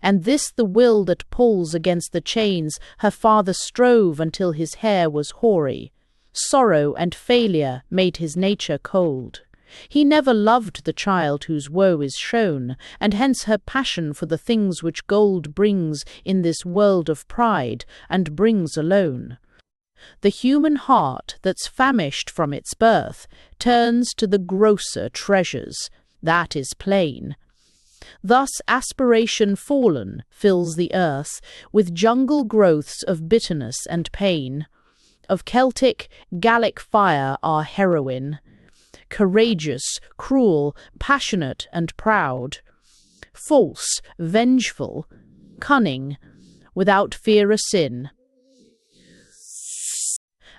And this the will that pulls against the chains her father strove until his hair was hoary. Sorrow and failure made his nature cold. He never loved the child whose woe is shown, and hence her passion for the things which gold brings in this world of pride, and brings alone. The human heart that's famished from its birth turns to the grosser treasures, that is plain. Thus aspiration fallen fills the earth with jungle growths of bitterness and pain. Of Celtic, Gallic fire our heroine, courageous, cruel, passionate and proud, false, vengeful, cunning, without fear of sin.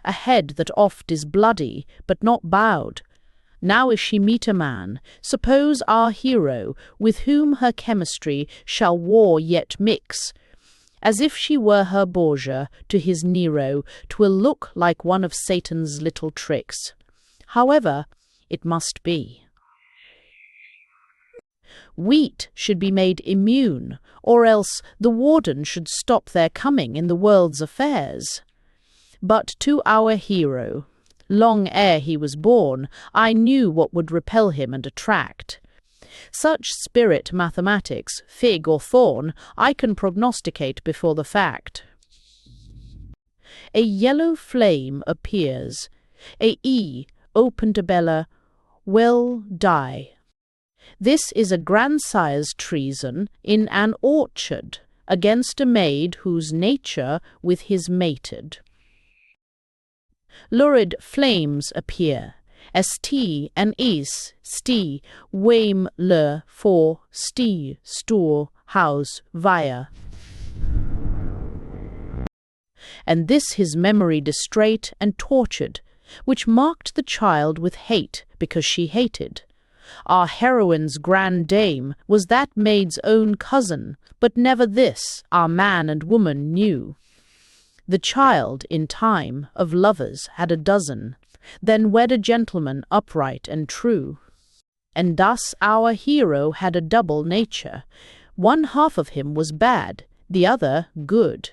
A head that oft is bloody, but not bowed. Now if she meet a man, suppose our hero, with whom her chemistry shall war yet mix, as if she were her Borgia to his Nero, 'twill look like one of Satan's little tricks. However, it must be. Wheat should be made immune, or else the warden should stop their coming in the world's affairs. But to our hero, long ere he was born, I knew what would repel him and attract. Such spirit mathematics, fig or thorn, I can prognosticate before the fact. A yellow flame appears. A E, open to Bella, will die. This is a grandsire's treason in an orchard against a maid whose nature with his mated. Lurid flames appear. St and is, sti, wame le, for, sti, stoor, house, via. And this his memory distraught and tortured, which marked the child with hate because she hated. Our heroine's grand dame was that maid's own cousin, but never this our man and woman knew. The child, in time, of lovers had a dozen, then wed a gentleman upright and true. And thus our hero had a double nature. One half of him was bad, the other good.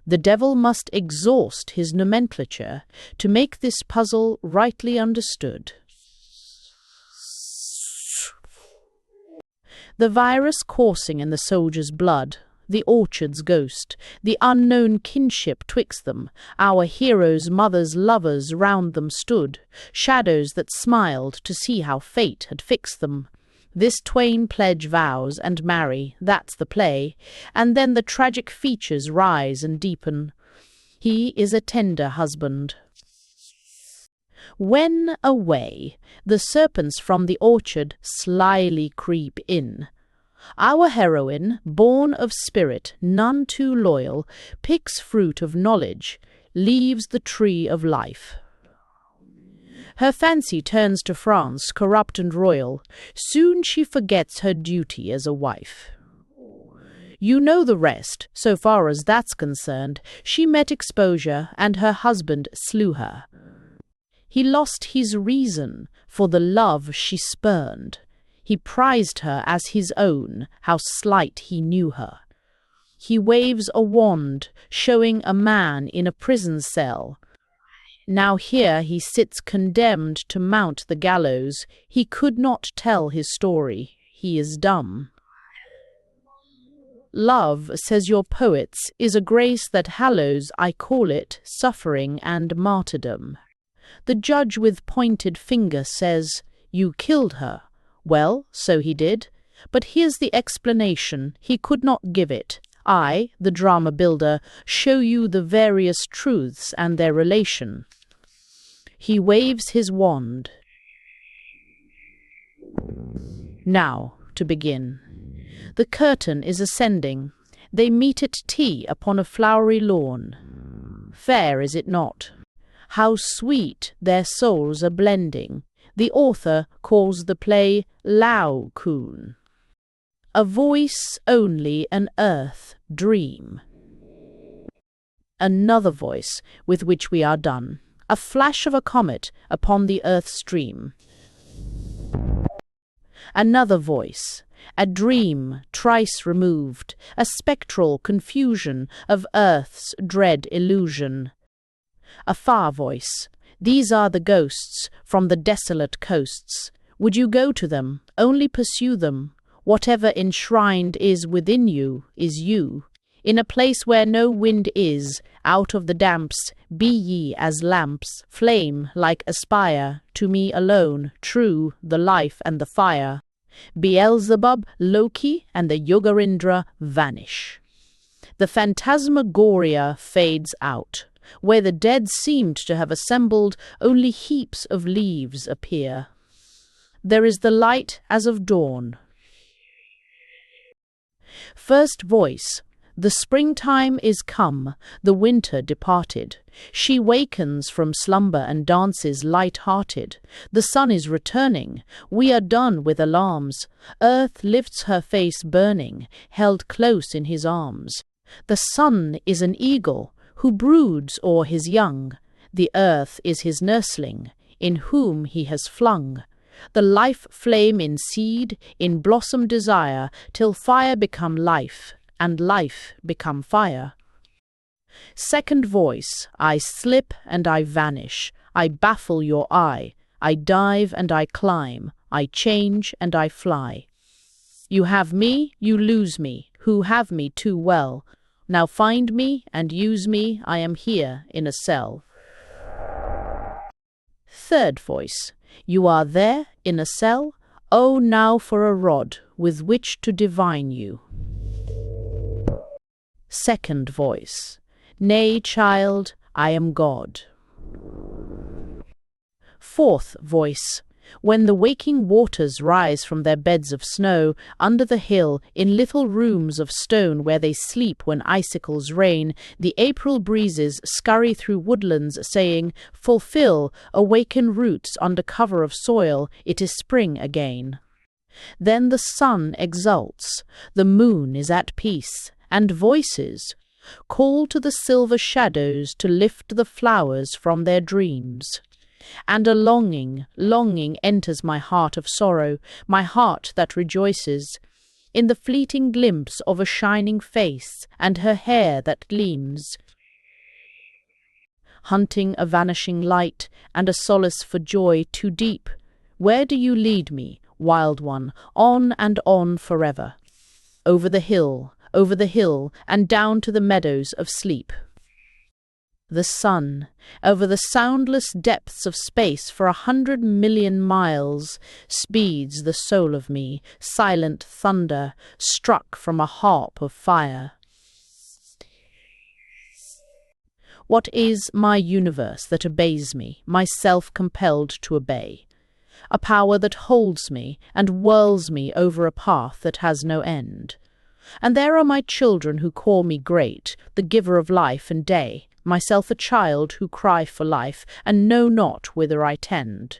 The devil must exhaust his nomenclature to make this puzzle rightly understood. The virus coursing in the soldier's blood, the orchard's ghost, the unknown kinship twixt them, our hero's mother's lovers round them stood, shadows that smiled to see how fate had fixed them. This twain pledge vows and marry, that's the play, and then the tragic features rise and deepen. He is a tender husband. When away, the serpents from the orchard slyly creep in. Our heroine, born of spirit, none too loyal, picks fruit of knowledge, leaves the tree of life. Her fancy turns to France, corrupt and royal. Soon she forgets her duty as a wife. You know the rest, so far as that's concerned. She met exposure, and her husband slew her. He lost his reason for the love she spurned. He prized her as his own, how slight he knew her. He waves a wand, showing a man in a prison cell. Now here he sits condemned to mount the gallows. He could not tell his story. He is dumb. Love, says your poets, is a grace that hallows, I call it, suffering and martyrdom. The judge with pointed finger says, you killed her. Well, so he did. But here's the explanation. He could not give it. I, the drama builder, show you the various truths and their relation. He waves his wand. Now, to begin. The curtain is ascending. They meet at tea upon a flowery lawn. Fair, is it not? How sweet their souls are blending. The author calls the play Lao Kun. A voice only, an earth dream. Another voice with which we are done. A flash of a comet upon the earth stream. Another voice. A dream, thrice removed, a spectral confusion of earth's dread illusion. A far voice. These are the ghosts from the desolate coasts. Would you go to them? Only pursue them. Whatever enshrined is within you is you. In a place where no wind is, out of the damps, be ye as lamps, flame like aspire, to me alone, true, the life and the fire. Beelzebub, Loki, and the Yogarindra vanish. The phantasmagoria fades out. Where the dead seemed to have assembled, only heaps of leaves appear. There is the light as of dawn. First voice. The springtime is come, the winter departed. She wakens from slumber and dances light-hearted. The sun is returning. We are done with alarms. Earth lifts her face burning, held close in his arms. The sun is an eagle who broods o'er his young. The earth is his nursling, in whom he has flung the life flame in seed, in blossom desire, till fire become life, and life become fire. Second voice. I slip and I vanish. I baffle your eye. I dive and I climb. I change and I fly. You have me, you lose me, who have me too well. Now find me and use me, I am here in a cell. Third voice. You are there in a cell? Oh, now for a rod with which to divine you. Second voice. Nay, child, I am God. Fourth voice. When the waking waters rise from their beds of snow, under the hill, in little rooms of stone where they sleep when icicles rain, the April breezes scurry through woodlands, saying, fulfill, awaken roots under cover of soil, it is spring again. Then the sun exults, the moon is at peace, and voices call to the silver shadows to lift the flowers from their dreams. And a longing, longing enters my heart of sorrow, my heart that rejoices in the fleeting glimpse of a shining face and her hair that gleams, hunting a vanishing light and a solace for joy too deep. Where do you lead me, wild one, on and on forever? Over the hill, and down to the meadows of sleep. The sun, over the soundless depths of space for 100 million miles, speeds the soul of me, silent thunder, struck from a harp of fire. What is my universe that obeys me, myself compelled to obey? A power that holds me and whirls me over a path that has no end. And there are my children who call me great, the giver of life and day. myself a child who cry for life, and know not whither I tend.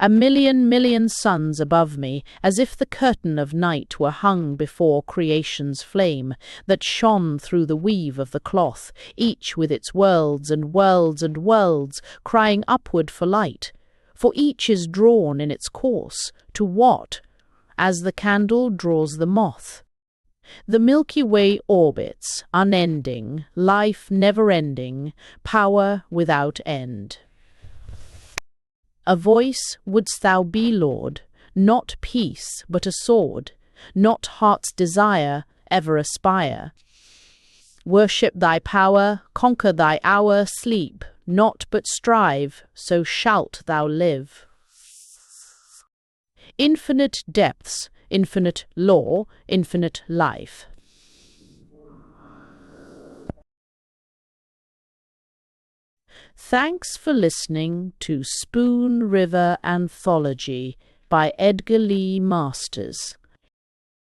A million suns above me, as if the curtain of night were hung before creation's flame, that shone through the weave of the cloth, each with its worlds and worlds and worlds, crying upward for light. For each is drawn in its course, to what? As the candle draws the moth. The Milky Way orbits, unending, life never-ending, power without end. A voice wouldst thou be, Lord, not peace, but a sword, not heart's desire, ever aspire. Worship thy power, conquer thy hour, sleep, not but strive, so shalt thou live. Infinite depths, infinite law, infinite life. Thanks for listening to Spoon River Anthology by Edgar Lee Masters.